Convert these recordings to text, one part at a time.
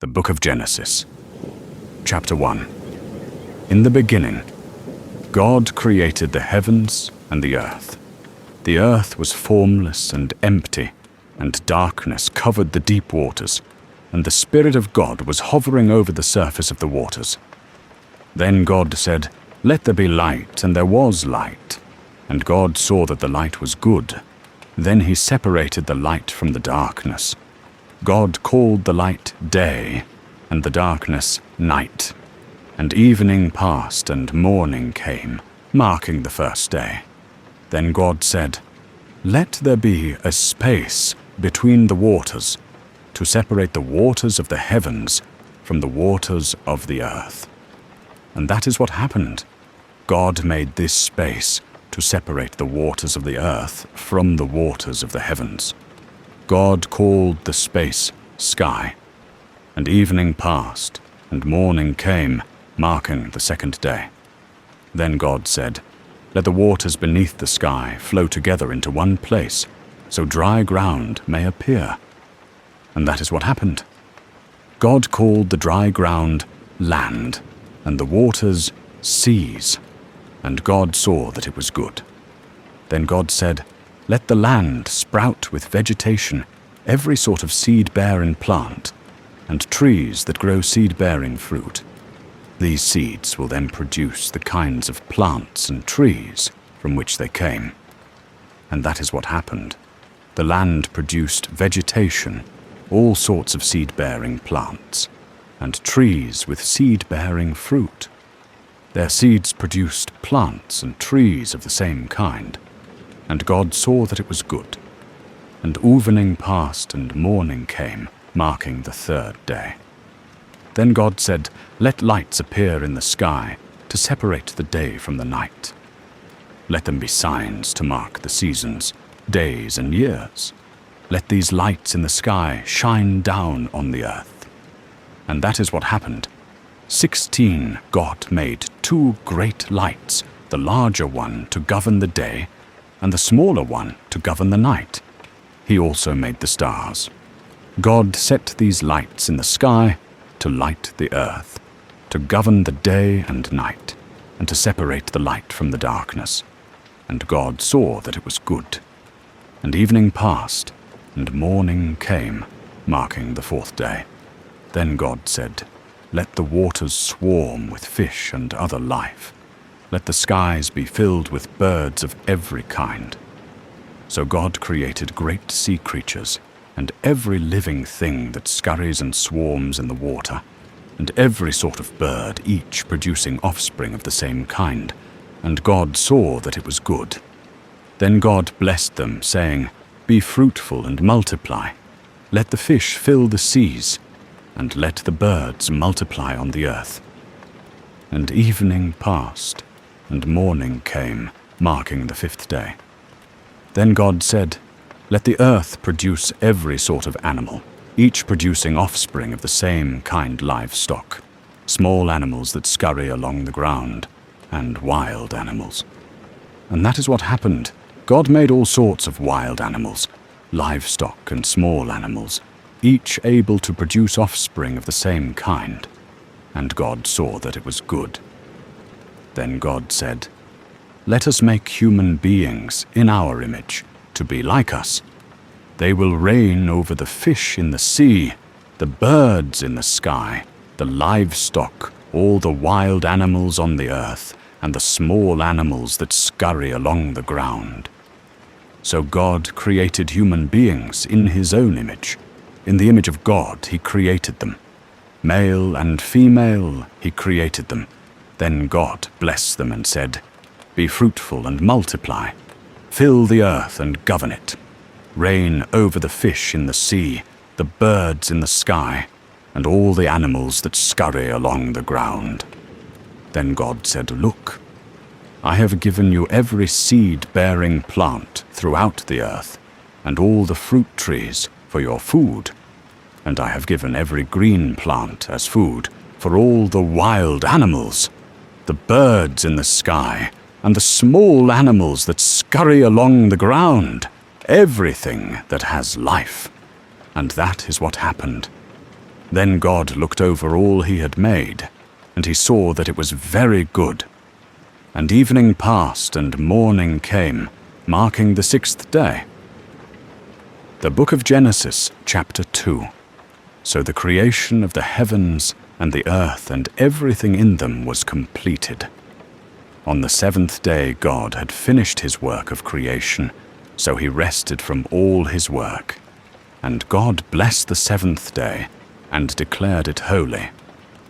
The Book of Genesis, Chapter 1. In the beginning, God created the heavens and the earth. The earth was formless and empty, and darkness covered the deep waters, and the Spirit of God was hovering over the surface of the waters. Then God said, "Let there be light," and there was light. And God saw that the light was good. Then he separated the light from the darkness. God called the light day, and the darkness night. And evening passed, and morning came, marking the first day. Then God said, "Let there be a space between the waters, to separate the waters of the heavens from the waters of the earth." And that is what happened. God made this space to separate the waters of the earth from the waters of the heavens. God called the space sky. And evening passed, and morning came, marking the second day. Then God said, "Let the waters beneath the sky flow together into one place, so dry ground may appear." And that is what happened. God called the dry ground land, and the waters seas. And God saw that it was good. Then God said, "Let the land sprout with vegetation, every sort of seed-bearing plant, and trees that grow seed-bearing fruit. These seeds will then produce the kinds of plants and trees from which they came." And that is what happened. The land produced vegetation, all sorts of seed-bearing plants, and trees with seed-bearing fruit. Their seeds produced plants and trees of the same kind. And God saw that it was good. And evening passed, and morning came, marking the third day. Then God said, "Let lights appear in the sky to separate the day from the night. Let them be signs to mark the seasons, days, and years. Let these lights in the sky shine down on the earth." And that is what happened. 16 God made 2 great lights, the larger one to govern the day, and the smaller one to govern the night. He also made the stars. God set these lights in the sky to light the earth, to govern the day and night, and to separate the light from the darkness. And God saw that it was good. And evening passed, and morning came, marking the fourth day. Then God said, "Let the waters swarm with fish and other life. Let the skies be filled with birds of every kind." So God created great sea creatures, and every living thing that scurries and swarms in the water, and every sort of bird, each producing offspring of the same kind. And God saw that it was good. Then God blessed them, saying, "Be fruitful and multiply. Let the fish fill the seas, and let the birds multiply on the earth." And evening passed, and morning came, marking the fifth day. Then God said, "Let the earth produce every sort of animal, each producing offspring of the same kind livestock, small animals that scurry along the ground, and wild animals." And that is what happened. God made all sorts of wild animals, livestock and small animals, each able to produce offspring of the same kind. And God saw that it was good. Then God said, "Let us make human beings in our image, to be like us. They will reign over the fish in the sea, the birds in the sky, the livestock, all the wild animals on the earth, and the small animals that scurry along the ground." So God created human beings in his own image. In the image of God he created them. Male and female he created them. Then God blessed them and said, "Be fruitful and multiply. Fill the earth and govern it. Reign over the fish in the sea, the birds in the sky, and all the animals that scurry along the ground." Then God said, "Look, I have given you every seed-bearing plant throughout the earth, and all the fruit trees for your food. And I have given every green plant as food for all the wild animals, the birds in the sky, and the small animals that scurry along the ground, everything that has life." And that is what happened. Then God looked over all he had made, and he saw that it was very good. And evening passed and morning came, marking the sixth day. The book of Genesis, chapter 2. So the creation of the heavens and the earth and everything in them was completed. On the seventh day God had finished his work of creation, so he rested from all his work. And God blessed the seventh day and declared it holy,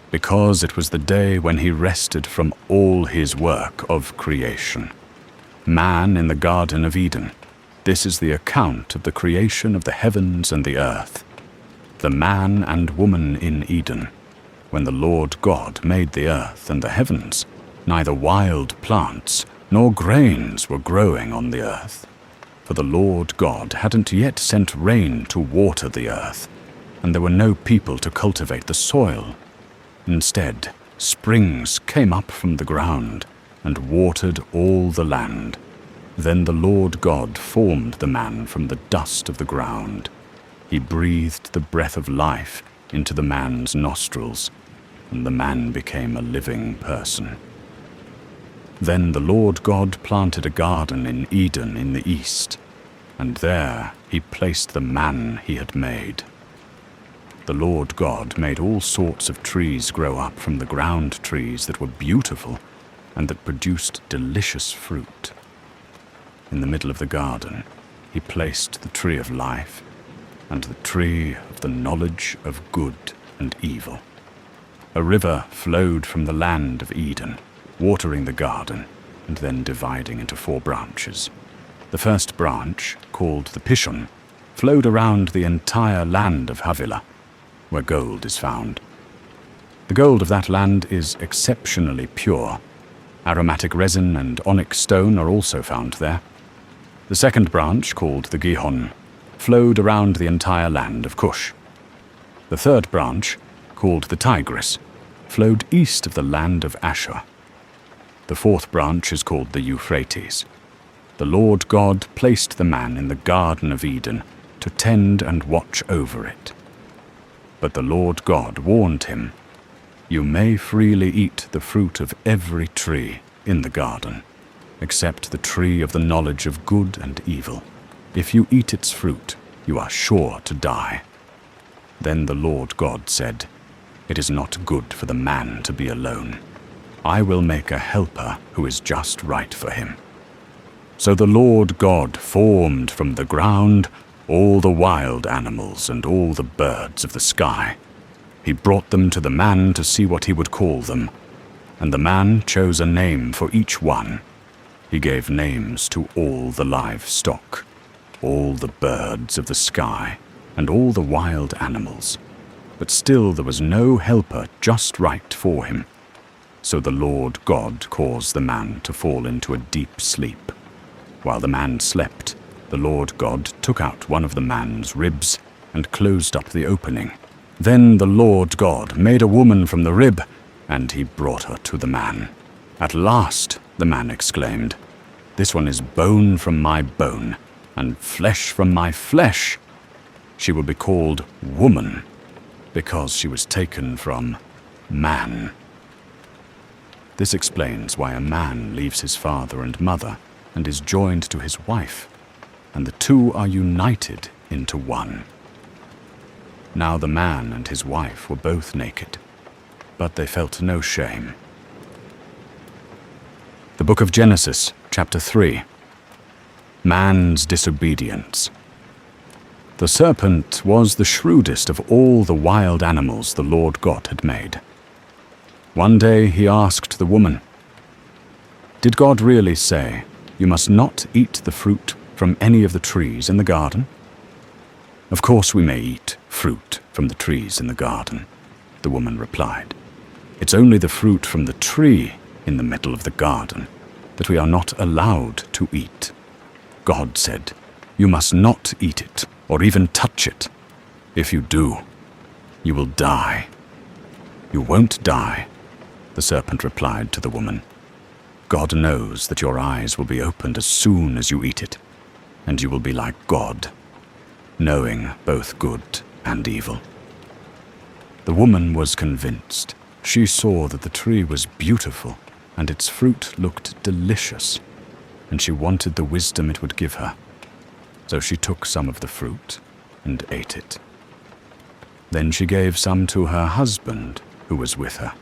because it was the day when he rested from all his work of creation. Man in the Garden of Eden. This is the account of the creation of the heavens and the earth. The man and woman in Eden. When the Lord God made the earth and the heavens, neither wild plants nor grains were growing on the earth. For the Lord God hadn't yet sent rain to water the earth, and there were no people to cultivate the soil. Instead, springs came up from the ground and watered all the land. Then the Lord God formed the man from the dust of the ground. He breathed the breath of life into the man's nostrils, and the man became a living person. Then the Lord God planted a garden in Eden in the east, and there he placed the man he had made. The Lord God made all sorts of trees grow up from the ground, trees that were beautiful and that produced delicious fruit. In the middle of the garden, he placed the tree of life and the tree of the knowledge of good and evil. A river flowed from the land of Eden, watering the garden and then dividing into 4 branches. The first branch, called the Pishon, flowed around the entire land of Havilah, where gold is found. The gold of that land is exceptionally pure. Aromatic resin and onyx stone are also found there. The second branch, called the Gihon, flowed around the entire land of Cush. The third branch, called the Tigris, flowed east of the land of Ashur. The fourth branch is called the Euphrates. The Lord God placed the man in the Garden of Eden to tend and watch over it. But the Lord God warned him, "You may freely eat the fruit of every tree in the garden, except the tree of the knowledge of good and evil. If you eat its fruit, you are sure to die." Then the Lord God said, "It is not good for the man to be alone. I will make a helper who is just right for him." So the Lord God formed from the ground all the wild animals and all the birds of the sky. He brought them to the man to see what he would call them, and the man chose a name for each one. He gave names to all the livestock, all the birds of the sky, and all the wild animals. But still there was no helper just right for him. So the Lord God caused the man to fall into a deep sleep. While the man slept, the Lord God took out one of the man's ribs and closed up the opening. Then the Lord God made a woman from the rib, and he brought her to the man. "At last," the man exclaimed, "this one is bone from my bone, and flesh from my flesh. She will be called woman, because she was taken from man." This explains why a man leaves his father and mother and is joined to his wife, and the two are united into one. Now the man and his wife were both naked, but they felt no shame. The book of Genesis, chapter 3. Man's disobedience. The serpent was the shrewdest of all the wild animals the Lord God had made. One day he asked the woman, "Did God really say, 'You must not eat the fruit from any of the trees in the garden?'" "Of course we may eat fruit from the trees in the garden," the woman replied. "It's only the fruit from the tree in the middle of the garden that we are not allowed to eat. God said, 'You must not eat it or even touch it. If you do, you will die.'" "You won't die," the serpent replied to the woman. "God knows that your eyes will be opened as soon as you eat it, and you will be like God, knowing both good and evil." The woman was convinced. She saw that the tree was beautiful and its fruit looked delicious, and she wanted the wisdom it would give her. So she took some of the fruit and ate it. Then she gave some to her husband, who was with her,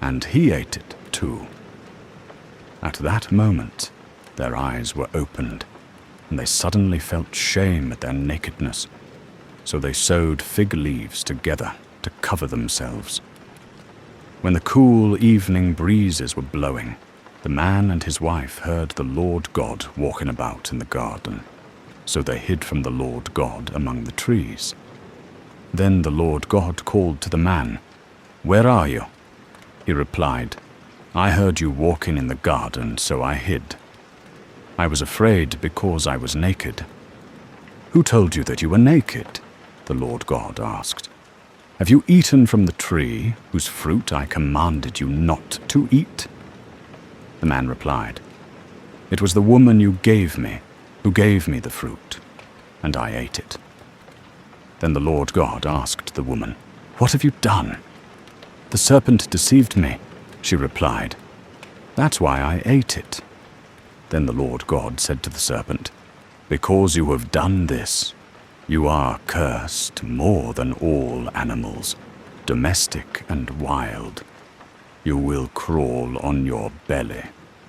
and he ate it too. At that moment, their eyes were opened, and they suddenly felt shame at their nakedness. So they sewed fig leaves together to cover themselves. When the cool evening breezes were blowing, the man and his wife heard the Lord God walking about in the garden. So they hid from the Lord God among the trees. Then the Lord God called to the man, "Where are you?" He replied, "I heard you walking in the garden, so I hid. I was afraid because I was naked." "Who told you that you were naked?" the Lord God asked. "Have you eaten from the tree whose fruit I commanded you not to eat?" The man replied, "It was the woman you gave me who gave me the fruit, and I ate it." Then the Lord God asked the woman, "What have you done?" "The serpent deceived me," she replied. "That's why I ate it." Then the Lord God said to the serpent, "Because you have done this, you are cursed more than all animals, domestic and wild. You will crawl on your belly,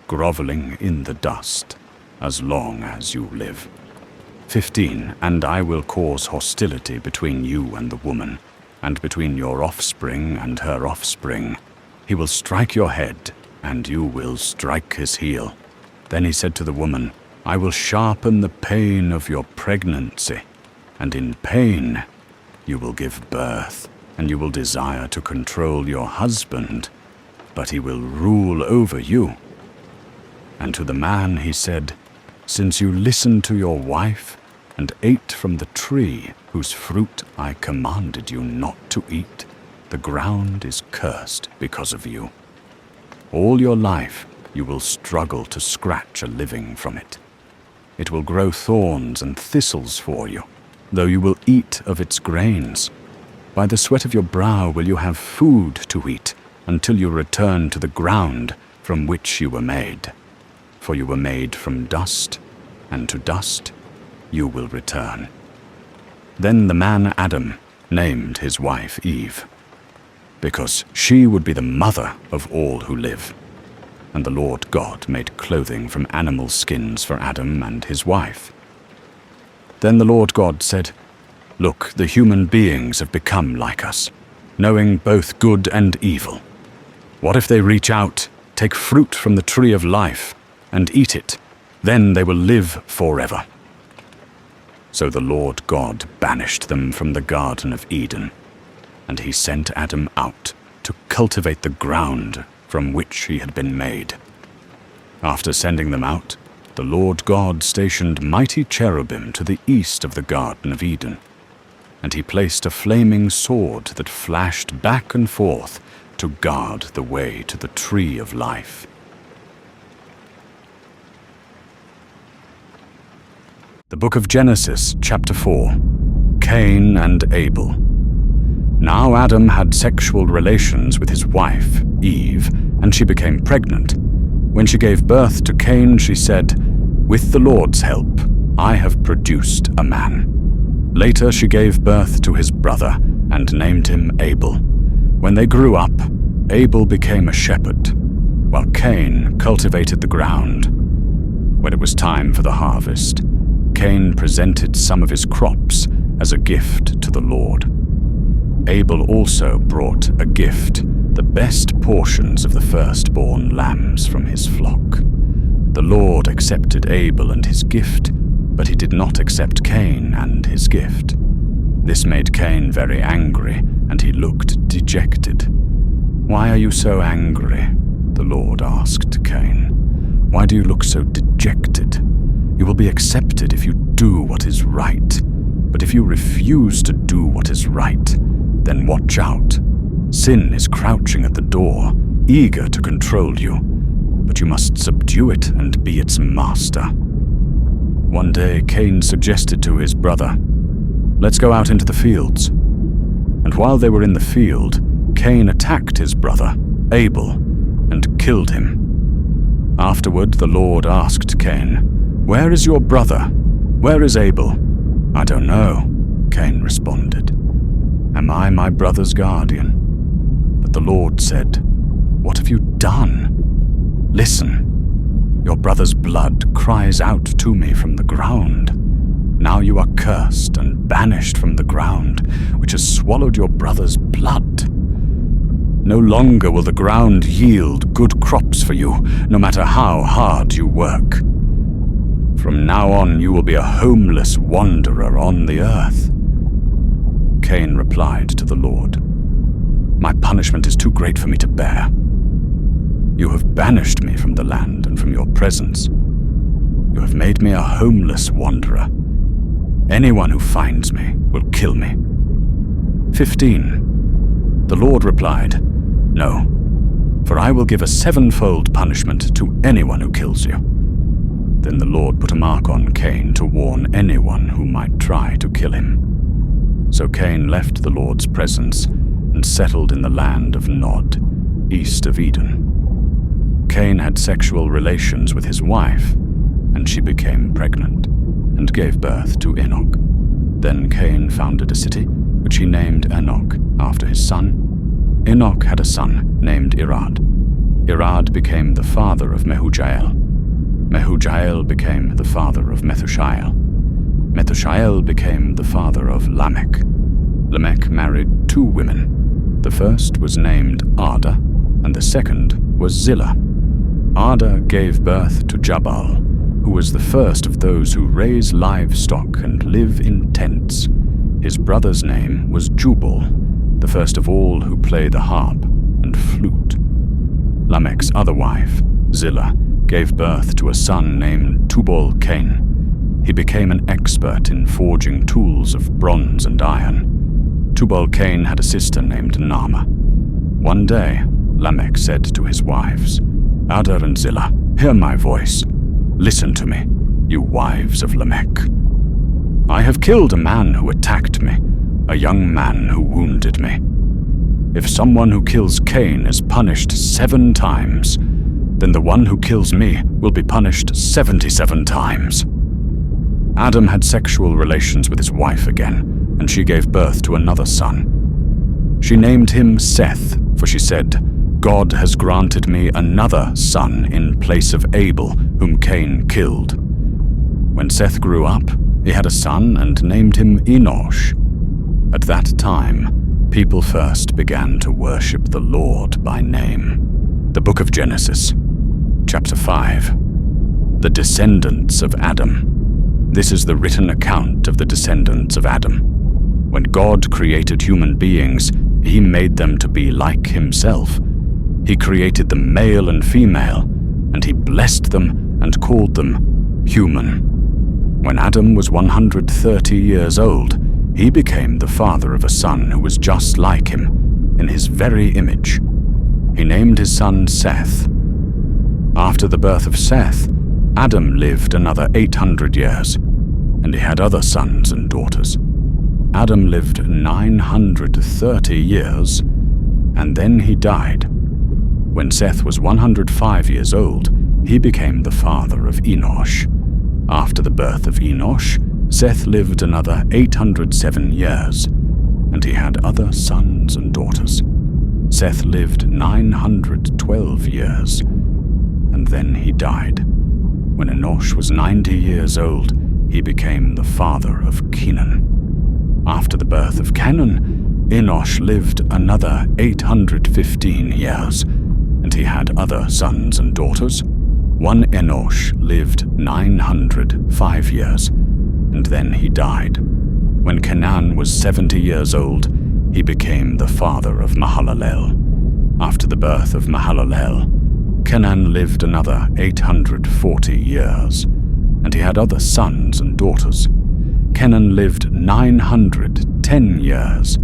groveling in the dust, as long as you live. 15. And I will cause hostility between you and the woman, and between your offspring and her offspring. He will strike your head, and you will strike his heel." Then he said to the woman, "I will sharpen the pain of your pregnancy, and in pain you will give birth, and you will desire to control your husband, but he will rule over you." And to the man he said, "Since you listened to your wife and ate from the tree whose fruit I commanded you not to eat, the ground is cursed because of you. All your life you will struggle to scratch a living from it. It will grow thorns and thistles for you, though you will eat of its grains. By the sweat of your brow will you have food to eat until you return to the ground from which you were made. For you were made from dust, and to dust you will return." Then the man Adam named his wife Eve, because she would be the mother of all who live. And the Lord God made clothing from animal skins for Adam and his wife. Then the Lord God said, "Look, the human beings have become like us, knowing both good and evil. What if they reach out, take fruit from the tree of life, and eat it? Then they will live forever." So the Lord God banished them from the Garden of Eden, and he sent Adam out to cultivate the ground from which he had been made. After sending them out, the Lord God stationed mighty cherubim to the east of the Garden of Eden, and he placed a flaming sword that flashed back and forth to guard the way to the tree of life. The book of Genesis, chapter 4. Cain and Abel. Now Adam had sexual relations with his wife, Eve, and she became pregnant. When she gave birth to Cain, she said, "With the Lord's help, I have produced a man." Later she gave birth to his brother and named him Abel. When they grew up, Abel became a shepherd, while Cain cultivated the ground. When it was time for the harvest, Cain presented some of his crops as a gift to the Lord. Abel also brought a gift, the best portions of the firstborn lambs from his flock. The Lord accepted Abel and his gift, but he did not accept Cain and his gift. This made Cain very angry, and he looked dejected. "Why are you so angry?" the Lord asked Cain. "Why do you look so dejected? You will be accepted if you do what is right. But if you refuse to do what is right, then watch out. Sin is crouching at the door, eager to control you, but you must subdue it and be its master." One day Cain suggested to his brother, "Let's go out into the fields." and while they were in the field, Cain attacked his brother, Abel, and killed him. Afterward, the Lord asked Cain, "Where is your brother? Where is Abel?" "I don't know," Cain responded. "Am I my brother's guardian?" But the Lord said, "What have you done? Listen, your brother's blood cries out to me from the ground. Now you are cursed and banished from the ground, which has swallowed your brother's blood. No longer will the ground yield good crops for you, no matter how hard you work. From now on you will be a homeless wanderer on the earth." Cain replied to the Lord, "My punishment is too great for me to bear. You have banished me from the land and from your presence. You have made me a homeless wanderer. Anyone who finds me will kill me." 15. The Lord replied, "No, for I will give a sevenfold punishment to anyone who kills you." Then the Lord put a mark on Cain to warn anyone who might try to kill him. So Cain left the Lord's presence and settled in the land of Nod, east of Eden. Cain had sexual relations with his wife, and she became pregnant and gave birth to Enoch. Then Cain founded a city, which he named Enoch after his son. Enoch had a son named Irad. Irad became the father of Mehujael. Mehujael became the father of Methushael. Methushael became the father of Lamech. Lamech married 2 women. The first was named Ada, and the second was Zillah. Ada gave birth to Jabal, who was the first of those who raise livestock and live in tents. His brother's name was Jubal, the first of all who play the harp and flute. Lamech's other wife, Zillah, gave birth to a son named Tubal-Cain. He became an expert in forging tools of bronze and iron. Tubal-Cain had a sister named Naamah. One day, Lamech said to his wives, "Ada and Zillah, hear my voice. Listen to me, you wives of Lamech. I have killed a man who attacked me, a young man who wounded me. If someone who kills Cain is punished 7 times, then the one who kills me will be punished 77 times. Adam had sexual relations with his wife again, and she gave birth to another son. She named him Seth, for she said, "God has granted me another son in place of Abel, whom Cain killed." When Seth grew up, he had a son and named him Enosh. At that time, people first began to worship the Lord by name. The Book of Genesis, Chapter 5. The descendants of Adam. This is the written account of the descendants of Adam. When God created human beings, he made them to be like himself. He created them male and female, and he blessed them and called them human. When Adam was 130 years old, he became the father of a son who was just like him, in his very image. He named his son Seth. After the birth of Seth, Adam lived another 800 years, and he had other sons and daughters. Adam lived 930 years, and then he died. When Seth was 105 years old, he became the father of Enosh. After the birth of Enosh, Seth lived another 807 years, and he had other sons and daughters. Seth lived 912 years, and then he died. When Enosh was 90 years old, he became the father of Kenan. After the birth of Kenan, Enosh lived another 815 years, and he had other sons and daughters. One Enosh lived 905 years, and then he died. When Kenan was 70 years old, he became the father of Mahalalel. After the birth of Mahalalel, Kenan lived another 840 years, and he had other sons and daughters. Kenan lived 910 years,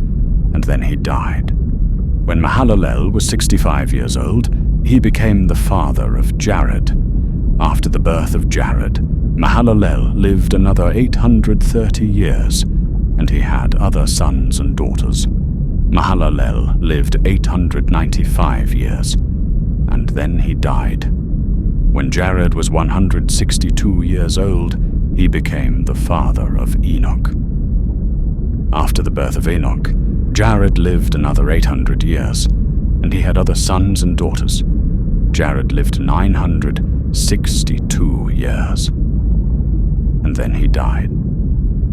and then he died. When Mahalalel was 65 years old, he became the father of Jared. After the birth of Jared, Mahalalel lived another 830 years, and he had other sons and daughters. Mahalalel lived 895 years, and then he died. When Jared was 162 years old, he became the father of Enoch. After the birth of Enoch, Jared lived another 800 years, and he had other sons and daughters. Jared lived 962 years, and then he died.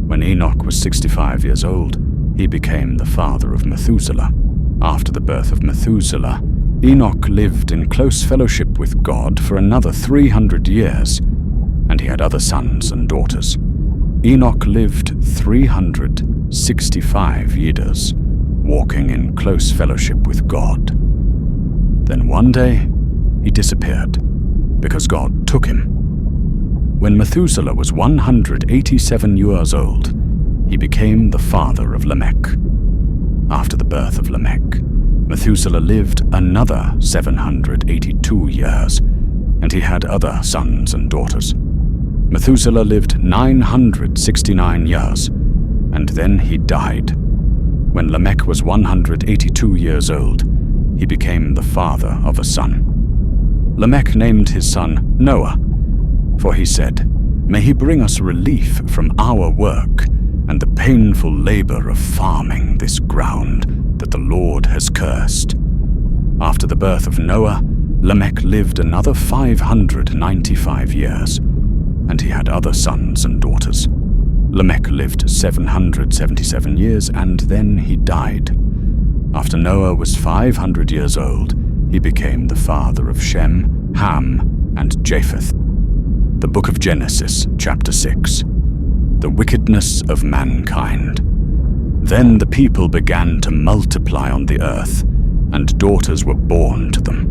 When Enoch was 65 years old, he became the father of Methuselah. After the birth of Methuselah, Enoch lived in close fellowship with God for another 300 years, and he had other sons and daughters. Enoch lived 365 years, walking in close fellowship with God. Then one day, he disappeared, because God took him. When Methuselah was 187 years old, he became the father of Lamech. After the birth of Lamech, Methuselah lived another 782 years, and he had other sons and daughters. Methuselah lived 969 years, and then he died. When Lamech was 182 years old, he became the father of a son. Lamech named his son Noah, for he said, "May he bring us relief from our work and the painful labor of farming this ground that the Lord has cursed." After the birth of Noah, Lamech lived another 595 years, and he had other sons and daughters. Lamech lived 777 years, and then he died. After Noah was 500 years old, he became the father of Shem, Ham, and Japheth. The Book of Genesis, chapter 6. The wickedness of mankind. Then the people began to multiply on the earth, and daughters were born to them.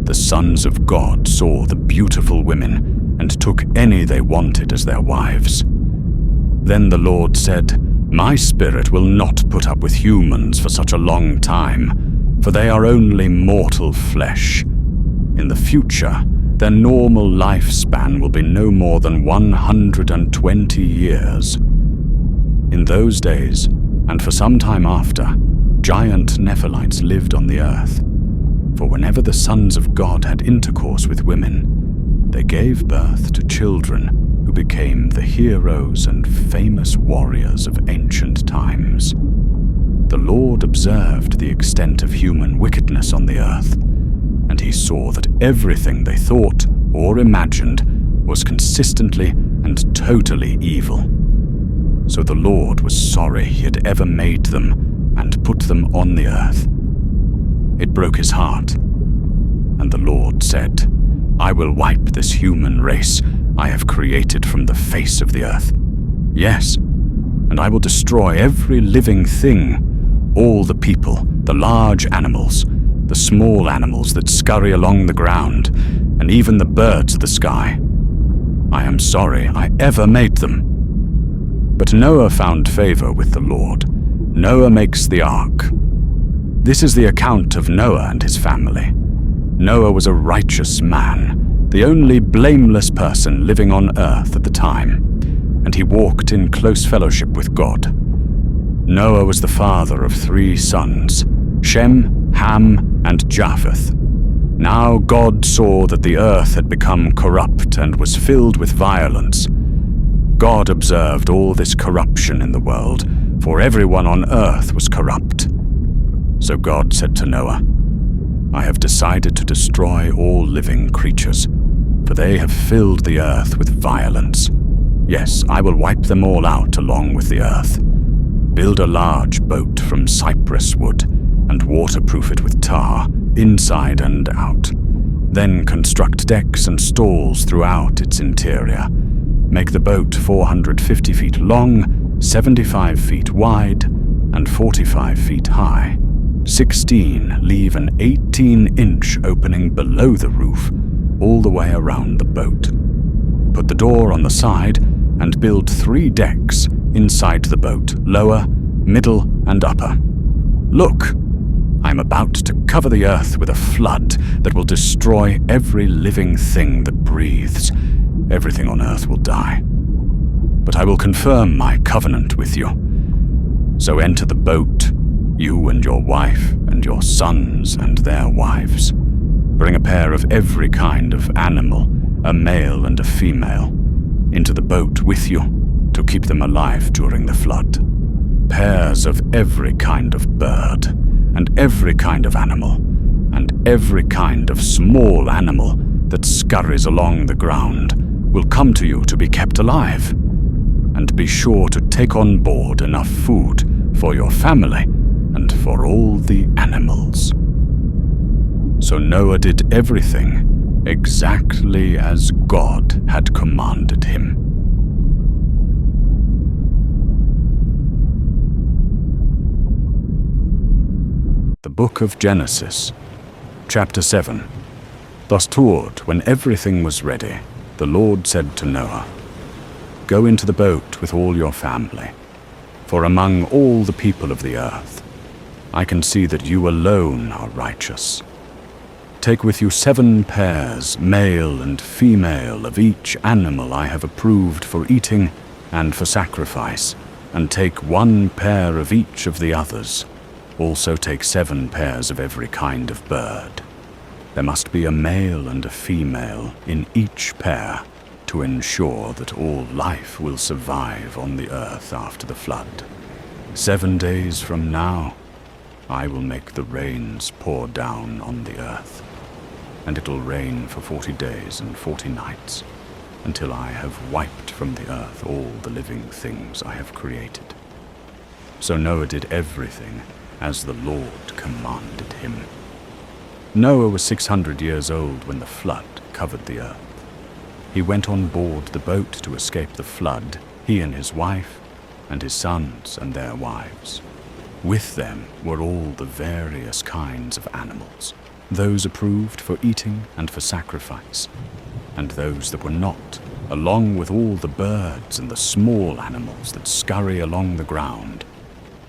The sons of God saw the beautiful women, and took any they wanted as their wives. Then the Lord said, "My spirit will not put up with humans for such a long time, for they are only mortal flesh. In the future, their normal lifespan will be no more than 120 years. In those days, and for some time after, giant Nephilites lived on the earth. For whenever the sons of God had intercourse with women, they gave birth to children who became the heroes and famous warriors of ancient times. The Lord observed the extent of human wickedness on the earth, and he saw that everything they thought or imagined was consistently and totally evil. So the Lord was sorry he had ever made them and put them on the earth. It broke his heart, and the Lord said, "I will wipe this human race I have created from the face of the earth. Yes, and I will destroy every living thing, all the people, the large animals, the small animals that scurry along the ground, and even the birds of the sky. I am sorry I ever made them." But Noah found favor with the Lord. Noah makes the ark. This is the account of Noah and his family. Noah was a righteous man, the only blameless person living on earth at the time, and he walked in close fellowship with God. Noah was the father of 3 sons, Shem, Ham, and Japheth. Now God saw that the earth had become corrupt and was filled with violence. God observed all this corruption in the world, for everyone on earth was corrupt. So God said to Noah, "I have decided to destroy all living creatures, for they have filled the earth with violence. Yes, I will wipe them all out along with the earth. Build a large boat from cypress wood and waterproof it with tar, inside and out. Then construct decks and stalls throughout its interior. Make the boat 450 feet long, 75 feet wide, and 45 feet high. 16 leave an 18-inch opening below the roof, all the way around the boat. Put the door on the side and build 3 decks inside the boat, lower, middle, and upper. Look, I am about to cover the earth with a flood that will destroy every living thing that breathes. Everything on earth will die. But I will confirm my covenant with you. So enter the boat, You and your wife and your sons and their wives. Bring a pair of every kind of animal, a male and a female, into the boat with you to keep them alive during the flood. Pairs of every kind of bird, and every kind of animal, and every kind of small animal that scurries along the ground will come to you to be kept alive. And be sure to take on board enough food for your family and for all the animals. So Noah did everything exactly as God had commanded him. The Book of Genesis, Chapter 7. Thus toward when everything was ready, the Lord said to Noah, "Go into the boat with all your family, for among all the people of the earth, I can see that you alone are righteous. Take with you 7 pairs, male and female, of each animal I have approved for eating and for sacrifice, and take 1 pair of each of the others. Also take 7 pairs of every kind of bird. There must be a male and a female in each pair to ensure that all life will survive on the earth after the flood. 7 days from now, I will make the rains pour down on the earth, and it will rain for 40 days and 40 nights, until I have wiped from the earth all the living things I have created." So Noah did everything as the Lord commanded him. Noah was 600 years old when the flood covered the earth. He went on board the boat to escape the flood, he and his wife, and his sons and their wives. With them were all the various kinds of animals, those approved for eating and for sacrifice, and those that were not, along with all the birds and the small animals that scurry along the ground.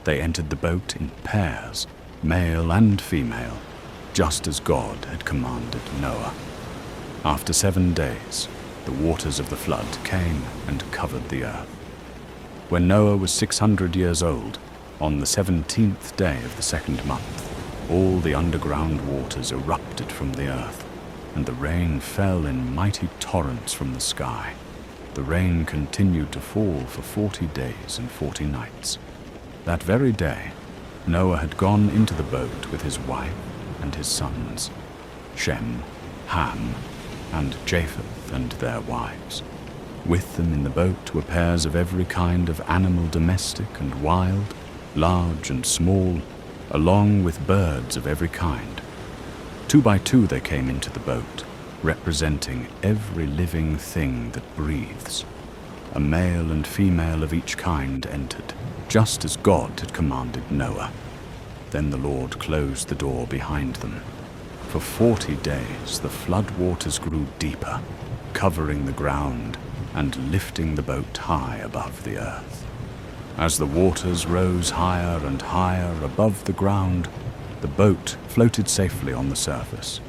They entered the boat in pairs, male and female, just as God had commanded Noah. After 7 days, the waters of the flood came and covered the earth. When Noah was 600 years old, on the 17th day of the 2nd month, all the underground waters erupted from the earth, and the rain fell in mighty torrents from the sky. The rain continued to fall for 40 days and 40 nights. That very day, Noah had gone into the boat with his wife and his sons, Shem, Ham, and Japheth and their wives. With them in the boat were pairs of every kind of animal, domestic and wild, large and small, along with birds of every kind. 2 by 2 they came into the boat, representing every living thing that breathes. A male and female of each kind entered, just as God had commanded Noah. Then the Lord closed the door behind them. For 40 days the flood waters grew deeper, covering the ground and lifting the boat high above the earth. As the waters rose higher and higher above the ground, the boat floated safely on the surface.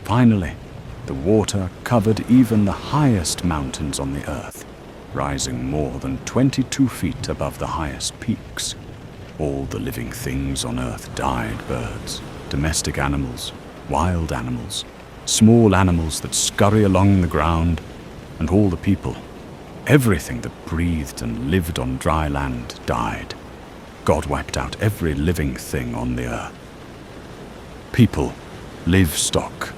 Finally, the water covered even the highest mountains on the earth, rising more than 22 feet above the highest peaks. All the living things on earth died: birds, domestic animals, wild animals, small animals that scurry along the ground, and all the people. Everything that breathed and lived on dry land died. God wiped out every living thing on the earth. People, livestock,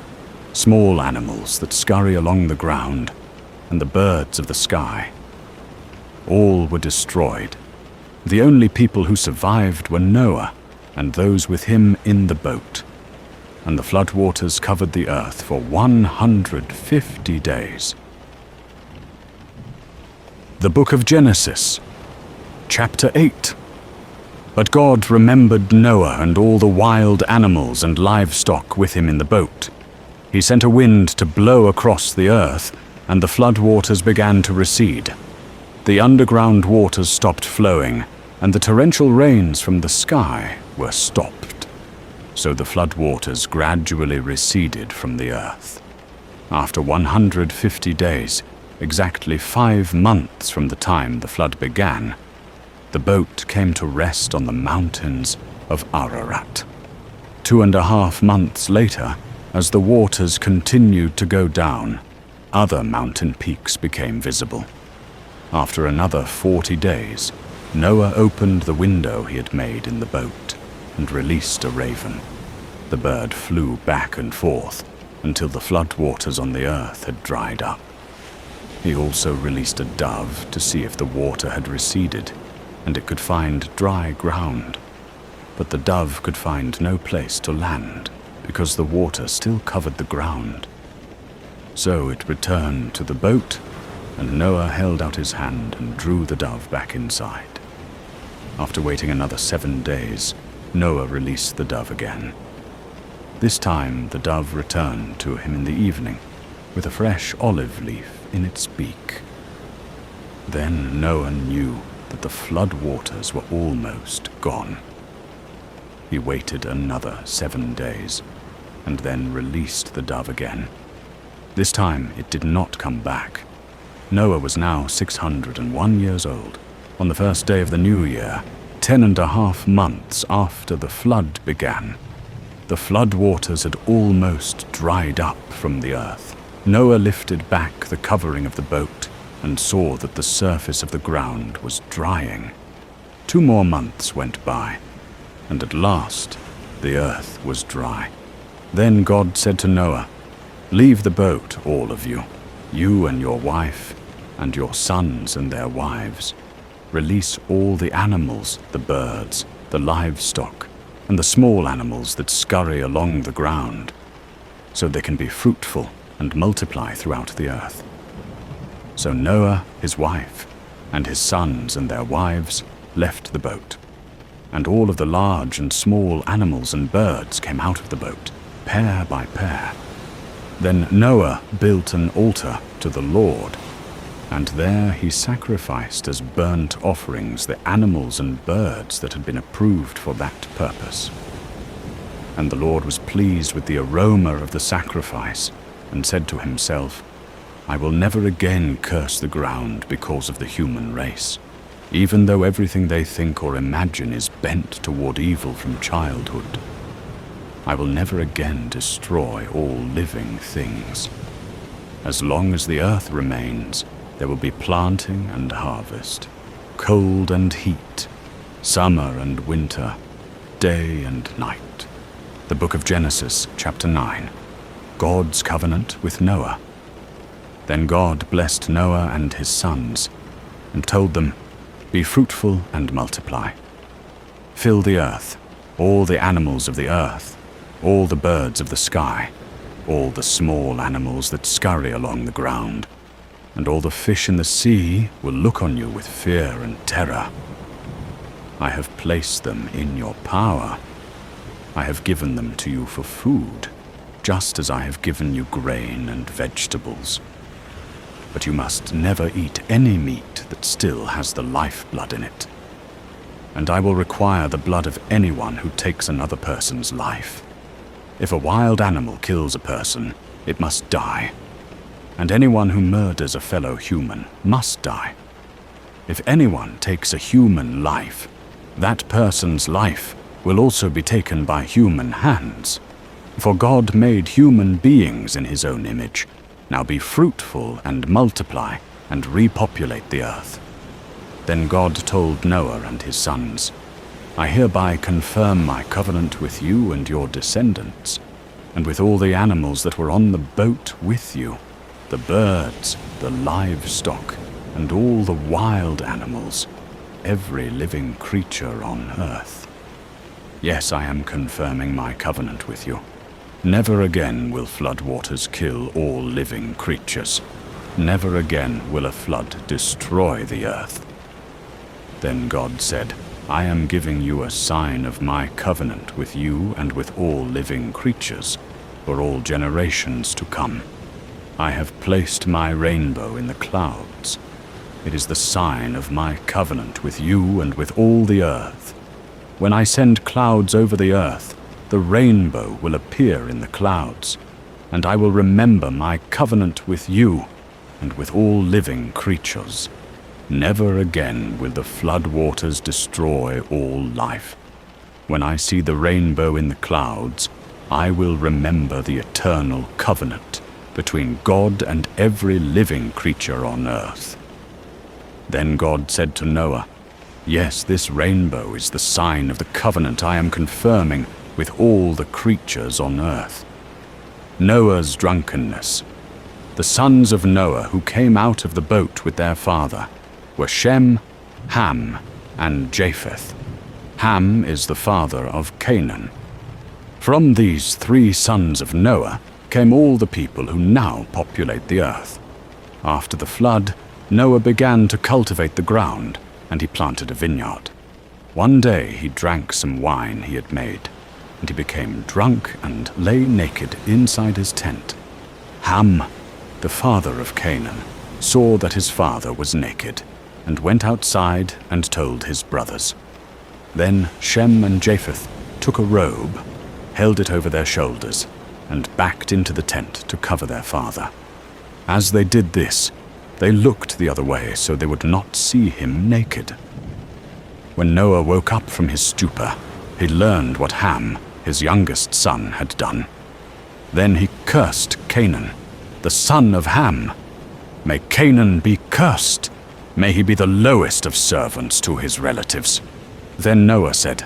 small animals that scurry along the ground, and the birds of the sky. All were destroyed. The only people who survived were Noah and those with him in the boat. And the floodwaters covered the earth for 150 days. The Book of Genesis, Chapter 8. But God remembered Noah and all the wild animals and livestock with him in the boat. He sent a wind to blow across the earth, and the floodwaters began to recede. The underground waters stopped flowing, and the torrential rains from the sky were stopped. So the floodwaters gradually receded from the earth. After 150 days, exactly 5 months from the time the flood began, the boat came to rest on the mountains of Ararat. 2.5 months later, as the waters continued to go down, other mountain peaks became visible. After another 40 days, Noah opened the window he had made in the boat and released a raven. The bird flew back and forth until the flood waters on the earth had dried up. He also released a dove to see if the water had receded and it could find dry ground. But the dove could find no place to land because the water still covered the ground. So it returned to the boat, and Noah held out his hand and drew the dove back inside. After waiting another 7 days, Noah released the dove again. This time the dove returned to him in the evening with a fresh olive leaf in its beak. Then Noah knew that the flood waters were almost gone. He waited another 7 days and then released the dove again. This time it did not come back. Noah was now 601 years old. On the first day of the new year, 10.5 months after the flood began, the flood waters had almost dried up from the earth. Noah lifted back the covering of the boat and saw that the surface of the ground was drying. 2 more months went by, and at last the earth was dry. Then God said to Noah, "Leave the boat, all of you, you and your wife, and your sons and their wives. Release all the animals, the birds, the livestock, and the small animals that scurry along the ground, so they can be fruitful and multiply throughout the earth." So Noah, his wife, and his sons and their wives left the boat, and all of the large and small animals and birds came out of the boat, pair by pair. Then Noah built an altar to the Lord, and there he sacrificed as burnt offerings the animals and birds that had been approved for that purpose. And the Lord was pleased with the aroma of the sacrifice, and said to himself, "I will never again curse the ground because of the human race, even though everything they think or imagine is bent toward evil from childhood. I will never again destroy all living things. As long as the earth remains, there will be planting and harvest, cold and heat, summer and winter, day and night." The book of Genesis, chapter 9. God's covenant with Noah. Then God blessed Noah and his sons, and told them, "Be fruitful and multiply. Fill the earth, all the animals of the earth, all the birds of the sky, all the small animals that scurry along the ground, and all the fish in the sea will look on you with fear and terror. I have placed them in your power. I have given them to you for food, just as I have given you grain and vegetables. But you must never eat any meat that still has the lifeblood in it. And I will require the blood of anyone who takes another person's life. If a wild animal kills a person, it must die. And anyone who murders a fellow human must die. If anyone takes a human life, that person's life will also be taken by human hands. For God made human beings in his own image. Now be fruitful and multiply and repopulate the earth." Then God told Noah and his sons, "I hereby confirm my covenant with you and your descendants, and with all the animals that were on the boat with you, the birds, the livestock, and all the wild animals, every living creature on earth. Yes, I am confirming my covenant with you. Never again will flood waters kill all living creatures. Never again will a flood destroy the earth." Then God said, "I am giving you a sign of my covenant with you and with all living creatures, for all generations to come. I have placed my rainbow in the clouds. It is the sign of my covenant with you and with all the earth. When I send clouds over the earth, the rainbow will appear in the clouds, and I will remember my covenant with you and with all living creatures. Never again will the flood waters destroy all life. When I see the rainbow in the clouds, I will remember the eternal covenant between God and every living creature on earth. Then God said to Noah, "Yes, this rainbow is the sign of the covenant I am confirming with all the creatures on earth." Noah's drunkenness. The sons of Noah who came out of the boat with their father were Shem, Ham, and Japheth. Ham is the father of Canaan. From these 3 sons of Noah came all the people who now populate the earth. After the flood, Noah began to cultivate the ground, and he planted a vineyard. One day he drank some wine he had made, and he became drunk and lay naked inside his tent. Ham, the father of Canaan, saw that his father was naked, and went outside and told his brothers. Then Shem and Japheth took a robe, held it over their shoulders, and backed into the tent to cover their father. As they did this, they looked the other way so they would not see him naked. When Noah woke up from his stupor, he learned what Ham, his youngest son, had done. Then he cursed Canaan, the son of Ham. "May Canaan be cursed. May he be the lowest of servants to his relatives." Then Noah said,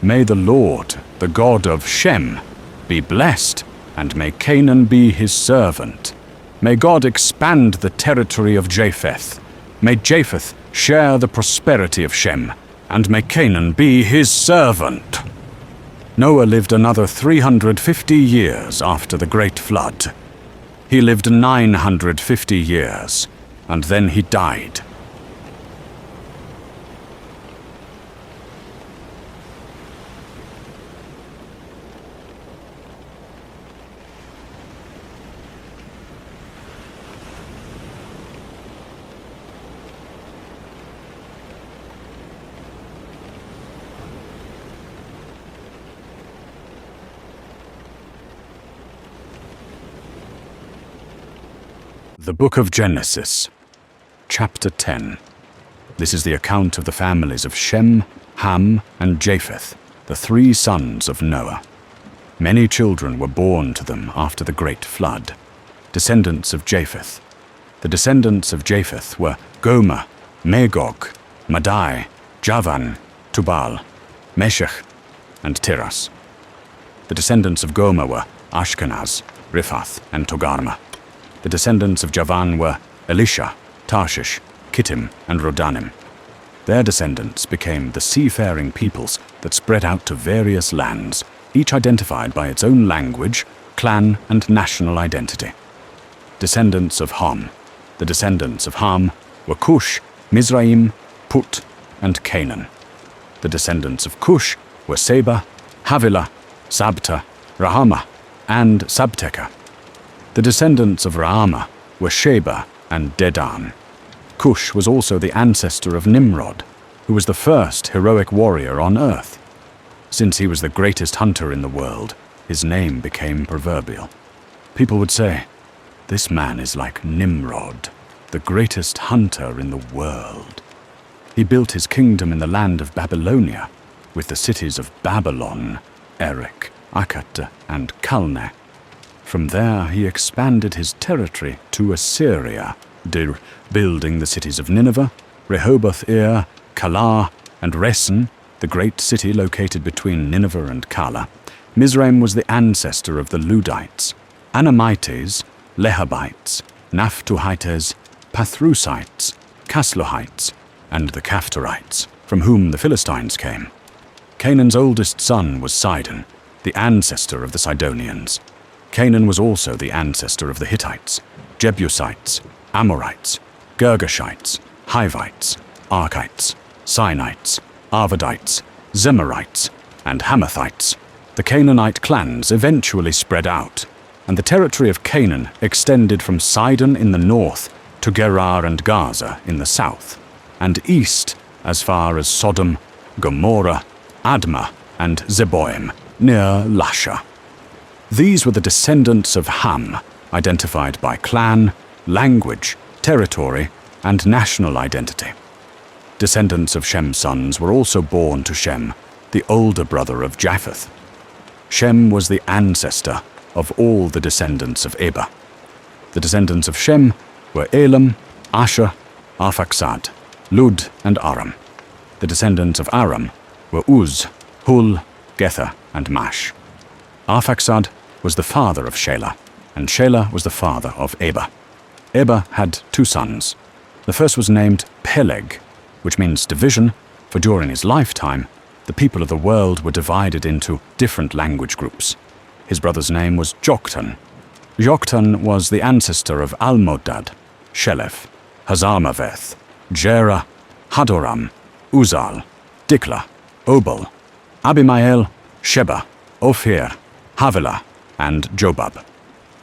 "May the Lord, the God of Shem, be blessed, and may Canaan be his servant. May God expand the territory of Japheth. May Japheth share the prosperity of Shem, and may Canaan be his servant." Noah lived another 350 years after the great flood. He lived 950 years, and then he died. The Book of Genesis, Chapter 10. This is the account of the families of Shem, Ham, and Japheth, the 3 sons of Noah. Many children were born to them after the great flood, descendants of Japheth. The descendants of Japheth were Gomer, Magog, Madai, Javan, Tubal, Meshech, and Tiras. The descendants of Gomer were Ashkenaz, Riphath, and Togarmah. The descendants of Javan were Elisha, Tarshish, Kittim, and Rodanim. Their descendants became the seafaring peoples that spread out to various lands, each identified by its own language, clan, and national identity. Descendants of Ham. The descendants of Ham were Cush, Mizraim, Put, and Canaan. The descendants of Cush were Seba, Havilah, Sabta, Rahama, and Sabteka. The descendants of Rahama were Sheba and Dedan. Cush was also the ancestor of Nimrod, who was the first heroic warrior on earth. Since he was the greatest hunter in the world, his name became proverbial. People would say, "This man is like Nimrod, the greatest hunter in the world." He built his kingdom in the land of Babylonia, with the cities of Babylon, Erech, Akkad, and Calneh. From there he expanded his territory to Assyria, building the cities of Nineveh, Rehoboth-ir, Calah, and Resen, the great city located between Nineveh and Calah. Mizraim was the ancestor of the Ludites, Anamites, Lehabites, Naphtuhites, Pathrusites, Casluhites, and the Caphtorites, from whom the Philistines came. Canaan's oldest son was Sidon, the ancestor of the Sidonians. Canaan was also the ancestor of the Hittites, Jebusites, Amorites, Girgashites, Hivites, Archites, Sinites, Arvadites, Zemarites, and Hamathites. The Canaanite clans eventually spread out, and the territory of Canaan extended from Sidon in the north to Gerar and Gaza in the south, and east as far as Sodom, Gomorrah, Admah, and Zeboim near Lasha. These were the descendants of Ham, identified by clan, language, territory, and national identity. Descendants of Shem's sons were also born to Shem, the older brother of Japheth. Shem was the ancestor of all the descendants of Eber. The descendants of Shem were Elam, Asher, Arphaxad, Lud, and Aram. The descendants of Aram were Uz, Hul, Gether, and Mash. Arphaxad was the father of Shelah, and Shelah was the father of Eber. Eber had 2 sons. The first was named Peleg, which means division, for during his lifetime, the people of the world were divided into different language groups. His brother's name was Joktan. Joktan was the ancestor of Almodad, Sheleph, Hazarmaveth, Jerah, Hadoram, Uzal, Dikla, Obal, Abimael, Sheba, Ophir, Havilah, and Jobab.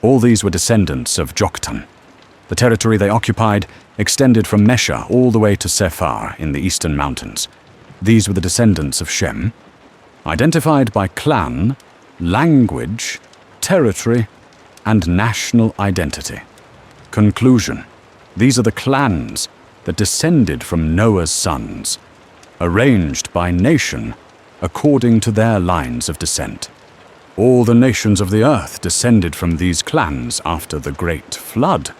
All these were descendants of Joktan. The territory they occupied extended from Mesha all the way to Sephar in the eastern mountains. These were the descendants of Shem, identified by clan, language, territory, and national identity. Conclusion: these are the clans that descended from Noah's sons, arranged by nation according to their lines of descent. All the nations of the earth descended from these clans after the great flood.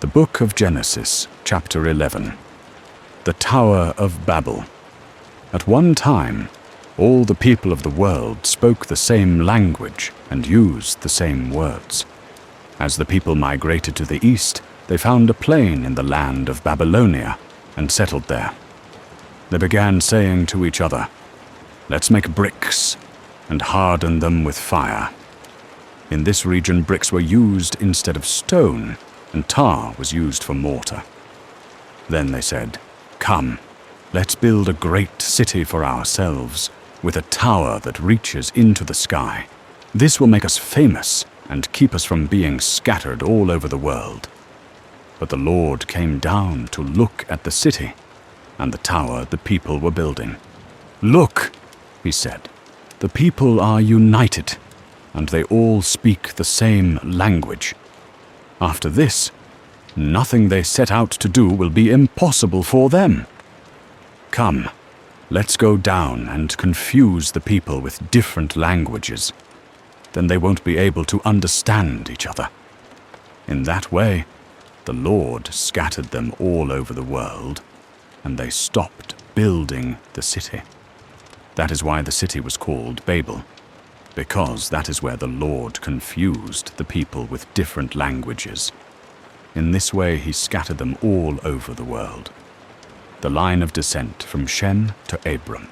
The Book of Genesis, chapter 11. The Tower of Babel. At one time, all the people of the world spoke the same language and used the same words. As the people migrated to the east, they found a plain in the land of Babylonia and settled there. They began saying to each other, "Let's make bricks and harden them with fire." In this region, bricks were used instead of stone, and tar was used for mortar. Then they said, "Come, let's build a great city for ourselves, with a tower that reaches into the sky. This will make us famous and keep us from being scattered all over the world." But the Lord came down to look at the city and the tower the people were building. "Look," he said, "the people are united, and they all speak the same language. After this, nothing they set out to do will be impossible for them. Come, let's go down and confuse the people with different languages. Then they won't be able to understand each other." In that way, the Lord scattered them all over the world, and they stopped building the city. That is why the city was called Babel, because that is where the Lord confused the people with different languages. In this way he scattered them all over the world. The line of descent from Shem to Abram.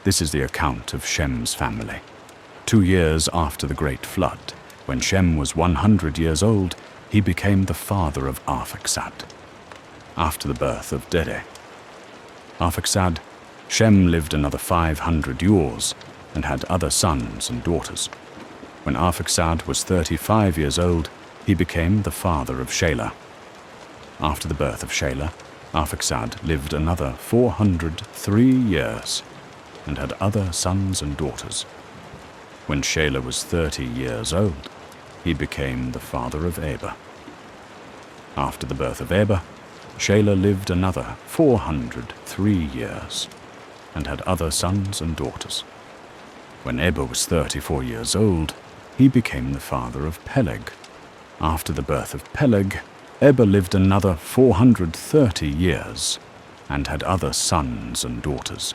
This is the account of Shem's family. 2 years after the great flood, when Shem was 100 years old, he became the father of Arphaxad. After the birth of Dede, Arphaxad, Shem lived another 500 years and had other sons and daughters. When Arphaxad was 35 years old, he became the father of Shelah. After the birth of Shelah, Arphaxad lived another 403 years and had other sons and daughters. When Shelah was 30 years old, he became the father of Eber. After the birth of Eber, Shelah lived another 403 years and had other sons and daughters. When Eber was 34 years old, he became the father of Peleg. After the birth of Peleg, Eber lived another 430 years and had other sons and daughters.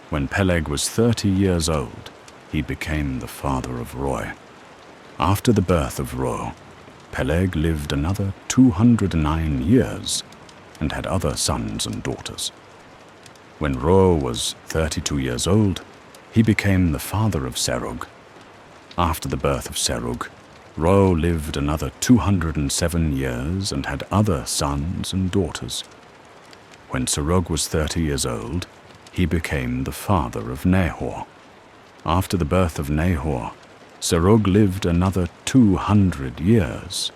When Peleg was 30 years old, he became the father of Reu. After the birth of Reu, Peleg lived another 209 years and had other sons and daughters. When Reu was 32 years old, he became the father of Serug. After the birth of Serug, Reu lived another 207 years and had other sons and daughters. When Serug was 30 years old, he became the father of Nahor. After the birth of Nahor, Serug lived another 200 years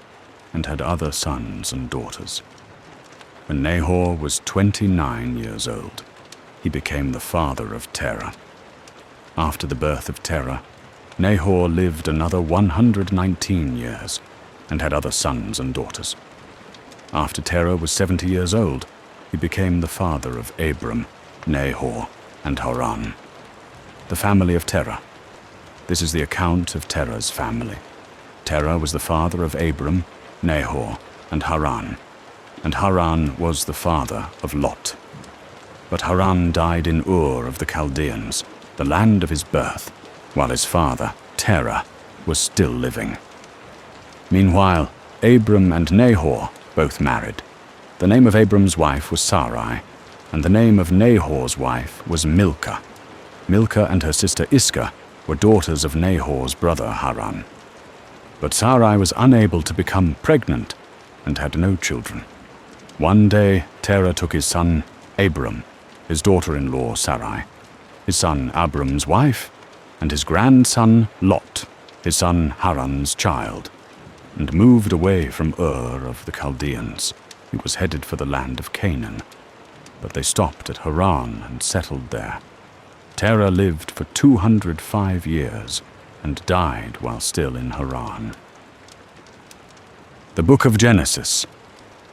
and had other sons and daughters. When Nahor was 29 years old, he became the father of Terah. After the birth of Terah, Nahor lived another 119 years and had other sons and daughters. After Terah was 70 years old, he became the father of Abram, Nahor, and Haran. the family of Terah. This is the account of Terah's family. Terah was the father of Abram, Nahor, and Haran. And Haran was the father of Lot. But Haran died in Ur of the Chaldeans, the land of his birth, while his father, Terah, was still living. Meanwhile, Abram and Nahor both married. The name of Abram's wife was Sarai, and the name of Nahor's wife was Milcah. Milcah and her sister Iscah were daughters of Nahor's brother Haran. But Sarai was unable to become pregnant and had no children. One day Terah took his son Abram, his daughter-in-law Sarai, his son Abram's wife, and his grandson Lot, his son Haran's child, and moved away from Ur of the Chaldeans. He was headed for the land of Canaan, but they stopped at Haran and settled there. Terah lived for 205 years and died while still in Haran. The Book of Genesis,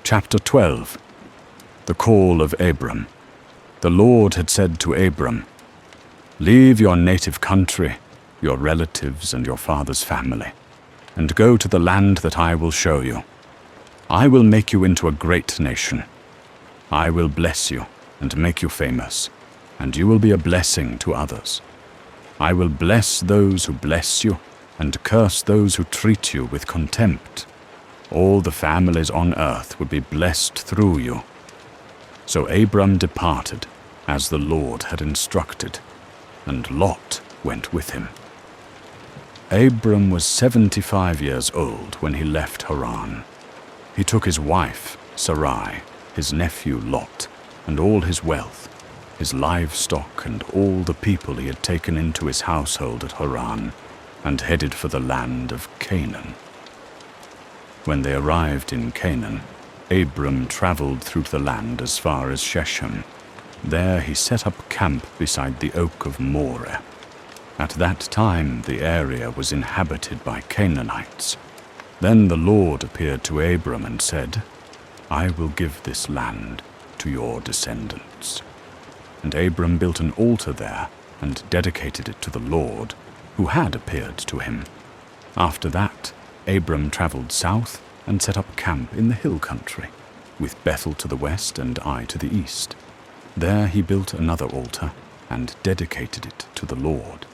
Chapter 12. The Call of Abram. The Lord had said to Abram, "Leave your native country, your relatives and your father's family, and go to the land that I will show you. I will make you into a great nation. I will bless you and make you famous, and you will be a blessing to others. I will bless those who bless you, and curse those who treat you with contempt. All the families on earth will be blessed through you." So Abram departed, as the Lord had instructed, and Lot went with him. Abram was 75 years old when he left Haran. He took his wife, Sarai, his nephew Lot, and all his wealth, his livestock and all the people he had taken into his household at Haran, and headed for the land of Canaan. When they arrived in Canaan, Abram traveled through the land as far as Shechem. There he set up camp beside the oak of Moreh. At that time the area was inhabited by Canaanites. Then the Lord appeared to Abram and said, "I will give this land to your descendants." And Abram built an altar there and dedicated it to the Lord, who had appeared to him. After that, Abram traveled south and set up camp in the hill country, with Bethel to the west and Ai to the east. There he built another altar and dedicated it to the Lord,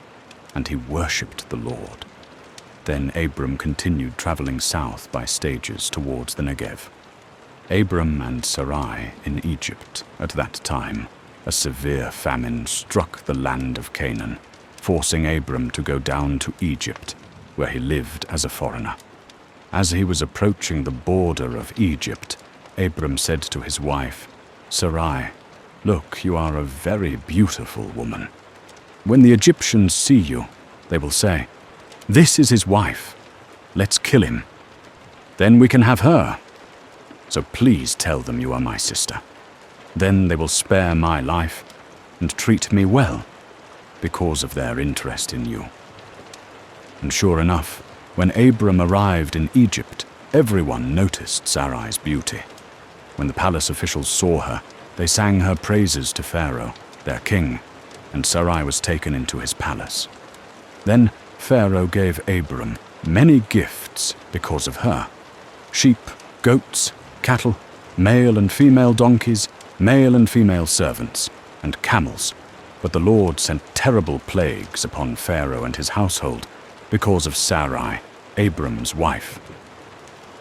and he worshipped the Lord. Then Abram continued traveling south by stages towards the Negev. Abram and Sarai in Egypt at that time, a severe famine struck the land of Canaan, forcing Abram to go down to Egypt, where he lived as a foreigner. As he was approaching the border of Egypt, Abram said to his wife, "Sarai, look, you are a very beautiful woman. When the Egyptians see you, they will say, 'This is his wife. Let's kill him. Then we can have her. So please tell them you are my sister. Then they will spare my life and treat me well because of their interest in you.'" And sure enough, when Abram arrived in Egypt, everyone noticed Sarai's beauty. When the palace officials saw her, they sang her praises to Pharaoh, their king, and Sarai was taken into his palace. Then Pharaoh gave Abram many gifts because of her: sheep, goats, cattle, male and female donkeys, male and female servants, and camels. But the Lord sent terrible plagues upon Pharaoh and his household because of Sarai, Abram's wife.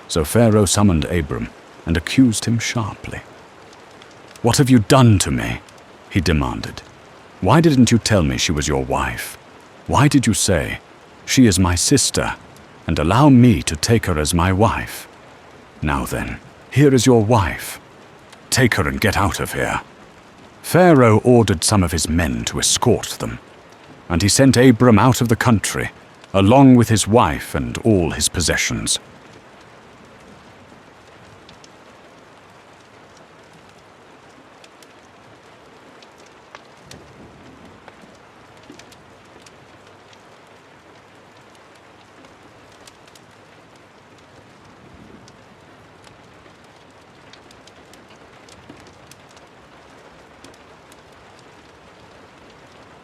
So Pharaoh summoned Abram and accused him sharply. "What have you done to me?" he demanded. "Why didn't you tell me she was your wife? Why did you say, 'She is my sister,' and allow me to take her as my wife? Now then, here is your wife. Take her and get out of here." Pharaoh ordered some of his men to escort them, and he sent Abram out of the country, along with his wife and all his possessions.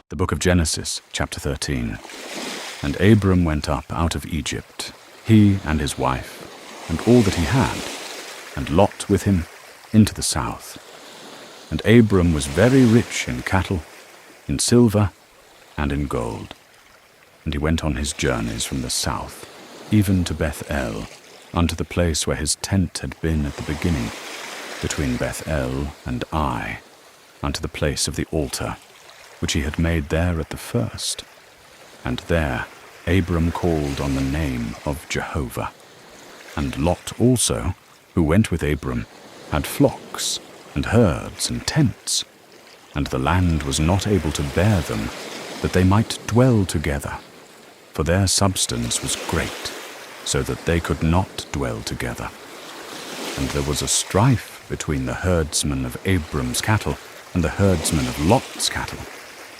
The book of Genesis, chapter 13. And Abram went up out of Egypt, he and his wife, and all that he had, and Lot with him, into the south. And Abram was very rich in cattle, in silver, and in gold. And he went on his journeys from the south, even to Beth-el, unto the place where his tent had been at the beginning, between Beth-el and Ai, unto the place of the altar, which he had made there at the first. And there Abram called on the name of Jehovah. And Lot also, who went with Abram, had flocks and herds and tents, and the land was not able to bear them, that they might dwell together, for their substance was great, so that they could not dwell together. And there was a strife between the herdsmen of Abram's cattle and the herdsmen of Lot's cattle,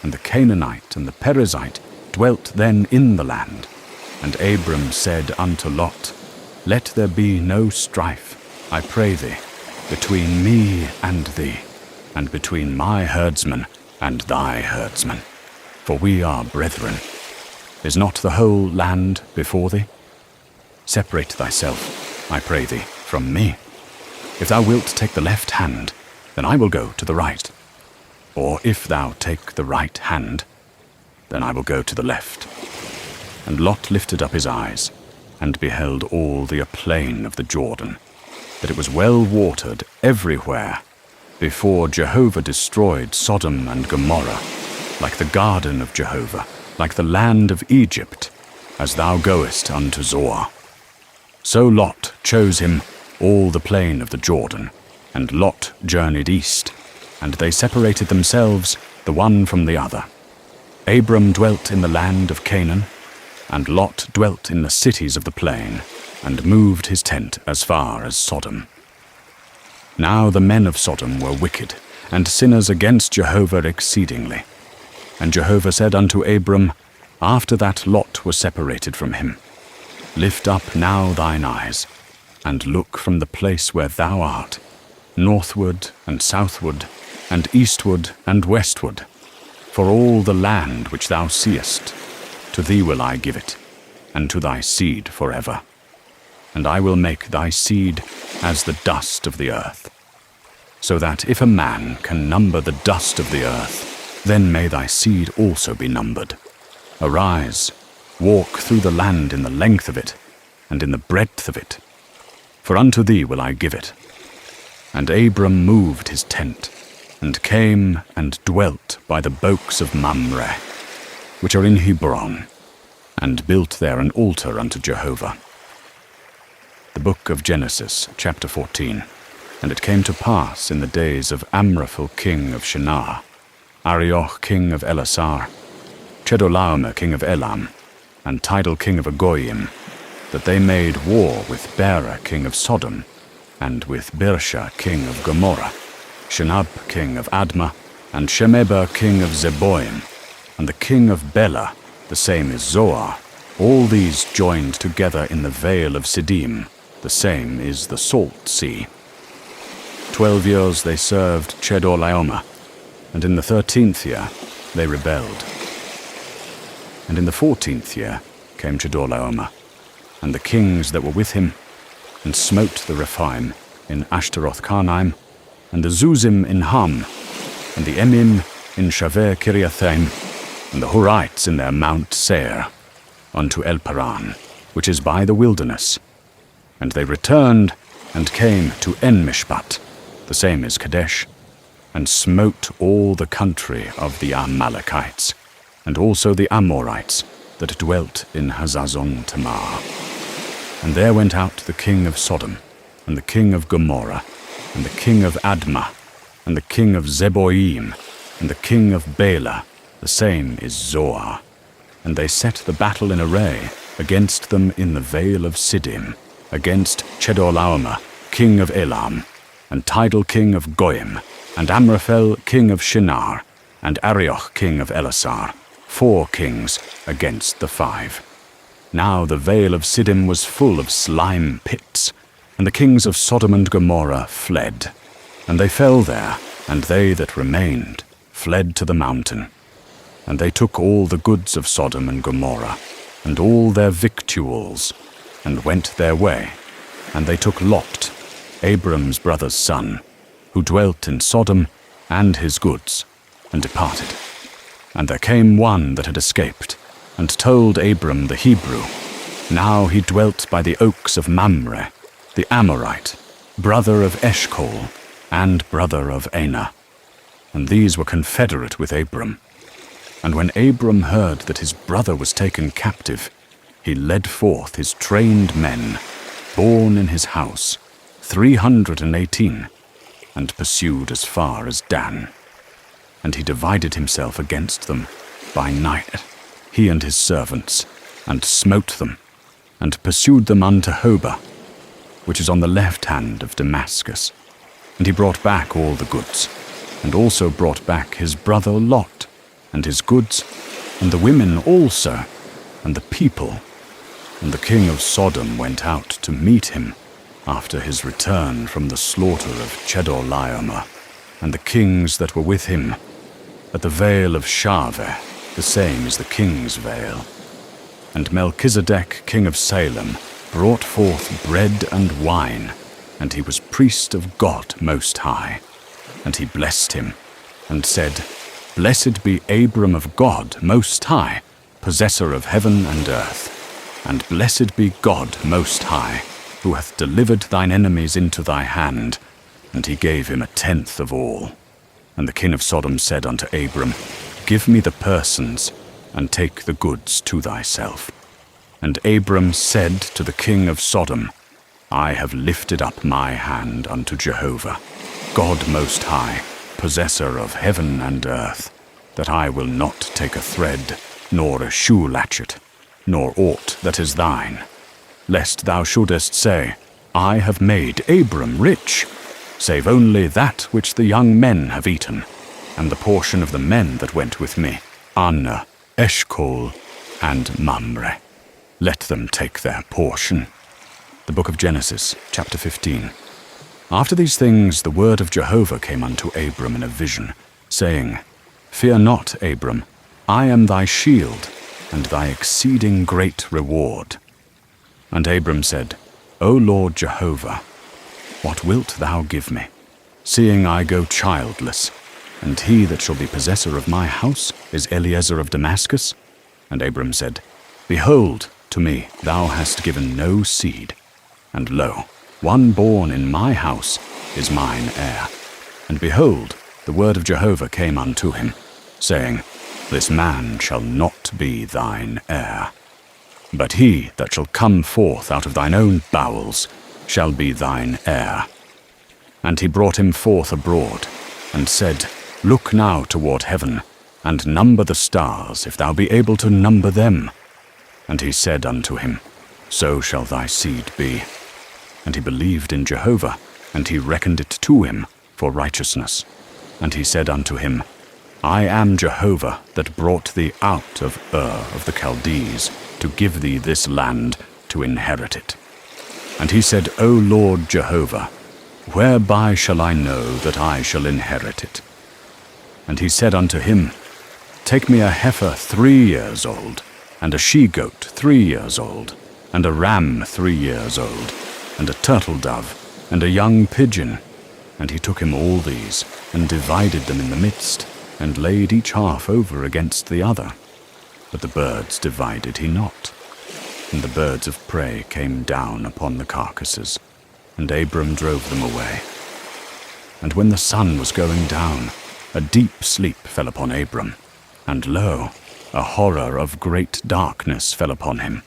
and the Canaanite and the Perizzite dwelt then in the land. And Abram said unto Lot, Let there be no strife, I pray thee, between me and thee, and between my herdsmen and thy herdsmen, for we are brethren. Is not the whole land before thee? Separate thyself, I pray thee, from me. If thou wilt take the left hand, then I will go to the right. Or if thou take the right hand, then I will go to the left. And Lot lifted up his eyes, and beheld all the plain of the Jordan, that it was well watered everywhere, before Jehovah destroyed Sodom and Gomorrah, like the garden of Jehovah, like the land of Egypt, as thou goest unto Zoar. So Lot chose him all the plain of the Jordan, and Lot journeyed east, and they separated themselves the one from the other. Abram dwelt in the land of Canaan, and Lot dwelt in the cities of the plain, and moved his tent as far as Sodom. Now the men of Sodom were wicked, and sinners against Jehovah exceedingly. And Jehovah said unto Abram, after that Lot was separated from him, Lift up now thine eyes, and look from the place where thou art, northward and southward, and eastward and westward. For all the land which thou seest, to thee will I give it, and to thy seed forever. And I will make thy seed as the dust of the earth, so that if a man can number the dust of the earth, then may thy seed also be numbered. Arise, walk through the land in the length of it, and in the breadth of it, for unto thee will I give it. And Abram moved his tent, and came and dwelt by the Boaks of Mamre, which are in Hebron, and built there an altar unto Jehovah. The book of Genesis, chapter 14. And it came to pass in the days of Amraphel king of Shinar, Arioch king of Elasar, Chedorlaomer king of Elam, and Tidal king of Agoyim, that they made war with Bera king of Sodom, and with Birsha king of Gomorrah, Shinab king of Admah, and Shemeber king of Zeboim, and the king of Bela, the same is Zoar. All these joined together in the vale of Siddim, the same is the Salt Sea. 12 years they served Chedorlaomer, and in the 13th year they rebelled. And in the 14th year came Chedorlaomer, and the kings that were with him, and smote the Rephaim in Ashtaroth-Karnaim, and the Zuzim in Ham, and the Emim in Shaveh-Kiriathaim, and the Horites in their Mount Seir, unto El-Paran, which is by the wilderness. And they returned, and came to En-Mishpat, the same is Kadesh, and smote all the country of the Amalekites, and also the Amorites that dwelt in Hazazon Tamar. And there went out the king of Sodom, and the king of Gomorrah, and the king of Admah, and the king of Zeboim, and the king of Bela, the same is Zoar. And they set the battle in array against them in the vale of Siddim, against Chedorlaomer, king of Elam, and Tidal king of Goyim, and Amraphel king of Shinar, and Arioch king of Elasar, 4 kings against the 5. Now the vale of Siddim was full of slime pits, and the kings of Sodom and Gomorrah fled. And they fell there, and they that remained fled to the mountain. And they took all the goods of Sodom and Gomorrah, and all their victuals, and went their way. And they took Lot, Abram's brother's son, who dwelt in Sodom, and his goods, and departed. And there came one that had escaped, and told Abram the Hebrew. Now he dwelt by the oaks of Mamre, the Amorite, brother of Eshcol, and brother of Anah. And these were confederate with Abram. And when Abram heard that his brother was taken captive, he led forth his trained men, born in his house, 318, and pursued as far as Dan. And he divided himself against them by night, he and his servants, and smote them, and pursued them unto Hobah, which is on the left hand of Damascus. And he brought back all the goods, and also brought back his brother Lot, and his goods, and the women also, and the people. And the king of Sodom went out to meet him after his return from the slaughter of Chedorlaomer, and the kings that were with him, at the vale of Shaveh, the same is the king's vale. And Melchizedek, king of Salem, brought forth bread and wine, and he was priest of God Most High. And he blessed him, and said, Blessed be Abram of God Most High, possessor of heaven and earth. And blessed be God Most High, who hath delivered thine enemies into thy hand. And he gave him 1/10 of all. And the king of Sodom said unto Abram, Give me the persons, and take the goods to thyself. And Abram said to the king of Sodom, I have lifted up my hand unto Jehovah, God Most High, possessor of heaven and earth, that I will not take a thread, nor a shoe latchet, nor aught that is thine, lest thou shouldest say, I have made Abram rich, save only that which the young men have eaten, and the portion of the men that went with me, Anah, Eshcol, and Mamre. Let them take their portion. The book of Genesis, chapter 15. After these things the word of Jehovah came unto Abram in a vision, saying, Fear not, Abram, I am thy shield, and thy exceeding great reward. And Abram said, O Lord Jehovah, what wilt thou give me, seeing I go childless, and he that shall be possessor of my house is Eliezer of Damascus? And Abram said, Behold, to me thou hast given no seed, and lo, one born in my house is mine heir. And behold, the word of Jehovah came unto him, saying, This man shall not be thine heir, but he that shall come forth out of thine own bowels shall be thine heir. And he brought him forth abroad, and said, Look now toward heaven, and number the stars, if thou be able to number them. And he said unto him, So shall thy seed be. And he believed in Jehovah, and he reckoned it to him for righteousness. And he said unto him, I am Jehovah that brought thee out of Ur of the Chaldees, to give thee this land to inherit it. And he said, O Lord Jehovah, whereby shall I know that I shall inherit it? And he said unto him, Take me a heifer 3 years old, and a she-goat 3 years old, and a ram 3 years old, and a turtle-dove, and a young pigeon. And he took him all these, and divided them in the midst, and laid each half over against the other. But the birds divided he not. And the birds of prey came down upon the carcasses, and Abram drove them away. And when the sun was going down, a deep sleep fell upon Abram, and lo, a horror of great darkness fell upon him.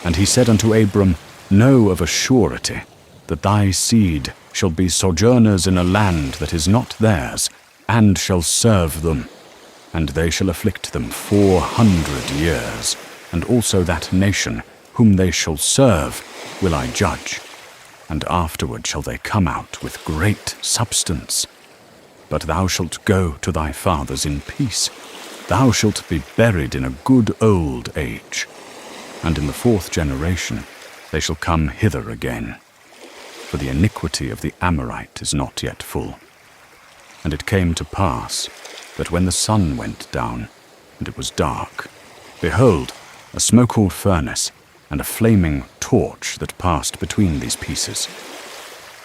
And he said unto Abram, Know of a surety that thy seed shall be sojourners in a land that is not theirs, and shall serve them. And they shall afflict them 400 years, and also that nation whom they shall serve will I judge. And afterward shall they come out with great substance. But thou shalt go to thy fathers in peace. Thou shalt be buried in a good old age. And in the 4th generation they shall come hither again. For the iniquity of the Amorite is not yet full. And it came to pass that when the sun went down, and it was dark. Behold, a smoke-all furnace, and a flaming torch that passed between these pieces.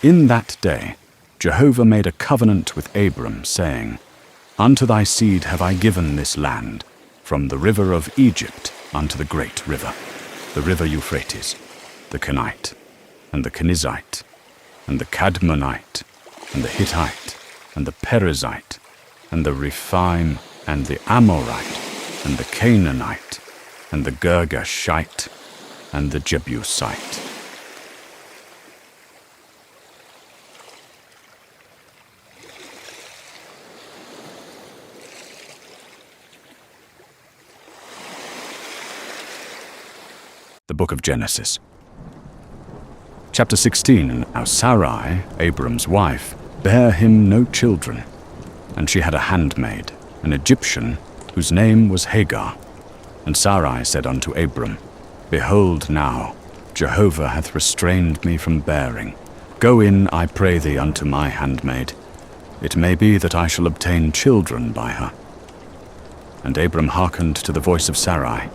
In that day Jehovah made a covenant with Abram, saying, Unto thy seed have I given this land, from the river of Egypt unto the great river, the river Euphrates, the Kenite, and the Kenizzite, and the Cadmonite, and the Hittite, and the Perizzite, and the Rephaim, and the Amorite, and the Canaanite, and the Girgashite, and the Jebusite. The Book of Genesis. Chapter 16. Now Sarai, Abram's wife, bare him no children, and she had a handmaid, an Egyptian, whose name was Hagar. And Sarai said unto Abram, Behold now, Jehovah hath restrained me from bearing. Go in, I pray thee, unto my handmaid. It may be that I shall obtain children by her. And Abram hearkened to the voice of Sarai.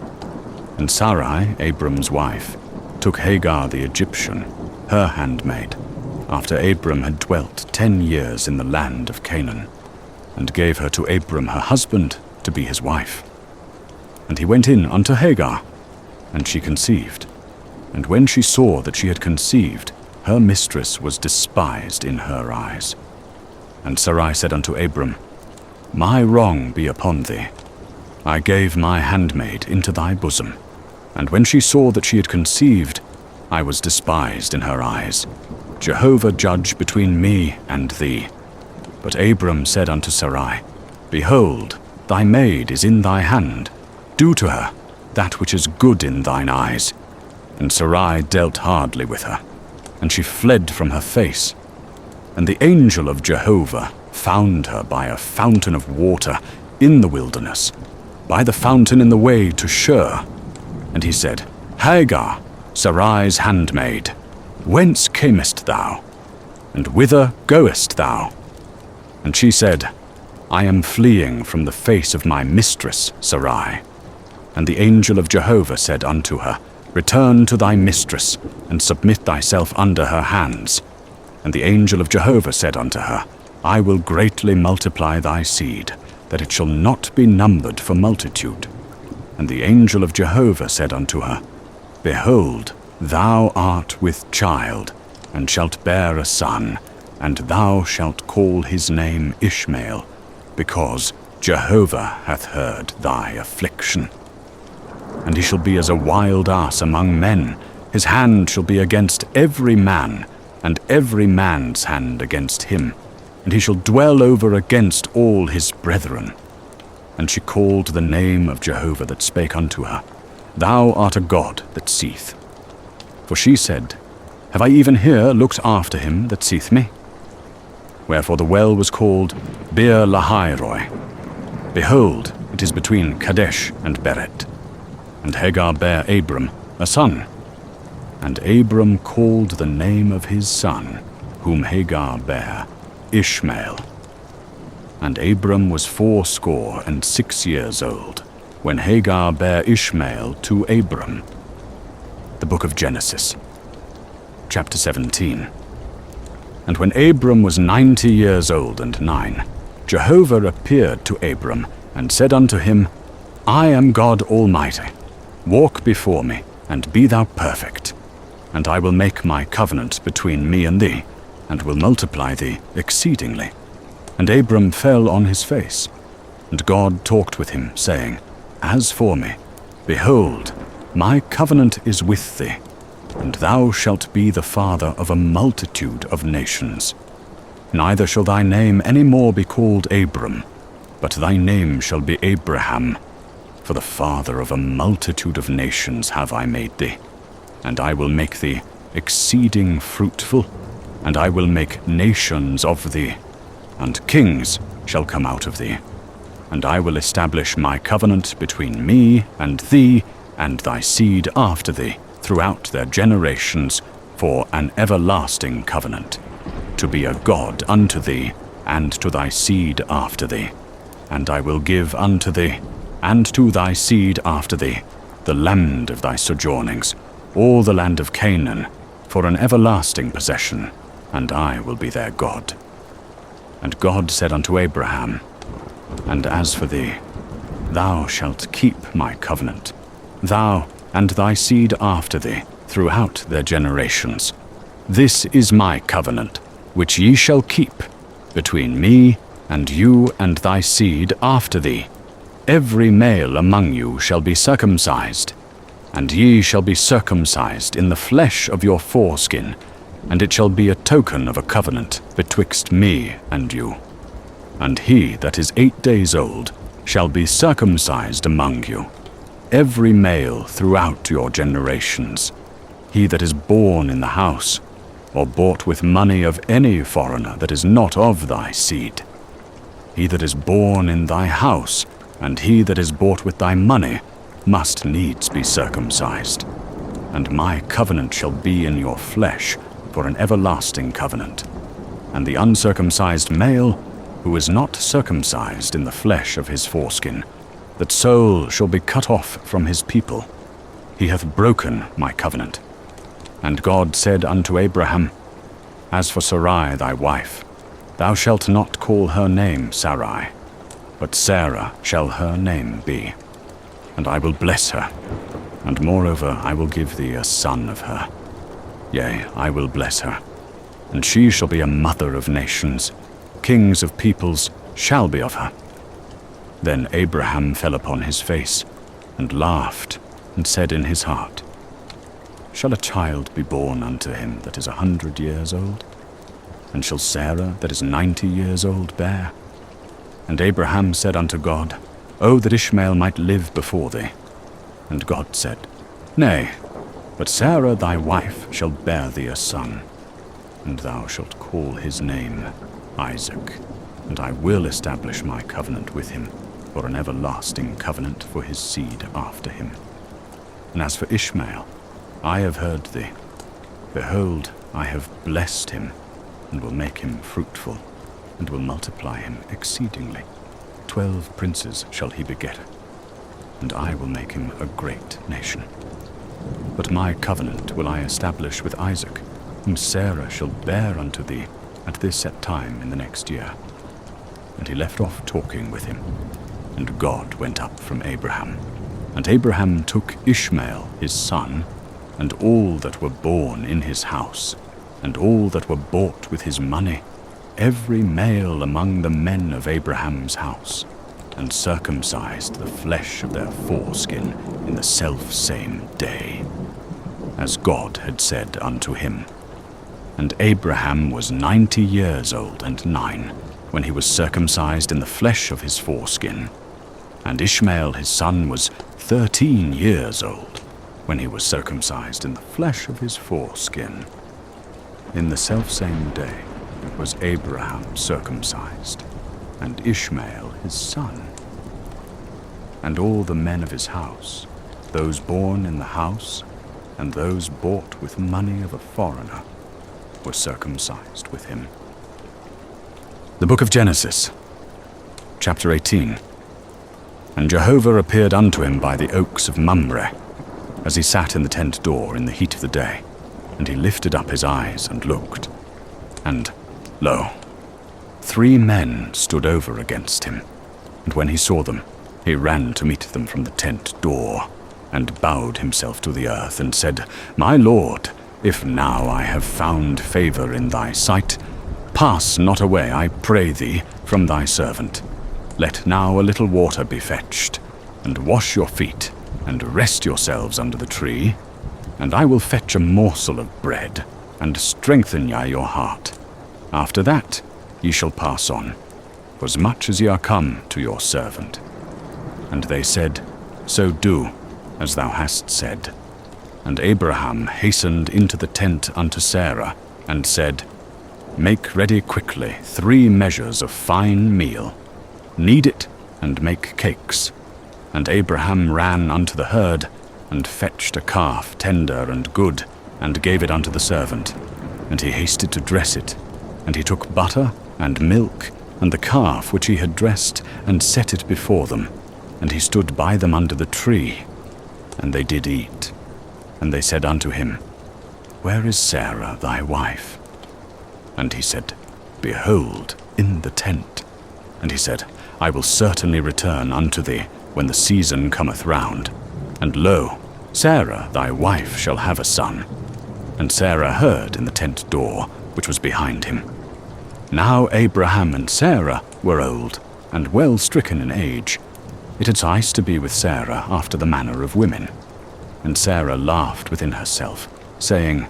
And Sarai, Abram's wife, took Hagar the Egyptian, her handmaid, after Abram had dwelt 10 years in the land of Canaan, and gave her to Abram her husband to be his wife. And he went in unto Hagar, and she conceived. And when she saw that she had conceived, her mistress was despised in her eyes. And Sarai said unto Abram, My wrong be upon thee. I gave my handmaid into thy bosom. And when she saw that she had conceived, I was despised in her eyes. Jehovah judge between me and thee. But Abram said unto Sarai, Behold, thy maid is in thy hand. Do to her that which is good in thine eyes. And Sarai dealt hardly with her, and she fled from her face. And the angel of Jehovah found her by a fountain of water in the wilderness, by the fountain in the way to Shur. And he said, Hagar, Sarai's handmaid, whence camest thou? And whither goest thou? And she said, I am fleeing from the face of my mistress Sarai. And the angel of Jehovah said unto her, Return to thy mistress, and submit thyself under her hands. And the angel of Jehovah said unto her, I will greatly multiply thy seed, that it shall not be numbered for multitude. And the angel of Jehovah said unto her, Behold, thou art with child, and shalt bear a son, and thou shalt call his name Ishmael, because Jehovah hath heard thy affliction. And he shall be as a wild ass among men. His hand shall be against every man, and every man's hand against him. And he shall dwell over against all his brethren. And she called the name of Jehovah that spake unto her, Thou art a God that seeth. For she said, Have I even here looked after him that seeth me? Wherefore the well was called Beer Lahairoi. Behold, it is between Kadesh and Beret. And Hagar bare Abram a son. And Abram called the name of his son, whom Hagar bare, Ishmael. And Abram was 86 years old, when Hagar bare Ishmael to Abram. The Book of Genesis. Chapter 17. And when Abram was 90 years old and 9, Jehovah appeared to Abram, and said unto him, I am God Almighty. Walk before me, and be thou perfect. And I will make my covenant between me and thee, and will multiply thee exceedingly. And Abram fell on his face. And God talked with him, saying, As for me, behold, my covenant is with thee, and thou shalt be the father of a multitude of nations. Neither shall thy name any more be called Abram, but thy name shall be Abraham. For the father of a multitude of nations have I made thee. And I will make thee exceeding fruitful, and I will make nations of thee, and kings shall come out of thee. And I will establish my covenant between me and thee, and thy seed after thee, throughout their generations, for an everlasting covenant, to be a God unto thee, and to thy seed after thee. And I will give unto thee and to thy seed after thee, the land of thy sojournings, all the land of Canaan, for an everlasting possession, and I will be their God. And God said unto Abraham, And as for thee, thou shalt keep my covenant, thou and thy seed after thee, throughout their generations. This is my covenant, which ye shall keep, between me and you and thy seed after thee. Every male among you shall be circumcised, and ye shall be circumcised in the flesh of your foreskin, and it shall be a token of a covenant betwixt me and you. And he that is 8 days old shall be circumcised among you, every male throughout your generations. He that is born in the house, or bought with money of any foreigner that is not of thy seed. He that is born in thy house, and he that is bought with thy money, must needs be circumcised. And my covenant shall be in your flesh for an everlasting covenant. And the uncircumcised male, who is not circumcised in the flesh of his foreskin, that soul shall be cut off from his people. He hath broken my covenant. And God said unto Abraham, As for Sarai thy wife, thou shalt not call her name Sarai, but Sarah shall her name be. And I will bless her, and moreover I will give thee a son of her. Yea, I will bless her, and she shall be a mother of nations. Kings of peoples shall be of her. Then Abraham fell upon his face, and laughed, and said in his heart, Shall a child be born unto him that is 100 years old? And shall Sarah that is 90 years old bear? And Abraham said unto God, O that Ishmael might live before thee. And God said, Nay, but Sarah thy wife shall bear thee a son, and thou shalt call his name Isaac, and I will establish my covenant with him for an everlasting covenant for his seed after him. And as for Ishmael, I have heard thee. Behold, I have blessed him, and will make him fruitful, and will multiply him exceedingly. 12 princes shall he beget, and I will make him a great nation. But my covenant will I establish with Isaac, whom Sarah shall bear unto thee at this set time in the next year. And he left off talking with him, and God went up from Abraham. And Abraham took Ishmael his son, and all that were born in his house, and all that were bought with his money, every male among the men of Abraham's house, and circumcised the flesh of their foreskin in the selfsame day, as God had said unto him. And Abraham was 90 years old and 9, when he was circumcised in the flesh of his foreskin. And Ishmael his son was 13 years old, when he was circumcised in the flesh of his foreskin. In the selfsame day was Abraham circumcised, and Ishmael his son. And all the men of his house, those born in the house, and those bought with money of a foreigner, were circumcised with him. The book of Genesis, chapter 18. And Jehovah appeared unto him by the oaks of Mamre, as he sat in the tent door in the heat of the day. And he lifted up his eyes and looked, and, lo, 3 men stood over against him. And when he saw them, he ran to meet them from the tent door, and bowed himself to the earth, and said, My Lord, if now I have found favor in thy sight, pass not away, I pray thee, from thy servant. Let now a little water be fetched, and wash your feet, and rest yourselves under the tree, and I will fetch a morsel of bread, and strengthen ye your heart. After that ye shall pass on, forasmuch as ye are come to your servant. And they said, So do, as thou hast said. And Abraham hastened into the tent unto Sarah, and said, Make ready quickly 3 measures of fine meal, knead it, and make cakes. And Abraham ran unto the herd, and fetched a calf tender and good, and gave it unto the servant. And he hasted to dress it. And he took butter and milk, and the calf which he had dressed, and set it before them. And he stood by them under the tree, and they did eat. And they said unto him, Where is Sarah thy wife? And he said, Behold, in the tent. And he said, I will certainly return unto thee when the season cometh round. And lo, Sarah thy wife shall have a son. And Sarah heard in the tent door, which was behind him. Now Abraham and Sarah were old, and well stricken in age. It had ceased to be with Sarah after the manner of women. And Sarah laughed within herself, saying,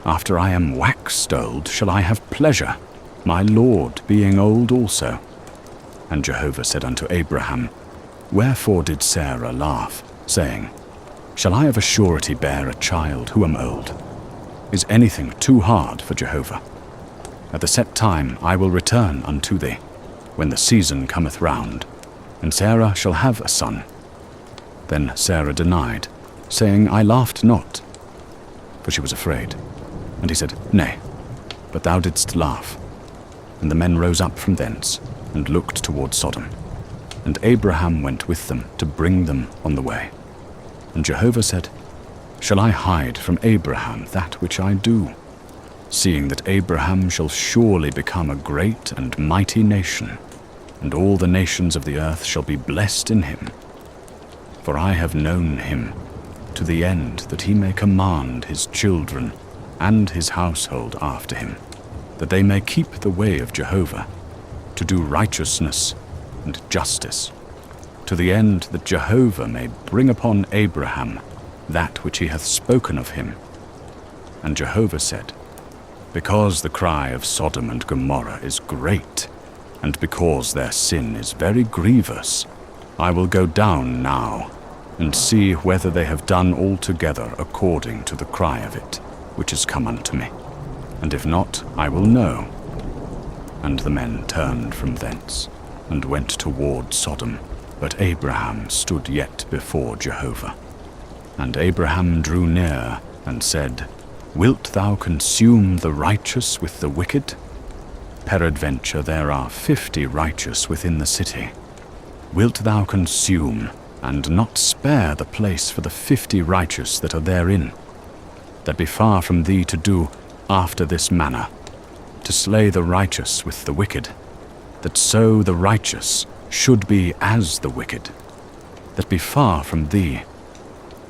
After I am waxed old shall I have pleasure, my Lord being old also. And Jehovah said unto Abraham, Wherefore did Sarah laugh, saying, Shall I of a surety bear a child who am old? Is anything too hard for Jehovah? At the set time I will return unto thee, when the season cometh round, and Sarah shall have a son. Then Sarah denied, saying, I laughed not, for she was afraid. And he said, Nay, but thou didst laugh. And the men rose up from thence, and looked toward Sodom. And Abraham went with them to bring them on the way. And Jehovah said, Shall I hide from Abraham that which I do, seeing that Abraham shall surely become a great and mighty nation, and all the nations of the earth shall be blessed in him? For I have known him, to the end that he may command his children and his household after him, that they may keep the way of Jehovah, to do righteousness and justice, to the end that Jehovah may bring upon Abraham that which he hath spoken of him. And Jehovah said, Because the cry of Sodom and Gomorrah is great, and because their sin is very grievous, I will go down now, and see whether they have done altogether according to the cry of it, which is come unto me. And if not, I will know. And the men turned from thence, and went toward Sodom, but Abraham stood yet before Jehovah. And Abraham drew near, and said, Wilt thou consume the righteous with the wicked? Peradventure there are 50 righteous within the city. Wilt thou consume, and not spare the place for the 50 righteous that are therein? That be far from thee to do after this manner, to slay the righteous with the wicked, that so the righteous should be as the wicked. That be far from thee.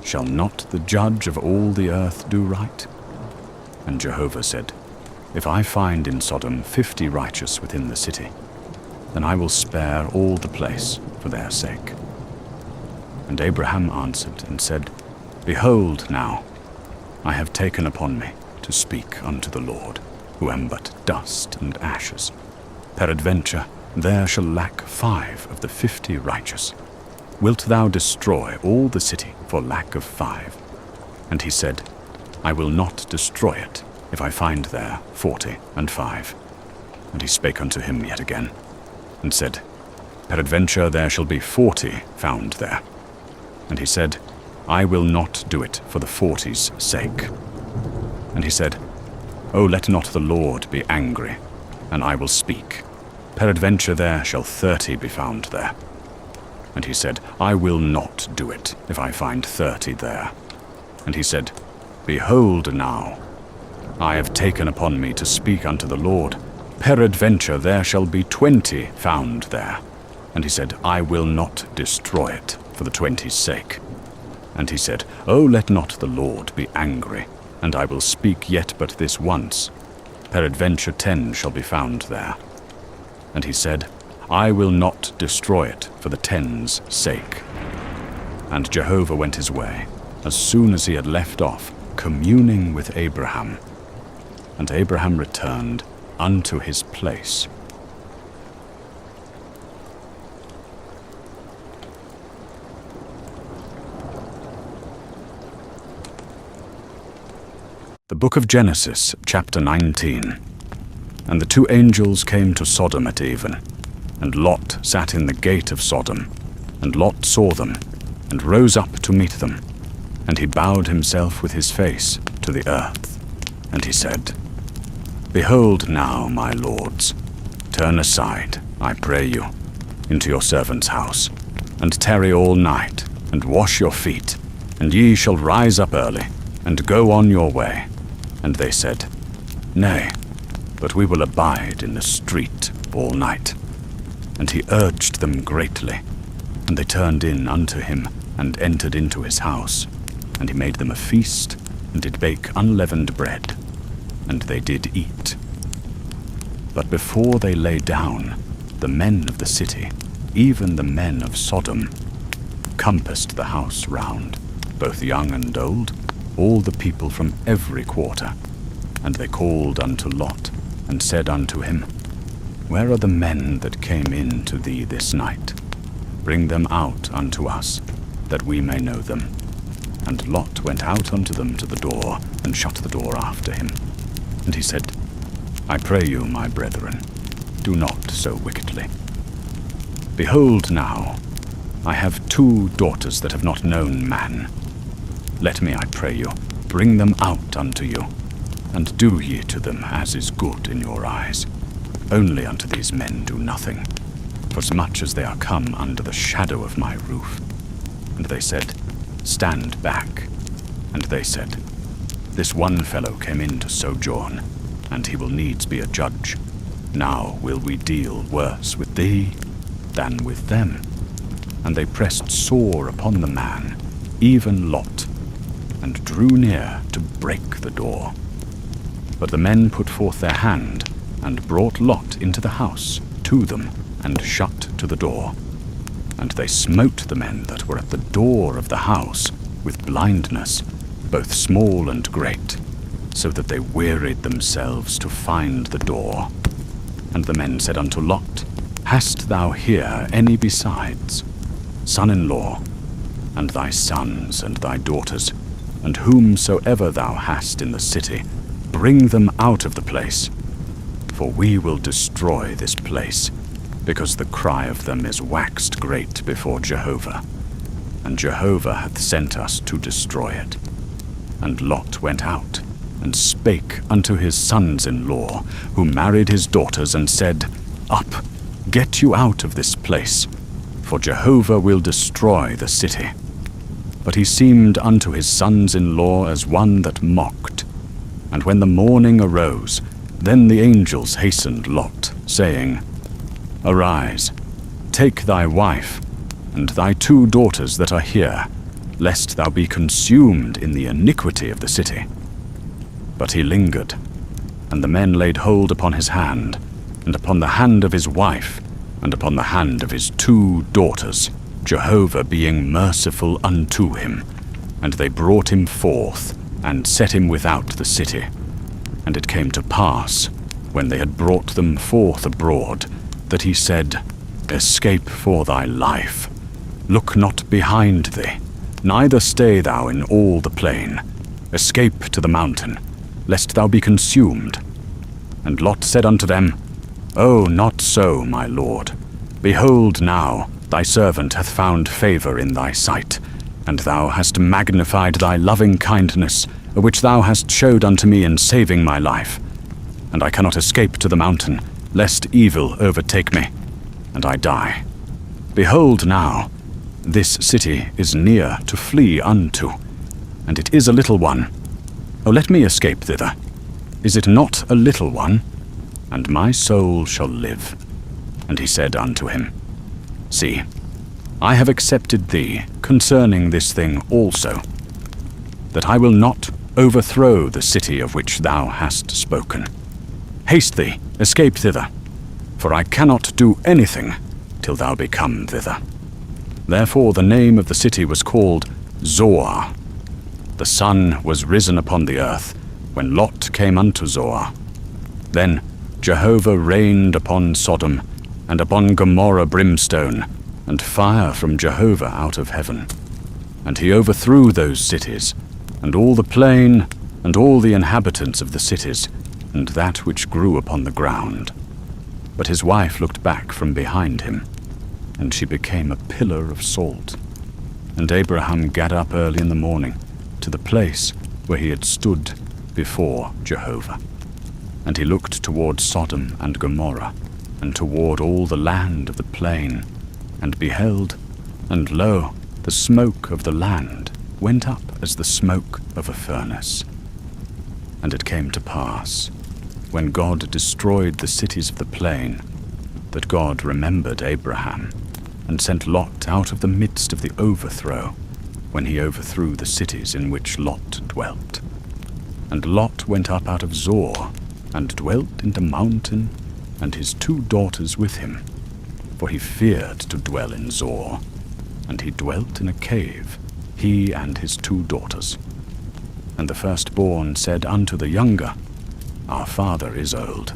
Shall not the judge of all the earth do right? And Jehovah said, If I find in Sodom 50 righteous within the city, then I will spare all the place for their sake. And Abraham answered and said, Behold now, I have taken upon me to speak unto the Lord, who am but dust and ashes. Peradventure there shall lack 5 of the 50 righteous. Wilt thou destroy all the city for lack of 5? And he said, I will not destroy it, if I find there 45. And he spake unto him yet again, and said, Peradventure there shall be 40 found there. And he said, I will not do it for the 40's sake. And he said, O let not the Lord be angry, and I will speak. Peradventure there shall 30 be found there. And he said, I will not do it, if I find 30 there. And he said, Behold now, I have taken upon me to speak unto the Lord. Peradventure there shall be 20 found there. And he said, I will not destroy it for the 20's sake. And he said, O let not the Lord be angry, and I will speak yet but this once. Peradventure 10 shall be found there. And he said, I will not destroy it for the 10's sake. And Jehovah went his way, as soon as he had left off, communing with Abraham. And Abraham returned unto his place. The book of Genesis, chapter 19. And the 2 angels came to Sodom at even, and Lot sat in the gate of Sodom. And Lot saw them, and rose up to meet them. And he bowed himself with his face to the earth. And he said, Behold now, my lords, turn aside, I pray you, into your servant's house, and tarry all night, and wash your feet, and ye shall rise up early, and go on your way. And they said, Nay, but we will abide in the street all night. And he urged them greatly, and they turned in unto him, and entered into his house. And he made them a feast, and did bake unleavened bread, and they did eat. But before they lay down, the men of the city, even the men of Sodom, compassed the house round, both young and old, all the people from every quarter. And they called unto Lot, and said unto him, Where are the men that came in to thee this night? Bring them out unto us, that we may know them. And Lot went out unto them to the door, and shut the door after him. And he said, I pray you, my brethren, do not so wickedly. Behold now, I have 2 daughters that have not known man. Let me, I pray you, bring them out unto you, and do ye to them as is good in your eyes. Only unto these men do nothing, forasmuch as they are come under the shadow of my roof. And they said, Stand back. And they said, This one fellow came in to sojourn, and he will needs be a judge. Now will we deal worse with thee than with them. And they pressed sore upon the man, even Lot, and drew near to break the door. But the men put forth their hand, and brought Lot into the house to them, and shut to the door. And they smote the men that were at the door of the house with blindness, both small and great, so that they wearied themselves to find the door. And the men said unto Lot, Hast thou here any besides, son-in-law, and thy sons and thy daughters, and whomsoever thou hast in the city, bring them out of the place. For we will destroy this place, because the cry of them is waxed great before Jehovah, and Jehovah hath sent us to destroy it. And Lot went out, and spake unto his sons-in-law, who married his daughters, and said, Up, get you out of this place, for Jehovah will destroy the city. But he seemed unto his sons-in-law as one that mocked. And when the morning arose, then the angels hastened Lot, saying, Arise, take thy wife, and thy 2 daughters that are here, lest thou be consumed in the iniquity of the city. But he lingered, and the men laid hold upon his hand, and upon the hand of his wife, and upon the hand of his 2 daughters, Jehovah being merciful unto him. And they brought him forth, and set him without the city. And it came to pass, when they had brought them forth abroad, that he said, Escape for thy life. Look not behind thee, neither stay thou in all the plain. Escape to the mountain, lest thou be consumed. And Lot said unto them, O, not so, my lord. Behold now, thy servant hath found favor in thy sight, and thou hast magnified thy loving kindness, which thou hast showed unto me in saving my life. And I cannot escape to the mountain, lest evil overtake me, and I die. Behold now, this city is near to flee unto, and it is a little one. O let me escape thither. Is it not a little one? And my soul shall live. And he said unto him, See, I have accepted thee concerning this thing also, that I will not overthrow the city of which thou hast spoken. Haste thee, escape thither, for I cannot do anything till thou be come thither. Therefore the name of the city was called Zoar. The sun was risen upon the earth, when Lot came unto Zoar. Then Jehovah rained upon Sodom, and upon Gomorrah brimstone, and fire from Jehovah out of heaven. And he overthrew those cities, and all the plain, and all the inhabitants of the cities, and that which grew upon the ground. But his wife looked back from behind him, and she became a pillar of salt. And Abraham gat up early in the morning, to the place where he had stood before Jehovah. And he looked toward Sodom and Gomorrah, and toward all the land of the plain, and beheld, And lo, the smoke of the land went up as the smoke of a furnace. And it came to pass, when God destroyed the cities of the plain, that God remembered Abraham, and sent Lot out of the midst of the overthrow, when he overthrew the cities in which Lot dwelt. And Lot went up out of Zoar, and dwelt in the mountain, and his 2 daughters with him, for he feared to dwell in Zoar, and he dwelt in a cave, he and his 2 daughters. And the firstborn said unto the younger, Our father is old,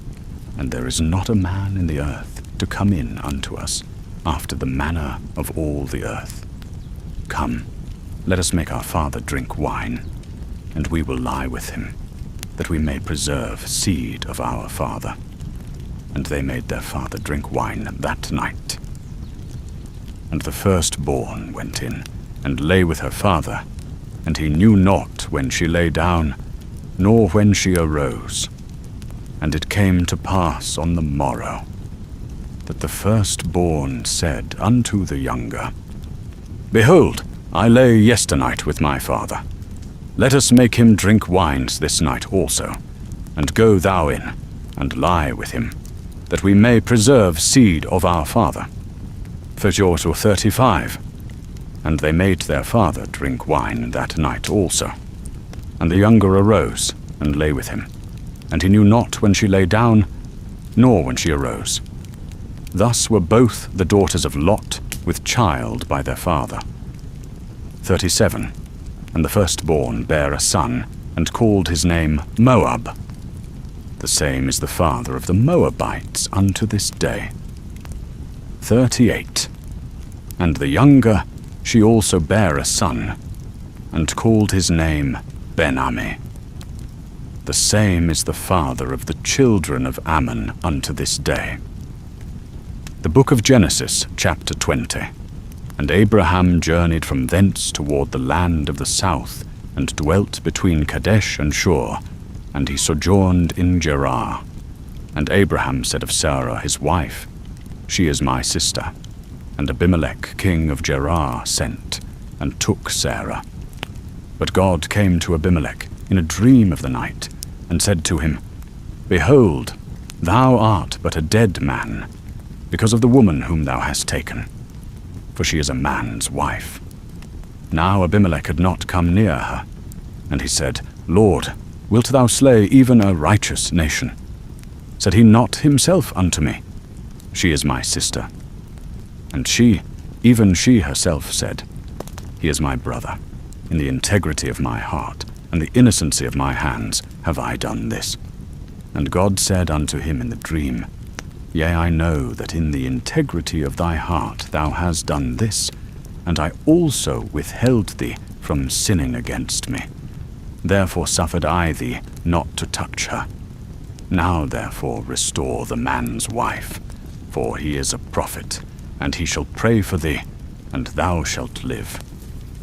and there is not a man in the earth to come in unto us, after the manner of all the earth. Come, let us make our father drink wine, and we will lie with him, that we may preserve seed of our father. And they made their father drink wine that night. And the firstborn went in, and lay with her father, and he knew not when she lay down, nor when she arose. And it came to pass on the morrow, that the firstborn said unto the younger, Behold, I lay yesternight with my father. Let us make him drink wines this night also, and go thou in, and lie with him, that we may preserve seed of our father. 30 or 35. And they made their father drink wine that night also. And the younger arose, and lay with him, and he knew not when she lay down, nor when she arose. Thus were both the daughters of Lot with child by their father. 37. And the firstborn bare a son, and called his name Moab. The same is the father of the Moabites unto this day. 38. And the younger, she also bare a son, and called his name Ben-Ammi. The same is the father of the children of Ammon unto this day. The book of Genesis, chapter 20. And Abraham journeyed from thence toward the land of the south, and dwelt between Kadesh and Shur, and he sojourned in Gerar. And Abraham said of Sarah his wife, She is my sister. And Abimelech king of Gerar sent, and took Sarah. But God came to Abimelech in a dream of the night, and said to him, Behold, thou art but a dead man, because of the woman whom thou hast taken, for she is a man's wife. Now Abimelech had not come near her, and he said, Lord, wilt thou slay even a righteous nation? Said he not himself unto me, She is my sister? And she, even she herself said, He is my brother. In the integrity of my heart, and the innocency of my hands, have I done this. And God said unto him in the dream, Yea, I know that in the integrity of thy heart thou hast done this, and I also withheld thee from sinning against me. Therefore suffered I thee not to touch her. Now therefore restore the man's wife, for he is a prophet, and he shall pray for thee, and thou shalt live.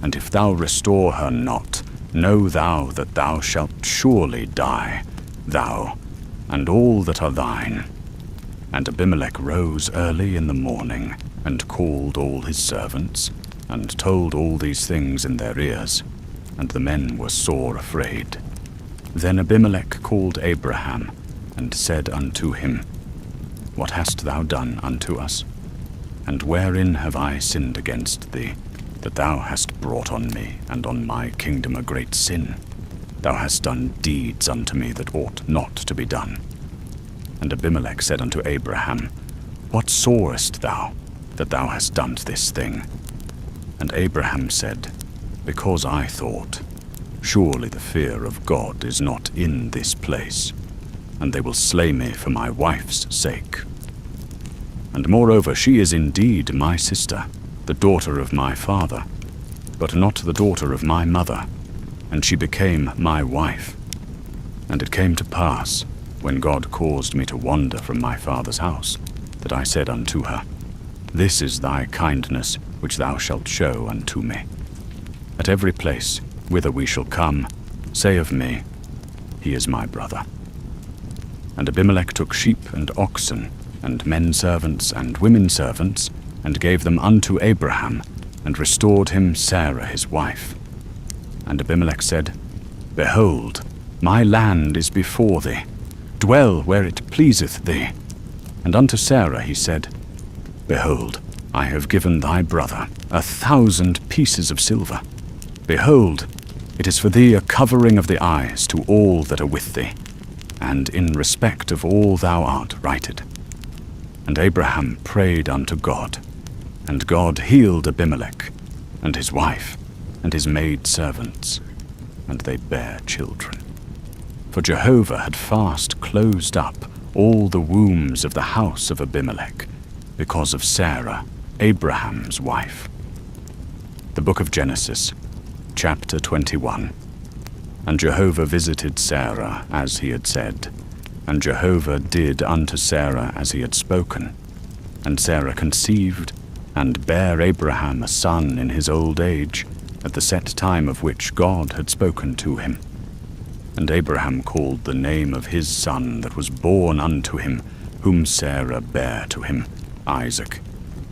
And if thou restore her not, know thou that thou shalt surely die, thou, and all that are thine. And Abimelech rose early in the morning, and called all his servants, and told all these things in their ears, and the men were sore afraid. Then Abimelech called Abraham, and said unto him, What hast thou done unto us? And wherein have I sinned against thee, that thou hast brought on me and on my kingdom a great sin? Thou hast done deeds unto me that ought not to be done. And Abimelech said unto Abraham, What sawest thou, that thou hast done this thing? And Abraham said, Because I thought, Surely the fear of God is not in this place, and they will slay me for my wife's sake. And moreover, she is indeed my sister, the daughter of my father, but not the daughter of my mother, and she became my wife. And it came to pass, when God caused me to wander from my father's house, that I said unto her, This is thy kindness which thou shalt show unto me. At every place whither we shall come, say of me, He is my brother. And Abimelech took sheep and oxen, and men servants and women servants, and gave them unto Abraham, and restored him Sarah his wife. And Abimelech said, Behold, my land is before thee. Dwell where it pleaseth thee. And unto Sarah he said, Behold, I have given thy brother 1,000 pieces of silver. Behold, it is for thee a covering of the eyes to all that are with thee, and in respect of all thou art righted. And Abraham prayed unto God, and God healed Abimelech, and his wife, and his maidservants, and they bare children. For Jehovah had fast closed up all the wombs of the house of Abimelech, because of Sarah, Abraham's wife. The book of Genesis, chapter 21. And Jehovah visited Sarah as he had said, and Jehovah did unto Sarah as he had spoken. And Sarah conceived, and bare Abraham a son in his old age, at the set time of which God had spoken to him. And Abraham called the name of his son that was born unto him, whom Sarah bare to him, Isaac.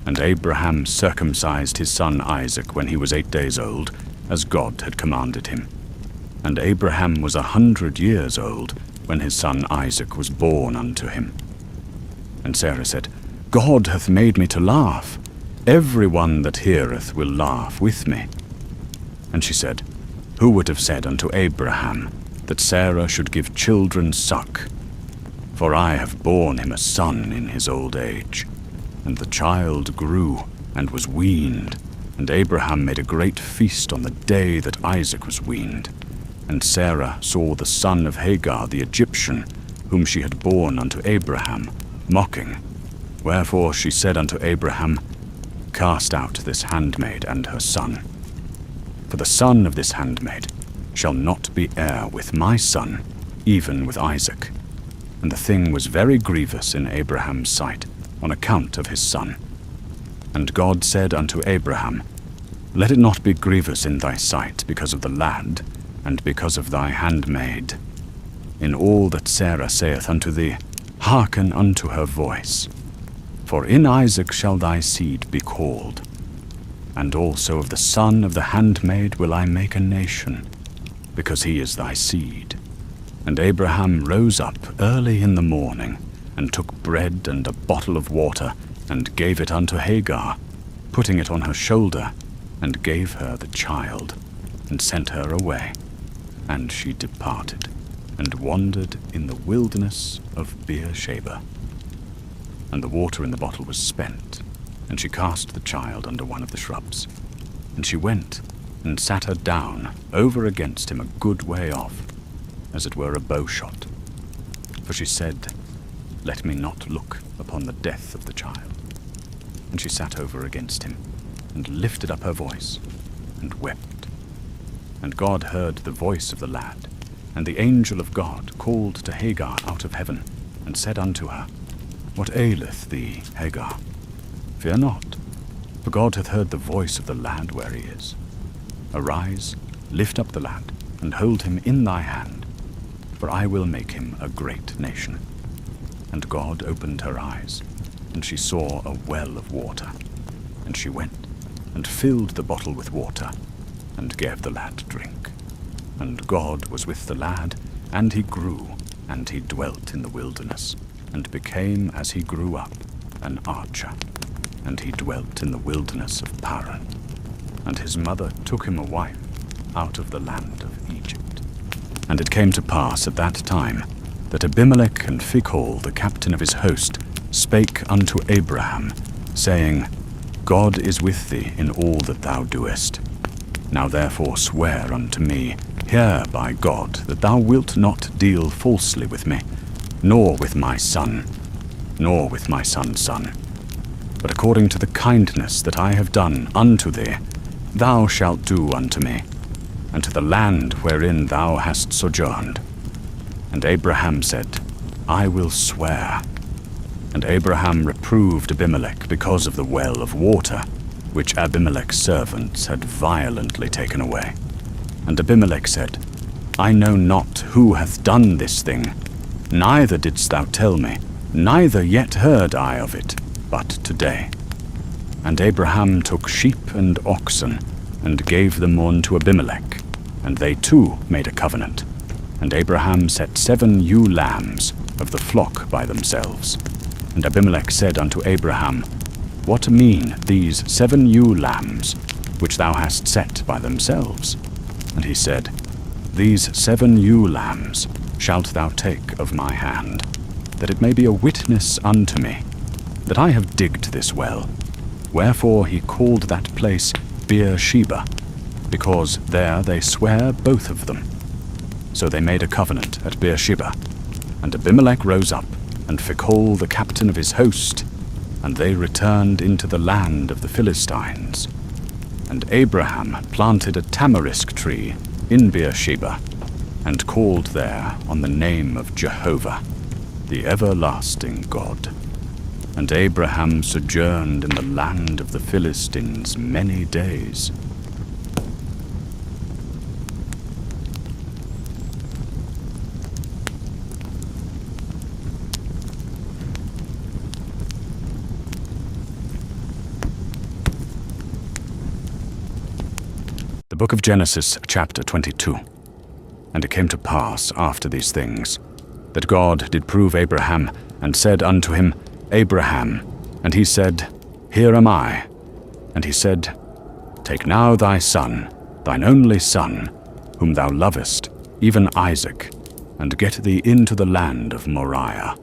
And Abraham circumcised his son Isaac when he was 8 days old, as God had commanded him. And Abraham was 100 years old when his son Isaac was born unto him. And Sarah said, God hath made me to laugh. Every one that heareth will laugh with me. And she said, Who would have said unto Abraham that Sarah should give children suck? For I have borne him a son in his old age. And the child grew and was weaned, and Abraham made a great feast on the day that Isaac was weaned. And Sarah saw the son of Hagar the Egyptian, whom she had borne unto Abraham, mocking. Wherefore she said unto Abraham, Cast out this handmaid and her son. For the son of this handmaid shall not be heir with my son, even with Isaac. And the thing was very grievous in Abraham's sight, on account of his son. And God said unto Abraham, Let it not be grievous in thy sight because of the lad, and because of thy handmaid. In all that Sarah saith unto thee, hearken unto her voice. For in Isaac shall thy seed be called. And also of the son of the handmaid will I make a nation, because he is thy seed. And Abraham rose up early in the morning, and took bread and a bottle of water, and gave it unto Hagar, putting it on her shoulder, and gave her the child, and sent her away. And she departed, and wandered in the wilderness of Beersheba. And the water in the bottle was spent, and she cast the child under one of the shrubs. And she went, and sat her down over against him a good way off, as it were a bowshot. For she said, Let me not look upon the death of the child. And she sat over against him, and lifted up her voice, and wept. And God heard the voice of the lad, and the angel of God called to Hagar out of heaven, and said unto her, What aileth thee, Hagar? Fear not, for God hath heard the voice of the lad where he is. Arise, lift up the lad, and hold him in thy hand, for I will make him a great nation. And God opened her eyes, and she saw a well of water. And she went, and filled the bottle with water, and gave the lad drink. And God was with the lad, and he grew, and he dwelt in the wilderness, and became, as he grew up, an archer. And he dwelt in the wilderness of Paran. And his mother took him a wife out of the land of Egypt. And it came to pass at that time, that Abimelech and Phicol, the captain of his host, spake unto Abraham, saying, God is with thee in all that thou doest. Now therefore swear unto me, here by God, that thou wilt not deal falsely with me, nor with my son, nor with my son's son. But according to the kindness that I have done unto thee, thou shalt do unto me, and to the land wherein thou hast sojourned. And Abraham said, I will swear. And Abraham reproved Abimelech because of the well of water, which Abimelech's servants had violently taken away. And Abimelech said, I know not who hath done this thing, neither didst thou tell me, neither yet heard I of it, but today. And Abraham took sheep and oxen, and gave them unto Abimelech, and they too made a covenant. And Abraham set 7 ewe lambs of the flock by themselves. And Abimelech said unto Abraham, What mean these 7 ewe lambs, which thou hast set by themselves? And he said, These 7 ewe lambs shalt thou take of my hand, that it may be a witness unto me, that I have digged this well. Wherefore he called that place Beersheba, because there they sware both of them. So they made a covenant at Beersheba. And Abimelech rose up, and Phicol the captain of his host, and they returned into the land of the Philistines. And Abraham planted a tamarisk tree in Beersheba, and called there on the name of Jehovah, the everlasting God. And Abraham sojourned in the land of the Philistines many days. The book of Genesis, chapter 22. And it came to pass after these things, that God did prove Abraham, and said unto him, Abraham. And he said, Here am I. And he said, Take now thy son, thine only son, whom thou lovest, even Isaac, and get thee into the land of Moriah,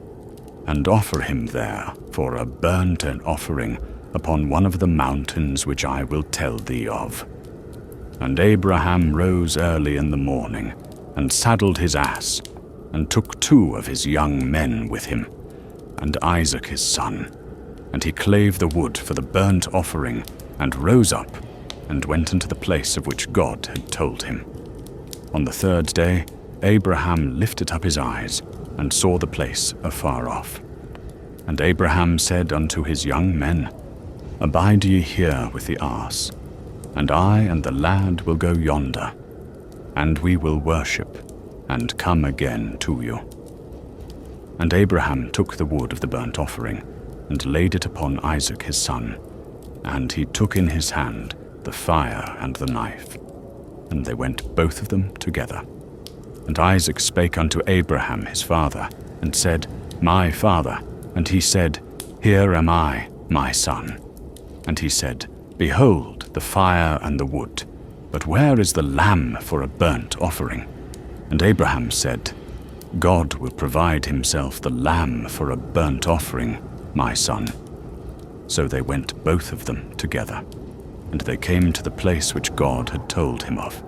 and offer him there for a burnt offering upon one of the mountains which I will tell thee of. And Abraham rose early in the morning, and saddled his ass, and took 2 of his young men with him, and Isaac his son. And he clave the wood for the burnt offering, and rose up, and went into the place of which God had told him. On the 3rd day Abraham lifted up his eyes, and saw the place afar off. And Abraham said unto his young men, Abide ye here with the ass, and I and the lad will go yonder, and we will worship, and come again to you. And Abraham took the wood of the burnt offering, and laid it upon Isaac his son, and he took in his hand the fire and the knife, and they went both of them together. And Isaac spake unto Abraham his father, and said, My father. And he said, Here am I, my son. And he said, Behold the fire and the wood, but where is the lamb for a burnt offering? And Abraham said, God will provide himself the lamb for a burnt offering, my son. So they went both of them together, and they came to the place which God had told him of.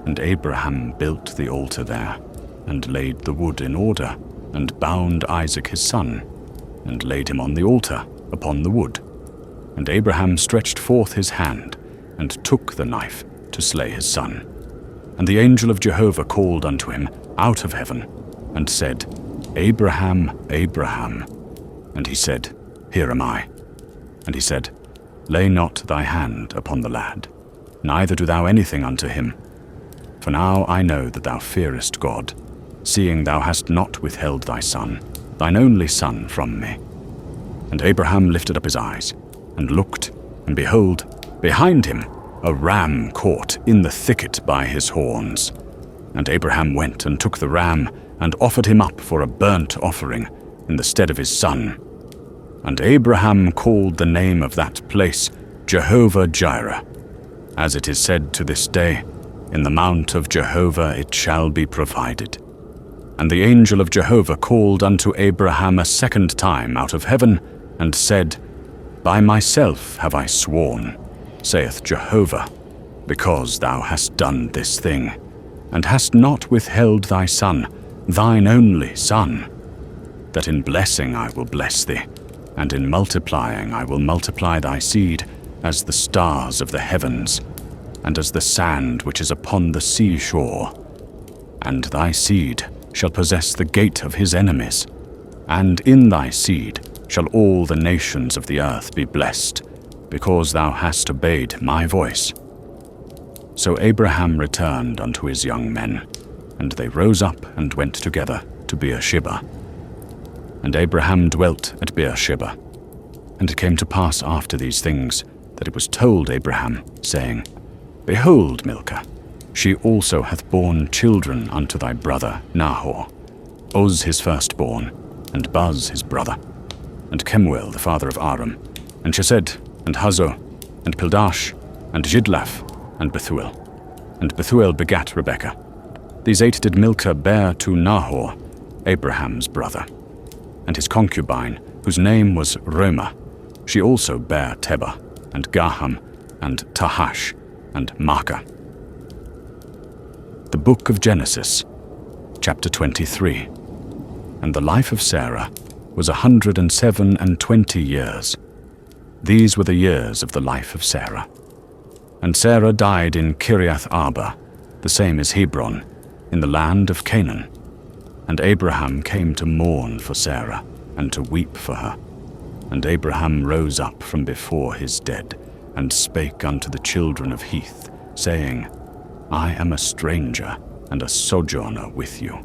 And Abraham built the altar there, and laid the wood in order, and bound Isaac his son, and laid him on the altar upon the wood. And Abraham stretched forth his hand, and took the knife to slay his son. And the angel of Jehovah called unto him out of heaven, and said, Abraham, Abraham. And he said, Here am I. And he said, Lay not thy hand upon the lad, neither do thou anything unto him. For now I know that thou fearest God, seeing thou hast not withheld thy son, thine only son, from me. And Abraham lifted up his eyes, and looked, and behold, behind him a ram caught in the thicket by his horns. And Abraham went and took the ram, and offered him up for a burnt offering in the stead of his son. And Abraham called the name of that place Jehovah-Jireh. As it is said to this day, In the mount of Jehovah it shall be provided. And the angel of Jehovah called unto Abraham a second time out of heaven, and said, By myself have I sworn, saith Jehovah, because thou hast done this thing, and hast not withheld thy son, thine only son, that in blessing I will bless thee, and in multiplying I will multiply thy seed as the stars of the heavens, and as the sand which is upon the seashore. And thy seed shall possess the gate of his enemies, and in thy seed shall all the nations of the earth be blessed, because thou hast obeyed my voice. So Abraham returned unto his young men, and they rose up and went together to Beersheba. And Abraham dwelt at Beersheba. And it came to pass after these things, that it was told Abraham, saying, Behold, Milcah, she also hath borne children unto thy brother Nahor, Uz his firstborn, and Buz his brother, and Kemuel the father of Aram, and Chesed, and Hazo, and Pildash, and Jidlaph, and Bethuel. And Bethuel begat Rebekah. These 8 did Milcah bear to Nahor, Abraham's brother. And his concubine, whose name was Reumah, she also bare Tebah, and Gaham, and Tahash, and Maachah. The Book of Genesis, chapter 23. And the life of Sarah was 127 years. These were the years of the life of Sarah. And Sarah died in Kiriath Arba, the same as Hebron, in the land of Canaan. And Abraham came to mourn for Sarah, and to weep for her. And Abraham rose up from before his dead, and spake unto the children of Heth, saying, I am a stranger and a sojourner with you.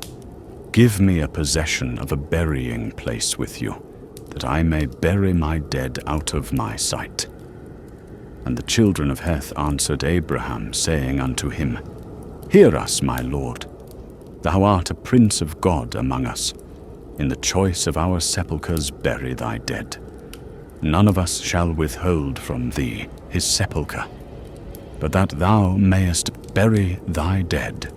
Give me a possession of a burying place with you, that I may bury my dead out of my sight. And the children of Heth answered Abraham, saying unto him, Hear us, my lord. Thou art a prince of God among us. In the choice of our sepulchres bury thy dead. None of us shall withhold from thee his sepulchre, but that thou mayest bury thy dead.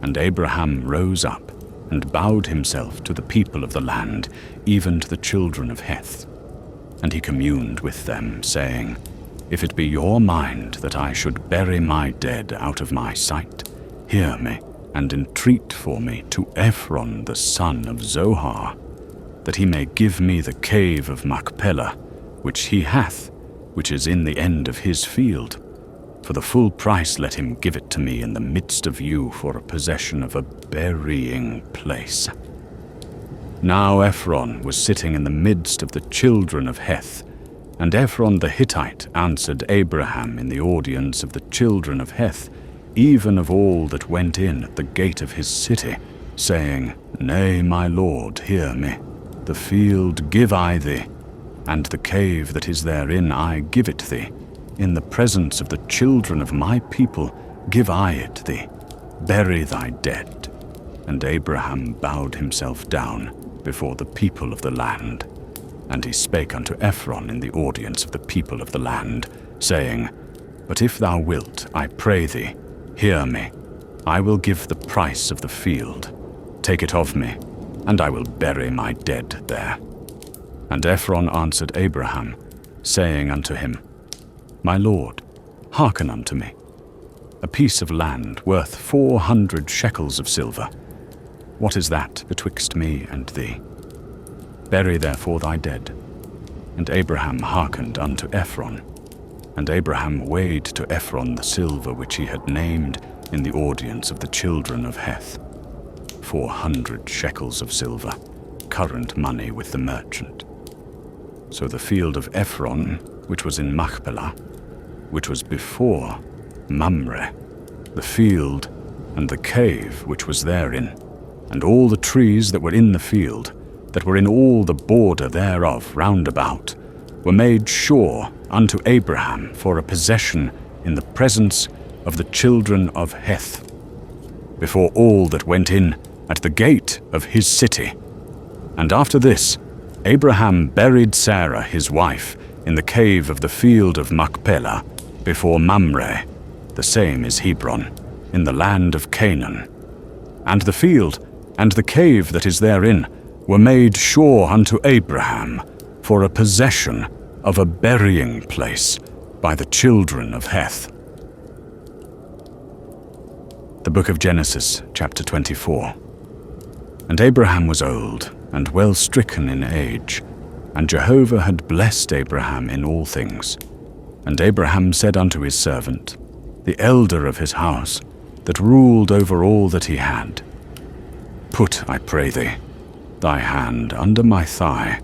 And Abraham rose up, and bowed himself to the people of the land, even to the children of Heth. And he communed with them, saying, If it be your mind that I should bury my dead out of my sight, hear me, and entreat for me to Ephron the son of Zohar, that he may give me the cave of Machpelah, which he hath, which is in the end of his field. For the full price let him give it to me in the midst of you for a possession of a burying place. Now Ephron was sitting in the midst of the children of Heth, and Ephron the Hittite answered Abraham in the audience of the children of Heth, even of all that went in at the gate of his city, saying, Nay, my lord, hear me. The field give I thee, and the cave that is therein I give it thee. In the presence of the children of my people give I it thee. Bury thy dead. And Abraham bowed himself down before the people of the land. And he spake unto Ephron in the audience of the people of the land, saying, But if thou wilt, I pray thee, hear me. I will give the price of the field. Take it of me, and I will bury my dead there. And Ephron answered Abraham, saying unto him, My lord, hearken unto me. A piece of land worth 400 shekels of silver. What is that betwixt me and thee? Bury therefore thy dead. And Abraham hearkened unto Ephron. And Abraham weighed to Ephron the silver which he had named in the audience of the children of Heth, 400 shekels of silver, current money with the merchant. So the field of Ephron, which was in Machpelah, which was before Mamre, the field and the cave which was therein, and all the trees that were in the field, that were in all the border thereof round about, were made sure unto Abraham for a possession in the presence of the children of Heth, before all that went in at the gate of his city. And after this, Abraham buried Sarah his wife in the cave of the field of Machpelah, before Mamre, the same is Hebron, in the land of Canaan. And the field and the cave that is therein were made sure unto Abraham for a possession of a burying place by the children of Heth. The Book of Genesis, chapter 24. And Abraham was old, and well stricken in age, and Jehovah had blessed Abraham in all things. And Abraham said unto his servant, the elder of his house, that ruled over all that he had, Put, I pray thee, thy hand under my thigh,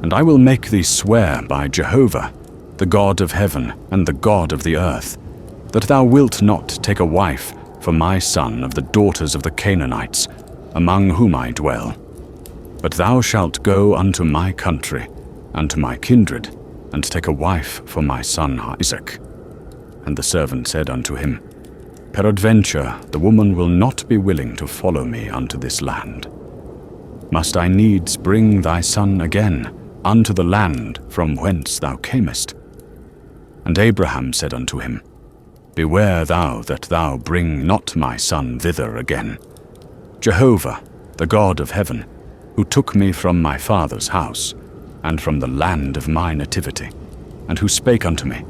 and I will make thee swear by Jehovah, the God of heaven and the God of the earth, that thou wilt not take a wife for my son of the daughters of the Canaanites, among whom I dwell. But thou shalt go unto my country, unto my kindred, and take a wife for my son Isaac. And the servant said unto him, Peradventure the woman will not be willing to follow me unto this land. Must I needs bring thy son again unto the land from whence thou camest? And Abraham said unto him, Beware thou that thou bring not my son thither again. Jehovah, the God of heaven, who took me from my father's house, and from the land of my nativity, and who spake unto me,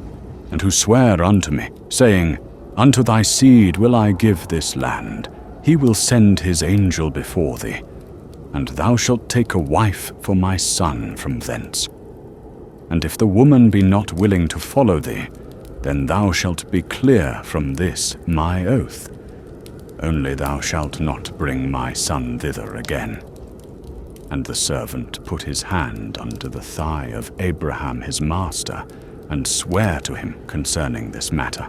and who sware unto me, saying, Unto thy seed will I give this land, he will send his angel before thee, and thou shalt take a wife for my son from thence. And if the woman be not willing to follow thee, then thou shalt be clear from this my oath. Only thou shalt not bring my son thither again. And the servant put his hand under the thigh of Abraham his master, and sware to him concerning this matter.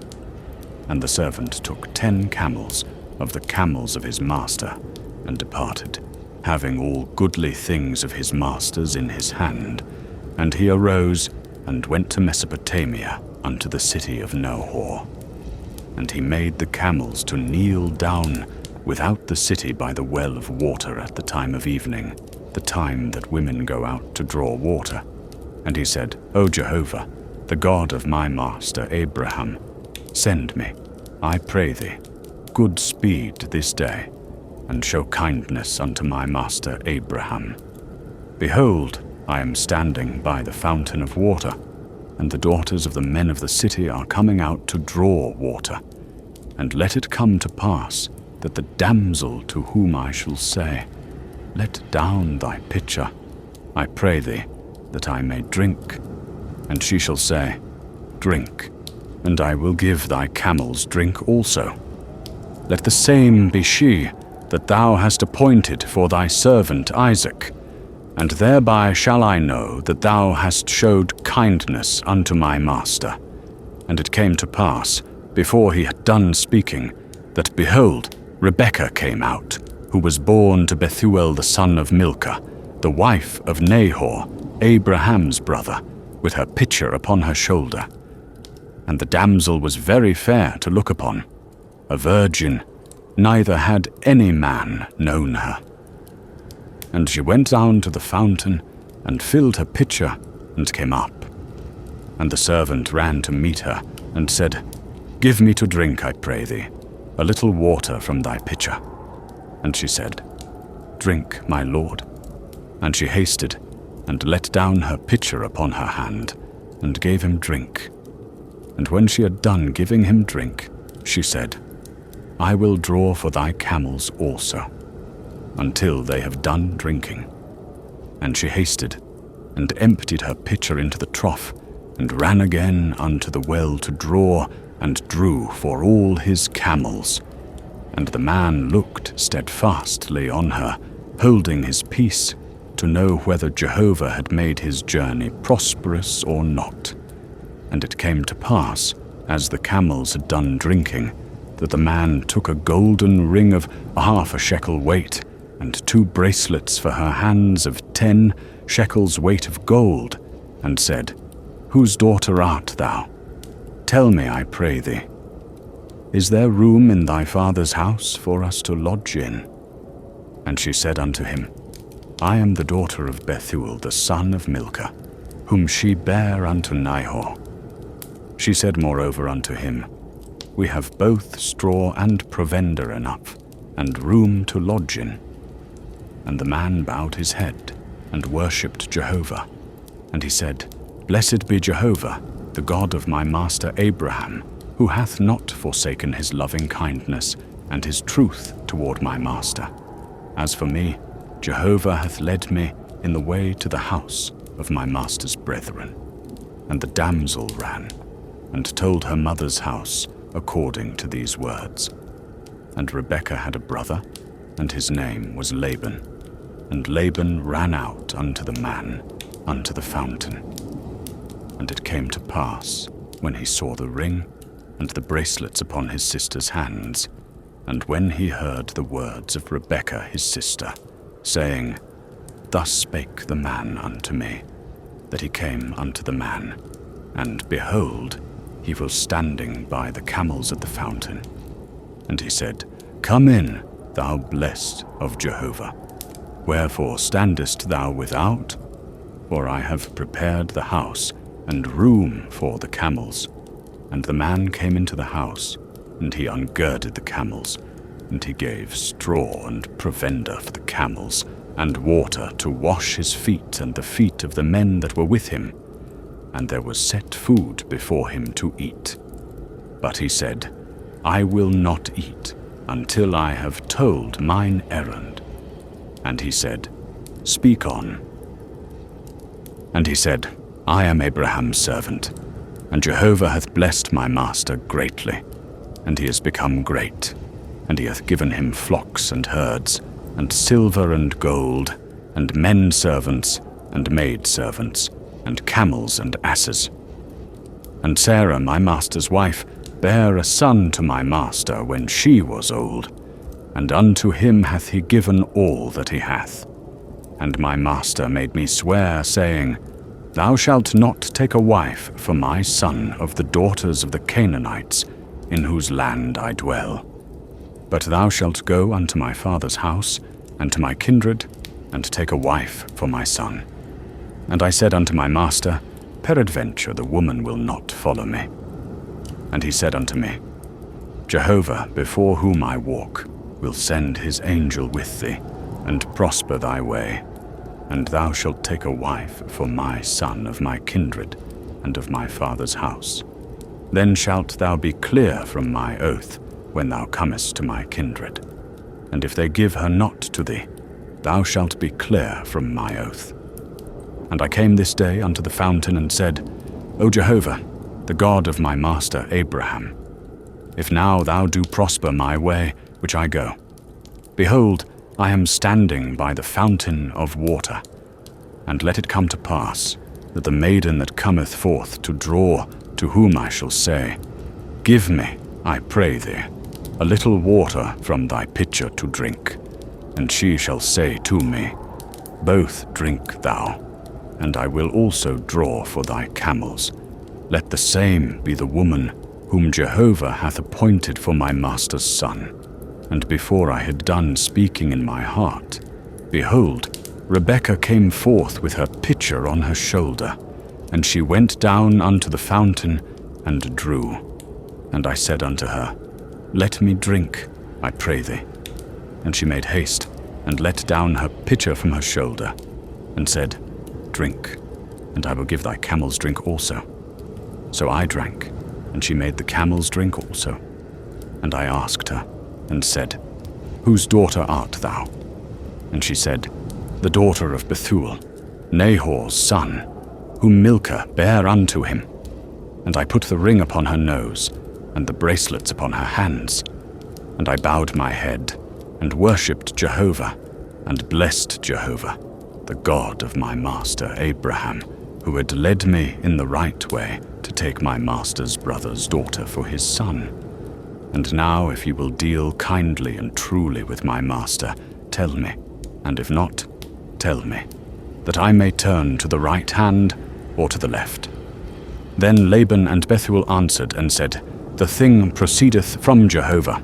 And the servant took 10 camels of the camels of his master, and departed, having all goodly things of his master's in his hand. And he arose, and went to Mesopotamia, unto the city of Nahor. And he made the camels to kneel down without the city by the well of water at the time of evening, the time that women go out to draw water. And he said, O Jehovah, the God of my master Abraham, send me, I pray thee, good speed this day, and show kindness unto my master Abraham. Behold, I am standing by the fountain of water, and the daughters of the men of the city are coming out to draw water. And let it come to pass that the damsel to whom I shall say, Let down thy pitcher, I pray thee, that I may drink. And she shall say, Drink, and I will give thy camels drink also. Let the same be she that thou hast appointed for thy servant Isaac, and thereby shall I know that thou hast showed kindness unto my master. And it came to pass, before he had done speaking, that behold, Rebekah came out, who was born to Bethuel the son of Milcah, the wife of Nahor, Abraham's brother, with her pitcher upon her shoulder. And the damsel was very fair to look upon, a virgin, neither had any man known her. And she went down to the fountain, and filled her pitcher, and came up. And the servant ran to meet her, and said, Give me to drink, I pray thee, a little water from thy pitcher. And she said, Drink, my lord. And she hasted, and let down her pitcher upon her hand, and gave him drink. And when she had done giving him drink, she said, I will draw for thy camels also, until they have done drinking. And she hasted, and emptied her pitcher into the trough, and ran again unto the well to draw, and drew for all his camels. And the man looked steadfastly on her, holding his peace, to know whether Jehovah had made his journey prosperous or not. And it came to pass, as the camels had done drinking, that the man took a golden ring of 1/2 shekel weight, and 2 bracelets for her hands of 10 shekels weight of gold, and said, Whose daughter art thou? Tell me, I pray thee. Is there room in thy father's house for us to lodge in? And she said unto him, I am the daughter of Bethuel the son of Milcah, whom she bare unto Nahor. She said moreover unto him, We have both straw and provender enough, and room to lodge in. And the man bowed his head, and worshipped Jehovah. And he said, Blessed be Jehovah, the God of my master Abraham, who hath not forsaken his loving kindness and his truth toward my master. As for me, Jehovah hath led me in the way to the house of my master's brethren. And the damsel ran, and told her mother's house according to these words. And Rebekah had a brother, and his name was Laban. And Laban ran out unto the man, unto the fountain. And it came to pass, when he saw the ring, and the bracelets upon his sister's hands, and when he heard the words of Rebekah his sister, saying, Thus spake the man unto me, that he came unto the man, and behold, he was standing by the camels at the fountain. And he said, Come in, thou blessed of Jehovah. Wherefore standest thou without? For I have prepared the house and room for the camels. And the man came into the house, and he ungirded the camels, and he gave straw and provender for the camels, and water to wash his feet and the feet of the men that were with him. And there was set food before him to eat. But he said, I will not eat until I have told mine errand. And he said, Speak on. And he said, I am Abraham's servant, and Jehovah hath blessed my master greatly, and he is become great, and he hath given him flocks and herds, and silver and gold, and men servants, and maid servants, and camels and asses. And Sarah, my master's wife, bare a son to my master when she was old, and unto him hath he given all that he hath. And my master made me swear, saying, Thou shalt not take a wife for my son of the daughters of the Canaanites, in whose land I dwell. But thou shalt go unto my father's house, and to my kindred, and take a wife for my son. And I said unto my master, Peradventure the woman will not follow me. And he said unto me, Jehovah, before whom I walk, will send his angel with thee, and prosper thy way. And thou shalt take a wife for my son of my kindred, and of my father's house. Then shalt thou be clear from my oath, when thou comest to my kindred. And if they give her not to thee, thou shalt be clear from my oath. And I came this day unto the fountain, and said, O Jehovah, the God of my master Abraham, if now thou do prosper my way, which I go, behold, I am standing by the fountain of water. And let it come to pass, that the maiden that cometh forth to draw, to whom I shall say, Give me, I pray thee, a little water from thy pitcher to drink. And she shall say to me, Both drink thou, and I will also draw for thy camels. Let the same be the woman whom Jehovah hath appointed for my master's son. And before I had done speaking in my heart, behold, Rebekah came forth with her pitcher on her shoulder, and she went down unto the fountain and drew. And I said unto her, Let me drink, I pray thee. And she made haste, and let down her pitcher from her shoulder, and said, Drink, and I will give thy camels drink also. So I drank, and she made the camels drink also. And I asked her, and said, Whose daughter art thou? And she said, The daughter of Bethuel, Nahor's son, whom Milcah bare unto him. And I put the ring upon her nose, and the bracelets upon her hands. And I bowed my head, and worshipped Jehovah, and blessed Jehovah, the God of my master Abraham, who had led me in the right way to take my master's brother's daughter for his son. And now if you will deal kindly and truly with my master, tell me, and if not, tell me, that I may turn to the right hand or to the left. Then Laban and Bethuel answered and said, The thing proceedeth from Jehovah.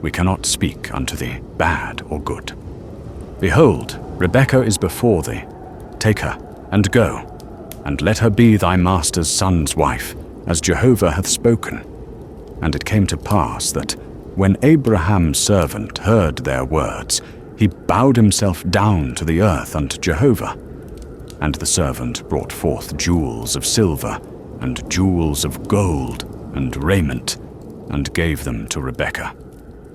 We cannot speak unto thee bad or good. Behold, Rebekah is before thee. Take her, and go, and let her be thy master's son's wife, as Jehovah hath spoken. And it came to pass that, when Abraham's servant heard their words, he bowed himself down to the earth unto Jehovah. And the servant brought forth jewels of silver, and jewels of gold, and raiment, and gave them to Rebekah.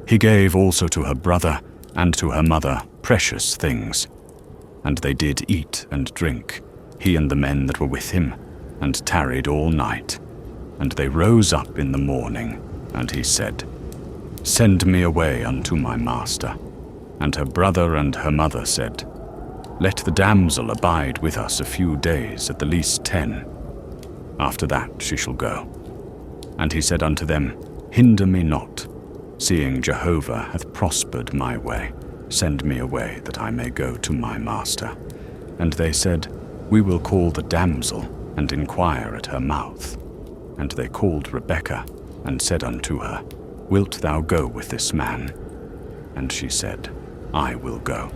He gave also to her brother and to her mother precious things. And they did eat and drink, he and the men that were with him, and tarried all night. And they rose up in the morning, and he said, Send me away unto my master. And her brother and her mother said, Let the damsel abide with us a few days, at the least 10. After that she shall go. And he said unto them, Hinder me not, seeing Jehovah hath prospered my way. Send me away, that I may go to my master. And they said, "We will call the damsel, and inquire at her mouth." And they called Rebekah, and said unto her, "Wilt thou go with this man?" And she said, "I will go."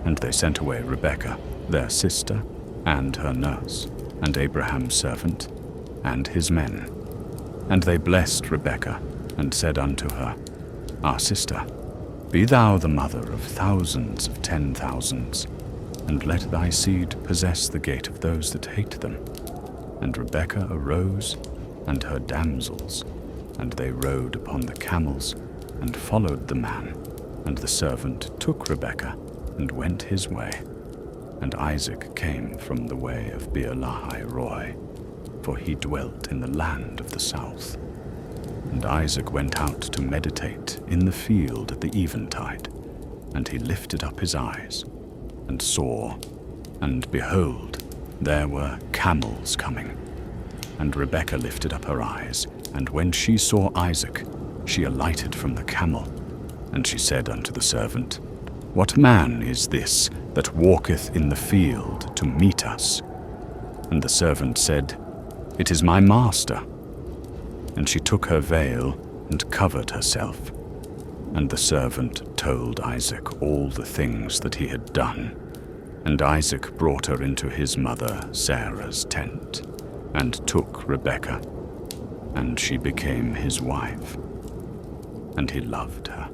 And they sent away Rebekah, their sister, and her nurse, and Abraham's servant, and his men. And they blessed Rebekah, and said unto her, "Our sister, be thou the mother of thousands of 10,000s, and let thy seed possess the gate of those that hate them." And Rebekah arose, and her damsels, and they rode upon the camels, and followed the man. And the servant took Rebekah, and went his way. And Isaac came from the way of Beer-lahai-roi, for he dwelt in the land of the south. And Isaac went out to meditate in the field at the eventide, and he lifted up his eyes, and saw, and behold, there were camels coming. And Rebekah lifted up her eyes, and when she saw Isaac, she alighted from the camel. And she said unto the servant, "What man is this that walketh in the field to meet us?" And the servant said, "It is my master." And she took her veil and covered herself. And the servant told Isaac all the things that he had done. And Isaac brought her into his mother Sarah's tent, and took Rebekah, and she became his wife, and he loved her.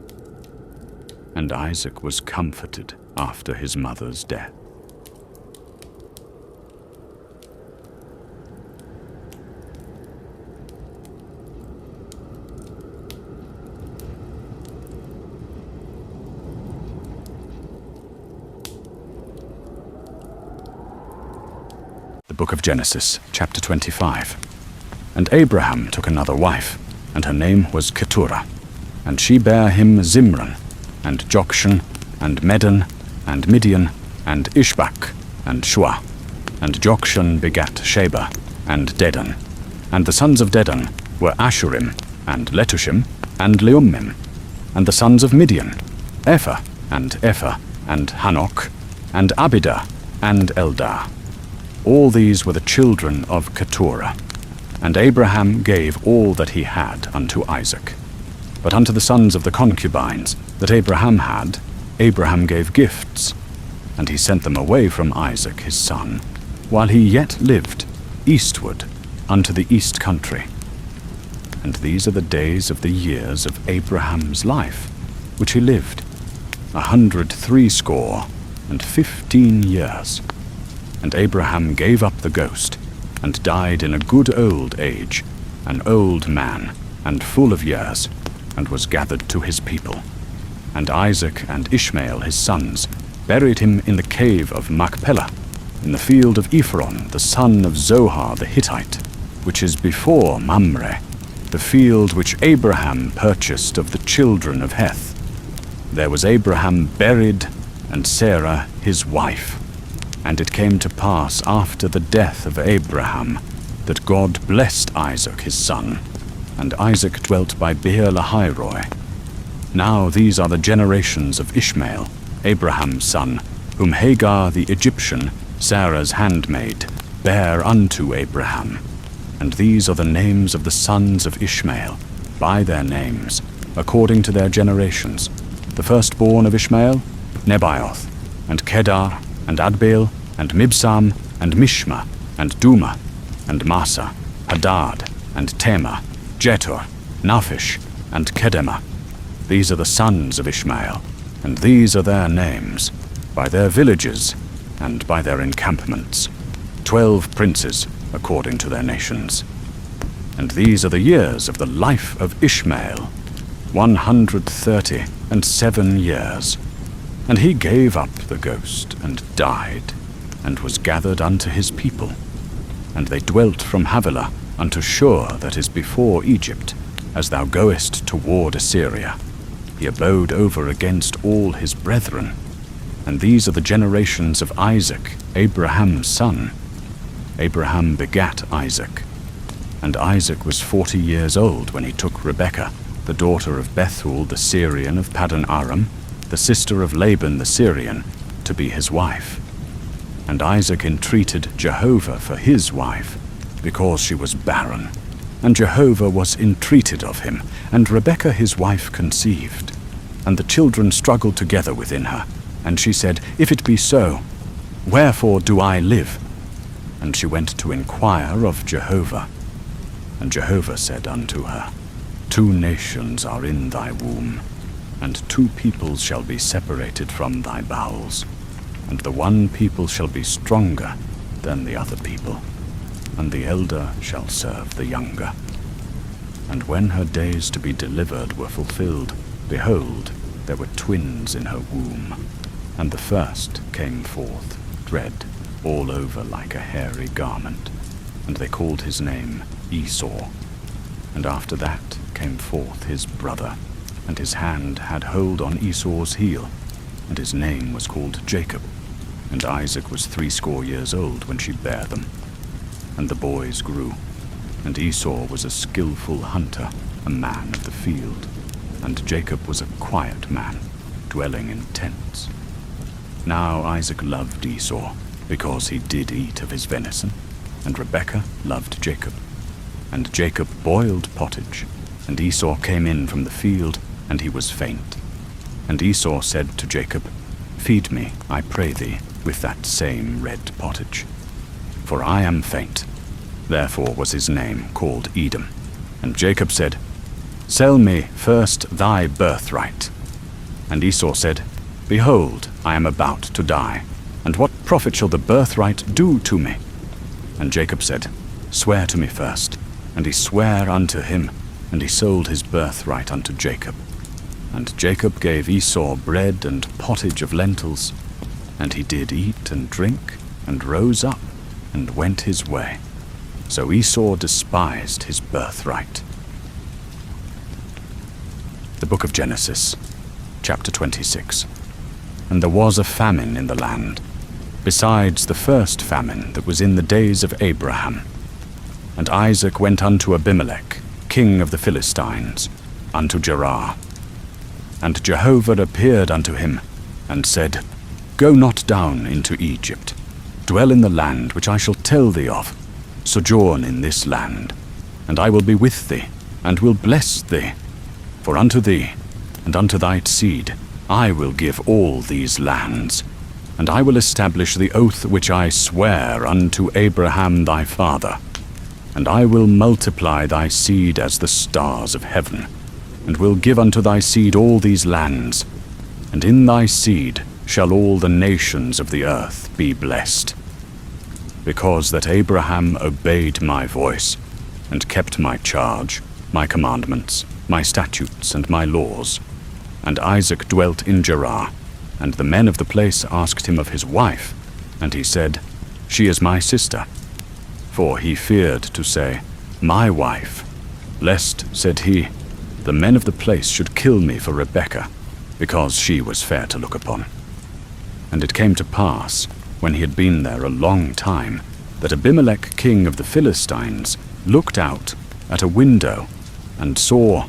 And Isaac was comforted after his mother's death. The book of Genesis, chapter 25. And Abraham took another wife, and her name was Keturah. And she bare him Zimran, and Jokshan, and Medan, and Midian, and Ishbak, and Shua. And Jokshan begat Sheba, and Dedan. And the sons of Dedan were Ashurim, and Letushim, and Leummim. And the sons of Midian, Ephah, and Hanok, and Abidah, and Eldah. All these were the children of Keturah. And Abraham gave all that he had unto Isaac. But unto the sons of the concubines that Abraham had, Abraham gave gifts, and he sent them away from Isaac his son, while he yet lived, eastward unto the east country. And these are the days of the years of Abraham's life, which he lived, 163 years. And Abraham gave up the ghost, and died in a good old age, an old man, and full of years, and was gathered to his people. And Isaac and Ishmael his sons buried him in the cave of Machpelah, in the field of Ephron the son of Zohar the Hittite, which is before Mamre, the field which Abraham purchased of the children of Heth. There was Abraham buried, and Sarah his wife. And it came to pass after the death of Abraham, that God blessed Isaac his son, and Isaac dwelt by Beer-lahai-roi. Now these are the generations of Ishmael, Abraham's son, whom Hagar the Egyptian, Sarah's handmaid, bare unto Abraham. And these are the names of the sons of Ishmael, by their names, according to their generations. The firstborn of Ishmael, Nebaioth, and Kedar, and Adbeel, and Mibsam, and Mishma, and Duma, and Massa, Hadad, and Tema, Jetur, Naphish, and Kedemah. These are the sons of Ishmael, and these are their names, by their villages, and by their encampments, 12 princes, according to their nations. And these are the years of the life of Ishmael, 137 years. And he gave up the ghost, and died, and was gathered unto his people. And they dwelt from Havilah unto Shur that is before Egypt, as thou goest toward Assyria. He abode over against all his brethren. And these are the generations of Isaac, Abraham's son. Abraham begat Isaac. And Isaac was 40 years old when he took Rebekah, the daughter of Bethuel the Syrian of Paddan Aram, the sister of Laban the Syrian, to be his wife. And Isaac entreated Jehovah for his wife, because she was barren. And Jehovah was entreated of him, and Rebekah his wife conceived. And the children struggled together within her. And she said, If it be so, wherefore do I live? And she went to inquire of Jehovah. And Jehovah said unto her, 2 nations are in thy womb, and 2 peoples shall be separated from thy bowels. And the one people shall be stronger than the other people, and the elder shall serve the younger. And when her days to be delivered were fulfilled, behold, there were twins in her womb. And the first came forth, red, all over like a hairy garment, and they called his name Esau. And after that came forth his brother, and his hand had hold on Esau's heel, and his name was called Jacob. And Isaac was 80 years old when she bare them. And the boys grew, and Esau was a skillful hunter, a man of the field, and Jacob was a quiet man, dwelling in tents. Now Isaac loved Esau, because he did eat of his venison, and Rebekah loved Jacob. And Jacob boiled pottage, and Esau came in from the field, and he was faint. And Esau said to Jacob, Feed me, I pray thee, with that same red pottage, for I am faint. Therefore was his name called Edom. And Jacob said, Sell me first thy birthright. And Esau said, Behold, I am about to die, and what profit shall the birthright do to me? And Jacob said, Swear to me first. And he sware unto him, and he sold his birthright unto Jacob. And Jacob gave Esau bread and pottage of lentils, and he did eat and drink, and rose up, and went his way. So Esau despised his birthright. The book of Genesis, chapter 26. And there was a famine in the land, besides the first famine that was in the days of Abraham. And Isaac went unto Abimelech, king of the Philistines, unto Gerar. And Jehovah appeared unto him, and said, Go not down into Egypt. Dwell in the land which I shall tell thee of. Sojourn in this land, and I will be with thee, and will bless thee. For unto thee, and unto thy seed, I will give all these lands, and I will establish the oath which I sware unto Abraham thy father. And I will multiply thy seed as the stars of heaven, and will give unto thy seed all these lands, and in thy seed shall all the nations of the earth be blessed. Because that Abraham obeyed my voice, and kept my charge, my commandments, my statutes, and my laws. And Isaac dwelt in Gerar, and the men of the place asked him of his wife, and he said, She is my sister. For he feared to say, My wife, lest, said he, the men of the place should kill me for Rebekah, because she was fair to look upon. And it came to pass, when he had been there a long time, that Abimelech king of the Philistines looked out at a window, and saw,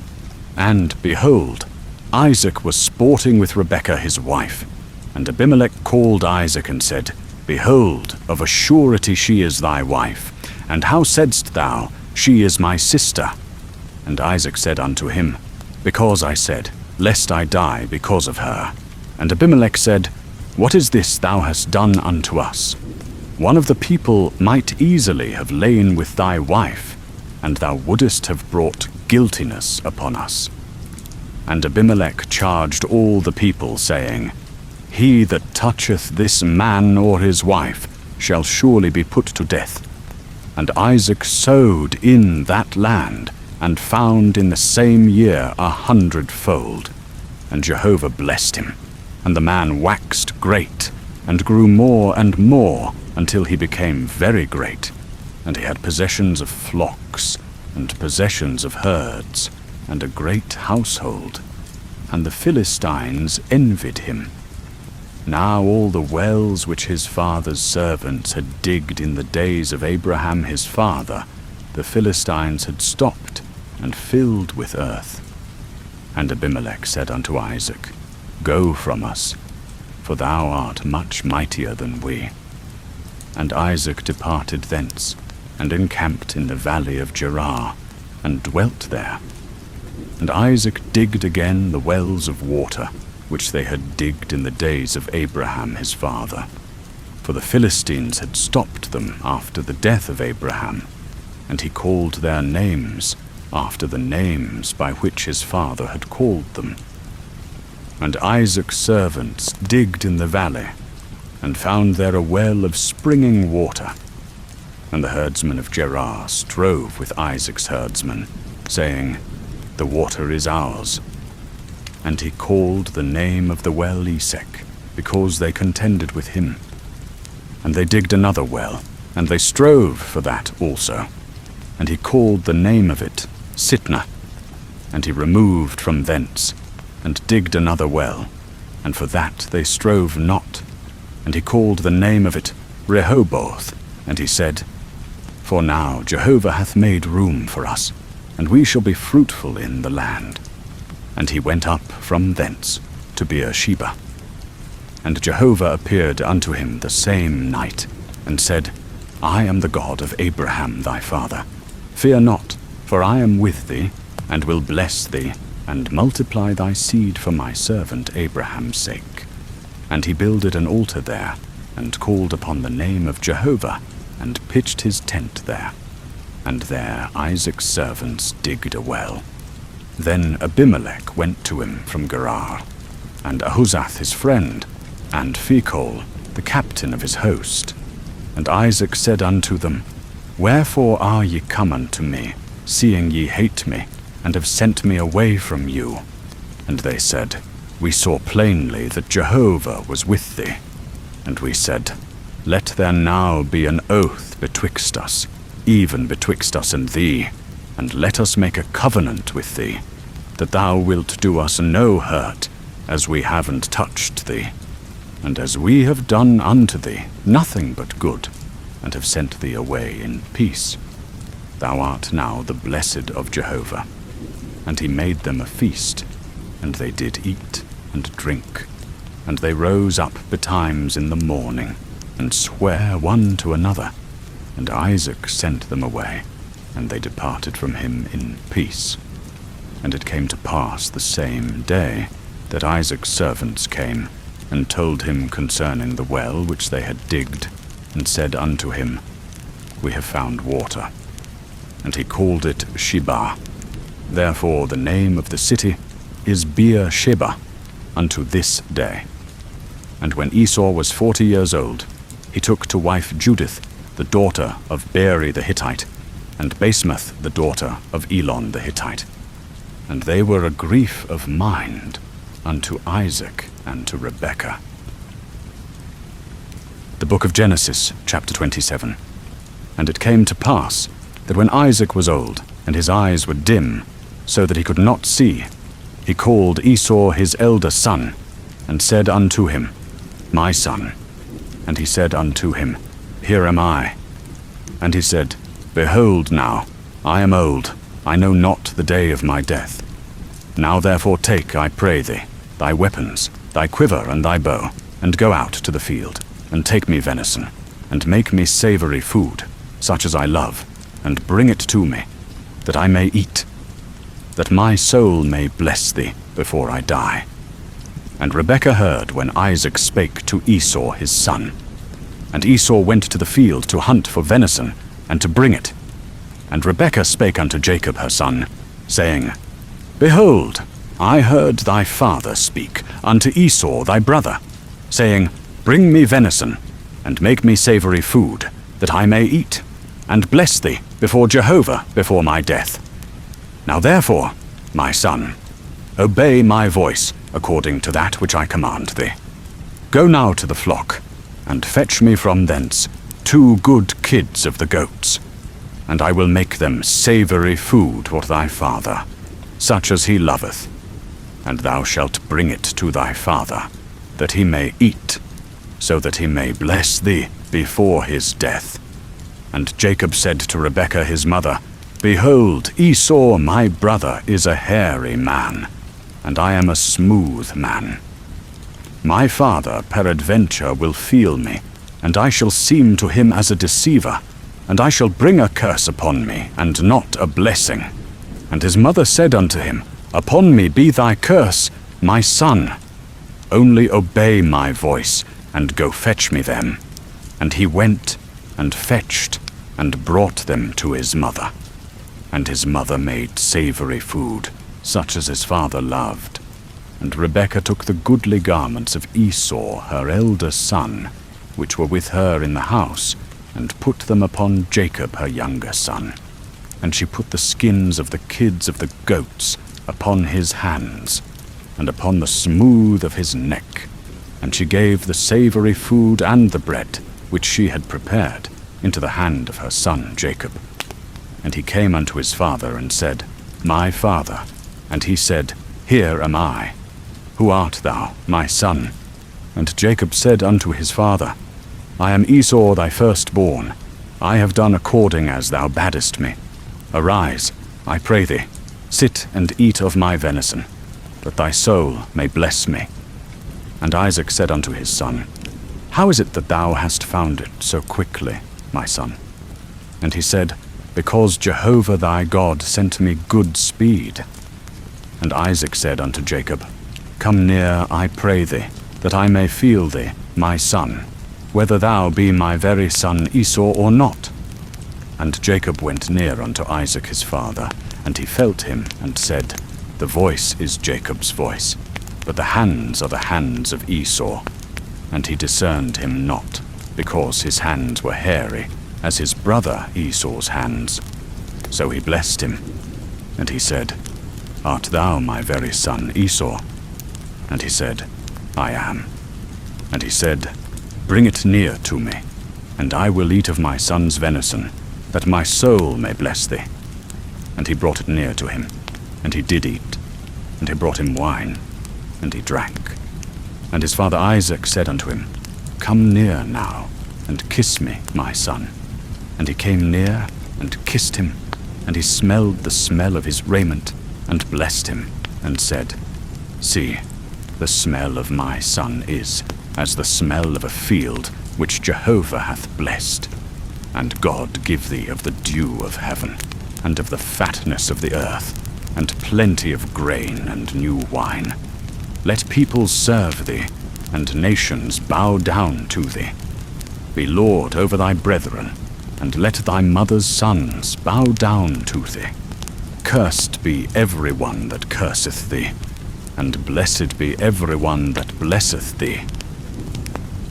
and behold, Isaac was sporting with Rebekah his wife. And Abimelech called Isaac and said, Behold, of a surety she is thy wife. And how saidst thou, She is my sister? And Isaac said unto him, Because I said, Lest I die because of her. And Abimelech said, What is this thou hast done unto us? One of the people might easily have lain with thy wife, and thou wouldest have brought guiltiness upon us. And Abimelech charged all the people, saying, He that toucheth this man or his wife shall surely be put to death. And Isaac sowed in that land, and found in the same year 100-fold. And Jehovah blessed him, and the man waxed great, and grew more and more, until he became very great. And he had possessions of flocks, and possessions of herds, and a great household. And the Philistines envied him. Now all the wells which his father's servants had digged in the days of Abraham his father, the Philistines had stopped, and filled with earth. And Abimelech said unto Isaac, Go from us, for thou art much mightier than we. And Isaac departed thence, and encamped in the valley of Gerar, and dwelt there. And Isaac digged again the wells of water, which they had digged in the days of Abraham his father. For the Philistines had stopped them after the death of Abraham, and he called their names after the names by which his father had called them. And Isaac's servants digged in the valley, and found there a well of springing water. And the herdsmen of Gerar strove with Isaac's herdsmen, saying, The water is ours. And he called the name of the well Esek, because they contended with him. And they digged another well, and they strove for that also. And he called the name of it Sitnah. And he removed from thence, and digged another well, and for that they strove not. And he called the name of it Rehoboth. And he said, For now Jehovah hath made room for us, and we shall be fruitful in the land. And he went up from thence to Beersheba. And Jehovah appeared unto him the same night, and said, I am the God of Abraham thy father. Fear not, for I am with thee, and will bless thee, and multiply thy seed for my servant Abraham's sake. And he builded an altar there, and called upon the name of Jehovah, and pitched his tent there. And there Isaac's servants digged a well. Then Abimelech went to him from Gerar, and Ahuzath his friend, and Phicol, the captain of his host. And Isaac said unto them, Wherefore are ye come unto me, seeing ye hate me, and have sent me away from you? And they said, We saw plainly that Jehovah was with thee. And we said, Let there now be an oath betwixt us, even betwixt us and thee, and let us make a covenant with thee, that thou wilt do us no hurt, as we haven't touched thee, and as we have done unto thee nothing but good, and have sent thee away in peace. Thou art now the blessed of Jehovah. And he made them a feast, and they did eat and drink. And they rose up betimes in the morning, and sware one to another. And Isaac sent them away, and they departed from him in peace. And it came to pass the same day that Isaac's servants came, and told him concerning the well which they had digged, and said unto him, We have found water. And he called it Sheba. Therefore the name of the city is Beersheba unto this day. And when Esau was 40 years old, he took to wife Judith, the daughter of Beeri the Hittite, and Basemath the daughter of Elon the Hittite. And they were a grief of mind unto Isaac and to Rebekah. The book of Genesis, chapter 27. And it came to pass that when Isaac was old, and his eyes were dim, so that he could not see, he called Esau his elder son, and said unto him, My son. And he said unto him, Here am I. And he said, Behold now, I am old, I know not the day of my death. Now therefore take, I pray thee, thy weapons, thy quiver and thy bow, and go out to the field, and take me venison, and make me savory food, such as I love, and bring it to me, that I may eat, that my soul may bless thee before I die. And Rebekah heard when Isaac spake to Esau his son. And Esau went to the field to hunt for venison, and to bring it. And Rebekah spake unto Jacob her son, saying, Behold, I heard thy father speak unto Esau thy brother, saying, Bring me venison, and make me savory food, that I may eat, and bless thee before Jehovah before my death. Now therefore, my son, obey my voice according to that which I command thee. Go now to the flock, and fetch me from thence 2 good kids of the goats, and I will make them savory food for thy father, such as he loveth, and thou shalt bring it to thy father, that he may eat, so that he may bless thee before his death. And Jacob said to Rebekah his mother, Behold, Esau my brother is a hairy man, and I am a smooth man. My father peradventure will feel me, and I shall seem to him as a deceiver, and I shall bring a curse upon me, and not a blessing. And his mother said unto him, Upon me be thy curse, my son. Only obey my voice, and go fetch me them. And he went, and fetched, and brought them to his mother. And his mother made savory food, such as his father loved. And Rebekah took the goodly garments of Esau, her elder son, which were with her in the house, and put them upon Jacob her younger son. And she put the skins of the kids of the goats upon his hands, and upon the smooth of his neck. And she gave the savory food and the bread, which she had prepared, into the hand of her son Jacob. And he came unto his father, and said, My father. And he said, Here am I. Who art thou, my son? And Jacob said unto his father, I am Esau thy firstborn. I have done according as thou badest me. Arise, I pray thee, sit and eat of my venison, that thy soul may bless me. And Isaac said unto his son, How is it that thou hast found it so quickly, my son? And he said, Because Jehovah thy God sent me good speed. And Isaac said unto Jacob, Come near, I pray thee, that I may feel thee, my son, whether thou be my very son Esau or not. And Jacob went near unto Isaac his father, and he felt him, and said, The voice is Jacob's voice, but the hands are the hands of Esau. And he discerned him not, because his hands were hairy, as his brother Esau's hands. So he blessed him. And he said, Art thou my very son Esau? And he said, I am. And he said, Bring it near to me, and I will eat of my son's venison, that my soul may bless thee. And he brought it near to him, and he did eat. And he brought him wine, and he drank. And his father Isaac said unto him, Come near now, and kiss me, my son. And he came near, and kissed him, and he smelled the smell of his raiment, and blessed him, and said, See, the smell of my son is as the smell of a field which Jehovah hath blessed. And God give thee of the dew of heaven, and of the fatness of the earth, and plenty of grain and new wine. Let peoples serve thee, and nations bow down to thee. Be Lord over thy brethren, and let thy mother's sons bow down to thee. Cursed be every one that curseth thee, and blessed be every one that blesseth thee.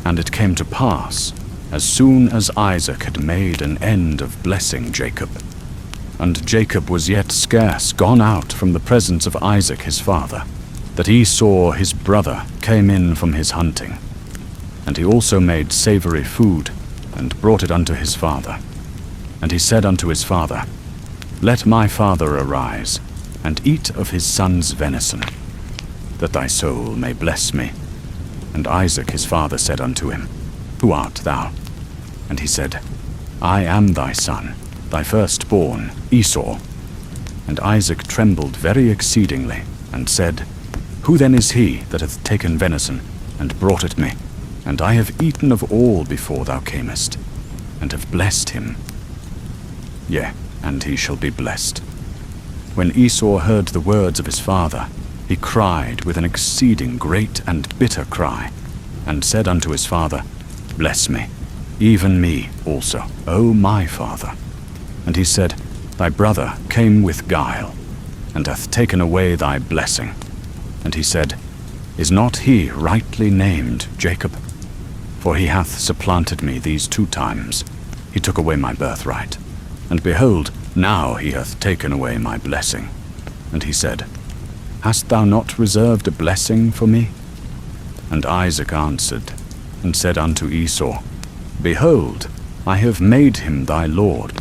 And it came to pass, as soon as Isaac had made an end of blessing Jacob, and Jacob was yet scarce gone out from the presence of Isaac his father, that Esau his brother came in from his hunting. And he also made savory food, and brought it unto his father. And he said unto his father, Let my father arise, and eat of his son's venison, that thy soul may bless me. And Isaac his father said unto him, Who art thou? And he said, I am thy son, thy firstborn, Esau. And Isaac trembled very exceedingly, and said, Who then is he that hath taken venison, and brought it me? And I have eaten of all before thou camest, and have blessed him. Yea, and he shall be blessed. When Esau heard the words of his father, he cried with an exceeding great and bitter cry, and said unto his father, Bless me, even me also, O my father. And he said, Thy brother came with guile, and hath taken away thy blessing. And he said, Is not he rightly named Jacob? For he hath supplanted me these 2 times. He took away my birthright. And behold, now he hath taken away my blessing. And he said, Hast thou not reserved a blessing for me? And Isaac answered, and said unto Esau, Behold, I have made him thy lord,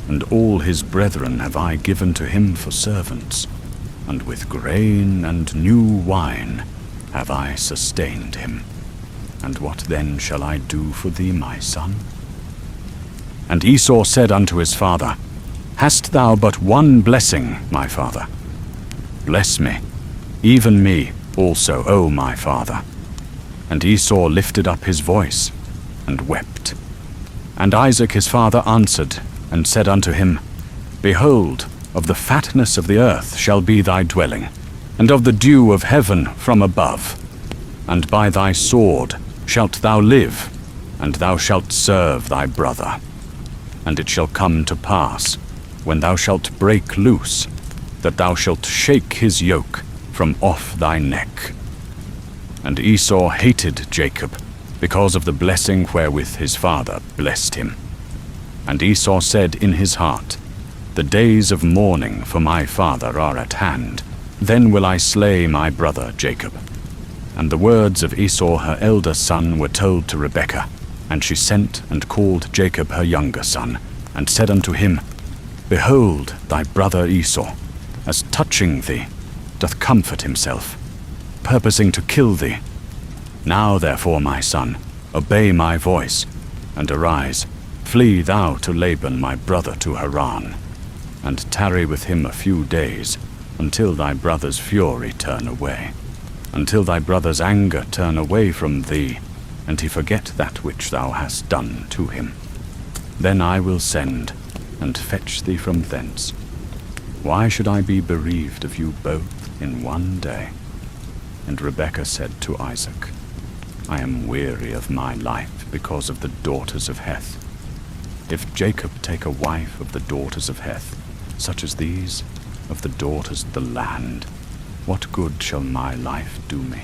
and all his brethren have I given to him for servants, and with grain and new wine have I sustained him. And what then shall I do for thee, my son? And Esau said unto his father, Hast thou but one blessing, my father? Bless me, even me also, O my father. And Esau lifted up his voice, and wept. And Isaac his father answered, and said unto him, Behold, of the fatness of the earth shall be thy dwelling, and of the dew of heaven from above. And by thy sword shalt thou live, and thou shalt serve thy brother. And it shall come to pass, when thou shalt break loose, that thou shalt shake his yoke from off thy neck. And Esau hated Jacob, because of the blessing wherewith his father blessed him. And Esau said in his heart, The days of mourning for my father are at hand, then will I slay my brother Jacob. And the words of Esau her elder son were told to Rebekah, and she sent and called Jacob her younger son, and said unto him, Behold, thy brother Esau, as touching thee, doth comfort himself, purposing to kill thee. Now therefore, my son, obey my voice, and arise, flee thou to Laban my brother to Haran, and tarry with him a few days, until thy brother's fury turn away, until thy brother's anger turn away from thee, and he forget that which thou hast done to him. Then I will send, and fetch thee from thence. Why should I be bereaved of you both in one day? And Rebekah said to Isaac, I am weary of my life because of the daughters of Heth. If Jacob take a wife of the daughters of Heth, such as these, of the daughters of the land, what good shall my life do me?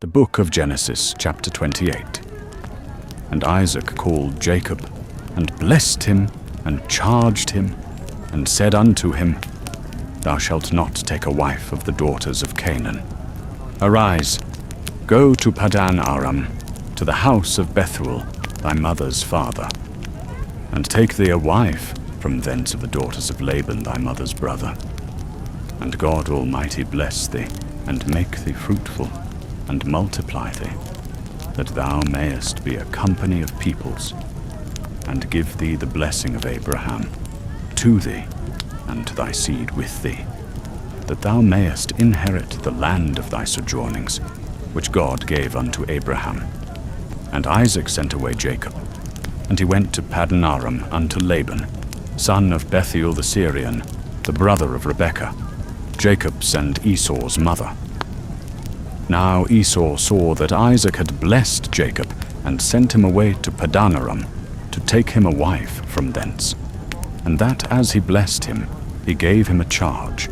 The book of Genesis, chapter 28. And Isaac called Jacob, and blessed him, and charged him, and said unto him, Thou shalt not take a wife of the daughters of Canaan. Arise, go to Padan Aram, to the house of Bethuel, thy mother's father, and take thee a wife from thence of the daughters of Laban thy mother's brother. And God Almighty bless thee, and make thee fruitful, and multiply thee, that thou mayest be a company of peoples, and give thee the blessing of Abraham, to thee, and to thy seed with thee, that thou mayest inherit the land of thy sojournings, which God gave unto Abraham. And Isaac sent away Jacob, and he went to Padan Aram unto Laban, son of Bethuel the Syrian, the brother of Rebekah, Jacob's and Esau's mother. Now Esau saw that Isaac had blessed Jacob, and sent him away to Padan Aram, to take him a wife from thence. And that as he blessed him, he gave him a charge,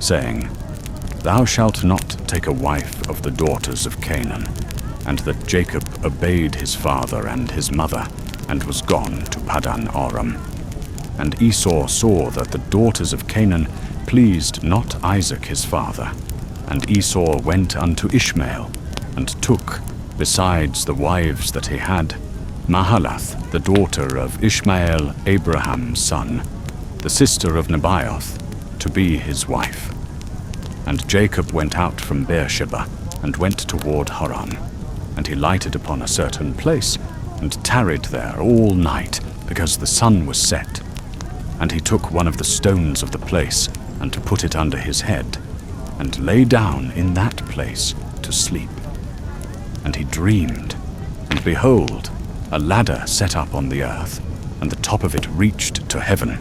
saying, Thou shalt not take a wife of the daughters of Canaan. And that Jacob obeyed his father and his mother, and was gone to Padan Aram. And Esau saw that the daughters of Canaan pleased not Isaac his father. And Esau went unto Ishmael, and took, besides the wives that he had, Mahalath, the daughter of Ishmael, Abraham's son, the sister of Nebaioth, to be his wife. And Jacob went out from Beersheba, and went toward Haran. And he lighted upon a certain place, and tarried there all night, because the sun was set. And he took one of the stones of the place, and to put it under his head, and lay down in that place to sleep. And he dreamed, and behold, a ladder set up on the earth, and the top of it reached to heaven.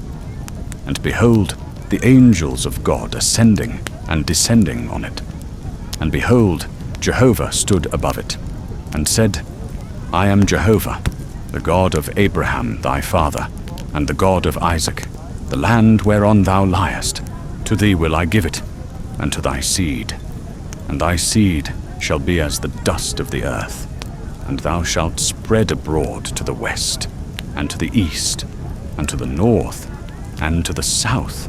And behold, the angels of God ascending and descending on it. And behold, Jehovah stood above it, and said, I am Jehovah, the God of Abraham thy father, and the God of Isaac. The land whereon thou liest, to thee will I give it, and to thy seed. And thy seed shall be as the dust of the earth, and thou shalt spread abroad to the west, and to the east, and to the north, and to the south.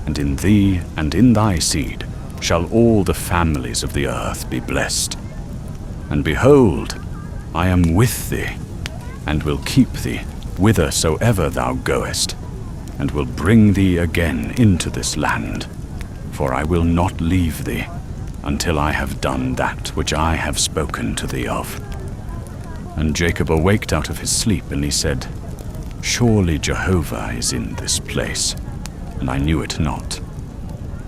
And in thee and in thy seed shall all the families of the earth be blessed. And behold, I am with thee, and will keep thee whithersoever thou goest, and will bring thee again into this land, for I will not leave thee until I have done that which I have spoken to thee of. And Jacob awaked out of his sleep, and he said, Surely Jehovah is in this place, and I knew it not.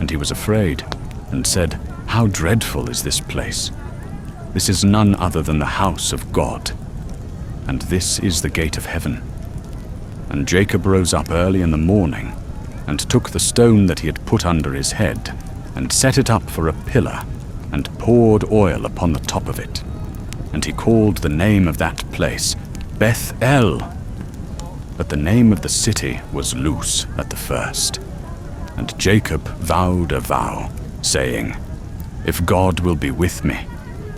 And he was afraid, and said, How dreadful is this place! This is none other than the house of God, and this is the gate of heaven. And Jacob rose up early in the morning, and took the stone that he had put under his head, and set it up for a pillar, and poured oil upon the top of it. And he called the name of that place Beth-el. But the name of the city was Luz at the first. And Jacob vowed a vow, saying, If God will be with me,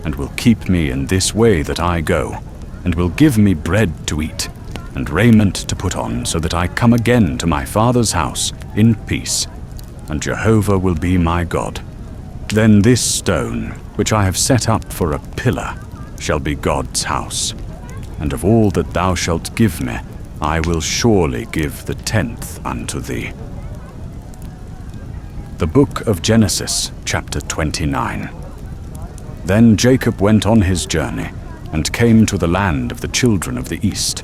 and will keep me in this way that I go, and will give me bread to eat, and raiment to put on, so that I come again to my father's house in peace, and Jehovah will be my God, then this stone, which I have set up for a pillar, shall be God's house. And of all that thou shalt give me, I will surely give the 10th unto thee. The book of Genesis, chapter 29. Then Jacob went on his journey, and came to the land of the children of the east.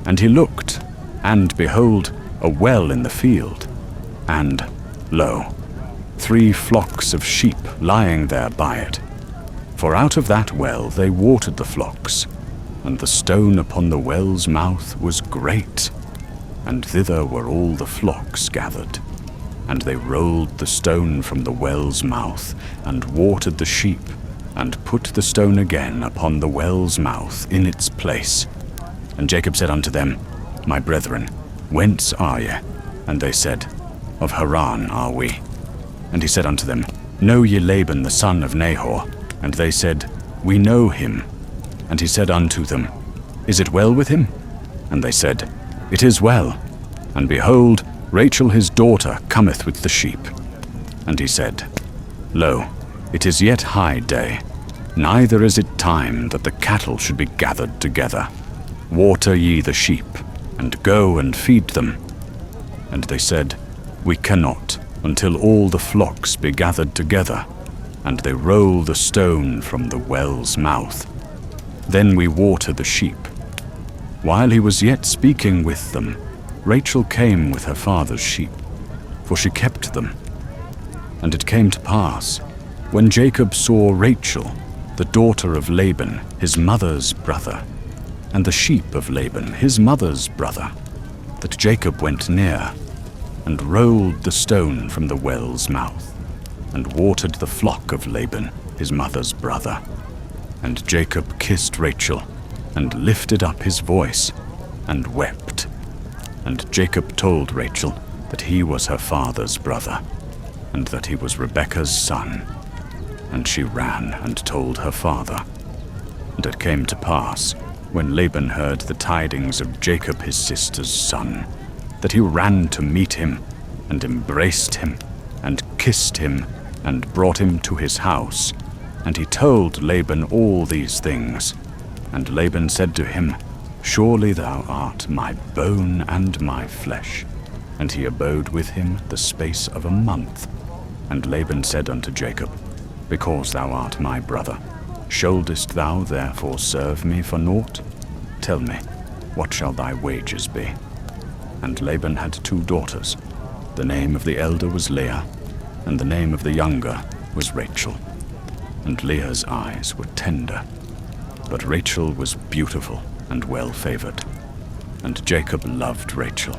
And he looked, and behold, a well in the field, and, lo, 3 flocks of sheep lying there by it. For out of that well they watered the flocks, and the stone upon the well's mouth was great, and thither were all the flocks gathered. And they rolled the stone from the well's mouth, and watered the sheep, and put the stone again upon the well's mouth in its place. And Jacob said unto them, My brethren, whence are ye? And they said, Of Haran are we. And he said unto them, Know ye Laban the son of Nahor? And they said, We know him. And he said unto them, Is it well with him? And they said, It is well. And behold, Rachel his daughter cometh with the sheep. And he said, Lo, it is yet high day, neither is it time that the cattle should be gathered together. Water ye the sheep, and go and feed them. And they said, We cannot, until all the flocks be gathered together. And they roll the stone from the well's mouth. Then we water the sheep. While he was yet speaking with them, Rachel came with her father's sheep, for she kept them. And it came to pass, when Jacob saw Rachel, the daughter of Laban, his mother's brother, and the sheep of Laban, his mother's brother, that Jacob went near, and rolled the stone from the well's mouth, and watered the flock of Laban, his mother's brother. And Jacob kissed Rachel, and lifted up his voice, and wept. And Jacob told Rachel that he was her father's brother, and that he was Rebekah's son. And she ran and told her father. And it came to pass, when Laban heard the tidings of Jacob his sister's son, that he ran to meet him, and embraced him, and kissed him, and brought him to his house. And he told Laban all these things. And Laban said to him, Surely thou art my bone and my flesh. And he abode with him the space of a month. And Laban said unto Jacob, Because thou art my brother, shouldest thou therefore serve me for naught? Tell me, what shall thy wages be? And Laban had 2 daughters. The name of the elder was Leah, and the name of the younger was Rachel. And Leah's eyes were tender, but Rachel was beautiful and well-favored. And Jacob loved Rachel.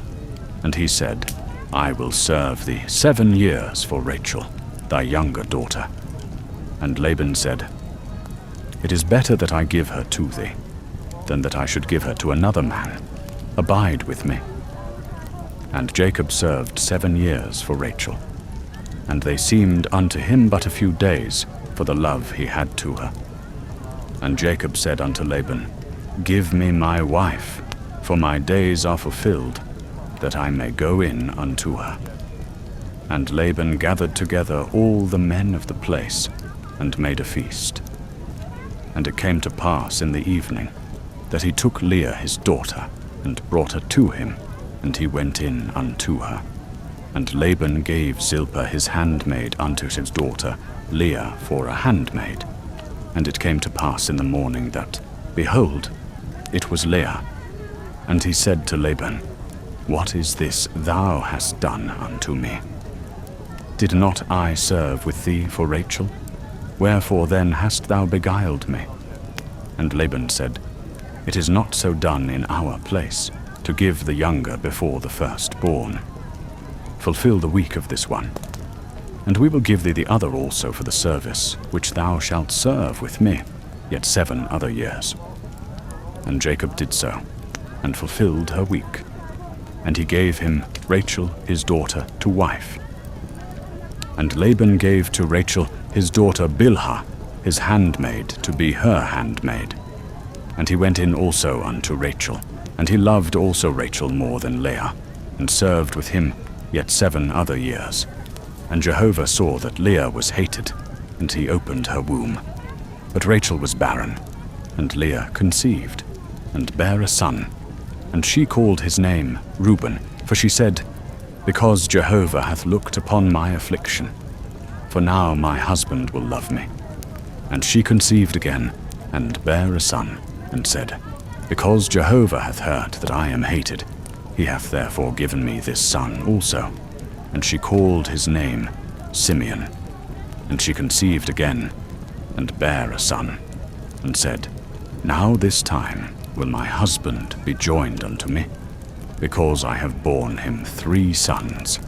And he said, I will serve thee 7 years for Rachel, thy younger daughter. And Laban said, It is better that I give her to thee, than that I should give her to another man. Abide with me. And Jacob served 7 years for Rachel. And they seemed unto him but a few days, for the love he had to her. And Jacob said unto Laban, Give me my wife, for my days are fulfilled, that I may go in unto her. And Laban gathered together all the men of the place, and made a feast. And it came to pass in the evening, that he took Leah his daughter, and brought her to him, and he went in unto her. And Laban gave Zilpah his handmaid unto his daughter Leah for a handmaid. And it came to pass in the morning that, behold, it was Leah. And he said to Laban, What is this thou hast done unto me? Did not I serve with thee for Rachel? Wherefore then hast thou beguiled me? And Laban said, It is not so done in our place, to give the younger before the firstborn. Fulfill the week of this one, and we will give thee the other also for the service which thou shalt serve with me, yet 7 other years. And Jacob did so, and fulfilled her week. And he gave him Rachel his daughter to wife. And Laban gave to Rachel his daughter Bilhah his handmaid to be her handmaid. And he went in also unto Rachel, and he loved also Rachel more than Leah, and served with him yet 7 other years. And Jehovah saw that Leah was hated, and he opened her womb. But Rachel was barren, and Leah conceived, and bare a son. And she called his name Reuben, for she said, Because Jehovah hath looked upon my affliction, for now my husband will love me. And she conceived again, and bare a son, and said, Because Jehovah hath heard that I am hated, he hath therefore given me this son also. And she called his name Simeon. And she conceived again, and bare a son, and said, Now this time will my husband be joined unto me, because I have borne him 3 sons.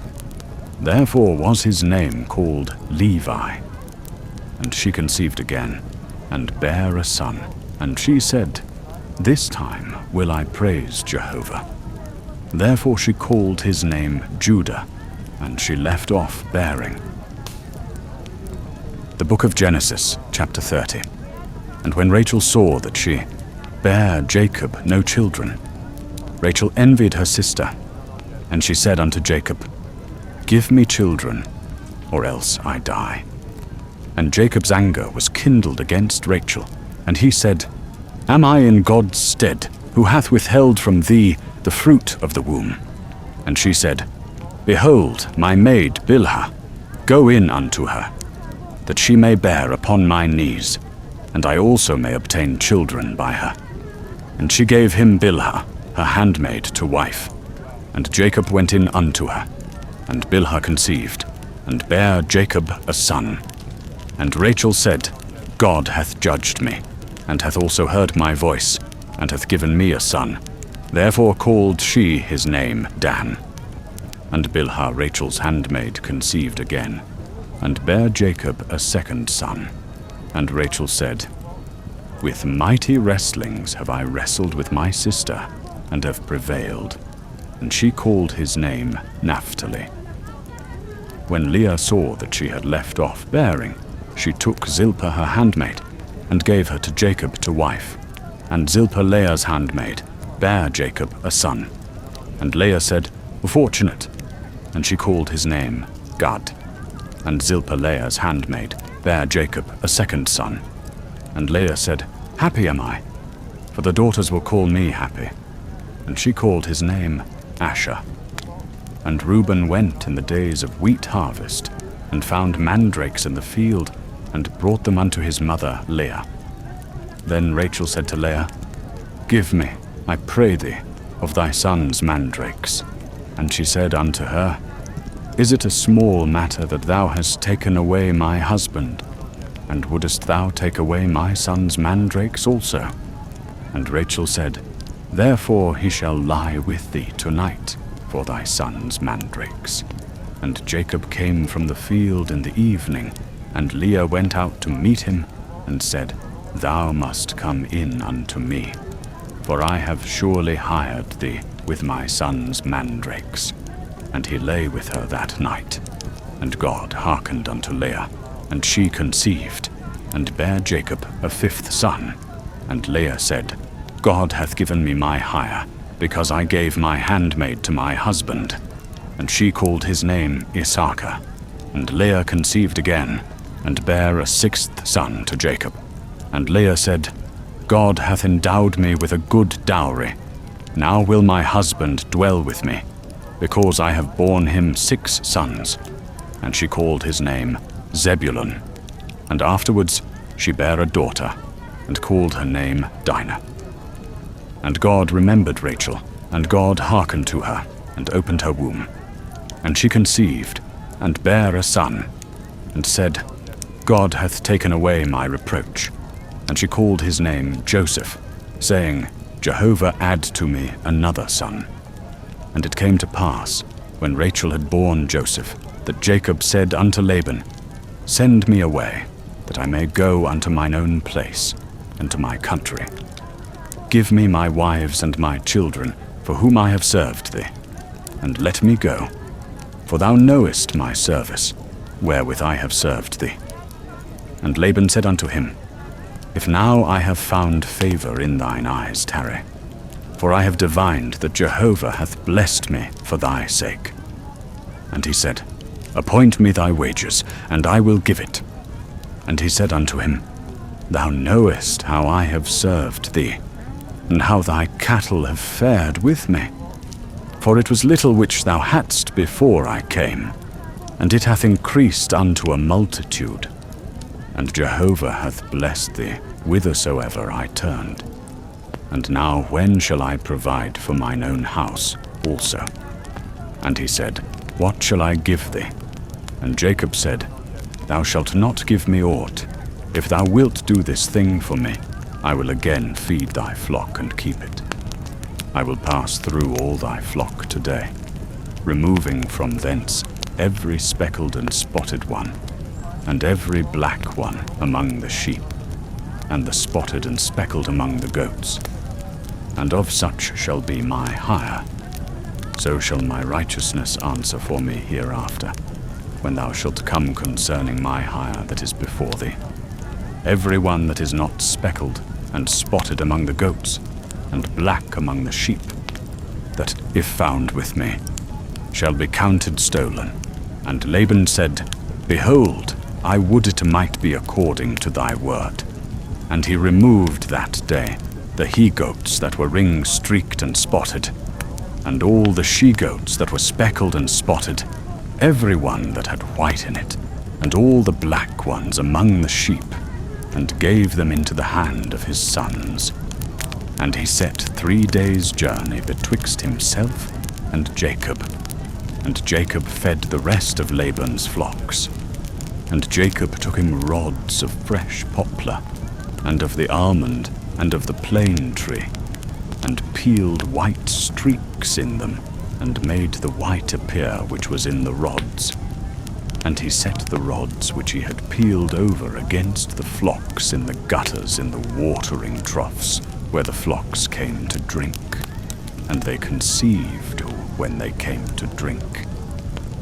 Therefore was his name called Levi. And she conceived again, and bare a son. And she said, This time will I praise Jehovah. Therefore she called his name Judah, and she left off bearing. The book of Genesis, chapter 30. And when Rachel saw that she bare Jacob no children, Rachel envied her sister, and she said unto Jacob, Give me children, or else I die. And Jacob's anger was kindled against Rachel, and he said, Am I in God's stead, who hath withheld from thee the fruit of the womb? And she said, Behold, my maid Bilhah, go in unto her, that she may bear upon my knees, and I also may obtain children by her. And she gave him Bilhah, her handmaid, to wife. And Jacob went in unto her, and Bilhah conceived, and bare Jacob a son. And Rachel said, God hath judged me, and hath also heard my voice, and hath given me a son. Therefore called she his name Dan. And Bilhah Rachel's handmaid conceived again, and bare Jacob a 2nd son. And Rachel said, With mighty wrestlings have I wrestled with my sister, and have prevailed. And she called his name Naphtali. When Leah saw that she had left off bearing, she took Zilpah her handmaid, and gave her to Jacob to wife. And Zilpah Leah's handmaid bare Jacob a son. And Leah said, Fortunate. And she called his name Gad. And Zilpah Leah's handmaid bare Jacob a 2nd son. And Leah said, Happy am I, for the daughters will call me happy. And she called his name Asher. And Reuben went in the days of wheat harvest, and found mandrakes in the field, and brought them unto his mother Leah. Then Rachel said to Leah, Give me, I pray thee, of thy son's mandrakes. And she said unto her, Is it a small matter that thou hast taken away my husband? And wouldest thou take away my son's mandrakes also? And Rachel said, Therefore he shall lie with thee tonight for thy son's mandrakes. And Jacob came from the field in the evening, and Leah went out to meet him, and said, Thou must come in unto me, for I have surely hired thee with my son's mandrakes. And he lay with her that night. And God hearkened unto Leah, and she conceived, and bare Jacob a 5th son. And Leah said, God hath given me my hire, because I gave my handmaid to my husband. And she called his name Issachar. And Leah conceived again, and bare a 6th son to Jacob. And Leah said, God hath endowed me with a good dowry. Now will my husband dwell with me, because I have borne him 6 sons. And she called his name Zebulun. And afterwards she bare a daughter, and called her name Dinah. And God remembered Rachel, and God hearkened to her, and opened her womb. And she conceived, and bare a son, and said, God hath taken away my reproach. And she called his name Joseph, saying, Jehovah add to me another son. And it came to pass, when Rachel had borne Joseph, that Jacob said unto Laban, Send me away, that I may go unto mine own place, and to my country. Give me my wives and my children, for whom I have served thee, and let me go. For thou knowest my service, wherewith I have served thee. And Laban said unto him, If now I have found favor in thine eyes, tarry. For I have divined that Jehovah hath blessed me for thy sake. And he said, Appoint me thy wages, and I will give it. And he said unto him, Thou knowest how I have served thee, and how thy cattle have fared with me. For it was little which thou hadst before I came, and it hath increased unto a multitude. And Jehovah hath blessed thee whithersoever I turned. And now when shall I provide for mine own house also? And he said, What shall I give thee? And Jacob said, Thou shalt not give me aught. If thou wilt do this thing for me, I will again feed thy flock and keep it. I will pass through all thy flock today, removing from thence every speckled and spotted one, and every black one among the sheep, and the spotted and speckled among the goats. And of such shall be my hire. So shall my righteousness answer for me hereafter, when thou shalt come concerning my hire that is before thee. Every one that is not speckled and spotted among the goats, and black among the sheep, that, if found with me, shall be counted stolen. And Laban said, Behold, I would it might be according to thy word. And he removed that day the he-goats that were ring-streaked and spotted, and all the she-goats that were speckled and spotted, every one that had white in it, and all the black ones among the sheep, and gave them into the hand of his sons. And he set 3 days' journey betwixt himself and Jacob. And Jacob fed the rest of Laban's flocks. And Jacob took him rods of fresh poplar, and of the almond, and of the plane tree, and peeled white streaks in them, and made the white appear which was in the rods. And he set the rods which he had peeled over against the flocks in the gutters in the watering troughs, where the flocks came to drink. And they conceived when they came to drink.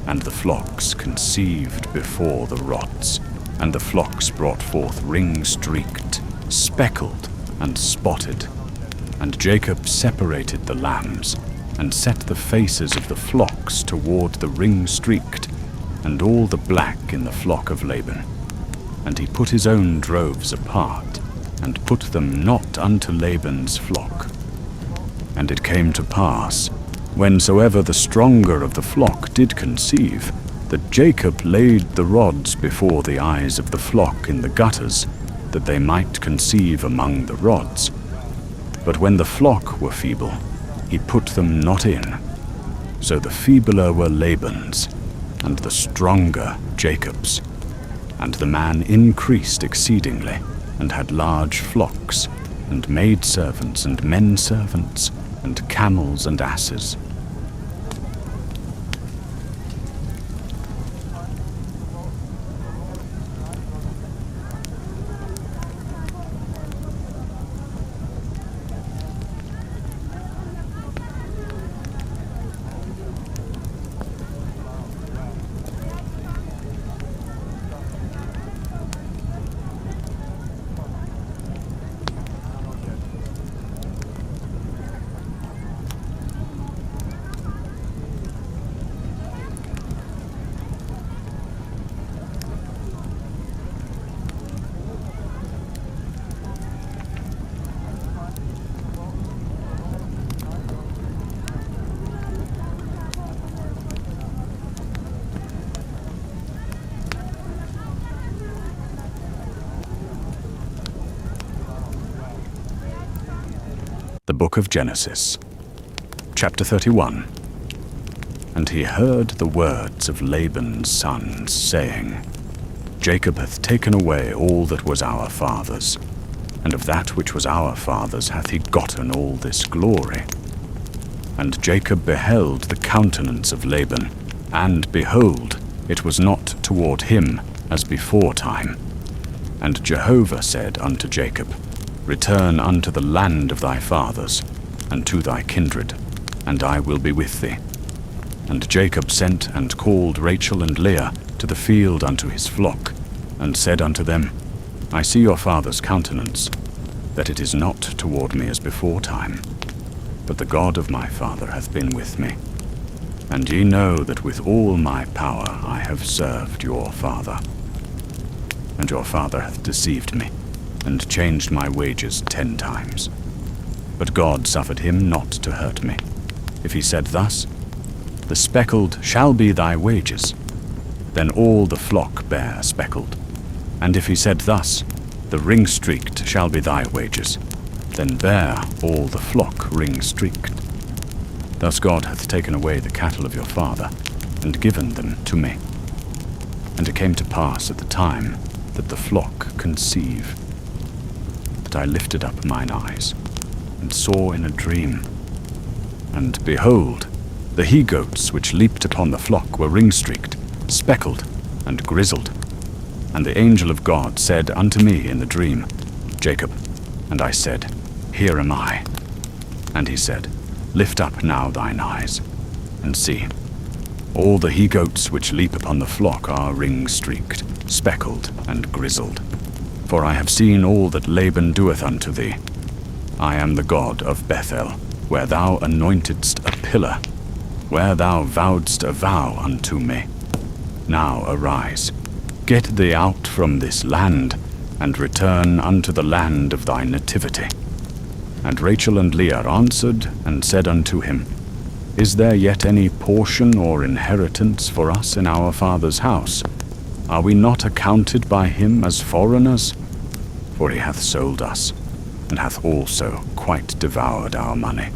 And the flocks conceived before the rods, and the flocks brought forth ring-streaked, speckled, and spotted. And Jacob separated the lambs, and set the faces of the flocks toward the ring-streaked, and all the black in the flock of Laban. And he put his own droves apart, and put them not unto Laban's flock. And it came to pass, whensoever the stronger of the flock did conceive, that Jacob laid the rods before the eyes of the flock in the gutters, that they might conceive among the rods. But when the flock were feeble, he put them not in. So the feebler were Laban's, and the stronger Jacob's. And the man increased exceedingly, and had large flocks, and maidservants and men-servants, and camels and asses. The Book of Genesis, chapter 31. And he heard the words of Laban's sons, saying, Jacob hath taken away all that was our father's, and of that which was our father's hath he gotten all this glory. And Jacob beheld the countenance of Laban, and behold, it was not toward him as before time. And Jehovah said unto Jacob, Return unto the land of thy fathers, and to thy kindred, and I will be with thee. And Jacob sent and called Rachel and Leah to the field unto his flock, and said unto them, I see your father's countenance, that it is not toward me as before time, but the God of my father hath been with me. And ye know that with all my power I have served your father. And your father hath deceived me, and changed my wages 10 times. But God suffered him not to hurt me. If he said thus, The speckled shall be thy wages, then all the flock bare speckled. And if he said thus, The ring-streaked shall be thy wages, then bear all the flock ring-streaked. Thus God hath taken away the cattle of your father, and given them to me. And it came to pass at the time that the flock conceived, that I lifted up mine eyes, and saw in a dream. And behold, the he-goats which leaped upon the flock were ring-streaked, speckled, and grizzled. And the angel of God said unto me in the dream, Jacob. And I said, Here am I. And he said, Lift up now thine eyes, and see. All the he-goats which leap upon the flock are ring-streaked, speckled, and grizzled. For I have seen all that Laban doeth unto thee. I am the God of Bethel, where thou anointedst a pillar, where thou vowedst a vow unto me. Now arise, get thee out from this land, and return unto the land of thy nativity. And Rachel and Leah answered and said unto him, Is there yet any portion or inheritance for us in our father's house? Are we not accounted by him as foreigners? For he hath sold us, and hath also quite devoured our money.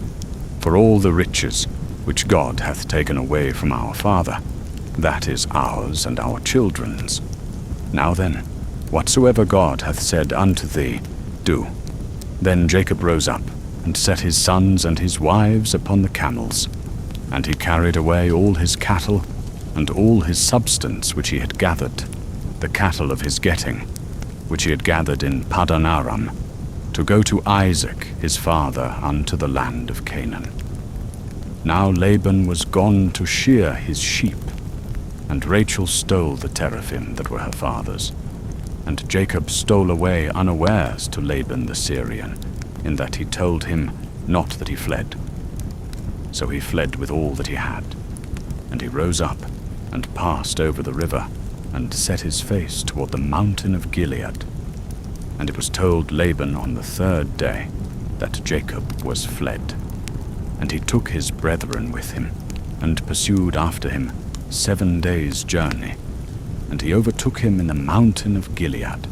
For all the riches which God hath taken away from our father, that is ours and our children's. Now then, whatsoever God hath said unto thee, do. Then Jacob rose up, and set his sons and his wives upon the camels. And he carried away all his cattle, and all his substance which he had gathered, the cattle of his getting, which he had gathered in Paddan Aram, to go to Isaac his father unto the land of Canaan. Now Laban was gone to shear his sheep, and Rachel stole the teraphim that were her father's. And Jacob stole away unawares to Laban the Syrian, in that he told him not that he fled. So he fled with all that he had. And he rose up, and passed over the river, and set his face toward the mountain of Gilead. And it was told Laban on the 3rd day that Jacob was fled. And he took his brethren with him, and pursued after him 7 days' journey. And he overtook him in the mountain of Gilead.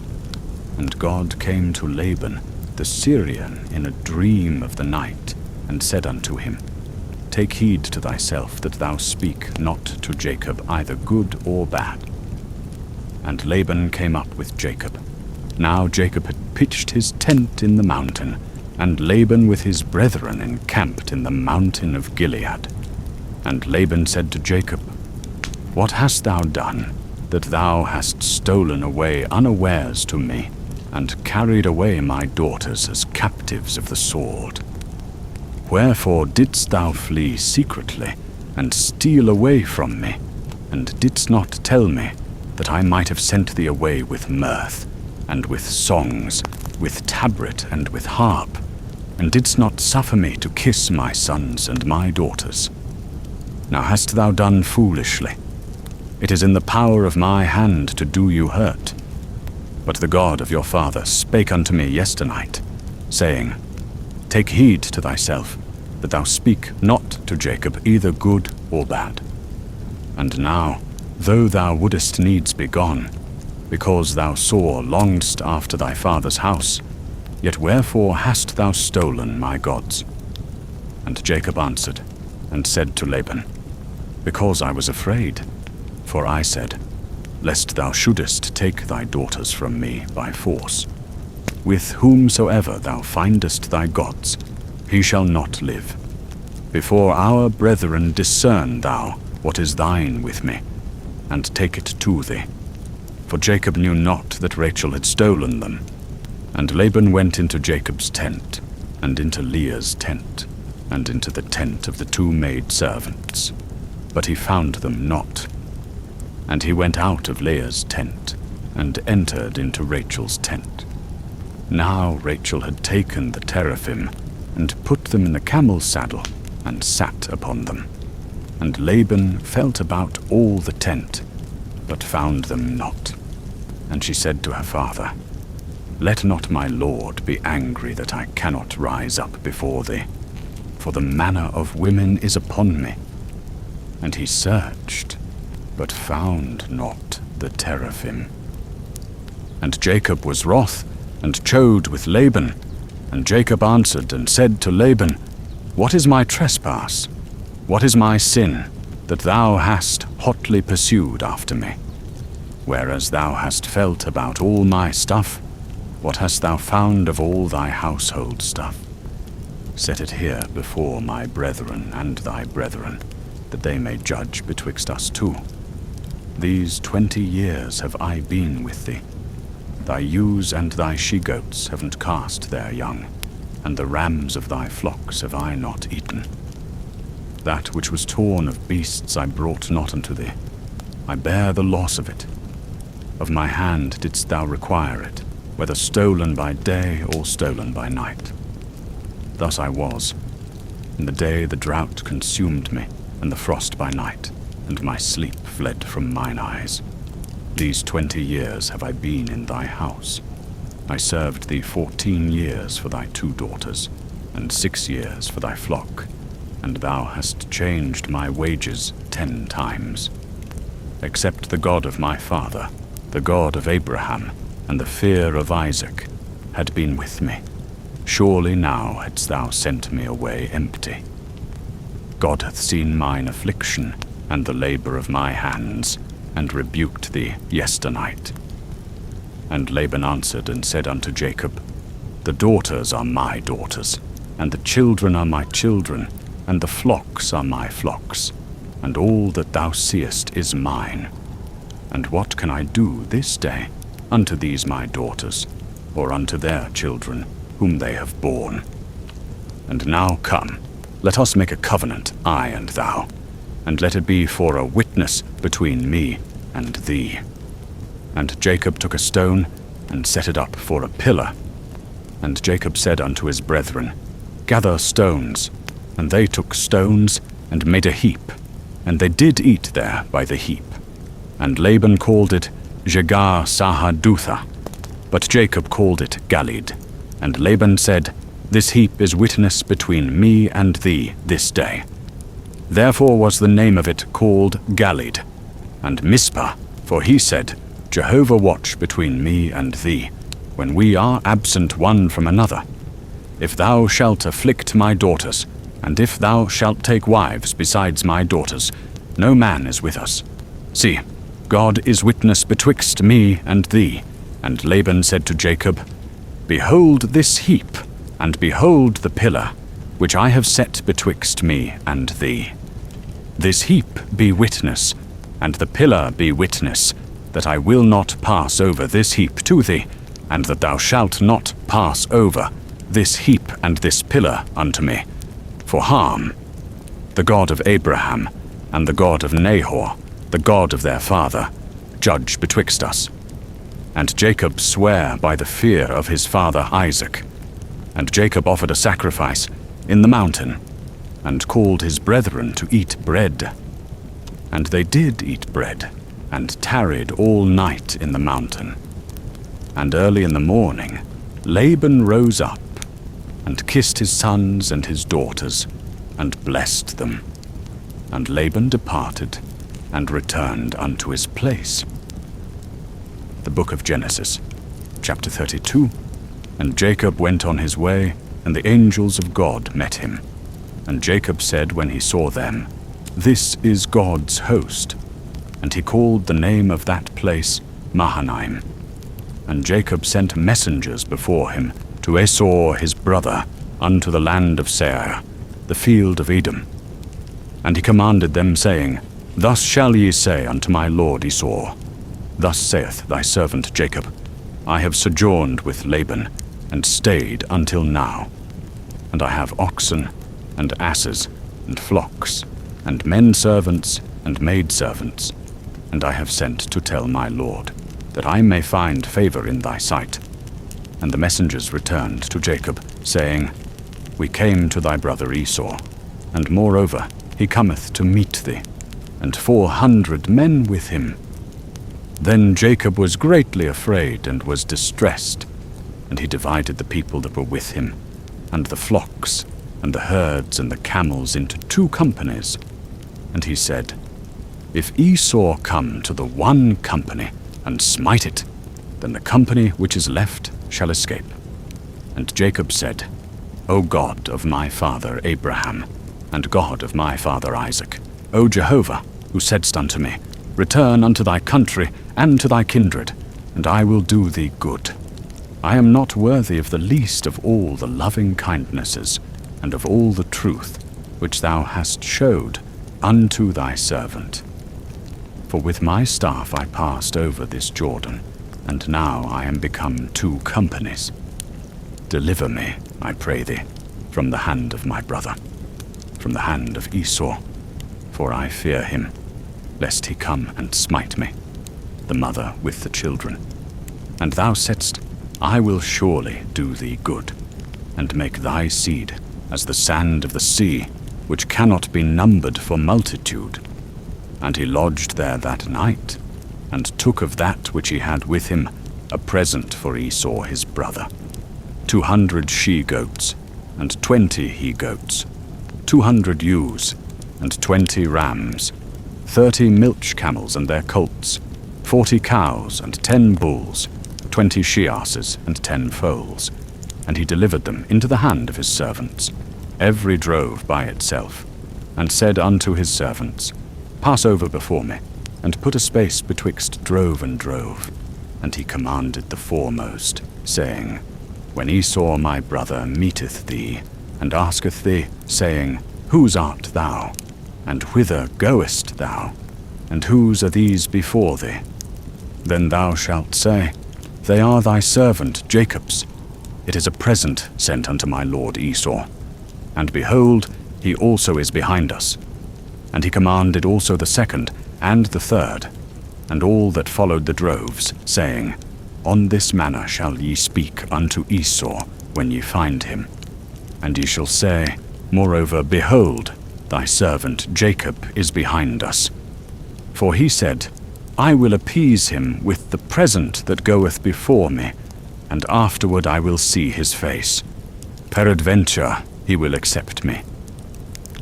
And God came to Laban the Syrian in a dream of the night, and said unto him, Take heed to thyself that thou speak not to Jacob either good or bad. And Laban came up with Jacob. Now Jacob had pitched his tent in the mountain, and Laban with his brethren encamped in the mountain of Gilead. And Laban said to Jacob, What hast thou done, that thou hast stolen away unawares to me, and carried away my daughters as captives of the sword? Wherefore didst thou flee secretly, and steal away from me, and didst not tell me, that I might have sent thee away with mirth, and with songs, with tabret and with harp, and didst not suffer me to kiss my sons and my daughters? Now hast thou done foolishly. It is in the power of my hand to do you hurt. But the God of your father spake unto me yesternight, saying, Take heed to thyself, that thou speak not to Jacob either good or bad. And now, though thou wouldest needs be gone, because thou sore longedst after thy father's house, Yet wherefore hast thou stolen my gods? And Jacob answered, and said to Laban, Because I was afraid. For I said, Lest thou shouldest take thy daughters from me by force. With whomsoever thou findest thy gods, he shall not live. Before our brethren discern thou what is thine with me, and take it to thee. For Jacob knew not that Rachel had stolen them. And Laban went into Jacob's tent, and into Leah's tent, and into the tent of the 2 maidservants. But he found them not. And he went out of Leah's tent, and entered into Rachel's tent. Now Rachel had taken the teraphim, and put them in the camel's saddle, and sat upon them. And Laban felt about all the tent, but found them not. And she said to her father, Let not my lord be angry that I cannot rise up before thee, for the manner of women is upon me. And he searched, but found not the teraphim. And Jacob was wroth, and chode with Laban. And Jacob answered and said to Laban, What is my trespass? What is my sin, that thou hast hotly pursued after me? Whereas thou hast felt about all my stuff, what hast thou found of all thy household stuff? Set it here before my brethren and thy brethren, that they may judge betwixt us 2. These 20 years have I been with thee. Thy ewes and thy she-goats haven't cast their young, and the rams of thy flocks have I not eaten. That which was torn of beasts I brought not unto thee. I bear the loss of it. Of my hand didst thou require it, whether stolen by day or stolen by night. Thus I was. In the day the drought consumed me, and the frost by night, and my sleep fled from mine eyes. These 20 years have I been in thy house. I served thee 14 years for thy 2 daughters, and 6 years for thy flock, and thou hast changed my wages 10 times. Except the God of my father, the God of Abraham, and the fear of Isaac, had been with me, surely now hadst thou sent me away empty. God hath seen mine affliction, and the labor of my hands, and rebuked thee yesternight. And Laban answered and said unto Jacob, The daughters are my daughters, and the children are my children, and the flocks are my flocks, and all that thou seest is mine. And what can I do this day unto these my daughters, or unto their children, whom they have borne? And now come, let us make a covenant, I and thou, and let it be for a witness between me and thee. And Jacob took a stone, and set it up for a pillar. And Jacob said unto his brethren, Gather stones. And they took stones, and made a heap, and they did eat there by the heap. And Laban called it Jegar Sahadutha, but Jacob called it Galid. And Laban said, This heap is witness between me and thee this day. Therefore was the name of it called Galid. And Mizpah, for he said, Jehovah watch between me and thee, when we are absent one from another. If thou shalt afflict my daughters, and if thou shalt take wives besides my daughters, no man is with us. See, God is witness betwixt me and thee. And Laban said to Jacob, Behold this heap, and behold the pillar, which I have set betwixt me and thee. This heap be witness, and the pillar be witness, that I will not pass over this heap to thee, and that thou shalt not pass over this heap and this pillar unto me, for harm. The God of Abraham, and the God of Nahor, the God of their father, judge betwixt us. And Jacob sware by the fear of his father Isaac. And Jacob offered a sacrifice in the mountain, and called his brethren to eat bread. And they did eat bread, and tarried all night in the mountain. And early in the morning Laban rose up, and kissed his sons and his daughters, and blessed them. And Laban departed, and returned unto his place. The book of Genesis, chapter 32, And Jacob went on his way, and the angels of God met him. And Jacob said when he saw them, "This is God's host." And he called the name of that place Mahanaim. And Jacob sent messengers before him to Esau his brother unto the land of Seir, the field of Edom. And he commanded them, saying, Thus shall ye say unto my lord Esau, Thus saith thy servant Jacob, I have sojourned with Laban, and stayed until now. And I have oxen, and asses, and flocks, and men servants, and maid servants. And I have sent to tell my lord, that I may find favor in thy sight. And the messengers returned to Jacob, saying, We came to thy brother Esau, and moreover he cometh to meet thee, and 400 men with him. Then Jacob was greatly afraid and was distressed, and he divided the people that were with him, and the flocks, and the herds, and the camels into 2 companies. And he said, If Esau come to the one company, and smite it, then the company which is left shall escape. And Jacob said, O God of my father Abraham, and God of my father Isaac, O Jehovah, who saidst unto me, Return unto thy country and to thy kindred, and I will do thee good. I am not worthy of the least of all the loving kindnesses, and of all the truth which thou hast showed unto thy servant. For with my staff I passed over this Jordan, and now I am become 2 companies. Deliver me, I pray thee, from the hand of my brother, from the hand of Esau, for I fear him, lest he come and smite me, the mother with the children. And thou saidst, I will surely do thee good, and make thy seed as the sand of the sea, which cannot be numbered for multitude. And he lodged there that night, and took of that which he had with him a present for Esau his brother, 200 she-goats, and 20 he-goats, 200 ewes, and 20 rams, 30 milch camels and their colts, 40 cows and 10 bulls, 20 she-asses and 10 foals. And he delivered them into the hand of his servants, every drove by itself, and said unto his servants, Pass over before me, and put a space betwixt drove and drove. And he commanded the foremost, saying, When Esau my brother meeteth thee, and asketh thee, saying, Whose art thou? And whither goest thou? And whose are these before thee? Then thou shalt say, They are thy servant Jacob's. It is a present sent unto my lord Esau. And behold, he also is behind us. And he commanded also the second and the third, and all that followed the droves, saying, On this manner shall ye speak unto Esau when ye find him. And ye shall say, Moreover, behold, thy servant Jacob is behind us. For he said, I will appease him with the present that goeth before me, and afterward I will see his face. Peradventure he will accept me.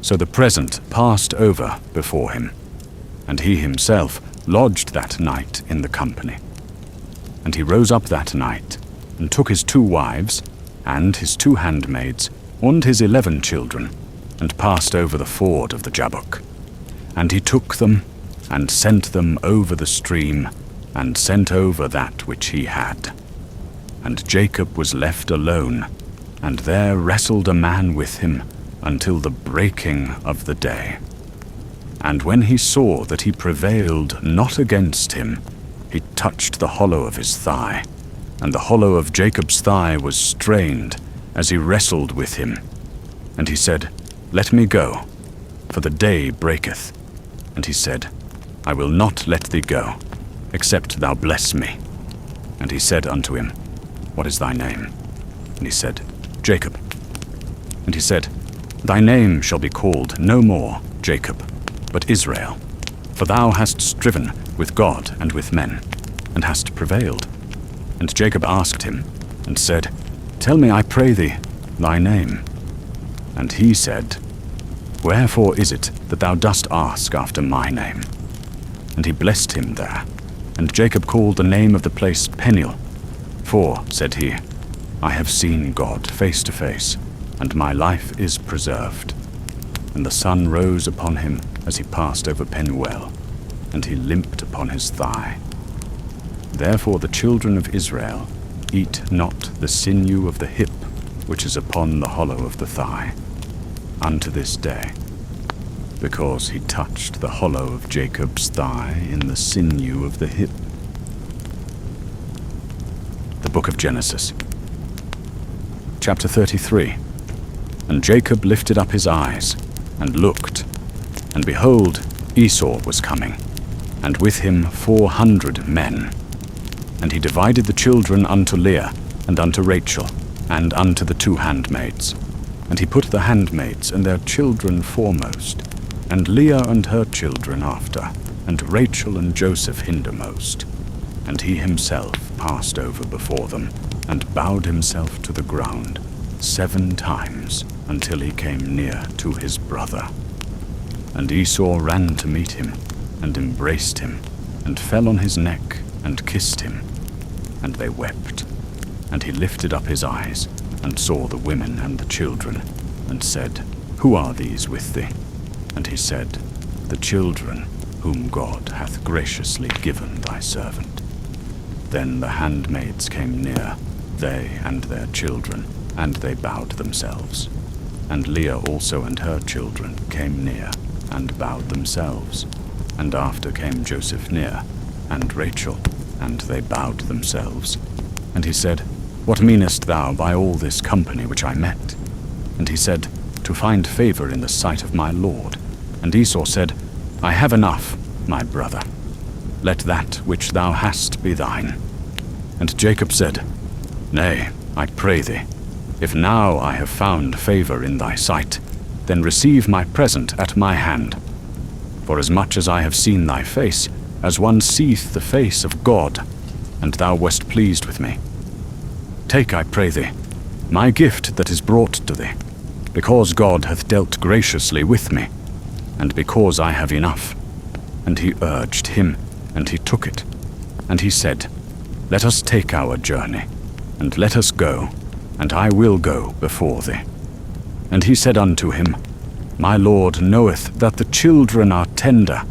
So the present passed over before him, and he himself lodged that night in the company. And he rose up that night, and took his 2 wives, and his 2 handmaids, and his 11 children, and passed over the ford of the Jabbok. And he took them, and sent them over the stream, and sent over that which he had. And Jacob was left alone, and there wrestled a man with him until the breaking of the day. And when he saw that he prevailed not against him, he touched the hollow of his thigh, and the hollow of Jacob's thigh was strained as he wrestled with him. And he said, Let me go, for the day breaketh. And he said, I will not let thee go, except thou bless me. And he said unto him, What is thy name? And he said, Jacob. And he said, Thy name shall be called no more Jacob, but Israel, for thou hast striven with God and with men, and hast prevailed. And Jacob asked him, and said, Tell me, I pray thee, thy name. And he said, Wherefore is it that thou dost ask after my name? And he blessed him there. And Jacob called the name of the place Peniel. For, said he, I have seen God face to face, and my life is preserved." And the sun rose upon him as he passed over Penuel, and he limped upon his thigh. Therefore the children of Israel eat not the sinew of the hip which is upon the hollow of the thigh, unto this day, because he touched the hollow of Jacob's thigh in the sinew of the hip. The Book of Genesis, chapter 33. And Jacob lifted up his eyes, and looked, and behold, Esau was coming, and with him 400 men. And he divided the children unto Leah, and unto Rachel, and unto the 2 handmaids. And he put the handmaids and their children foremost, and Leah and her children after, and Rachel and Joseph hindermost. And he himself passed over before them, and bowed himself to the ground 7 times, until he came near to his brother. And Esau ran to meet him, and embraced him, and fell on his neck, and kissed him. And they wept. And he lifted up his eyes, and saw the women and the children, and said, Who are these with thee? And he said, The children whom God hath graciously given thy servant. Then the handmaids came near, they and their children, and they bowed themselves. And Leah also and her children came near, and bowed themselves. And after came Joseph near, and Rachel, and they bowed themselves. And he said, What meanest thou by all this company which I met? And he said, To find favor in the sight of my Lord. And Esau said, I have enough, my brother. Let that which thou hast be thine. And Jacob said, Nay, I pray thee, if now I have found favor in thy sight, then receive my present at my hand. For as much as I have seen thy face, as one seeth the face of God, and thou wast pleased with me. Take, I pray thee, my gift that is brought to thee, because God hath dealt graciously with me, and because I have enough. And he urged him, and he took it. And he said, Let us take our journey, and let us go, and I will go before thee. And he said unto him, My Lord knoweth that the children are tender,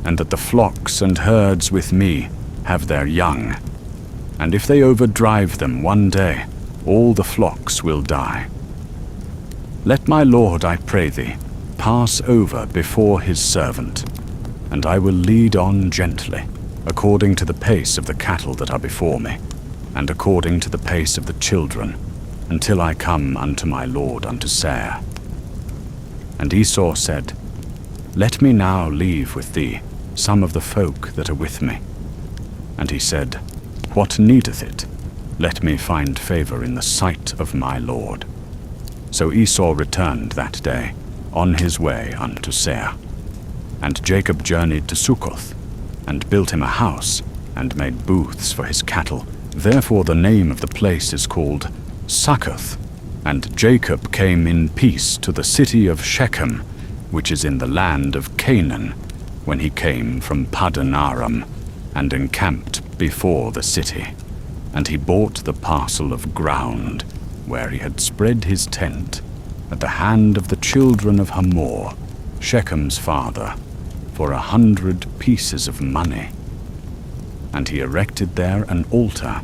and that the flocks and herds with me have their young. And if they overdrive them one day, all the flocks will die. Let my Lord, I pray thee, pass over before his servant, and I will lead on gently, according to the pace of the cattle that are before me, and according to the pace of the children, until I come unto my Lord unto Seir. And Esau said, Let me now leave with thee some of the folk that are with me. And he said, What needeth it? Let me find favor in the sight of my Lord. So Esau returned that day, on his way unto Seir. And Jacob journeyed to Succoth, and built him a house, and made booths for his cattle. Therefore the name of the place is called Succoth. And Jacob came in peace to the city of Shechem, which is in the land of Canaan, when he came from Paddan Aram, and encamped before the city. And he bought the parcel of ground, where he had spread his tent, at the hand of the children of Hamor, Shechem's father, for 100 pieces of money. And he erected there an altar,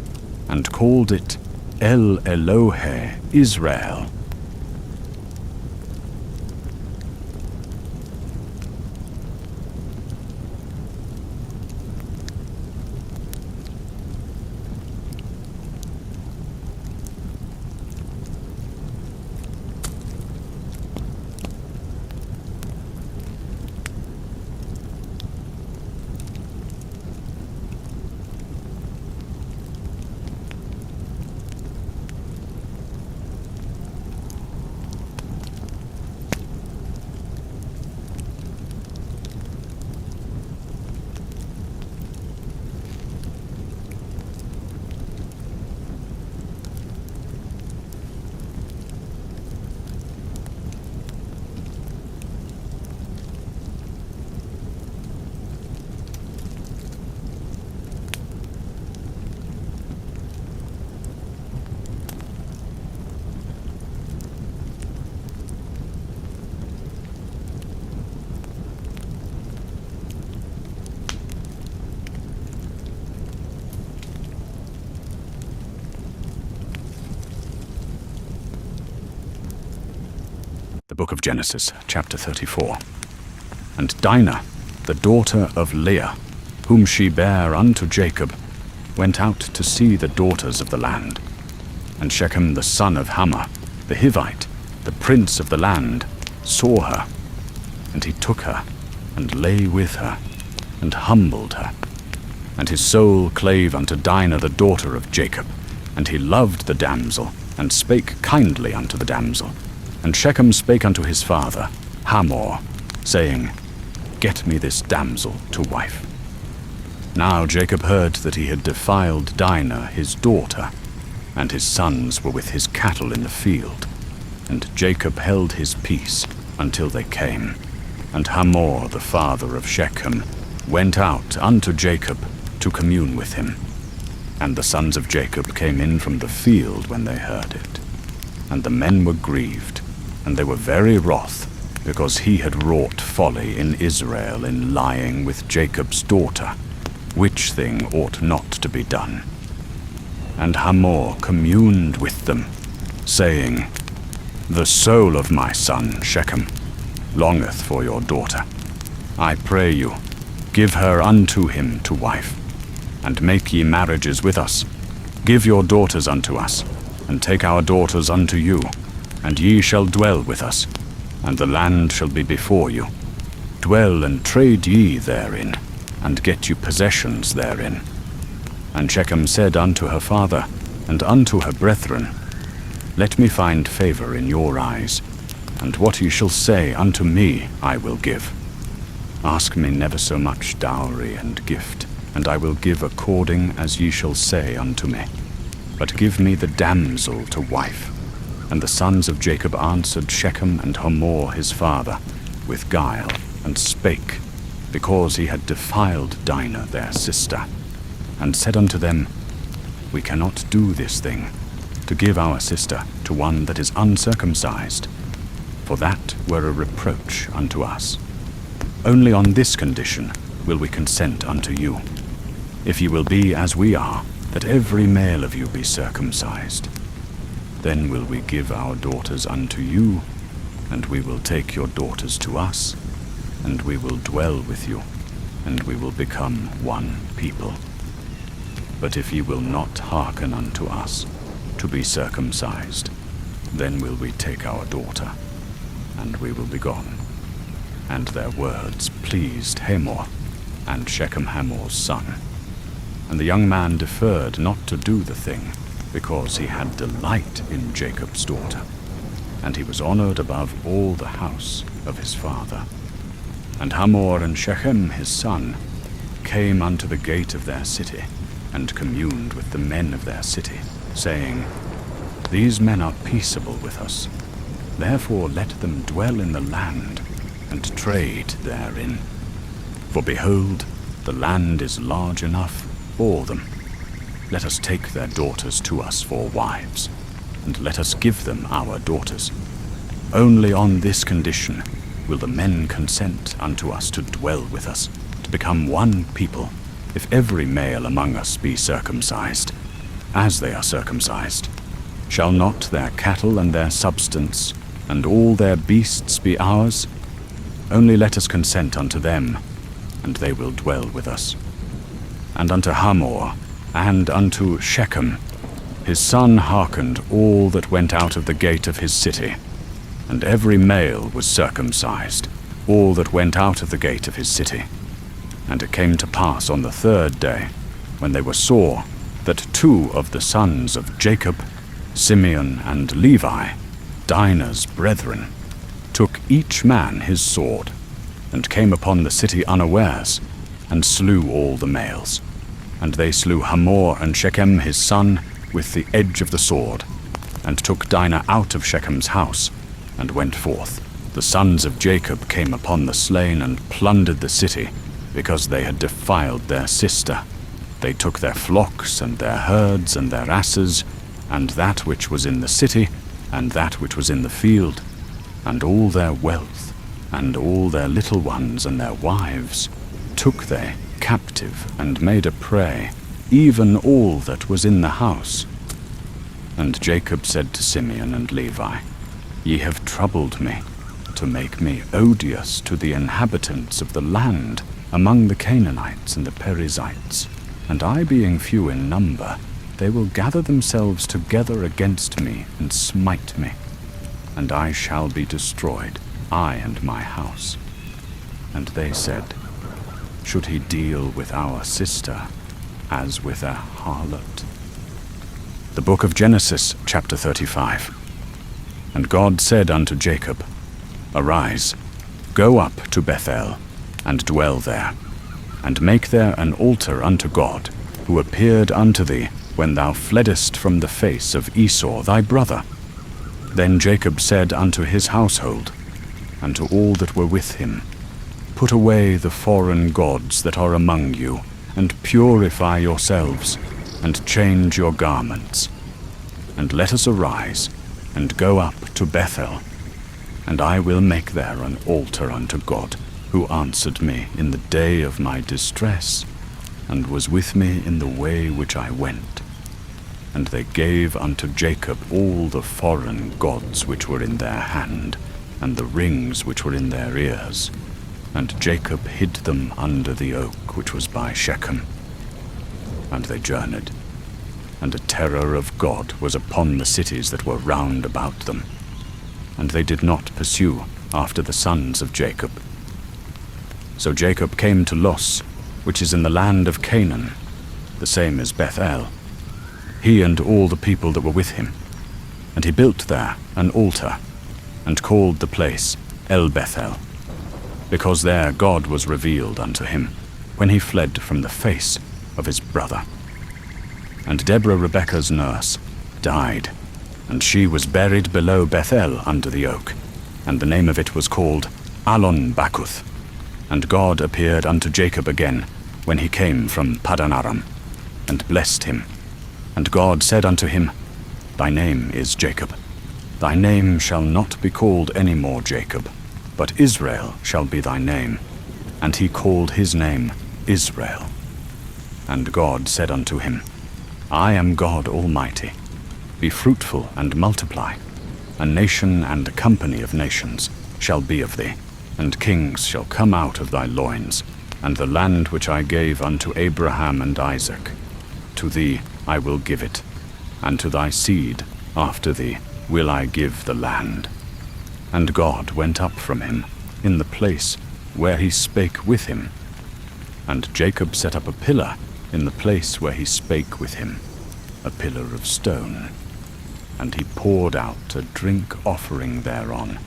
and called it El Elohe Israel. The book of Genesis, chapter 34. And Dinah, the daughter of Leah, whom she bare unto Jacob, went out to see the daughters of the land. And Shechem the son of Hamor, the Hivite, the prince of the land, saw her. And he took her, and lay with her, and humbled her. And his soul clave unto Dinah the daughter of Jacob. And he loved the damsel, and spake kindly unto the damsel. And Shechem spake unto his father, Hamor, saying, Get me this damsel to wife. Now Jacob heard that he had defiled Dinah his daughter, and his sons were with his cattle in the field. And Jacob held his peace until they came. And Hamor the father of Shechem went out unto Jacob to commune with him. And the sons of Jacob came in from the field when they heard it. And the men were grieved, and they were very wroth, because he had wrought folly in Israel in lying with Jacob's daughter, which thing ought not to be done. And Hamor communed with them, saying, The soul of my son Shechem longeth for your daughter. I pray you, give her unto him to wife, and make ye marriages with us. Give your daughters unto us, and take our daughters unto you, and ye shall dwell with us, and the land shall be before you. Dwell and trade ye therein, and get you possessions therein. And Shechem said unto her father, and unto her brethren, Let me find favor in your eyes, and what ye shall say unto me I will give. Ask me never so much dowry and gift, and I will give according as ye shall say unto me. But give me the damsel to wife. And the sons of Jacob answered Shechem and Hamor his father with guile, and spake, because he had defiled Dinah their sister, and said unto them, We cannot do this thing, to give our sister to one that is uncircumcised, for that were a reproach unto us. Only on this condition will we consent unto you, if ye will be as we are, that every male of you be circumcised. Then will we give our daughters unto you, and we will take your daughters to us, and we will dwell with you, and we will become one people. But if ye will not hearken unto us, to be circumcised, then will we take our daughter, and we will be gone. And their words pleased Hamor, and Shechem Hamor's son. And the young man deferred not to do the thing, because he had delight in Jacob's daughter, and he was honored above all the house of his father. And Hamor and Shechem his son came unto the gate of their city, and communed with the men of their city, saying, These men are peaceable with us, therefore let them dwell in the land, and trade therein. For behold, the land is large enough for them. Let us take their daughters to us for wives, and let us give them our daughters. Only on this condition will the men consent unto us to dwell with us, to become one people, if every male among us be circumcised, as they are circumcised. Shall not their cattle and their substance, and all their beasts be ours? Only let us consent unto them, and they will dwell with us. And unto Hamor, and unto Shechem, his son hearkened all that went out of the gate of his city, and every male was circumcised, all that went out of the gate of his city. And it came to pass on the third day, when they were sore, that two of the sons of Jacob, Simeon and Levi, Dinah's brethren, took each man his sword, and came upon the city unawares, and slew all the males. And they slew Hamor and Shechem his son with the edge of the sword, and took Dinah out of Shechem's house, and went forth. The sons of Jacob came upon the slain, and plundered the city, because they had defiled their sister. They took their flocks, and their herds, and their asses, and that which was in the city, and that which was in the field, and all their wealth, and all their little ones and their wives, took they captive, and made a prey, even all that was in the house. And Jacob said to Simeon and Levi, Ye have troubled me, to make me odious to the inhabitants of the land among the Canaanites and the Perizzites. And I being few in number, they will gather themselves together against me and smite me. And I shall be destroyed, I and my house. And they said, Should he deal with our sister as with a harlot? The book of Genesis, chapter 35. And God said unto Jacob, Arise, go up to Bethel, and dwell there, and make there an altar unto God, who appeared unto thee when thou fleddest from the face of Esau thy brother. Then Jacob said unto his household, and to all that were with him, Put away the foreign gods that are among you, and purify yourselves, and change your garments. And let us arise, and go up to Bethel, and I will make there an altar unto God, who answered me in the day of my distress, and was with me in the way which I went. And they gave unto Jacob all the foreign gods which were in their hand, and the rings which were in their ears. And Jacob hid them under the oak which was by Shechem. And they journeyed, and a terror of God was upon the cities that were round about them. And they did not pursue after the sons of Jacob. So Jacob came to Los, which is in the land of Canaan, the same as Bethel, he and all the people that were with him. And he built there an altar, and called the place El Bethel, because there God was revealed unto him, when he fled from the face of his brother. And Deborah Rebekah's nurse died, and she was buried below Bethel under the oak, and the name of it was called Allon Bacuth. And God appeared unto Jacob again, when he came from Paddan Aram, and blessed him. And God said unto him, Thy name is Jacob. Thy name shall not be called any more Jacob, but Israel shall be thy name. And he called his name Israel. And God said unto him, I am God Almighty. Be fruitful and multiply. A nation and a company of nations shall be of thee, and kings shall come out of thy loins. And the land which I gave unto Abraham and Isaac, to thee I will give it, and to thy seed after thee will I give the land. And God went up from him in the place where he spake with him. And Jacob set up a pillar in the place where he spake with him, a pillar of stone. And he poured out a drink offering thereon,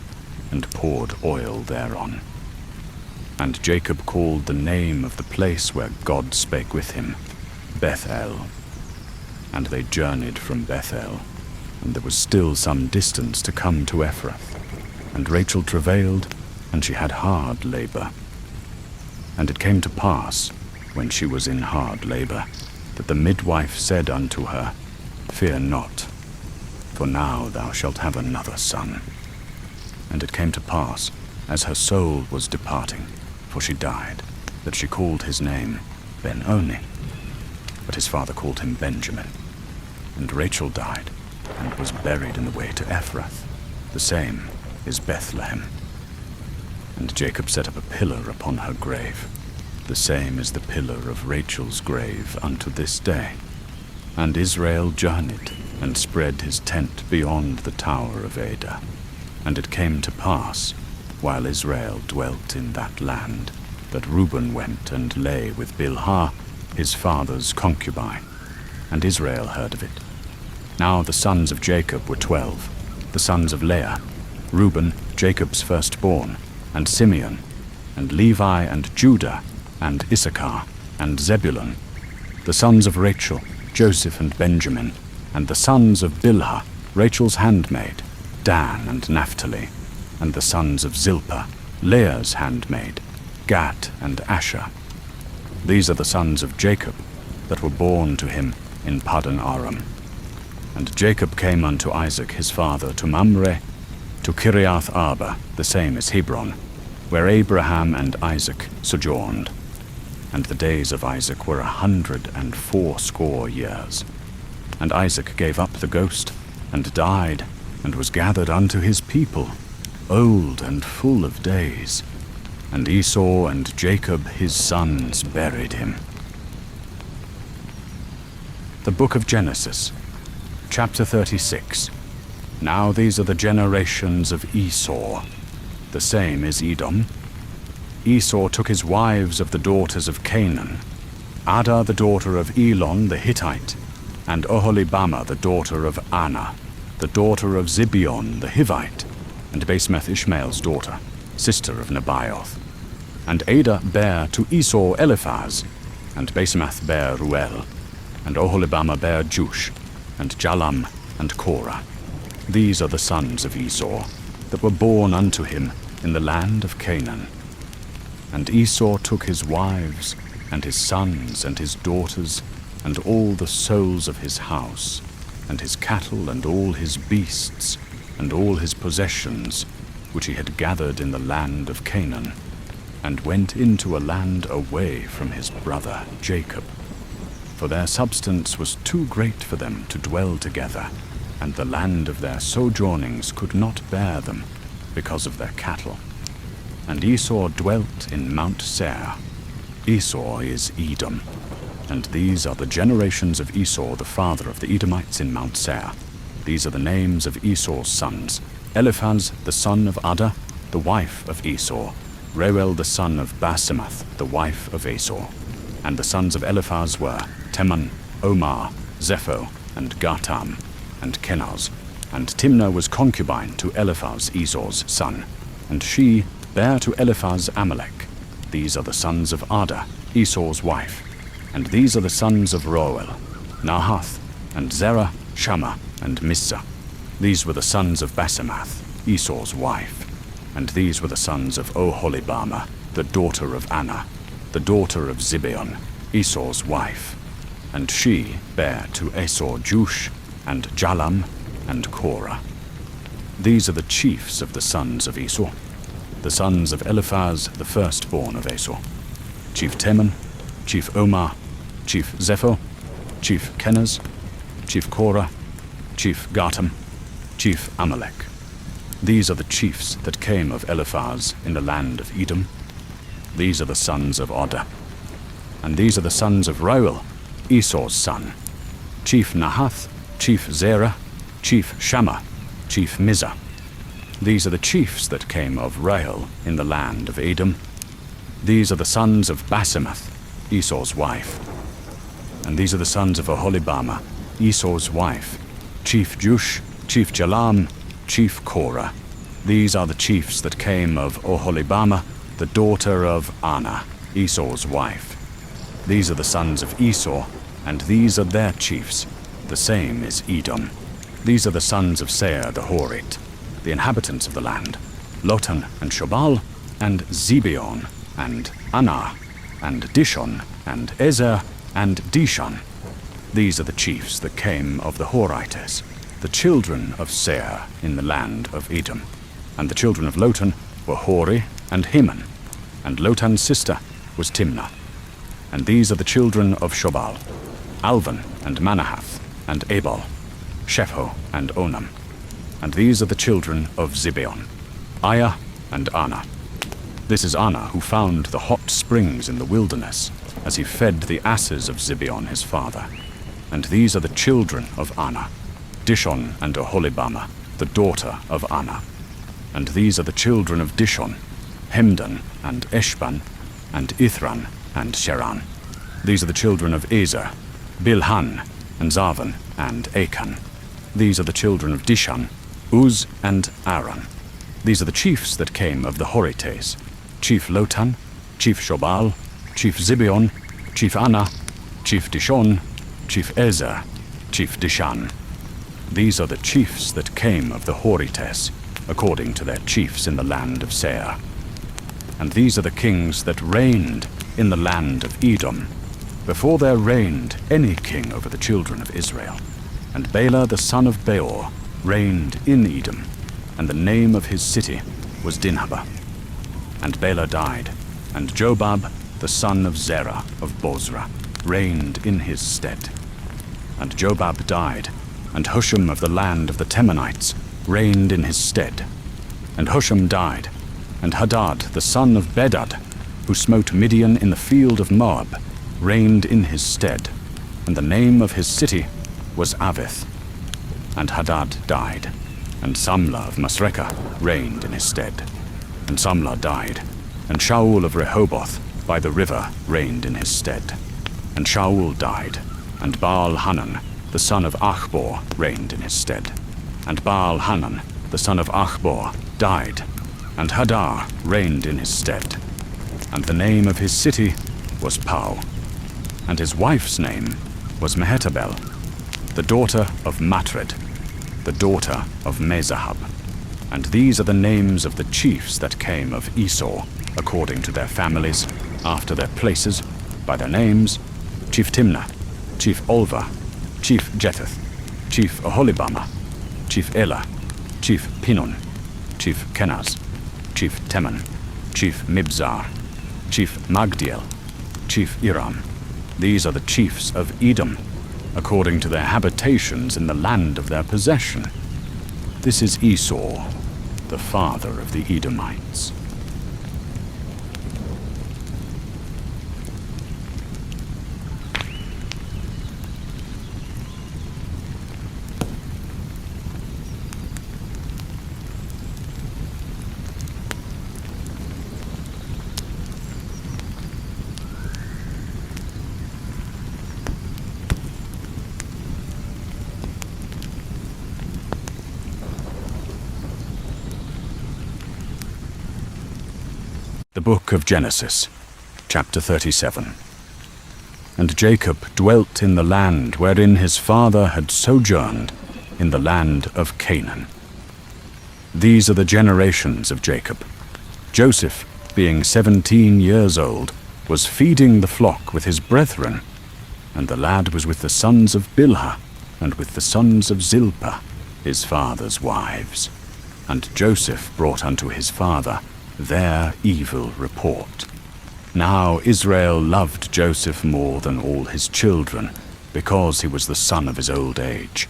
and poured oil thereon. And Jacob called the name of the place where God spake with him, Bethel. And they journeyed from Bethel, and there was still some distance to come to Ephrath. And Rachel travailed, and she had hard labor. And it came to pass, when she was in hard labor, that the midwife said unto her, Fear not, for now thou shalt have another son. And it came to pass, as her soul was departing, for she died, that she called his name Ben-Oni. But his father called him Benjamin. And Rachel died, and was buried in the way to Ephrath. The same is Bethlehem. And Jacob set up a pillar upon her grave. The same is the pillar of Rachel's grave unto this day. And Israel journeyed, and spread his tent beyond the tower of Ada. And it came to pass, while Israel dwelt in that land, that Reuben went and lay with Bilhah, his father's concubine. And Israel heard of it. Now the sons of Jacob were 12, the sons of Leah, Reuben, Jacob's firstborn, and Simeon, and Levi, and Judah, and Issachar, and Zebulun, the sons of Rachel, Joseph and Benjamin, and the sons of Bilhah, Rachel's handmaid, Dan and Naphtali, and the sons of Zilpah, Leah's handmaid, Gad and Asher. These are the sons of Jacob that were born to him in Paddan Aram. And Jacob came unto Isaac his father to Mamre, to Kiriath Arba, the same as Hebron, where Abraham and Isaac sojourned. And the days of Isaac were 180 years. And Isaac gave up the ghost, and died, and was gathered unto his people. old and full of days, and Esau and Jacob his sons buried him. The Book of Genesis, chapter 36. Now these are the generations of Esau. The same is Edom. Esau took his wives of the daughters of Canaan, Ada the daughter of Elon the Hittite, and Oholibamah the daughter of Anna, the daughter of Zibeon the Hivite, and Basemath Ishmael's daughter, sister of Nebaioth. And Ada bare to Esau Eliphaz, and Basemath bare Ruel, and Oholibamah bare Jush, and Jalam, and Korah. These are the sons of Esau, that were born unto him in the land of Canaan. And Esau took his wives, and his sons, and his daughters, and all the souls of his house, and his cattle, and all his beasts, and all his possessions, which he had gathered in the land of Canaan, and went into a land away from his brother Jacob. For their substance was too great for them to dwell together, and the land of their sojournings could not bear them, because of their cattle. And Esau dwelt in Mount Seir. Esau is Edom. And these are the generations of Esau, the father of the Edomites in Mount Seir. These are the names of Esau's sons: Eliphaz the son of Ada, the wife of Esau; Reuel the son of Basemath, the wife of Esau. And the sons of Eliphaz were Teman, Omar, Zepho, and Gatam, and Kenaz. And Timnah was concubine to Eliphaz, Esau's son, and she bare to Eliphaz Amalek. These are the sons of Ada, Esau's wife. And these are the sons of Reuel, Nahath, and Zerah, Shammah, and Missa. These were the sons of Basemath, Esau's wife. And these were the sons of Oholibamah, the daughter of Anna, the daughter of Zibeon, Esau's wife. And she bare to Esau Jush, and Jalam, and Korah. These are the chiefs of the sons of Esau, the sons of Eliphaz, the firstborn of Esau: Chief Teman, Chief Omar, Chief Zepho, Chief Kenaz, Chief Korah, Chief Gatam, Chief Amalek. These are the chiefs that came of Eliphaz in the land of Edom. These are the sons of Ada. And these are the sons of Reuel, Esau's son: Chief Nahath, Chief Zerah, Chief Shammah, Chief Mizah. These are the chiefs that came of Reuel in the land of Edom. These are the sons of Basemath, Esau's wife. And these are the sons of Oholibamah, Esau's wife: Chief Jush, Chief Jalam, Chief Korah. These are the chiefs that came of Oholibamah, the daughter of Anna, Esau's wife. These are the sons of Esau, and these are their chiefs. The same is Edom. These are the sons of Seir the Horite, the inhabitants of the land: Lotan and Shobal, and Zibeon, and Anah, and Dishon, and Ezer, and Dishan. These are the chiefs that came of the Horites, the children of Seir in the land of Edom. And the children of Lotan were Hori and Heman, and Lotan's sister was Timnah. And these are the children of Shobal: Alvan, and Manahath, and Ebal, Shepho, and Onam. And these are the children of Zibeon: Aiah, and Anna. This is Anna, who found the hot springs in the wilderness, as he fed the asses of Zibeon his father. And these are the children of Anna: Dishon, and Oholibamah, the daughter of Anna. And these are the children of Dishon: Hemdan, and Eshban, and Ithran, and Sheran. These are the children of Ezer: Bilhan, and Zavan, and Achan. These are the children of Dishan: Uz, and Aran. These are the chiefs that came of the Horites: Chief Lotan, Chief Shobal, Chief Zibeon, Chief Anna, Chief Dishon, Chief Ezer, Chief Dishan. These are the chiefs that came of the Horites, according to their chiefs in the land of Seir. And these are the kings that reigned in the land of Edom, before there reigned any king over the children of Israel. And Bela the son of Beor reigned in Edom, and the name of his city was Dinhabah. And Bela died, and Jobab the son of Zerah of Bozrah reigned in his stead. And Jobab died, and Husham of the land of the Temanites reigned in his stead. And Husham died, and Hadad, the son of Bedad, who smote Midian in the field of Moab, reigned in his stead, and the name of his city was Avith. And Hadad died, and Samlah of Masrekah reigned in his stead. And Samlah died, and Shaul of Rehoboth by the river reigned in his stead. And Shaul died, and Baal-Hanan, the son of Achbor, reigned in his stead. And Baal-Hanan, the son of Achbor, died, and Hadar reigned in his stead. And the name of his city was Pau. And his wife's name was Mehetabel, the daughter of Matred, the daughter of Mezahab. And these are the names of the chiefs that came of Esau, according to their families, after their places, by their names: Chief Timnah, Chief Olva, Chief Jetheth, Chief Oholibamah, Chief Elah, Chief Pinon, Chief Kenaz, Chief Teman, Chief Mibzar, Chief Magdiel, Chief Iram. These are the chiefs of Edom, according to their habitations in the land of their possession. This is Esau, the father of the Edomites. The Book of Genesis, chapter 37. And Jacob dwelt in the land wherein his father had sojourned, in the land of Canaan. These are the generations of Jacob. Joseph, being 17 years old, was feeding the flock with his brethren, and the lad was with the sons of Bilhah, and with the sons of Zilpah, his father's wives. And Joseph brought unto his father their evil report. Now Israel loved Joseph more than all his children, because he was the son of his old age,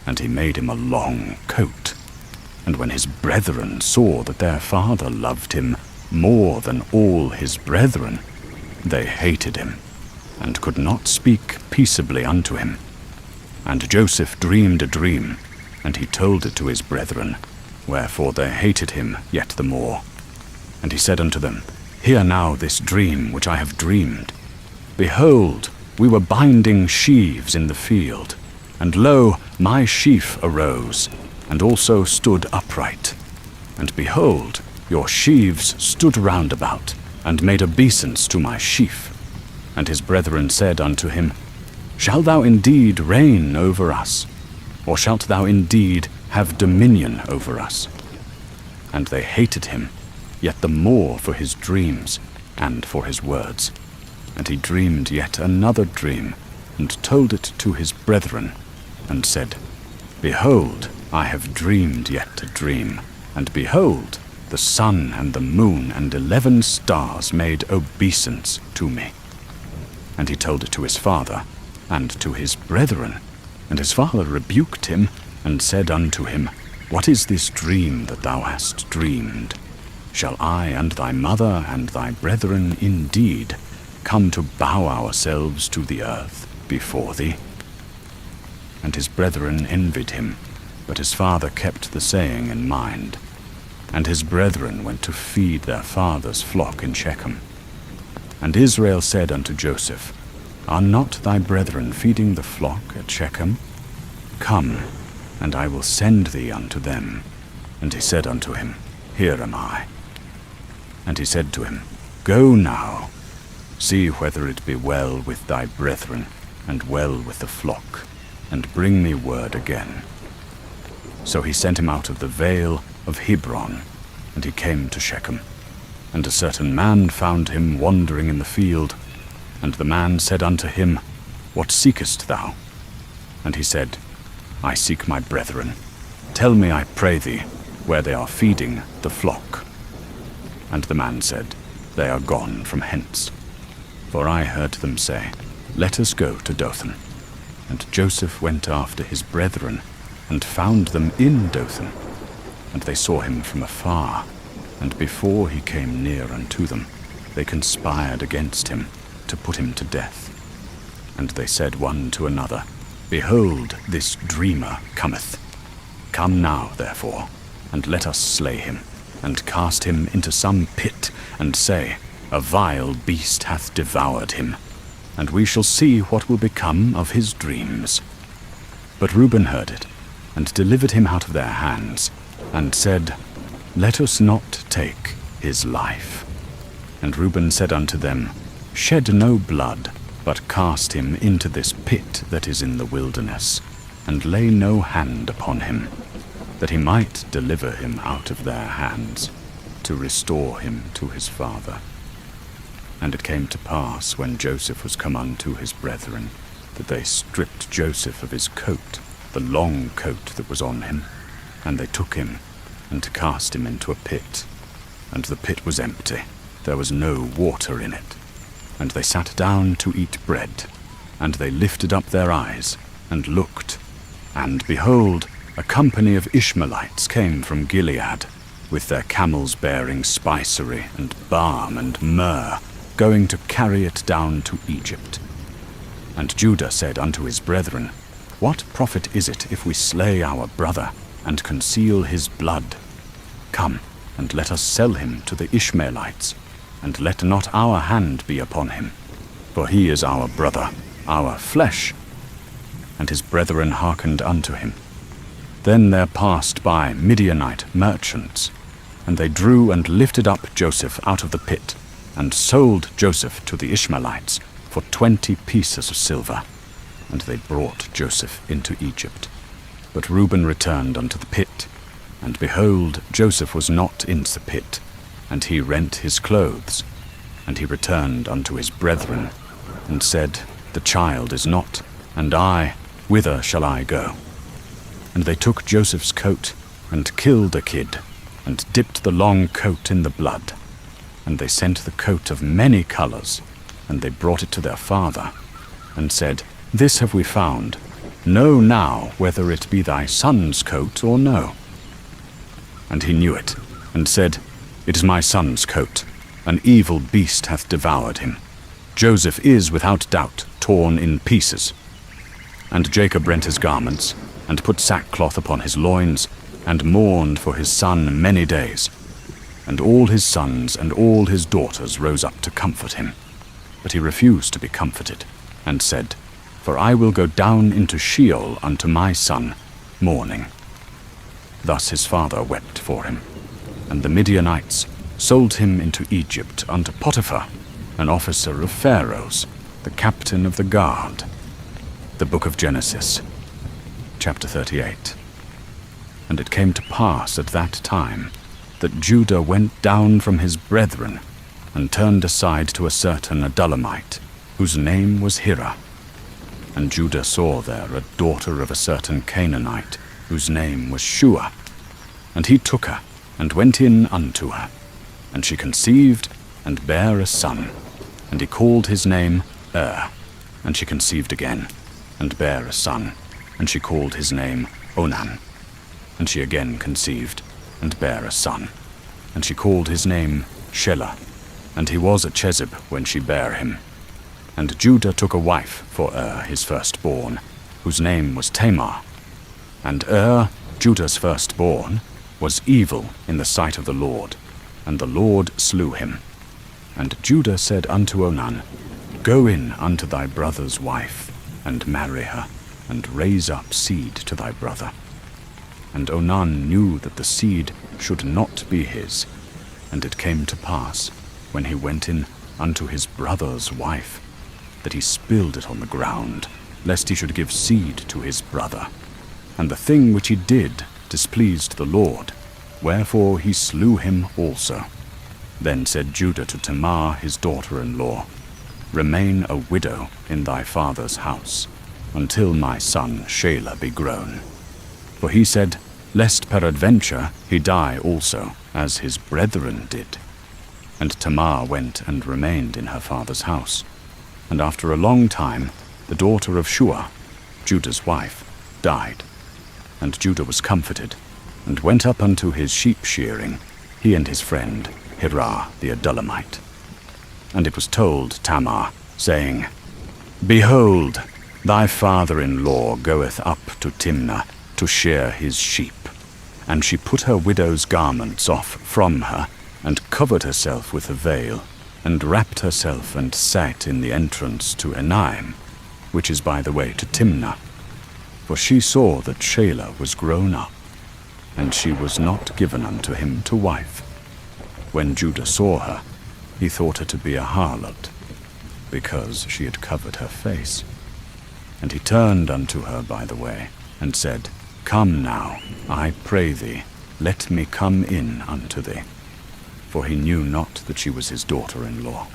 and he made him a long coat. And when his brethren saw that their father loved him more than all his brethren, they hated him, and could not speak peaceably unto him. And Joseph dreamed a dream, and he told it to his brethren, wherefore they hated him yet the more. And he said unto them, Hear now this dream which I have dreamed. Behold, we were binding sheaves in the field, and lo, my sheaf arose, and also stood upright. And behold, your sheaves stood round about, and made obeisance to my sheaf. And his brethren said unto him, Shalt thou indeed reign over us? Or shalt thou indeed have dominion over us? And they hated him yet the more for his dreams and for his words. And he dreamed yet another dream, and told it to his brethren, and said, Behold, I have dreamed yet a dream, and behold, the sun and the moon and 11 stars made obeisance to me. And he told it to his father, and to his brethren. And his father rebuked him, and said unto him, What is this dream that thou hast dreamed? Shall I and thy mother and thy brethren indeed come to bow ourselves to the earth before thee? And his brethren envied him, but his father kept the saying in mind. And his brethren went to feed their father's flock in Shechem. And Israel said unto Joseph, Are not thy brethren feeding the flock at Shechem? Come, and I will send thee unto them. And he said unto him, Here am I. And he said to him, Go now, see whether it be well with thy brethren, and well with the flock, and bring me word again. So he sent him out of the vale of Hebron, and he came to Shechem. And a certain man found him wandering in the field. And the man said unto him, What seekest thou? And he said, I seek my brethren. Tell me, I pray thee, where they are feeding the flock. And the man said, They are gone from hence. For I heard them say, Let us go to Dothan. And Joseph went after his brethren, and found them in Dothan. and they saw him from afar, and before he came near unto them, they conspired against him to put him to death. And they said one to another, Behold, this dreamer cometh. Come now, therefore, and let us slay him, and cast him into some pit, and say, A vile beast hath devoured him, and we shall see what will become of his dreams. But Reuben heard it, and delivered him out of their hands, and said, Let us not take his life. And Reuben said unto them, Shed no blood, but cast him into this pit that is in the wilderness, and lay no hand upon him, that he might deliver him out of their hands, to restore him to his father. And it came to pass, when Joseph was come unto his brethren, that they stripped Joseph of his coat, the long coat that was on him, and they took him, and cast him into a pit. And the pit was empty, there was no water in it. And they sat down to eat bread, and they lifted up their eyes, and looked, and behold, a company of Ishmaelites came from Gilead, with their camels bearing spicery, and balm, and myrrh, going to carry it down to Egypt. And Judah said unto his brethren, What profit is it if we slay our brother, and conceal his blood? Come, and let us sell him to the Ishmaelites, and let not our hand be upon him, for he is our brother, our flesh. And his brethren hearkened unto him. Then there passed by Midianite merchants, and they drew and lifted up Joseph out of the pit, and sold Joseph to the Ishmaelites for 20 pieces of silver. And they brought Joseph into Egypt. But Reuben returned unto the pit, and behold, Joseph was not in the pit, and he rent his clothes. And he returned unto his brethren, and said, The child is not, and I, whither shall I go? And they took Joseph's coat, and killed a kid, and dipped the long coat in the blood. And they sent the coat of many colors, and they brought it to their father, and said, This have we found. Know now whether it be thy son's coat or no. And he knew it, and said, It is my son's coat. An evil beast hath devoured him. Joseph is without doubt torn in pieces. And Jacob rent his garments, and put sackcloth upon his loins, and mourned for his son many days. And all his sons and all his daughters rose up to comfort him. But he refused to be comforted, and said, For I will go down into Sheol unto my son, mourning. Thus his father wept for him. And the Midianites sold him into Egypt unto Potiphar, an officer of Pharaoh's, the captain of the guard. The book of Genesis, chapter 38. And it came to pass at that time that Judah went down from his brethren, and turned aside to a certain Adullamite, whose name was Hira. And Judah saw there a daughter of a certain Canaanite, whose name was Shua. And he took her, and went in unto her. And she conceived, and bare a son. And he called his name And she conceived again, and bare a son. And she called his name Onan. And she again conceived, and bare a son. And she called his name Shelah. And he was at Chezib when she bare him. And Judah took a wife for his firstborn, whose name was Tamar. And Judah's firstborn, was evil in the sight of the Lord, and the Lord slew him. And Judah said unto Onan, Go in unto thy brother's wife, and marry her, and raise up seed to thy brother. And Onan knew that the seed should not be his. And it came to pass, when he went in unto his brother's wife, that he spilled it on the ground, lest he should give seed to his brother. And the thing which he did displeased the Lord, wherefore he slew him also. Then said Judah to Tamar his daughter-in-law, Remain a widow in thy father's house, until my son Shelah be grown. For he said, Lest peradventure he die also, as his brethren did. And Tamar went and remained in her father's house. And after a long time, the daughter of Shua, Judah's wife, died. And Judah was comforted, and went up unto his sheep shearing, he and his friend Hirah the Adullamite. And it was told Tamar, saying, Behold, thy father-in-law goeth up to Timnah to shear his sheep. And she put her widow's garments off from her, and covered herself with a veil, and wrapped herself, and sat in the entrance to Enaim, which is by the way to Timnah. For she saw that Shelah was grown up, and she was not given unto him to wife. When Judah saw her, he thought her to be a harlot, because she had covered her face. And he turned unto her by the way, and said, Come now, I pray thee, let me come in unto thee. For he knew not that she was his daughter-in-law.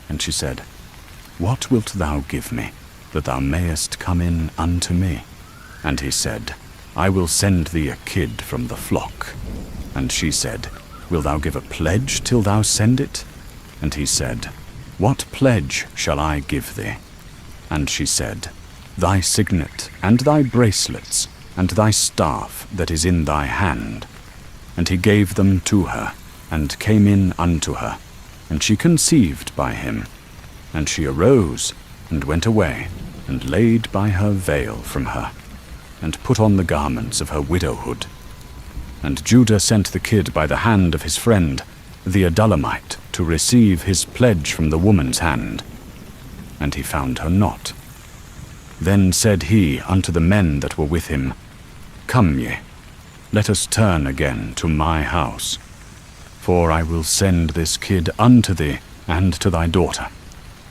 And she said, What wilt thou give me, that thou mayest come in unto me? And he said, I will send thee a kid from the flock. And she said, Wilt thou give a pledge till thou send it? And he said, What pledge shall I give thee? And she said, Thy signet, and thy bracelets, and thy staff that is in thy hand. And he gave them to her, and came in unto her, and she conceived by him. And she arose, and went away, and laid by her veil from her, and put on the garments of her widowhood. And Judah sent the kid by the hand of his friend, the Adullamite, to receive his pledge from the woman's hand. And he found her not. Then said he unto the men that were with him, Come ye, let us turn again to my house. For I will send this kid unto thee and to thy daughter.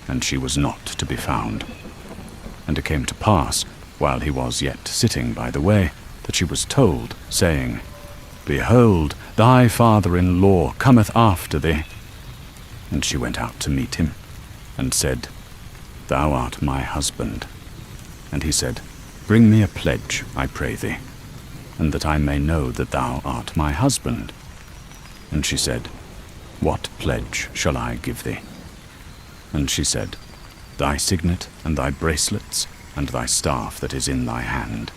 And she was not to be found. And it came to pass, while he was yet sitting by the way, that she was told, saying, Behold, thy father-in-law cometh after thee. And she went out to meet him, and said, Thou art my husband. And he said, Bring me a pledge, I pray thee, and that I may know that thou art my husband. And she said, What pledge shall I give thee? And she said, Thy signet, and thy bracelets, and thy staff that is in thy hand.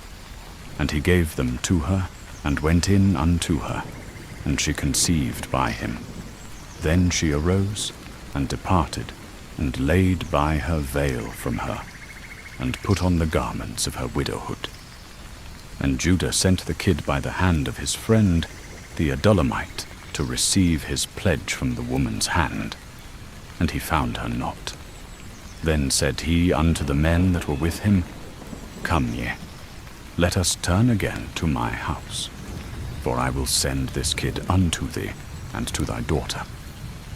And he gave them to her, and went in unto her, and she conceived by him. Then she arose, and departed, and laid by her veil from her, and put on the garments of her widowhood. And Judah sent the kid by the hand of his friend, the Adullamite, to receive his pledge from the woman's hand. And he found her not. Then said he unto the men that were with him, Come ye, let us turn again to my house. For I will send this kid unto thee, and to thy daughter.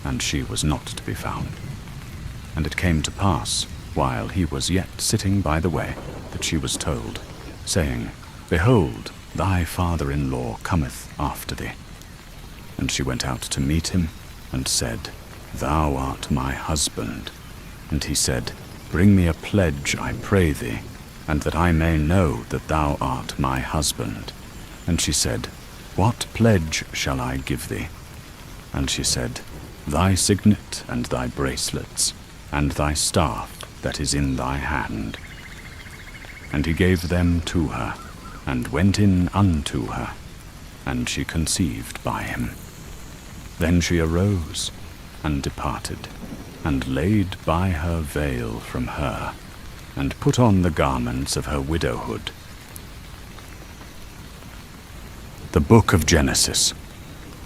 And she was not to be found. And it came to pass, while he was yet sitting by the way, that she was told, saying, Behold, thy father-in-law cometh after thee. And she went out to meet him, and said, Thou art my husband. And he said, Bring me a pledge, I pray thee, and that I may know that thou art my husband. And she said, What pledge shall I give thee? And she said, Thy signet, and thy bracelets, and thy staff that is in thy hand. And he gave them to her, and went in unto her, and she conceived by him. Then she arose, and departed, and laid by her veil from her, and put on the garments of her widowhood. The Book of Genesis,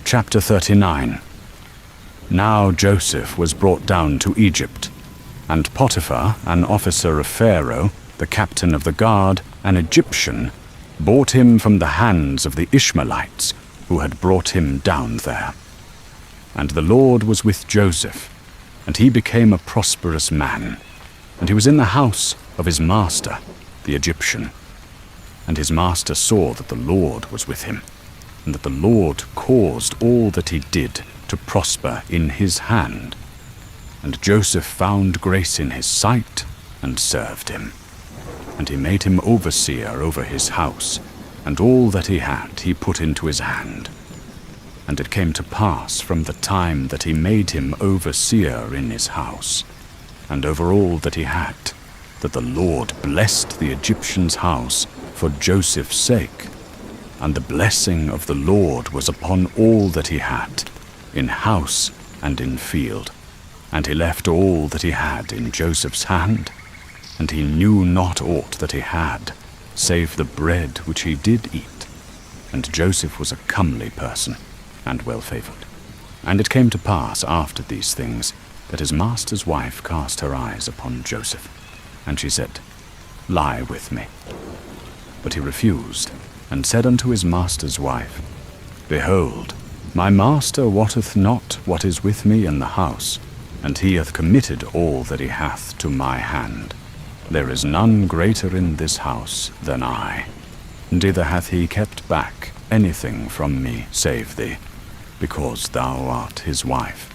chapter 39. Now Joseph was brought down to Egypt, and Potiphar, an officer of Pharaoh, the captain of the guard, an Egyptian, bought him from the hands of the Ishmaelites, who had brought him down there. And the Lord was with Joseph, and he became a prosperous man, and he was in the house of his master, the Egyptian. And his master saw that the Lord was with him, and that the Lord caused all that he did to prosper in his hand. And Joseph found grace in his sight, and served him. And he made him overseer over his house, and all that he had he put into his hand. And it came to pass from the time that he made him overseer in his house, and over all that he had, that the Lord blessed the Egyptian's house for Joseph's sake. and the blessing of the Lord was upon all that he had, in house and in field. And he left all that he had in Joseph's hand, and he knew not aught that he had, save the bread which he did eat. And Joseph was a comely person, and well-favored. And it came to pass after these things, that his master's wife cast her eyes upon Joseph, and she said, Lie with me. But he refused, and said unto his master's wife, Behold, my master wotteth not what is with me in the house, and he hath committed all that he hath to my hand. There is none greater in this house than I, neither hath he kept back anything from me save thee, because thou art his wife.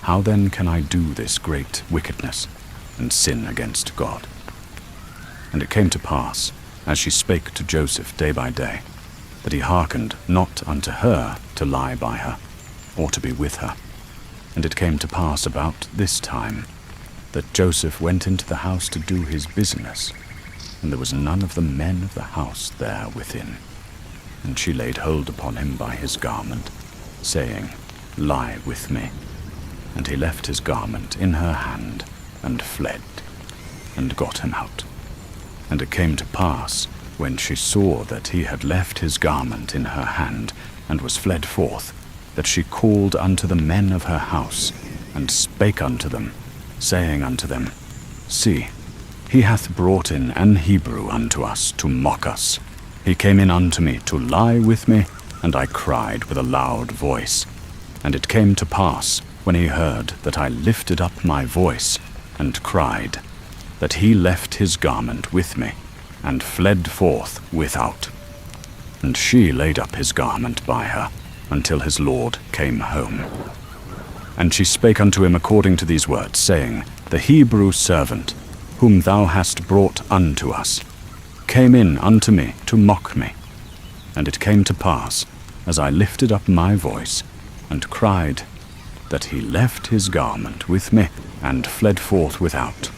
How then can I do this great wickedness, and sin against God? And it came to pass, as she spake to Joseph day by day, that he hearkened not unto her to lie by her, or to be with her. And it came to pass about this time, that Joseph went into the house to do his business, and there was none of the men of the house there within. And she laid hold upon him by his garment, saying, Lie with me. And he left his garment in her hand, and fled, and got him out. And it came to pass, when she saw that he had left his garment in her hand, and was fled forth, that she called unto the men of her house, and spake unto them, saying unto them, See, he hath brought in an Hebrew unto us to mock us. He came in unto me to lie with me, and I cried with a loud voice. And it came to pass, when he heard that I lifted up my voice, and cried, that he left his garment with me, and fled forth without. And she laid up his garment by her, until his lord came home. And she spake unto him according to these words, saying, The Hebrew servant, whom thou hast brought unto us, came in unto me to mock me. And it came to pass, as I lifted up my voice, and cried, that he left his garment with me, and fled forth without.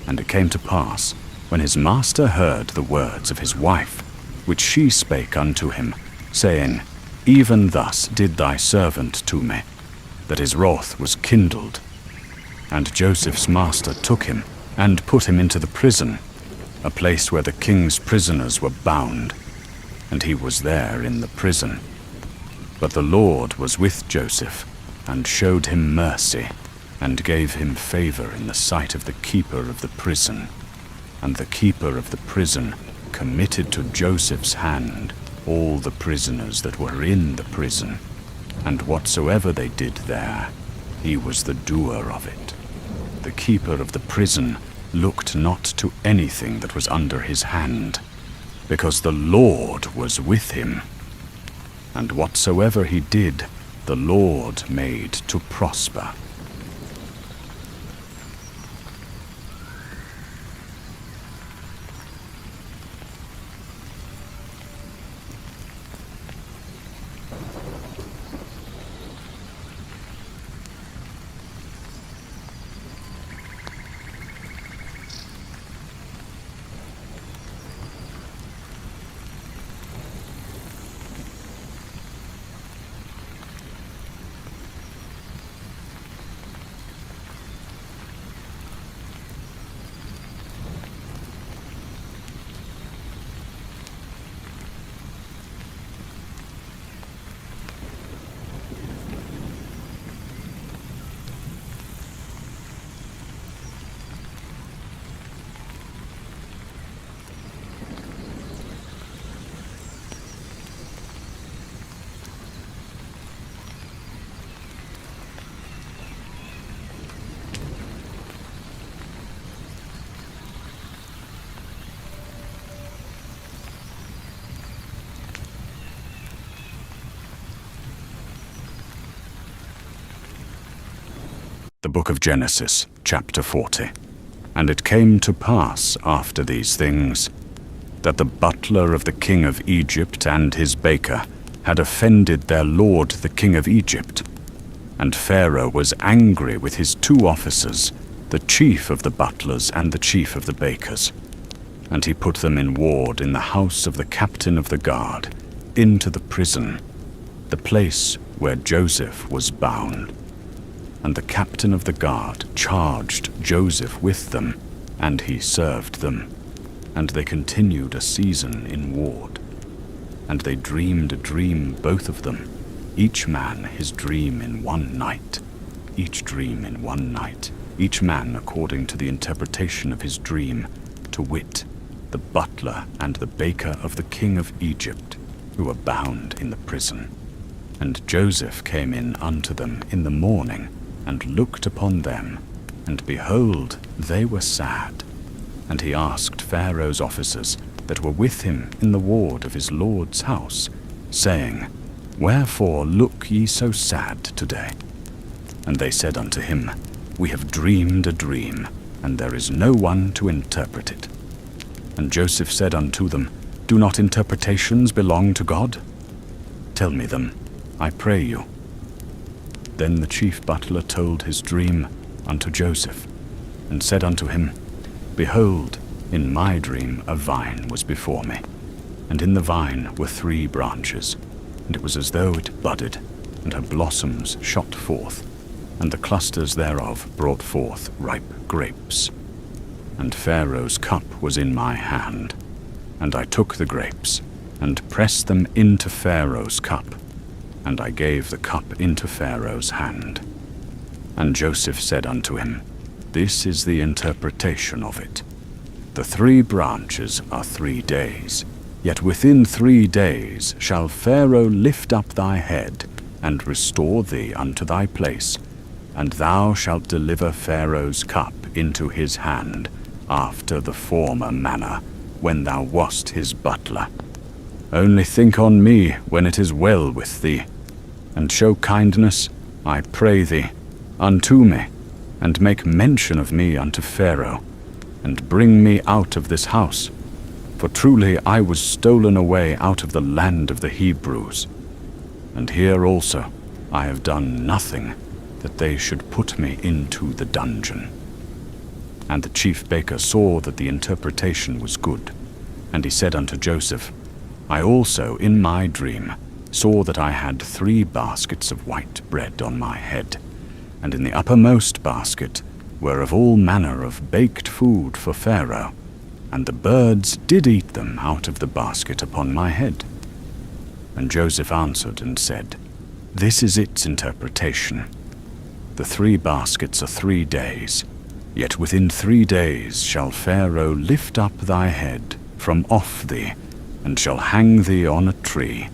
And it came to pass, when his master heard the words of his wife, which she spake unto him, saying, Even thus did thy servant to me, that his wrath was kindled. And Joseph's master took him, and put him into the prison, a place where the king's prisoners were bound, and he was there in the prison. But the Lord was with Joseph, and showed him mercy, and gave him favor in the sight of the keeper of the prison. And the keeper of the prison committed to Joseph's hand all the prisoners that were in the prison, and whatsoever they did there, he was the doer of it. The keeper of the prison looked not to anything that was under his hand, because the Lord was with him. And whatsoever he did, the Lord made to prosper. The book of Genesis, chapter 40. And it came to pass after these things, that the butler of the king of Egypt and his baker had offended their lord the king of Egypt. And Pharaoh was angry with his two officers, the chief of the butlers and the chief of the bakers. And he put them in ward in the house of the captain of the guard, into the prison, the place where Joseph was bound. And the captain of the guard charged Joseph with them, and he served them. And they continued a season in ward. And they dreamed a dream, both of them, each man his dream in one night, each dream in one night, each man according to the interpretation of his dream, to wit, the butler and the baker of the king of Egypt, who were bound in the prison. And Joseph came in unto them in the morning, and looked upon them, and behold, they were sad. And he asked Pharaoh's officers that were with him in the ward of his lord's house, saying, Wherefore look ye so sad today? And they said unto him, We have dreamed a dream, and there is no one to interpret it. And Joseph said unto them, Do not interpretations belong to God? Tell me them, I pray you. Then the chief butler told his dream unto Joseph, and said unto him, Behold, in my dream a vine was before me, and in the vine were 3 branches, and it was as though it budded, and her blossoms shot forth, and the clusters thereof brought forth ripe grapes. And Pharaoh's cup was in my hand, and I took the grapes, and pressed them into Pharaoh's cup, and I gave the cup into Pharaoh's hand. And Joseph said unto him, This is the interpretation of it. The 3 branches are 3 days, yet within 3 days shall Pharaoh lift up thy head, and restore thee unto thy place, and thou shalt deliver Pharaoh's cup into his hand, after the former manner, when thou wast his butler. Only think on me when it is well with thee, and show kindness, I pray thee, unto me, and make mention of me unto Pharaoh, and bring me out of this house. For truly I was stolen away out of the land of the Hebrews. And here also I have done nothing, that they should put me into the dungeon. And the chief baker saw that the interpretation was good. And he said unto Joseph, I also in my dream saw that I had 3 baskets of white bread on my head, and in the uppermost basket were of all manner of baked food for Pharaoh, and the birds did eat them out of the basket upon my head. And Joseph answered and said, This is its interpretation. The 3 baskets are 3 days, yet within 3 days shall Pharaoh lift up thy head from off thee, and shall hang thee on a tree,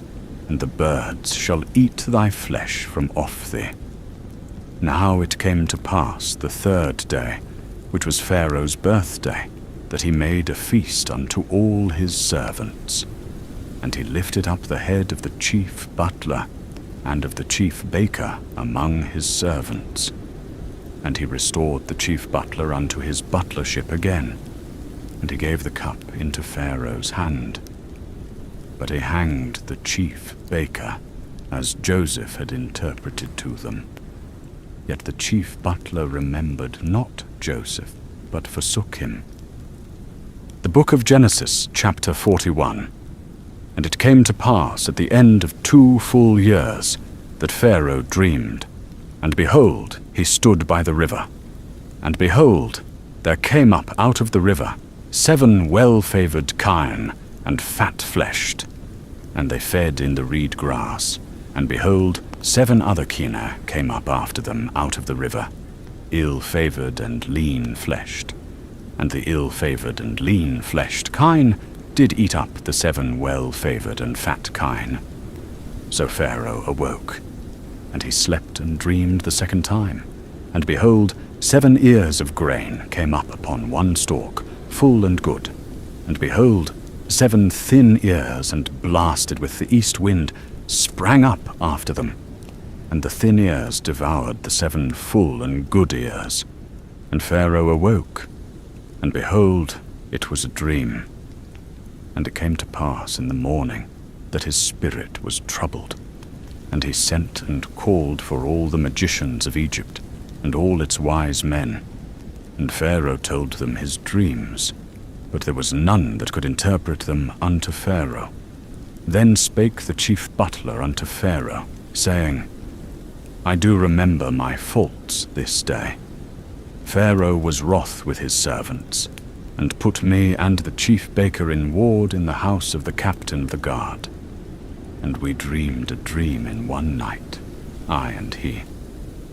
and the birds shall eat thy flesh from off thee. Now it came to pass the 3rd day, which was Pharaoh's birthday, that he made a feast unto all his servants. And he lifted up the head of the chief butler, and of the chief baker among his servants. And he restored the chief butler unto his butlership again, and he gave the cup into Pharaoh's hand. But he hanged the chief baker, as Joseph had interpreted to them. Yet the chief butler remembered not Joseph, but forsook him. The book of Genesis, chapter 41. And it came to pass at the end of 2 full years that Pharaoh dreamed, and behold, he stood by the river. And behold, there came up out of the river 7 well-favored kine, and fat-fleshed, and they fed in the reed grass. And behold, 7 other kine came up after them out of the river, ill-favored and lean-fleshed. And the ill-favored and lean-fleshed kine did eat up the 7 well-favored and fat kine. So Pharaoh awoke, and he slept and dreamed the 2nd time. And behold, 7 ears of grain came up upon one stalk, full and good. And behold, 7 thin ears, and blasted with the east wind, sprang up after them. And the thin ears devoured the 7 full and good ears. And Pharaoh awoke, and behold, it was a dream. And it came to pass in the morning that his spirit was troubled. And he sent and called for all the magicians of Egypt, and all its wise men. And Pharaoh told them his dreams, but there was none that could interpret them unto Pharaoh. Then spake the chief butler unto Pharaoh, saying, I do remember my faults this day. Pharaoh was wroth with his servants, and put me and the chief baker in ward in the house of the captain of the guard. And we dreamed a dream in one night, I and he.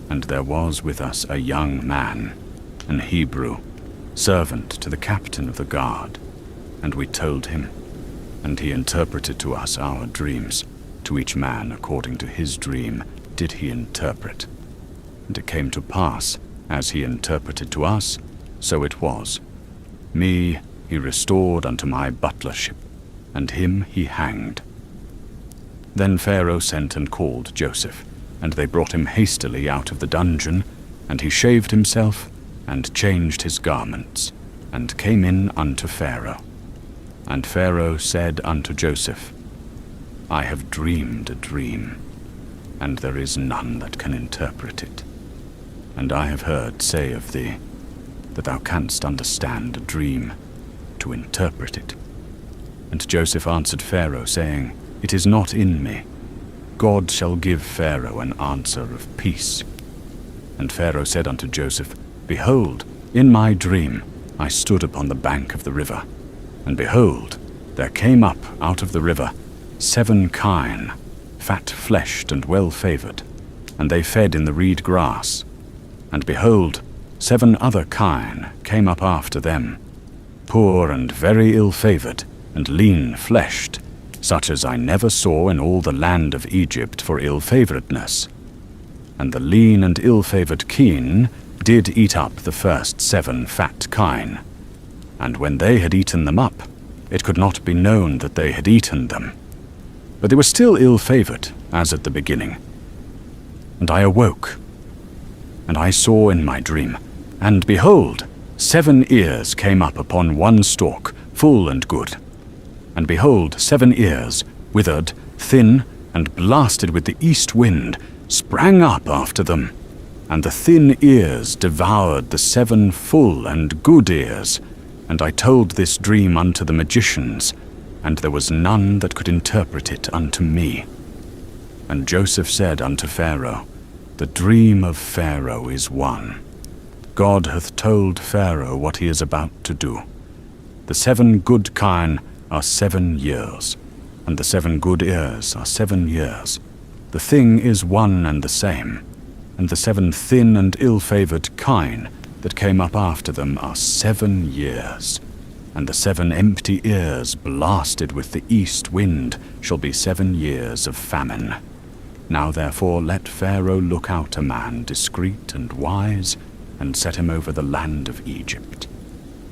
And there was with us a young man, an Hebrew, servant to the captain of the guard. And we told him, and he interpreted to us our dreams. To each man according to his dream did he interpret. And it came to pass, as he interpreted to us, so it was. Me he restored unto my butlership, and him he hanged. Then Pharaoh sent and called Joseph, and they brought him hastily out of the dungeon, and he shaved himself, and changed his garments, and came in unto Pharaoh. And Pharaoh said unto Joseph, I have dreamed a dream, and there is none that can interpret it. And I have heard say of thee, that thou canst understand a dream, to interpret it. And Joseph answered Pharaoh, saying, It is not in me. God shall give Pharaoh an answer of peace. And Pharaoh said unto Joseph, Behold, in my dream I stood upon the bank of the river, and behold, there came up out of the river 7 kine, fat-fleshed and well-favoured, and they fed in the reed grass. And behold, 7 other kine came up after them, poor and very ill-favoured, and lean-fleshed, such as I never saw in all the land of Egypt for ill-favouredness. And the lean and ill-favoured kine did eat up the first 7 fat kine. And when they had eaten them up, it could not be known that they had eaten them. But they were still ill-favoured, as at the beginning. And I awoke, and I saw in my dream, and behold, 7 ears came up upon one stalk, full and good. And behold, 7 ears, withered, thin, and blasted with the east wind, sprang up after them. And the thin ears devoured the 7 full and good ears. And I told this dream unto the magicians, and there was none that could interpret it unto me. And Joseph said unto Pharaoh, The dream of Pharaoh is one. God hath told Pharaoh what he is about to do. The 7 good kine are 7 years, and the 7 good ears are 7 years. The thing is one and the same, and the 7 thin and ill-favoured kine that came up after them are 7 years, and the 7 empty ears blasted with the east wind shall be 7 years of famine. Now therefore let Pharaoh look out a man discreet and wise, and set him over the land of Egypt.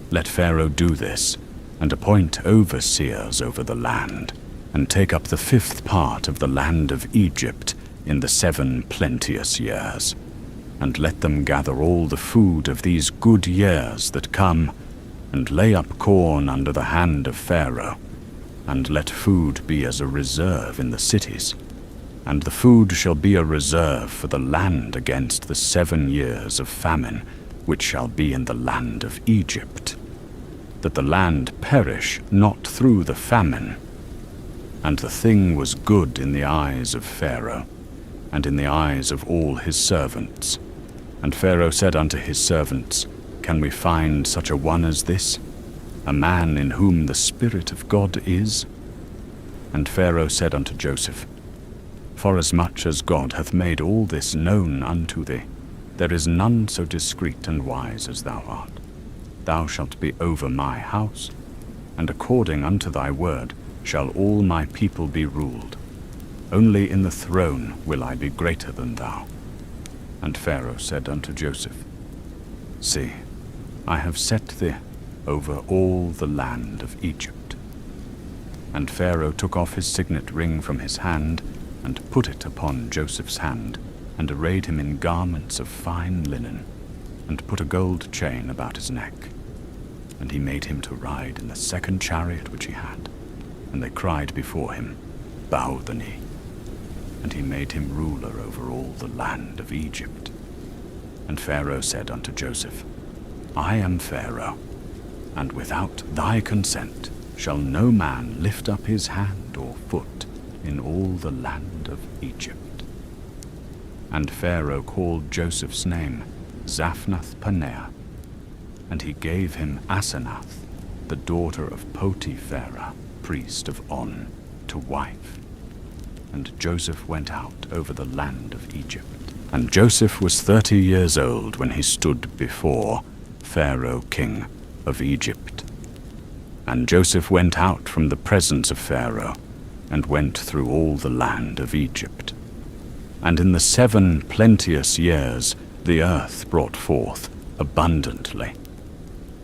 Let Pharaoh do this, and appoint overseers over the land, and take up the 5th part of the land of Egypt in the 7 plenteous years. And let them gather all the food of these good years that come, and lay up corn under the hand of Pharaoh, and let food be as a reserve in the cities. And the food shall be a reserve for the land against the 7 years of famine, which shall be in the land of Egypt, that the land perish not through the famine. And the thing was good in the eyes of Pharaoh, and in the eyes of all his servants. And Pharaoh said unto his servants, Can we find such a one as this, a man in whom the Spirit of God is? And Pharaoh said unto Joseph, Forasmuch as God hath made all this known unto thee, there is none so discreet and wise as thou art. Thou shalt be over my house, and according unto thy word shall all my people be ruled. Only in the throne will I be greater than thou. And Pharaoh said unto Joseph, See, I have set thee over all the land of Egypt. And Pharaoh took off his signet ring from his hand, and put it upon Joseph's hand, and arrayed him in garments of fine linen, and put a gold chain about his neck. And he made him to ride in the 2nd chariot which he had. And they cried before him, Bow the knee. And he made him ruler over all the land of Egypt. And Pharaoh said unto Joseph, I am Pharaoh. and without thy consent shall no man lift up his hand or foot in all the land of Egypt. And Pharaoh called Joseph's name Zaphnath-Paneah, and he gave him Asenath, the daughter of Potiphera, priest of On, to wife. And Joseph went out over the land of Egypt. And Joseph was 30 years old when he stood before Pharaoh, king of Egypt. And Joseph went out from the presence of Pharaoh, and went through all the land of Egypt. And in the 7 plenteous years the earth brought forth abundantly.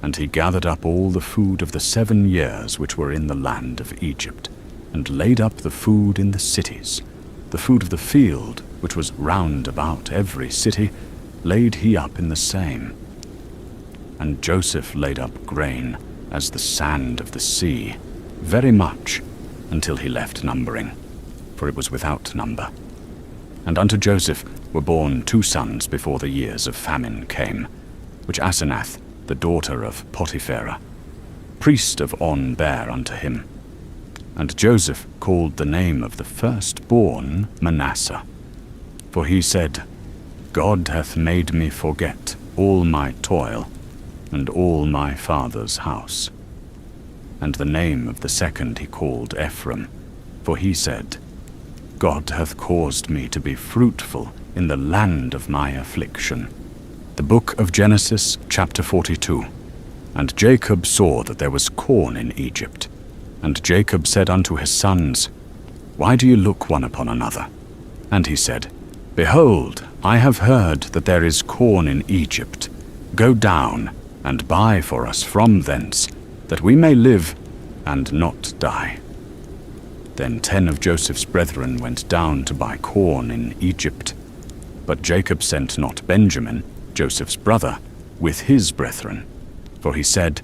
And he gathered up all the food of the 7 years which were in the land of Egypt, and laid up the food in the cities. The food of the field, which was round about every city, laid he up in the same. And Joseph laid up grain as the sand of the sea, very much, until he left numbering, for it was without number. And unto Joseph were born 2 sons before the years of famine came, which Asenath, the daughter of Potiphera, priest of On, bare unto him. And Joseph called the name of the firstborn Manasseh, for he said, God hath made me forget all my toil, and all my father's house. And the name of the second he called Ephraim, for he said, God hath caused me to be fruitful in the land of my affliction. The book of Genesis, chapter 42. And Jacob saw that there was corn in Egypt. And Jacob said unto his sons, Why do you look one upon another? And he said, Behold, I have heard that there is corn in Egypt. Go down, and buy for us from thence, that we may live and not die. Then 10 of Joseph's brethren went down to buy corn in Egypt. But Jacob sent not Benjamin, Joseph's brother, with his brethren. For he said,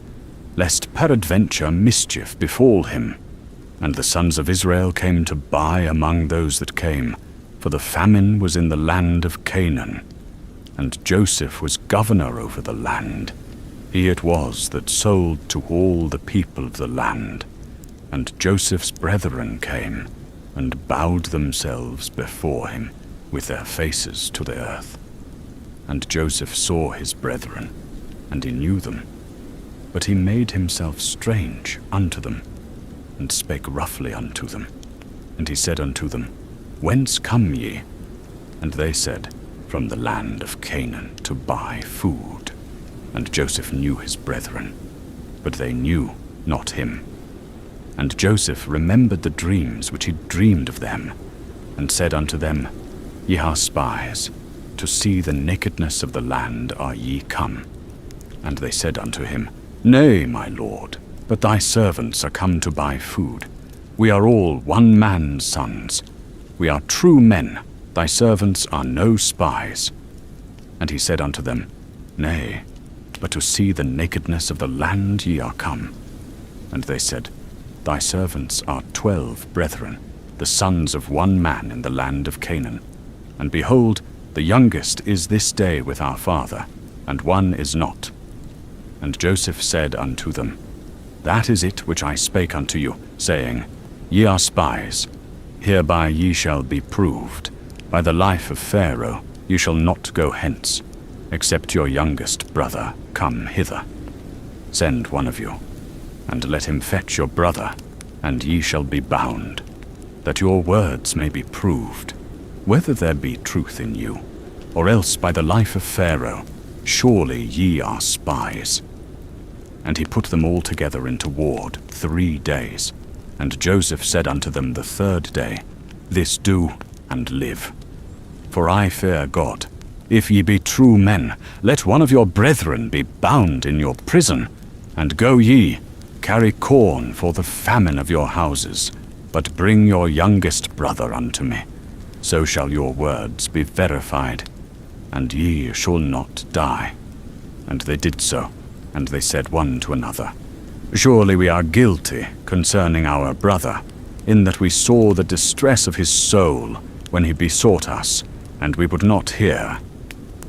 Lest peradventure mischief befall him. And the sons of Israel came to buy among those that came, for the famine was in the land of Canaan. And Joseph was governor over the land. He it was that sold to all the people of the land. And Joseph's brethren came, and bowed themselves before him, with their faces to the earth. And Joseph saw his brethren, and he knew them. But he made himself strange unto them, and spake roughly unto them. And he said unto them, Whence come ye? And they said, From the land of Canaan, to buy food. And Joseph knew his brethren, but they knew not him. And Joseph remembered the dreams which he dreamed of them, and said unto them, Ye are spies, to see the nakedness of the land are ye come. And they said unto him, Nay, my lord, but thy servants are come to buy food. We are all one man's sons. We are true men, thy servants are no spies. And he said unto them, Nay, but to see the nakedness of the land ye are come. And they said, Thy servants are 12 brethren, the sons of one man in the land of Canaan. And behold, the youngest is this day with our father, and one is not. And Joseph said unto them, That is it which I spake unto you, saying, Ye are spies. Hereby ye shall be proved. By the life of Pharaoh ye shall not go hence, except your youngest brother come hither. Send one of you, and let him fetch your brother, and ye shall be bound, that your words may be proved, whether there be truth in you, or else by the life of Pharaoh, surely ye are spies. And he put them all together into ward 3 days. And Joseph said unto them the 3rd day, This do, and live. For I fear God. If ye be true men, let one of your brethren be bound in your prison. And go ye, carry corn for the famine of your houses, but bring your youngest brother unto me. So shall your words be verified, and ye shall not die. And they did so, and they said one to another, Surely we are guilty concerning our brother, in that we saw the distress of his soul when he besought us, and we would not hear.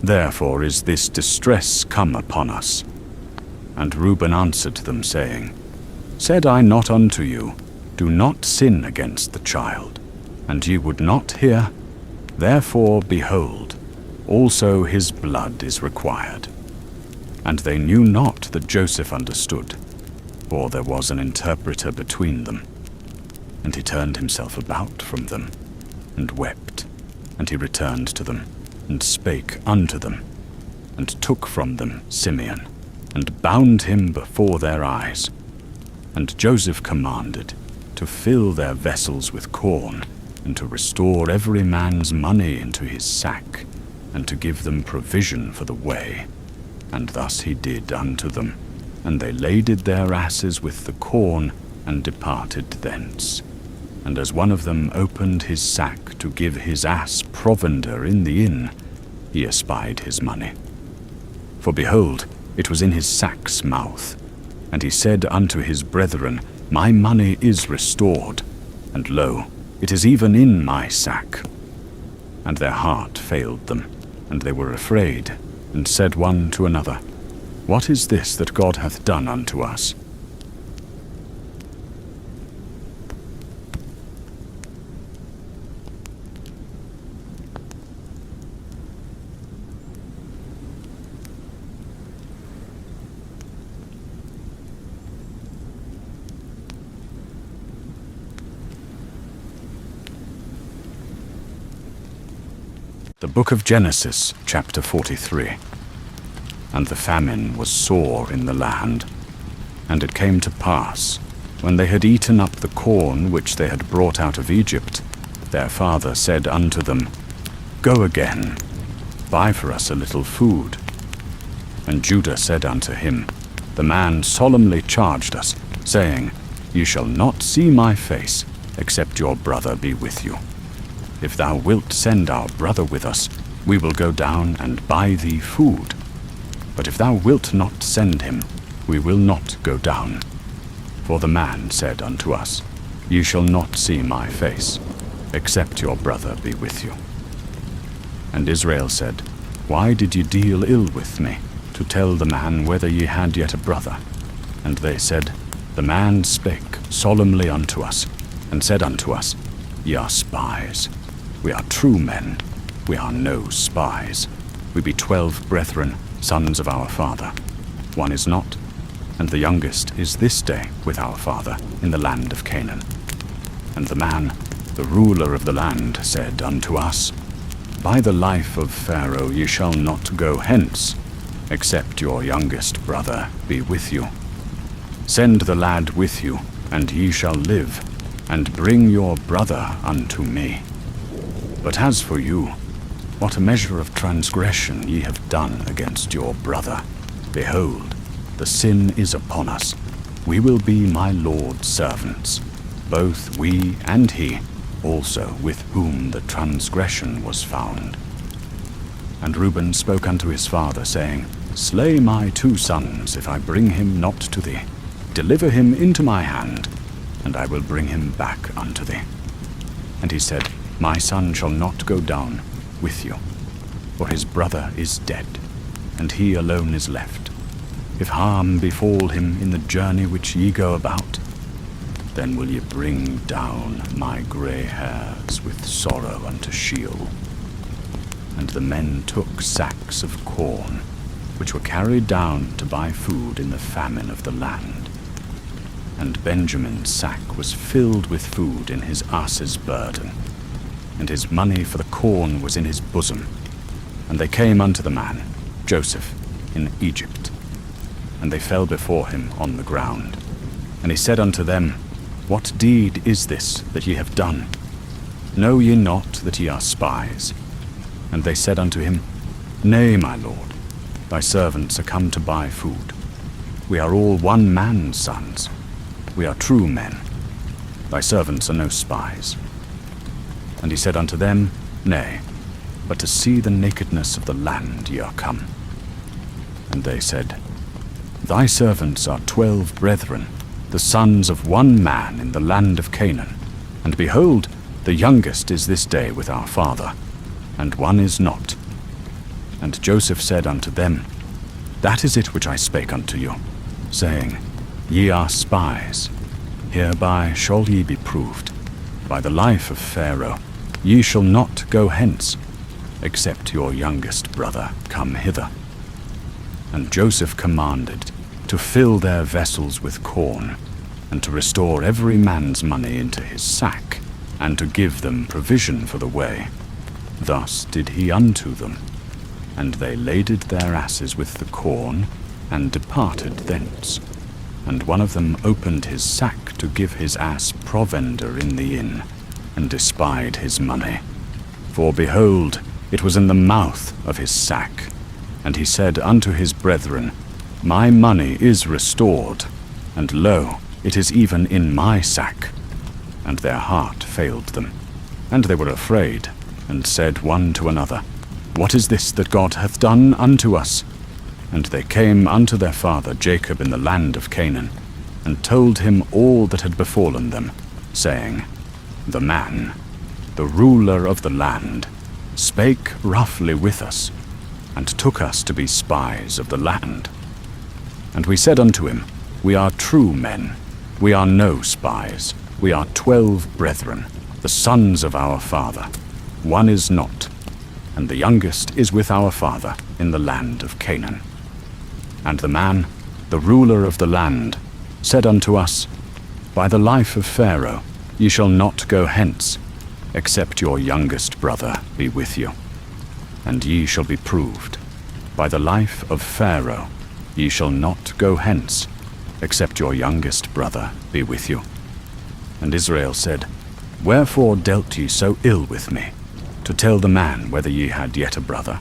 Therefore is this distress come upon us. And Reuben answered them, saying, Said I not unto you, Do not sin against the child? And ye would not hear? Therefore, behold, also his blood is required. And they knew not that Joseph understood, for there was an interpreter between them. And he turned himself about from them, and wept. And he returned to them, and spake unto them, and took from them Simeon, and bound him before their eyes. And Joseph commanded to fill their vessels with corn, and to restore every man's money into his sack, and to give them provision for the way. And thus he did unto them. And they laded their asses with the corn, and departed thence. And as one of them opened his sack to give his ass provender in the inn, he espied his money. For behold, it was in his sack's mouth. And he said unto his brethren, My money is restored, and lo, it is even in my sack. And their heart failed them, and they were afraid, and said one to another, What is this that God hath done unto us? The book of Genesis, chapter 43. And the famine was sore in the land. And it came to pass, when they had eaten up the corn which they had brought out of Egypt, their father said unto them, Go again, buy for us a little food. And Judah said unto him, The man solemnly charged us, saying, Ye shall not see my face, except your brother be with you. If thou wilt send our brother with us, we will go down and buy thee food. But if thou wilt not send him, we will not go down. For the man said unto us, Ye shall not see my face, except your brother be with you. And Israel said, Why did ye deal ill with me, to tell the man whether ye had yet a brother? And they said, The man spake solemnly unto us, and said unto us, Ye are spies. We are true men, we are no spies. We be 12 brethren, sons of our father. One is not, and the youngest is this day with our father in the land of Canaan. And the man, the ruler of the land, said unto us, By the life of Pharaoh ye shall not go hence, except your youngest brother be with you. Send the lad with you, and ye shall live, and bring your brother unto me. But as for you, what a measure of transgression ye have done against your brother. Behold, the sin is upon us. We will be my Lord's servants, both we and he, also with whom the transgression was found. And Reuben spoke unto his father, saying, Slay my 2 sons, if I bring him not to thee. Deliver him into my hand, and I will bring him back unto thee. And he said, My son shall not go down with you, for his brother is dead, and he alone is left. If harm befall him in the journey which ye go about, then will ye bring down my grey hairs with sorrow unto Sheol. And the men took sacks of corn, which were carried down to buy food in the famine of the land. And Benjamin's sack was filled with food in his ass's burden, and his money for the corn was in his bosom. And they came unto the man, Joseph, in Egypt. And they fell before him on the ground. And he said unto them, What deed is this that ye have done? Know ye not that ye are spies? And they said unto him, Nay, my lord, thy servants are come to buy food. We are all one man's sons. We are true men. Thy servants are no spies. And he said unto them, Nay, but to see the nakedness of the land ye are come. And they said, Thy servants are 12 brethren, the sons of one man in the land of Canaan. And behold, the youngest is this day with our father, and one is not. And Joseph said unto them, That is it which I spake unto you. saying, Ye are spies. Hereby shall ye be proved. By the life of Pharaoh, ye shall not go hence, except your youngest brother come hither. And Joseph commanded to fill their vessels with corn, and to restore every man's money into his sack, and to give them provision for the way. Thus did he unto them. And they laded their asses with the corn, and departed thence. And one of them opened his sack to give his ass provender in the inn, and espied his money. For behold, it was in the mouth of his sack. And he said unto his brethren, My money is restored, and lo, it is even in my sack. And their heart failed them, and they were afraid, and said one to another, What is this that God hath done unto us? And they came unto their father Jacob in the land of Canaan, and told him all that had befallen them, saying, The man, the ruler of the land, spake roughly with us, and took us to be spies of the land. And we said unto him, We are true men, we are no spies, we are 12 brethren, the sons of our father. One is not, and the youngest is with our father in the land of Canaan. And the man, the ruler of the land, said unto us, By the life of Pharaoh, ye shall not go hence, except your youngest brother be with you. And ye shall be proved. By the life of Pharaoh, ye shall not go hence, except your youngest brother be with you. And Israel said, Wherefore dealt ye so ill with me, to tell the man whether ye had yet a brother?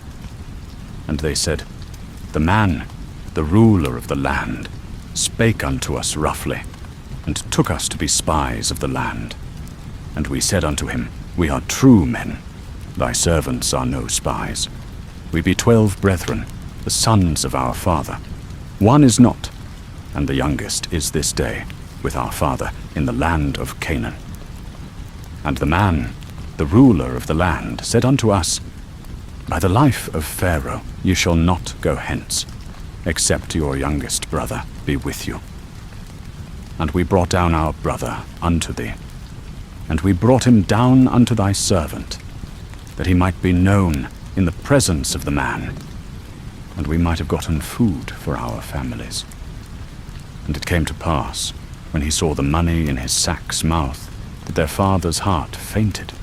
And they said, The man, the ruler of the land, spake unto us roughly, and took us to be spies of the land. And we said unto him, We are true men, thy servants are no spies. We be 12 brethren, the sons of our father. One is not, and the youngest is this day with our father in the land of Canaan. And the man, the ruler of the land, said unto us, By the life of Pharaoh ye shall not go hence, except your youngest brother be with you. And we brought down our brother unto thee, and we brought him down unto thy servant, that he might be known in the presence of the man, and we might have gotten food for our families. And it came to pass, when he saw the money in his sack's mouth, that their father's heart fainted.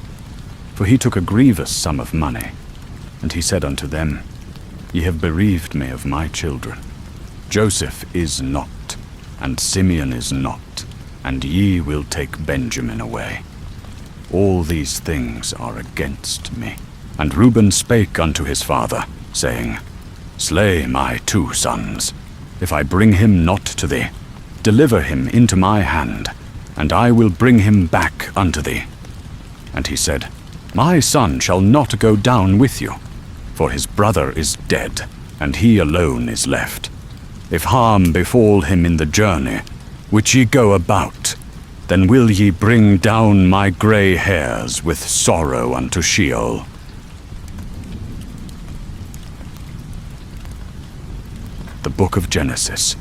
For he took a grievous sum of money, and he said unto them, Ye have bereaved me of my children. Joseph is not, and Simeon is not, and ye will take Benjamin away. All these things are against me. And Reuben spake unto his father, saying, Slay my 2 sons. If I bring him not to thee, deliver him into my hand, and I will bring him back unto thee. And he said, My son shall not go down with you, for his brother is dead, and he alone is left. If harm befall him in the journey, which ye go about, then will ye bring down my grey hairs with sorrow unto Sheol. The book of Genesis,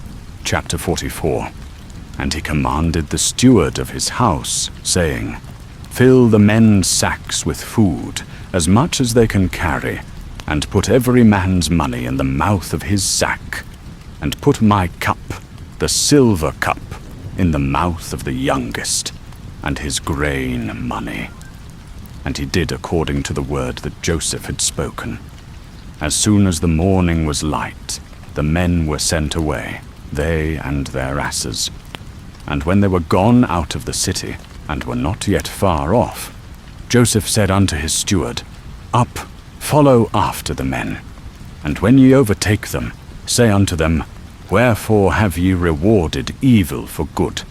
chapter 44. And he commanded the steward of his house, saying, Fill the men's sacks with food, as much as they can carry, and put every man's money in the mouth of his sack, and put my cup, the silver cup, in the mouth of the youngest, and his grain money. And he did according to the word that Joseph had spoken. As soon as the morning was light, the men were sent away, they and their asses. And when they were gone out of the city, and were not yet far off, Joseph said unto his steward, Up, follow after the men. And when ye overtake them, say unto them, Wherefore have ye rewarded evil for good?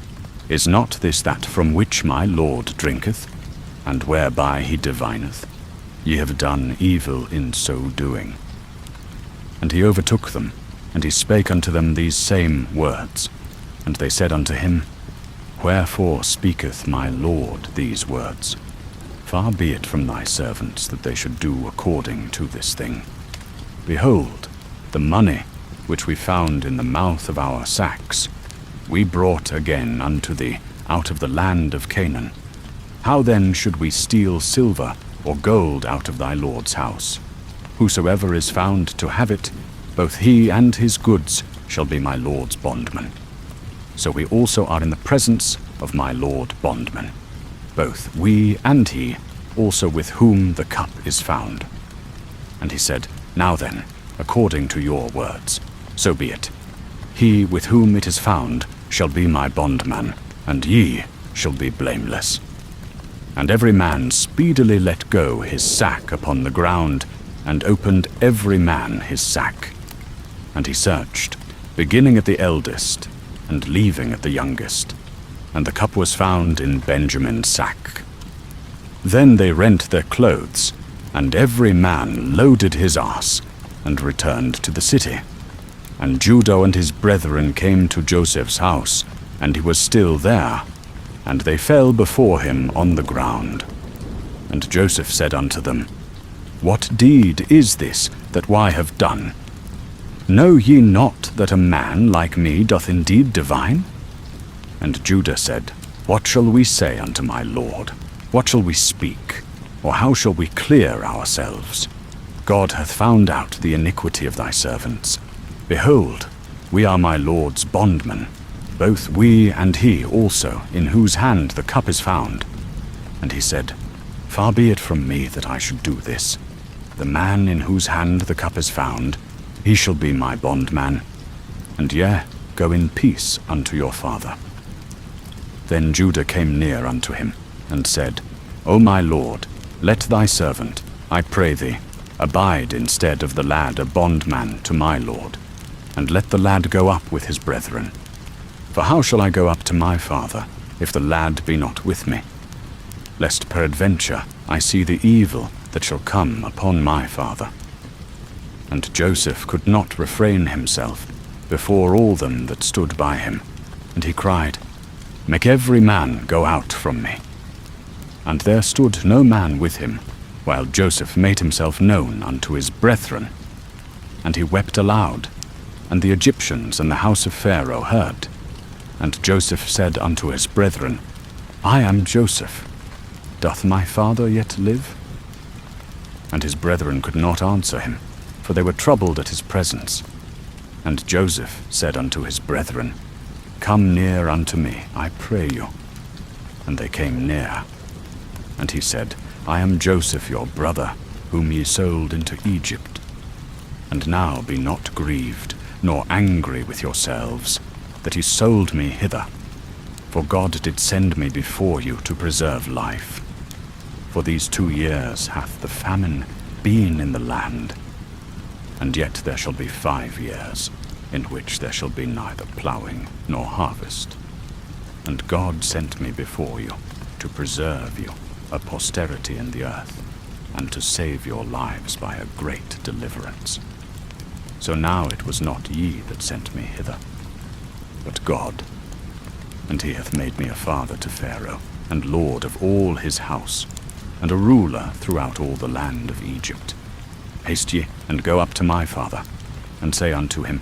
Is not this that from which my Lord drinketh, and whereby he divineth? Ye have done evil in so doing. And he overtook them, and he spake unto them these same words. And they said unto him, Wherefore speaketh my Lord these words? Far be it from thy servants that they should do according to this thing. Behold, the money which we found in the mouth of our sacks, we brought again unto thee out of the land of Canaan. How then should we steal silver or gold out of thy Lord's house? Whosoever is found to have it, both he and his goods shall be my Lord's bondman. So we also are in the presence of my Lord bondman, both we and he, also with whom the cup is found. And he said, Now then, according to your words, so be it. He with whom it is found shall be my bondman, and ye shall be blameless. And every man speedily let go his sack upon the ground, and opened every man his sack. And he searched, beginning at the eldest, and leaving at the youngest. And the cup was found in Benjamin's sack. Then they rent their clothes, and every man loaded his ass, and returned to the city. And Judah and his brethren came to Joseph's house, and he was still there. And they fell before him on the ground. And Joseph said unto them, What deed is this that I have done? Know ye not that a man like me doth indeed divine? And Judah said, What shall we say unto my lord? What shall we speak? Or how shall we clear ourselves? God hath found out the iniquity of thy servants. Behold, we are my Lord's bondmen, both we and he also, in whose hand the cup is found. And he said, Far be it from me that I should do this. The man in whose hand the cup is found, he shall be my bondman. And yea, go in peace unto your father. Then Judah came near unto him, and said, O my lord, let thy servant, I pray thee, abide instead of the lad a bondman to my lord, and let the lad go up with his brethren. For how shall I go up to my father, if the lad be not with me? Lest peradventure I see the evil that shall come upon my father. And Joseph could not refrain himself before all them that stood by him, and he cried, Make every man go out from me. And there stood no man with him, while Joseph made himself known unto his brethren. And he wept aloud, and the Egyptians and the house of Pharaoh heard. And Joseph said unto his brethren, I am Joseph. Doth my father yet live? And his brethren could not answer him, for they were troubled at his presence. And Joseph said unto his brethren, Come near unto me, I pray you. And they came near. And he said, I am Joseph your brother, whom ye sold into Egypt. And now be not grieved, nor angry with yourselves, that he sold me hither. For God did send me before you to preserve life. For these 2 years hath the famine been in the land, and yet there shall be 5 years, in which there shall be neither plowing nor harvest. And God sent me before you to preserve you, a posterity in the earth, and to save your lives by a great deliverance. So now it was not ye that sent me hither, but God. And he hath made me a father to Pharaoh, and lord of all his house, and a ruler throughout all the land of Egypt. Haste ye, and go up to my father, and say unto him,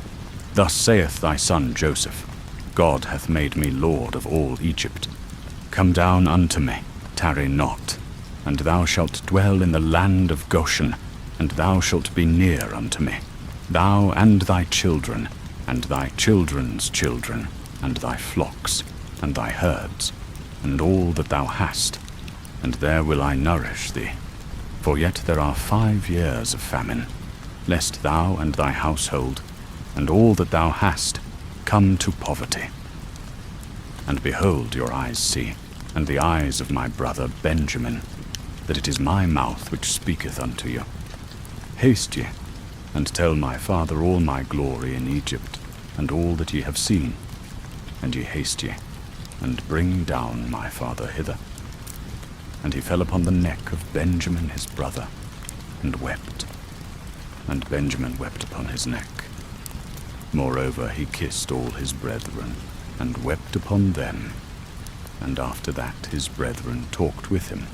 Thus saith thy son Joseph, God hath made me lord of all Egypt. Come down unto me, tarry not, and thou shalt dwell in the land of Goshen, and thou shalt be near unto me, thou and thy children, and thy children's children, and thy flocks, and thy herds, and all that thou hast, and there will I nourish thee. For yet there are 5 years of famine, lest thou and thy household, and all that thou hast, come to poverty. And behold, your eyes see, and the eyes of my brother Benjamin, that it is my mouth which speaketh unto you. Haste ye, and tell my father all my glory in Egypt, and all that ye have seen. And ye haste ye, and bring down my father hither. And he fell upon the neck of Benjamin his brother, and wept. And Benjamin wept upon his neck. Moreover he kissed all his brethren, and wept upon them. And after that his brethren talked with him.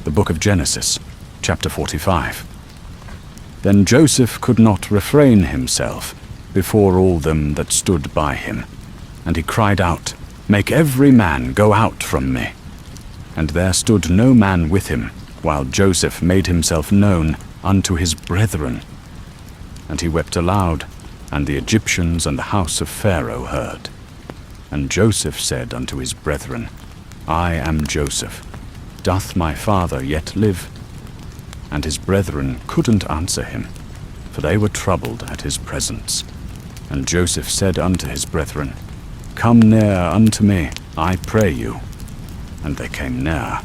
The book of Genesis, chapter 45. Then Joseph could not refrain himself before all them that stood by him, and he cried out, Make every man go out from me. And there stood no man with him, while Joseph made himself known unto his brethren. And he wept aloud, and the Egyptians and the house of Pharaoh heard. And Joseph said unto his brethren, I am Joseph. Doth my father yet live? And his brethren couldn't answer him, for they were troubled at his presence. And Joseph said unto his brethren, Come near unto me, I pray you. And they came near.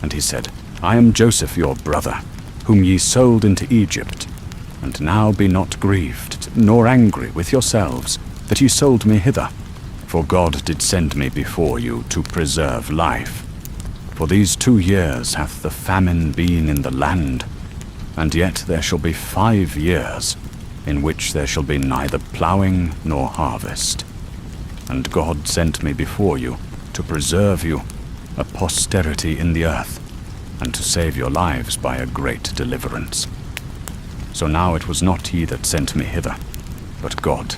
And he said, I am Joseph your brother, whom ye sold into Egypt. And now be not grieved, nor angry with yourselves, that ye sold me hither. For God did send me before you to preserve life. For these 2 years hath the famine been in the land, and yet there shall be 5 years, in which there shall be neither plowing nor harvest. And God sent me before you to preserve you, a posterity in the earth, and to save your lives by a great deliverance. So now it was not ye that sent me hither, but God.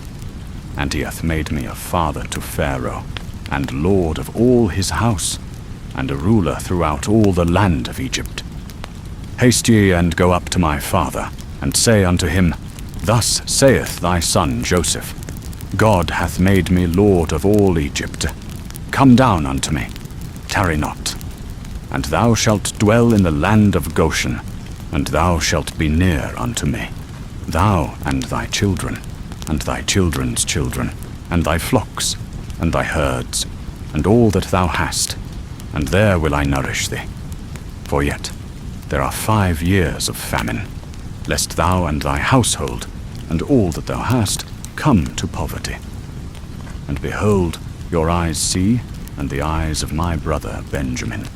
And he hath made me a father to Pharaoh, and lord of all his house, and a ruler throughout all the land of Egypt. Haste ye and go up to my father, and say unto him, Thus saith thy son Joseph, God hath made me lord of all Egypt. Come down unto me, tarry not. And thou shalt dwell in the land of Goshen, and thou shalt be near unto me, thou and thy children, and thy children's children, and thy flocks, and thy herds, and all that thou hast, and there will I nourish thee. For yet there are 5 years of famine, lest thou and thy household, and all that thou hast, come to poverty. And behold, your eyes see, and the eyes of my brother Benjamin,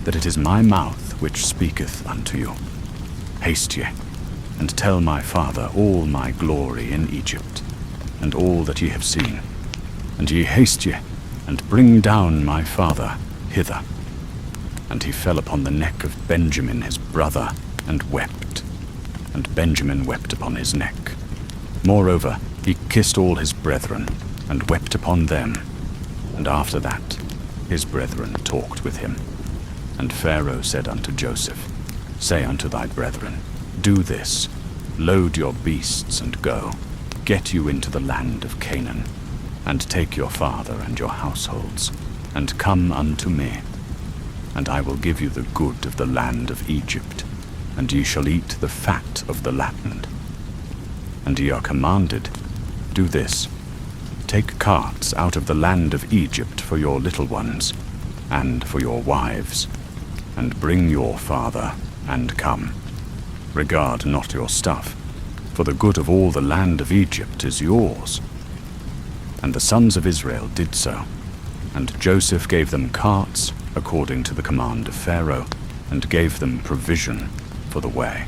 that it is my mouth which speaketh unto you. Haste ye, and tell my father all my glory in Egypt, and all that ye have seen. And ye haste ye, and bring down my father hither. And he fell upon the neck of Benjamin his brother, and wept. And Benjamin wept upon his neck. Moreover, he kissed all his brethren, and wept upon them. And after that, his brethren talked with him. And Pharaoh said unto Joseph, Say unto thy brethren, Do this, load your beasts and go, get you into the land of Canaan, and take your father and your households, and come unto me. And I will give you the good of the land of Egypt, and ye shall eat the fat of the land. And ye are commanded, Do this, take carts out of the land of Egypt for your little ones, and for your wives, and bring your father, and come. Regard not your stuff, for the good of all the land of Egypt is yours. And the sons of Israel did so, and Joseph gave them carts, according to the command of Pharaoh, and gave them provision for the way.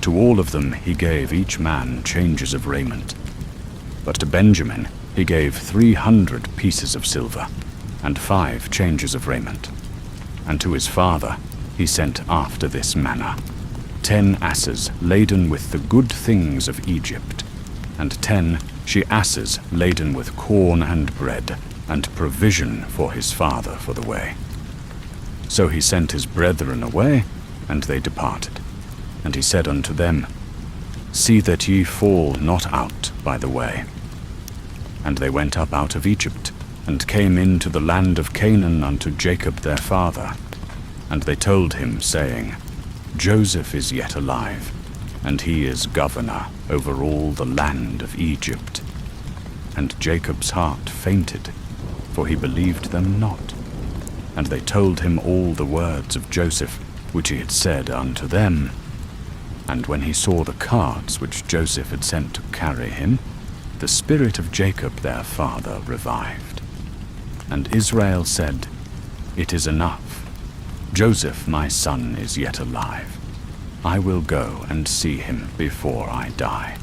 To all of them he gave each man changes of raiment. But to Benjamin he gave 300 pieces of silver, and 5 changes of raiment. And to his father he sent after this manner: 10 asses laden with the good things of Egypt, and 10 she-asses laden with corn and bread, and provision for his father for the way. So he sent his brethren away, and they departed. And he said unto them, See that ye fall not out by the way. And they went up out of Egypt, and came into the land of Canaan unto Jacob their father. And they told him, saying, Joseph is yet alive, and he is governor over all the land of Egypt. And Jacob's heart fainted, for he believed them not. And they told him all the words of Joseph, which he had said unto them. And when he saw the carts which Joseph had sent to carry him, the spirit of Jacob their father revived. And Israel said, It is enough. Joseph my son is yet alive. I will go and see him before I die.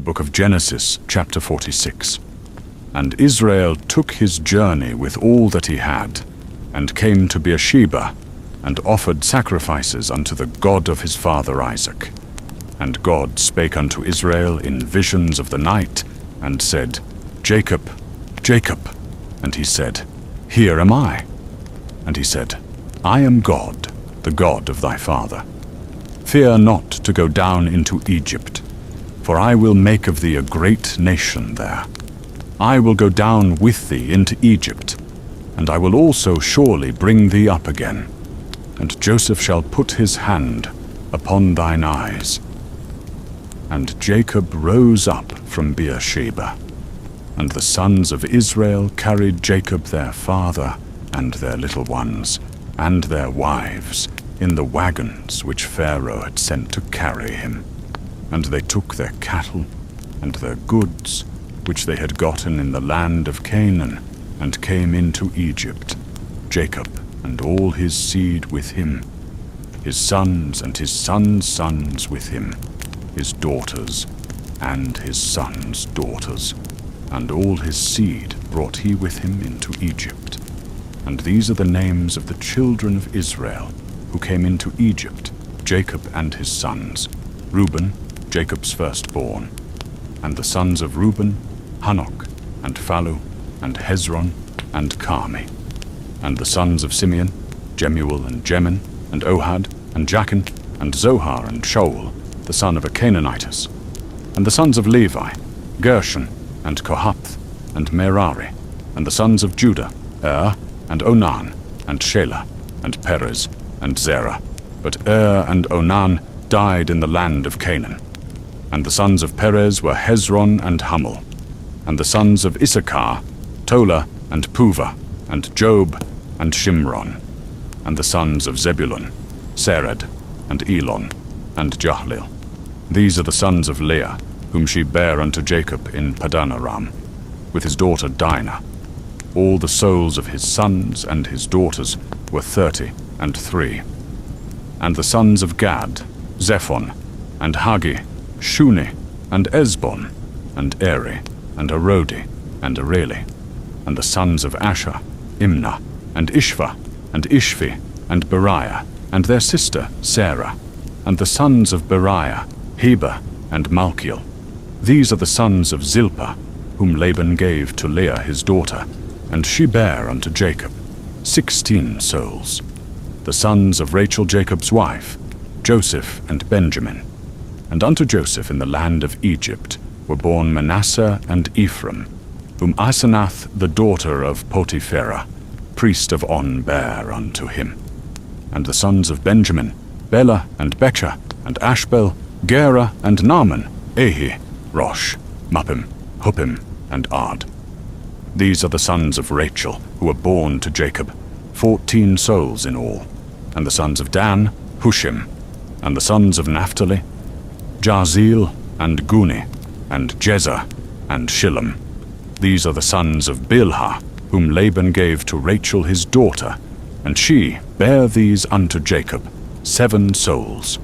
book of Genesis, chapter 46. And Israel took his journey with all that he had, and came to Beersheba, and offered sacrifices unto the God of his father Isaac. And God spake unto Israel in visions of the night, and said, Jacob, Jacob. And he said, Here am I. And he said, I am God, the God of thy father. Fear not to go down into Egypt, for I will make of thee a great nation there. I will go down with thee into Egypt, and I will also surely bring thee up again. And Joseph shall put his hand upon thine eyes. And Jacob rose up from Beersheba, and the sons of Israel carried Jacob their father, and their little ones, and their wives, in the wagons which Pharaoh had sent to carry him. And they took their cattle, and their goods, which they had gotten in the land of Canaan, and came into Egypt, Jacob and all his seed with him, his sons and his sons' sons with him, his daughters and his sons' daughters, and all his seed brought he with him into Egypt. And these are the names of the children of Israel, who came into Egypt, Jacob and his sons, Reuben, Jacob's firstborn, and the sons of Reuben, Hanok, and Phalu, and Hezron, and Carmi, and the sons of Simeon, Jemuel, and Jemin, and Ohad, and Jachin, and Zohar, and Shaul, the son of a Canaanitess, and the sons of Levi, Gershon, and Kohath, and Merari, and the sons of Judah, and Onan, and Shelah, and Perez, and Zerah. But and Onan died in the land of Canaan. And the sons of Perez were Hezron and Hamul. And the sons of Issachar, Tola, and Puvah, and Job, and Shimron. And the sons of Zebulun, Sered, and Elon, and Jahlil. These are the sons of Leah, whom she bare unto Jacob in Padanaram, with his daughter Dinah. All the souls of his sons and his daughters were 33. And the sons of Gad, Zephon, and Hagi, Shuni, and Ezbon, and Eri, and Arodi, and Areli. And the sons of Asher, Imnah, and Ishva, and Ishvi, and Beriah, and their sister Sarah. And the sons of Beriah, Heber, and Malchiel. These are the sons of Zilpah, whom Laban gave to Leah his daughter, and she bare unto Jacob 16 souls. The sons of Rachel Jacob's wife, Joseph and Benjamin. And unto Joseph in the land of Egypt were born Manasseh and Ephraim, whom Asenath the daughter of Potipherah, priest of On, bare unto him. And the sons of Benjamin, Bela and Becher, and Ashbel, Gera and Naaman, Ahi, Rosh, Muppim, Huppim, and Ard. These are the sons of Rachel, who were born to Jacob, 14 souls in all. And the sons of Dan, Hushim. And the sons of Naphtali, Jahzeel, and Guni, and Jezer, and Shillem. These are the sons of Bilhah, whom Laban gave to Rachel his daughter, and she bare these unto Jacob, 7 souls.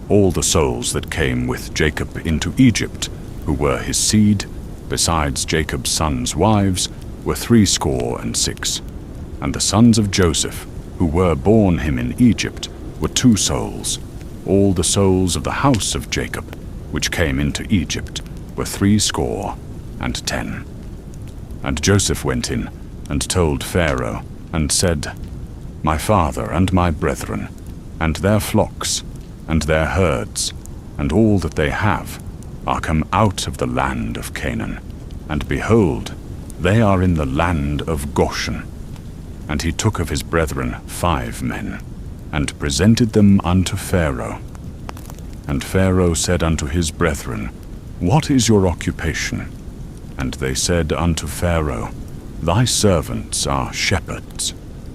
All the souls that came with Jacob into Egypt, who were his seed, besides Jacob's sons' wives, were 66. And the sons of Joseph, who were born him in Egypt, were 2 souls. All the souls of the house of Jacob, which came into Egypt, were 70. And Joseph went in, and told Pharaoh, and said, My father and my brethren, and their flocks, and their herds, and all that they have, are come out of the land of Canaan, and behold, they are in the land of Goshen. And he took of his brethren 5 men, and presented them unto Pharaoh. And Pharaoh said unto his brethren, What is your occupation? And they said unto Pharaoh, Thy servants are shepherds,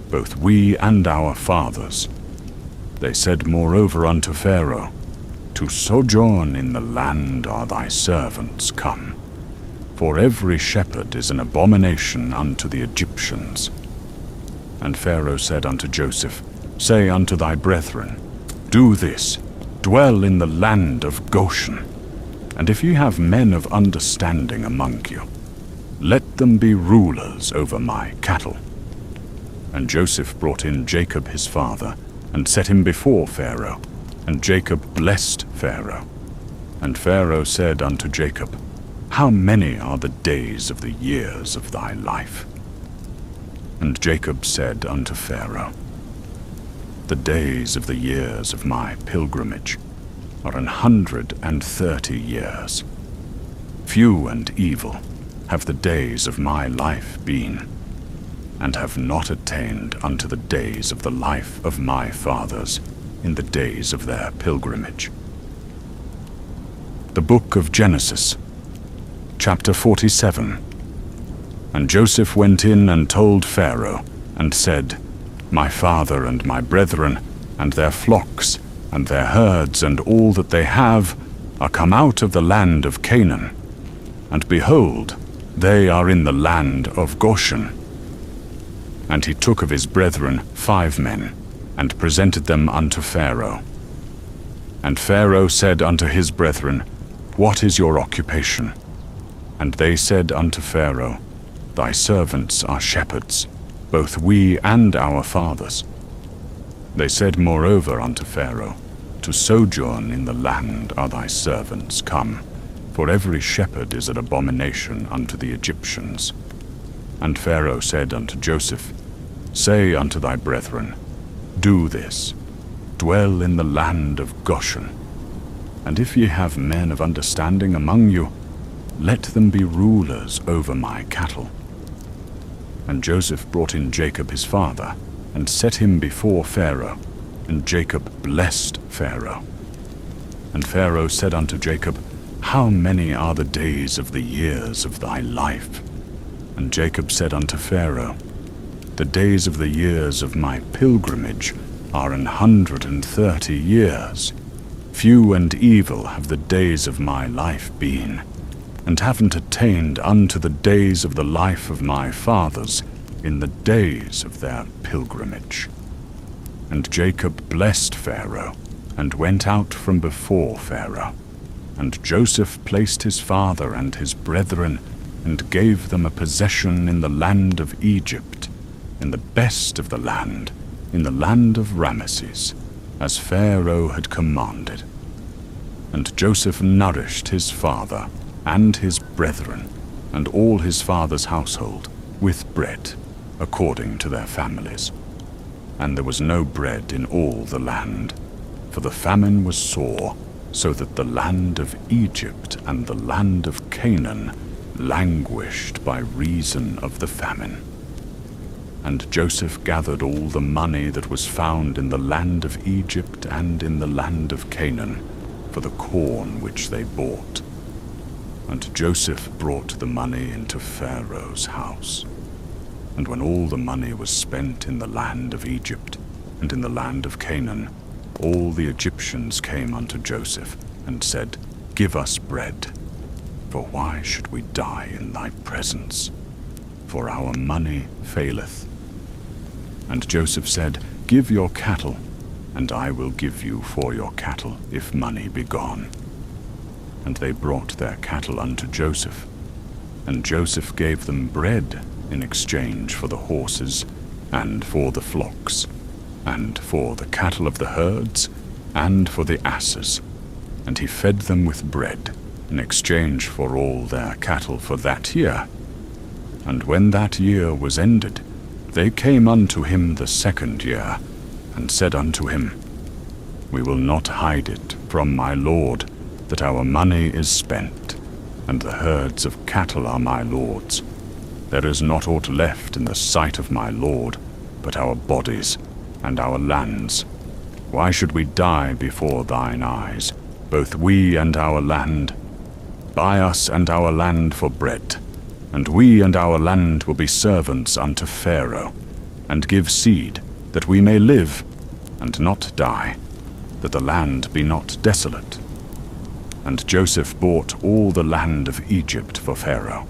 both we and our fathers. They said moreover unto Pharaoh, To sojourn in the land are thy servants come, for every shepherd is an abomination unto the Egyptians. And Pharaoh said unto Joseph, Say unto thy brethren, Do this, dwell in the land of Goshen. And if ye have men of understanding among you, let them be rulers over my cattle. And Joseph brought in Jacob his father, and set him before Pharaoh. And Jacob blessed Pharaoh. And Pharaoh said unto Jacob, How many are the days of the years of thy life? And Jacob said unto Pharaoh, The days of the years of my pilgrimage are 130 years. Few and evil have the days of my life been, and have not attained unto the days of the life of my fathers in the days of their pilgrimage. The Book of Genesis, chapter 47. And Joseph went in and told Pharaoh, and said, My father and my brethren, and their flocks, and their herds, and all that they have, are come out of the land of Canaan. And behold, they are in the land of Goshen. And he took of his brethren 5 men, and presented them unto Pharaoh. And Pharaoh said unto his brethren, What is your occupation? And they said unto Pharaoh, Thy servants are shepherds, both we and our fathers. They said moreover unto Pharaoh, To sojourn in the land are thy servants come, for every shepherd is an abomination unto the Egyptians. And Pharaoh said unto Joseph, Say unto thy brethren, Do this, dwell in the land of Goshen. And if ye have men of understanding among you, let them be rulers over my cattle. And Joseph brought in Jacob his father, and set him before Pharaoh. And Jacob blessed Pharaoh. And Pharaoh said unto Jacob, How many are the days of the years of thy life? And Jacob said unto Pharaoh, The days of the years of my pilgrimage are 130 years. Few and evil have the days of my life been, and haven't attained unto the days of the life of my fathers in the days of their pilgrimage. And Jacob blessed Pharaoh, and went out from before Pharaoh. And Joseph placed his father and his brethren, and gave them a possession in the land of Egypt, in the best of the land, in the land of Ramesses, as Pharaoh had commanded. And Joseph nourished his father and his brethren, and all his father's household, with bread, according to their families. And there was no bread in all the land, for the famine was sore, so that the land of Egypt and the land of Canaan languished by reason of the famine. And Joseph gathered all the money that was found in the land of Egypt and in the land of Canaan, for the corn which they bought. And Joseph brought the money into Pharaoh's house. And when all the money was spent in the land of Egypt and in the land of Canaan, all the Egyptians came unto Joseph, and said, Give us bread, for why should we die in thy presence? For our money faileth. And Joseph said, Give your cattle, and I will give you for your cattle, if money be gone. And they brought their cattle unto Joseph. And Joseph gave them bread in exchange for the horses, and for the flocks, and for the cattle of the herds, and for the asses. And he fed them with bread in exchange for all their cattle for that year. And when that year was ended, they came unto him the 2nd year, and said unto him, We will not hide it from my lord, that our money is spent, and the herds of cattle are my lord's. There is not aught left in the sight of my lord, but our bodies and our lands. Why should we die before thine eyes, both we and our land? Buy us and our land for bread, and we and our land will be servants unto Pharaoh, and give seed, that we may live, and not die, that the land be not desolate. And Joseph bought all the land of Egypt for Pharaoh,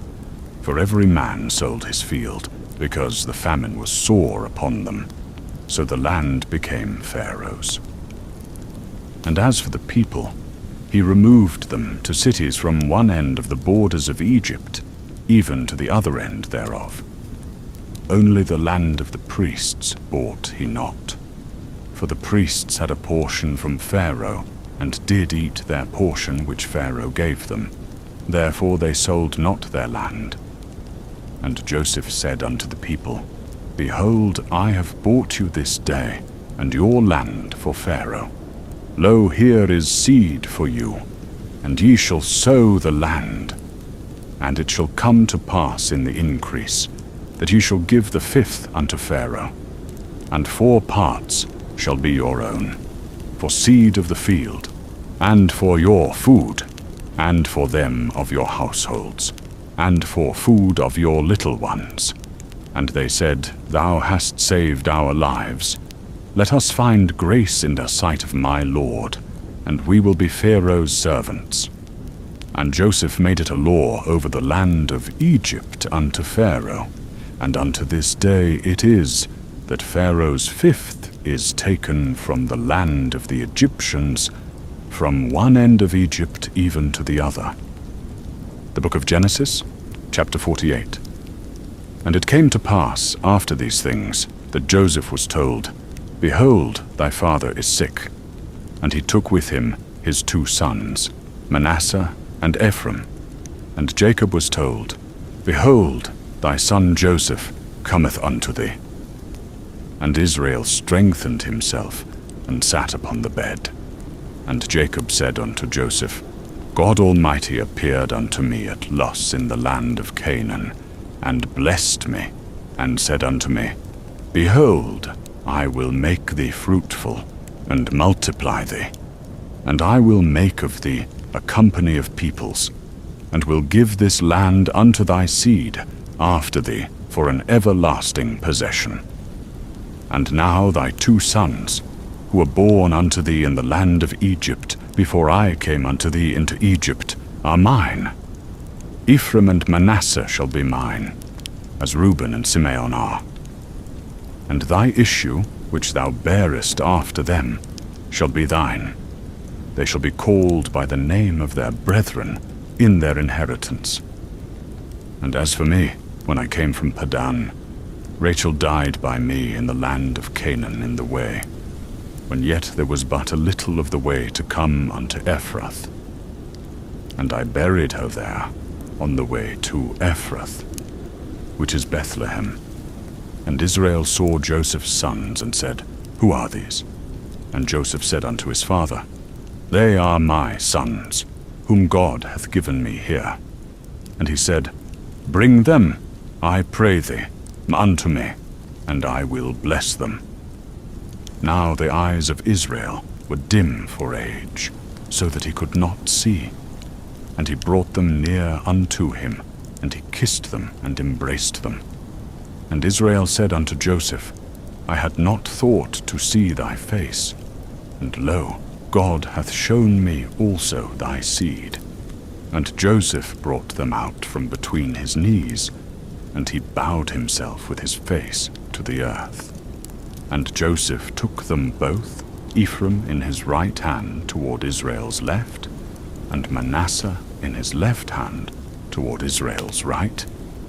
for every man sold his field, because the famine was sore upon them. So the land became Pharaoh's. And as for the people, he he removed them to cities from one end of the borders of Egypt, even to the other end thereof. Only the land of the priests bought he not. For the priests had a portion from Pharaoh, and did eat their portion which Pharaoh gave them. Therefore they sold not their land. And Joseph said unto the people, Behold, I have bought you this day, and your land for Pharaoh. Lo, here is seed for you, and ye shall sow the land. And it shall come to pass in the increase, that ye shall give the fifth unto Pharaoh, and 4 parts shall be your own, for seed of the field, and for your food, and for them of your households, and for food of your little ones. And they said, Thou hast saved our lives. Let us find grace in the sight of my Lord, and we will be Pharaoh's servants. And Joseph made it a law over the land of Egypt unto Pharaoh, and unto this day it is, that Pharaoh's fifth is taken from the land of the Egyptians, from one end of Egypt even to the other. The book of Genesis, chapter 48. And it came to pass after these things, that Joseph was told, Behold, thy father is sick. And he took with him his 2 sons, Manasseh and Ephraim. And Jacob was told, Behold, thy son Joseph cometh unto thee. And Israel strengthened himself, and sat upon the bed. And Jacob said unto Joseph, God Almighty appeared unto me at Luz in the land of Canaan, and blessed me, and said unto me, Behold, I will make thee fruitful, and multiply thee, and I will make of thee a company of peoples, and will give this land unto thy seed after thee for an everlasting possession. And now thy 2 sons, who were born unto thee in the land of Egypt, before I came unto thee into Egypt, are mine. Ephraim and Manasseh shall be mine, as Reuben and Simeon are. And thy issue, which thou bearest after them, shall be thine. They shall be called by the name of their brethren in their inheritance. And as for me, when I came from Padan, Rachel died by me in the land of Canaan in the way, when yet there was but a little of the way to come unto Ephrath. And I buried her there, on the way to Ephrath, which is Bethlehem. And Israel saw Joseph's sons, and said, Who are these? And Joseph said unto his father, They are my sons, whom God hath given me here. And he said, Bring them, I pray thee, unto me, and I will bless them. Now the eyes of Israel were dim for age, so that he could not see. And he brought them near unto him, and he kissed them and embraced them. And Israel said unto Joseph, I had not thought to see thy face, and lo, God hath shown me also thy seed. And Joseph brought them out from between his knees, and he bowed himself with his face to the earth. And Joseph took them both, Ephraim in his right hand toward Israel's left, and Manasseh in his left hand toward Israel's right,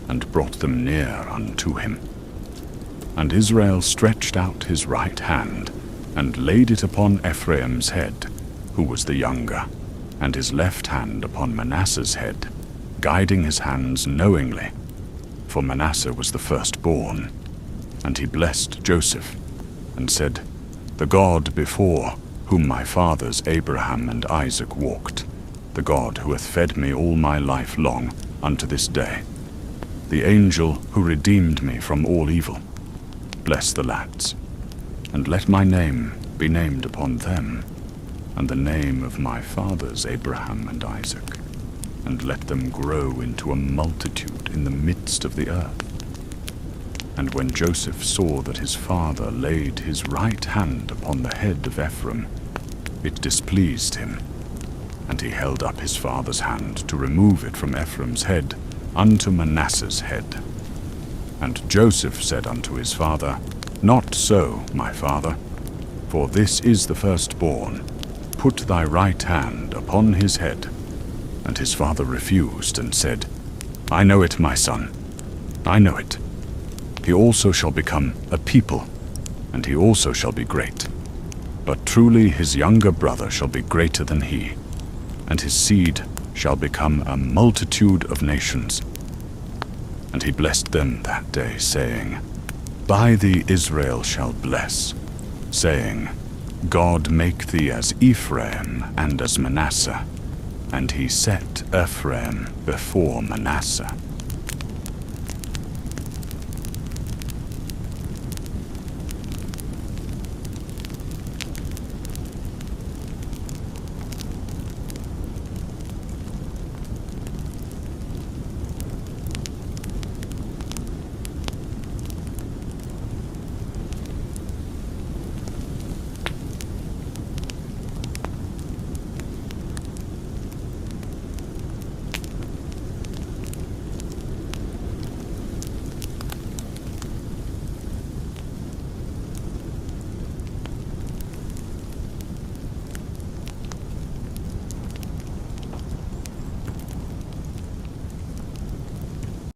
and brought them near unto him. And Israel stretched out his right hand, and laid it upon Ephraim's head, who was the younger, and his left hand upon Manasseh's head, guiding his hands knowingly, for Manasseh was the firstborn. And he blessed Joseph, and said, The God before whom my fathers Abraham and Isaac walked, the God who hath fed me all my life long unto this day, the angel who redeemed me from all evil, bless the lads, and let my name be named upon them, and the name of my fathers Abraham and Isaac, and let them grow into a multitude in the midst of the earth. And when Joseph saw that his father laid his right hand upon the head of Ephraim, it displeased him, and he held up his father's hand to remove it from Ephraim's head unto Manasseh's head. And Joseph said unto his father, Not so, my father, for this is the firstborn, put thy right hand upon his head. And his father refused and said, I know it, my son, I know it. He also shall become a people, and he also shall be great. But truly his younger brother shall be greater than he, and his seed shall become a multitude of nations. And he blessed them that day, saying, By thee Israel shall bless, saying, God make thee as Ephraim and as Manasseh. And he set Ephraim before Manasseh.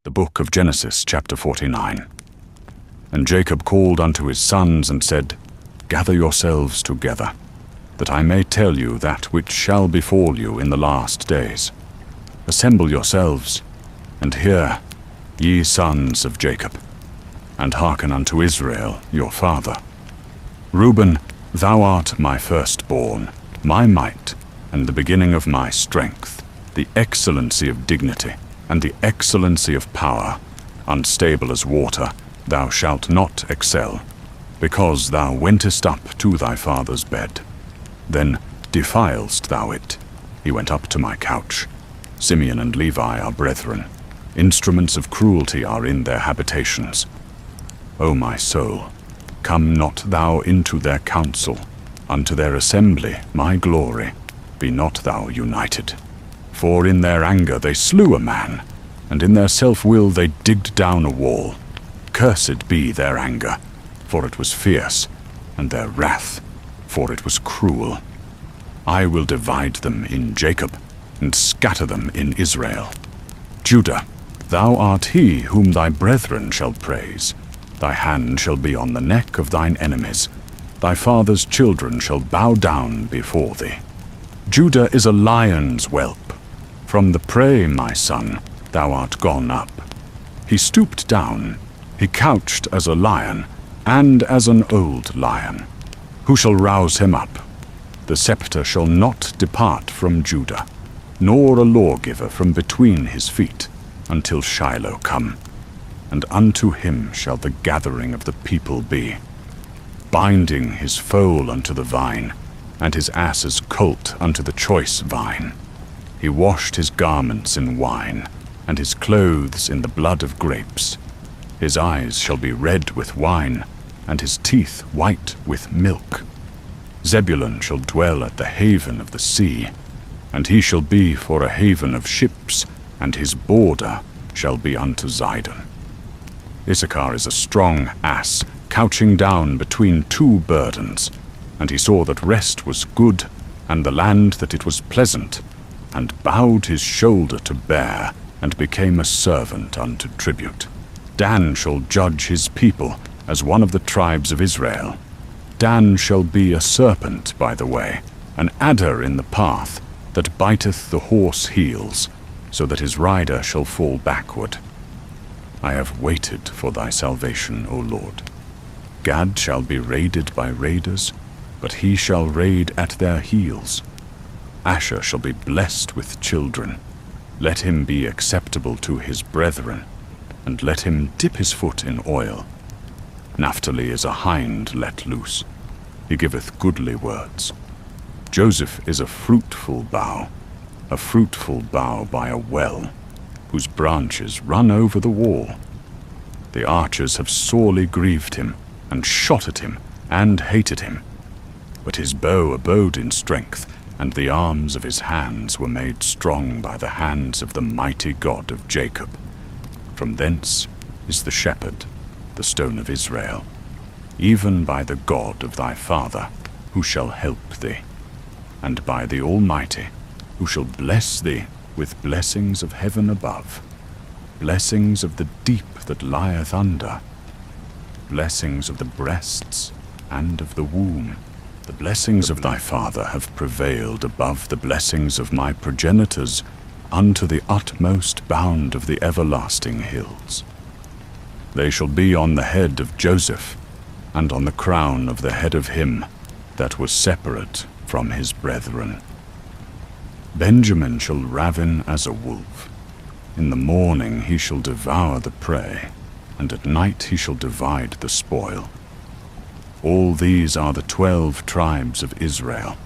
The book of Genesis, chapter 49. And Jacob called unto his sons and said, Gather yourselves together, that I may tell you that which shall befall you in the last days. Assemble yourselves, and hear, ye sons of Jacob, and hearken unto Israel your father. Reuben, thou art my firstborn, my might, and the beginning of my strength, the excellency of dignity, and the excellency of power. Unstable as water, thou shalt not excel, because thou wentest up to thy father's bed. Then defilest thou it. He went up to my couch. Simeon and Levi are brethren. Instruments of cruelty are in their habitations. O my soul, come not thou into their council. Unto their assembly, my glory, be not thou united. For in their anger they slew a man, and in their self-will they digged down a wall. Cursed be their anger, for it was fierce, and their wrath, for it was cruel. I will divide them in Jacob, and scatter them in Israel. Judah, thou art he whom thy brethren shall praise. Thy hand shall be on the neck of thine enemies. Thy father's children shall bow down before thee. Judah is a lion's whelp. From the prey, my son, thou art gone up. He stooped down, he couched as a lion, and as an old lion. Who shall rouse him up? The scepter shall not depart from Judah, nor a lawgiver from between his feet, until Shiloh come. And unto him shall the gathering of the people be, binding his foal unto the vine, and his ass's colt unto the choice vine. He washed his garments in wine, and his clothes in the blood of grapes. His eyes shall be red with wine, and his teeth white with milk. Zebulun shall dwell at the haven of the sea, and he shall be for a haven of ships, and his border shall be unto Zidon. Issachar is a strong ass, couching down between two burdens. And he saw that rest was good, and the land that it was pleasant, and bowed his shoulder to bear, and became a servant unto tribute. Dan shall judge his people as one of the tribes of Israel. Dan shall be a serpent by the way, an adder in the path, that biteth the horse heels, so that his rider shall fall backward. I have waited for thy salvation, O Lord. Gad shall be raided by raiders, but he shall raid at their heels. Asher shall be blessed with children. Let him be acceptable to his brethren, and let him dip his foot in oil. Naphtali is a hind let loose. He giveth goodly words. Joseph is a fruitful bough by a well, whose branches run over the wall. The archers have sorely grieved him, and shot at him, and hated him. But his bow abode in strength, and the arms of his hands were made strong by the hands of the mighty God of Jacob. From thence is the shepherd, the stone of Israel, even by the God of thy father, who shall help thee. and by the Almighty, who shall bless thee with blessings of heaven above, blessings of the deep that lieth under, blessings of the breasts and of the womb. The blessings of thy father have prevailed above the blessings of my progenitors unto the utmost bound of the everlasting hills. They shall be on the head of Joseph, and on the crown of the head of him that was separate from his brethren. Benjamin shall raven as a wolf. In the morning he shall devour the prey, and at night he shall divide the spoil. All these are the 12 tribes of Israel,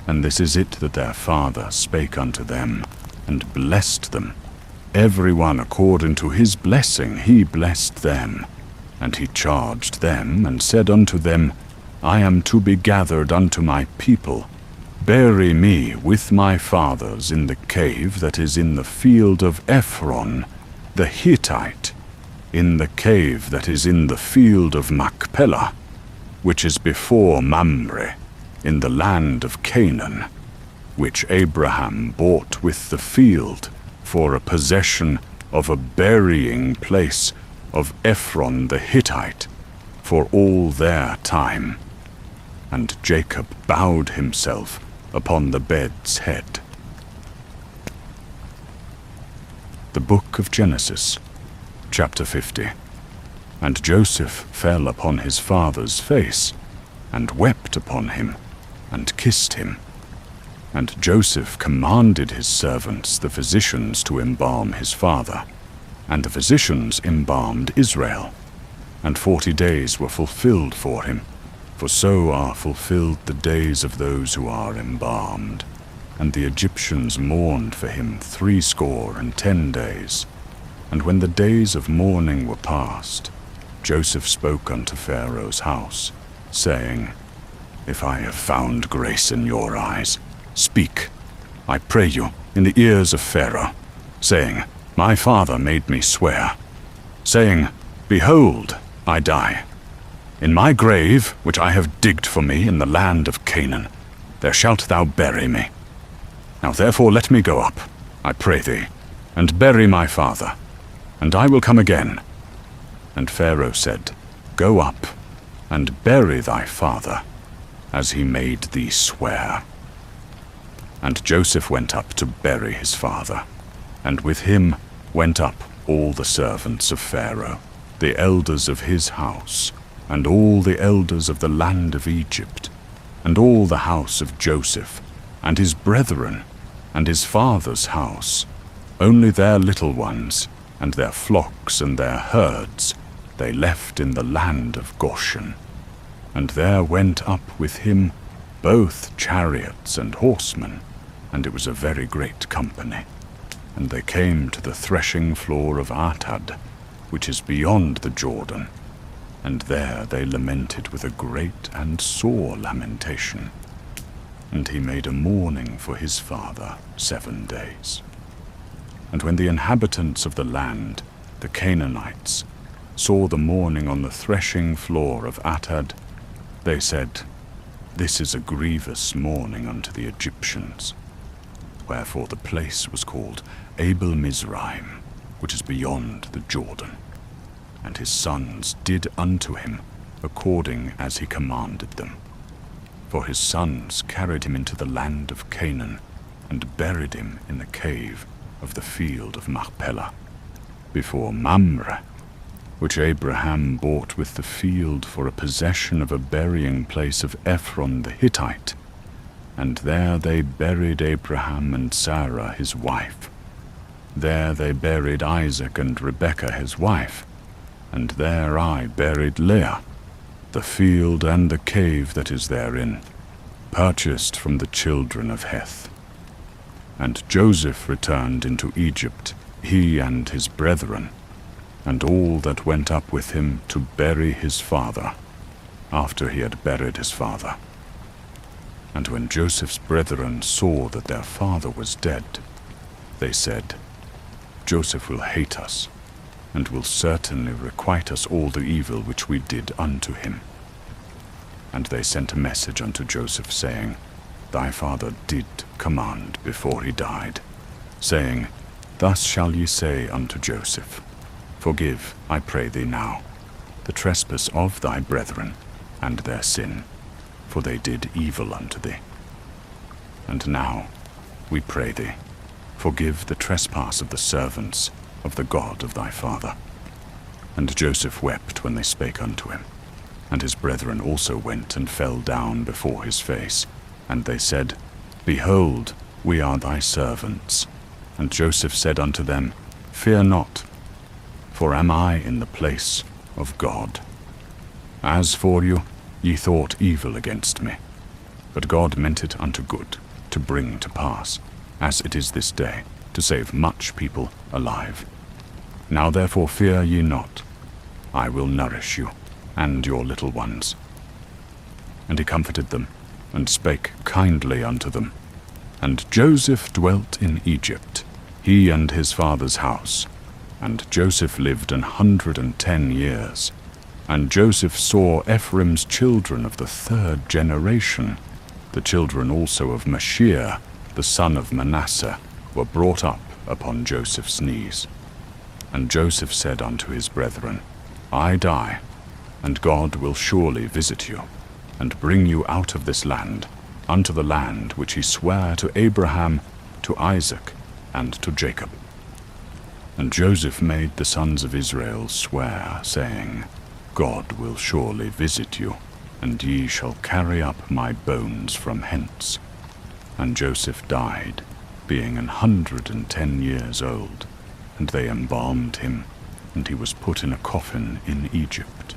and this is it that their father spake unto them, and blessed them. Every one according to his blessing he blessed them. And he charged them, and said unto them, I am to be gathered unto my people. Bury me with my fathers in the cave that is in the field of Ephron the Hittite, in the cave that is in the field of Machpelah, which is before Mamre, in the land of Canaan, which Abraham bought with the field for a possession of a burying place of Ephron the Hittite for all their time. And Jacob bowed himself upon the bed's head. The Book of Genesis, chapter 50. And Joseph fell upon his father's face, and wept upon him, and kissed him. And Joseph commanded his servants, the physicians, to embalm his father. And the physicians embalmed Israel. And 40 days were fulfilled for him, for so are fulfilled the days of those who are embalmed. And the Egyptians mourned for him 70 days. And when the days of mourning were past, Joseph spoke unto Pharaoh's house, saying, If I have found grace in your eyes, speak, I pray you, in the ears of Pharaoh, saying, My father made me swear, saying, Behold, I die. In my grave, which I have digged for me in the land of Canaan, there shalt thou bury me. Now therefore let me go up, I pray thee, and bury my father, and I will come again. And Pharaoh said, Go up, and bury thy father, as he made thee swear. And Joseph went up to bury his father, and with him went up all the servants of Pharaoh, the elders of his house, and all the elders of the land of Egypt, and all the house of Joseph, and his brethren, and his father's house. Only their little ones, and their flocks and their herds, they left in the land of Goshen. And there went up with him both chariots and horsemen, and it was a very great company. And they came to the threshing floor of Atad, which is beyond the Jordan, and there they lamented with a great and sore lamentation. And he made a mourning for his father 7 days. And when the inhabitants of the land, the Canaanites, saw the mourning on the threshing floor of Atad, they said, This is a grievous mourning unto the Egyptians. Wherefore the place was called Abel Mizraim, which is beyond the Jordan. And his sons did unto him according as he commanded them. For his sons carried him into the land of Canaan, and buried him in the cave of the field of Machpelah, before Mamre, which Abraham bought with the field for a possession of a burying place of Ephron the Hittite. And there they buried Abraham and Sarah his wife. There they buried Isaac and Rebekah his wife. And there I buried Leah, the field and the cave that is therein, purchased from the children of Heth. And Joseph returned into Egypt, he and his brethren, and all that went up with him to bury his father, after he had buried his father. And when Joseph's brethren saw that their father was dead, they said, Joseph will hate us, and will certainly requite us all the evil which we did unto him. And they sent a message unto Joseph, saying, thy father did command before he died, saying, Thus shall ye say unto Joseph, Forgive, I pray thee now, the trespass of thy brethren, and their sin, for they did evil unto thee. And now, we pray thee, forgive the trespass of the servants of the God of thy father. And Joseph wept when they spake unto him. And his brethren also went and fell down before his face. And they said, Behold, we are thy servants. And Joseph said unto them, Fear not, for am I in the place of God? As for you, ye thought evil against me, but God meant it unto good, to bring to pass, as it is this day, to save much people alive. Now therefore fear ye not, I will nourish you, and your little ones. And he comforted them, and spake kindly unto them. And Joseph dwelt in Egypt, he and his father's house. And Joseph lived 110 years. And Joseph saw Ephraim's children of the 3rd generation. The children also of Machir, the son of Manasseh, were brought up upon Joseph's knees. And Joseph said unto his brethren, I die, and God will surely visit you, and bring you out of this land, unto the land which he sware to Abraham, to Isaac, and to Jacob. And Joseph made the sons of Israel swear, saying, God will surely visit you, and ye shall carry up my bones from hence. And Joseph died, being 110 years old, and they embalmed him, and he was put in a coffin in Egypt.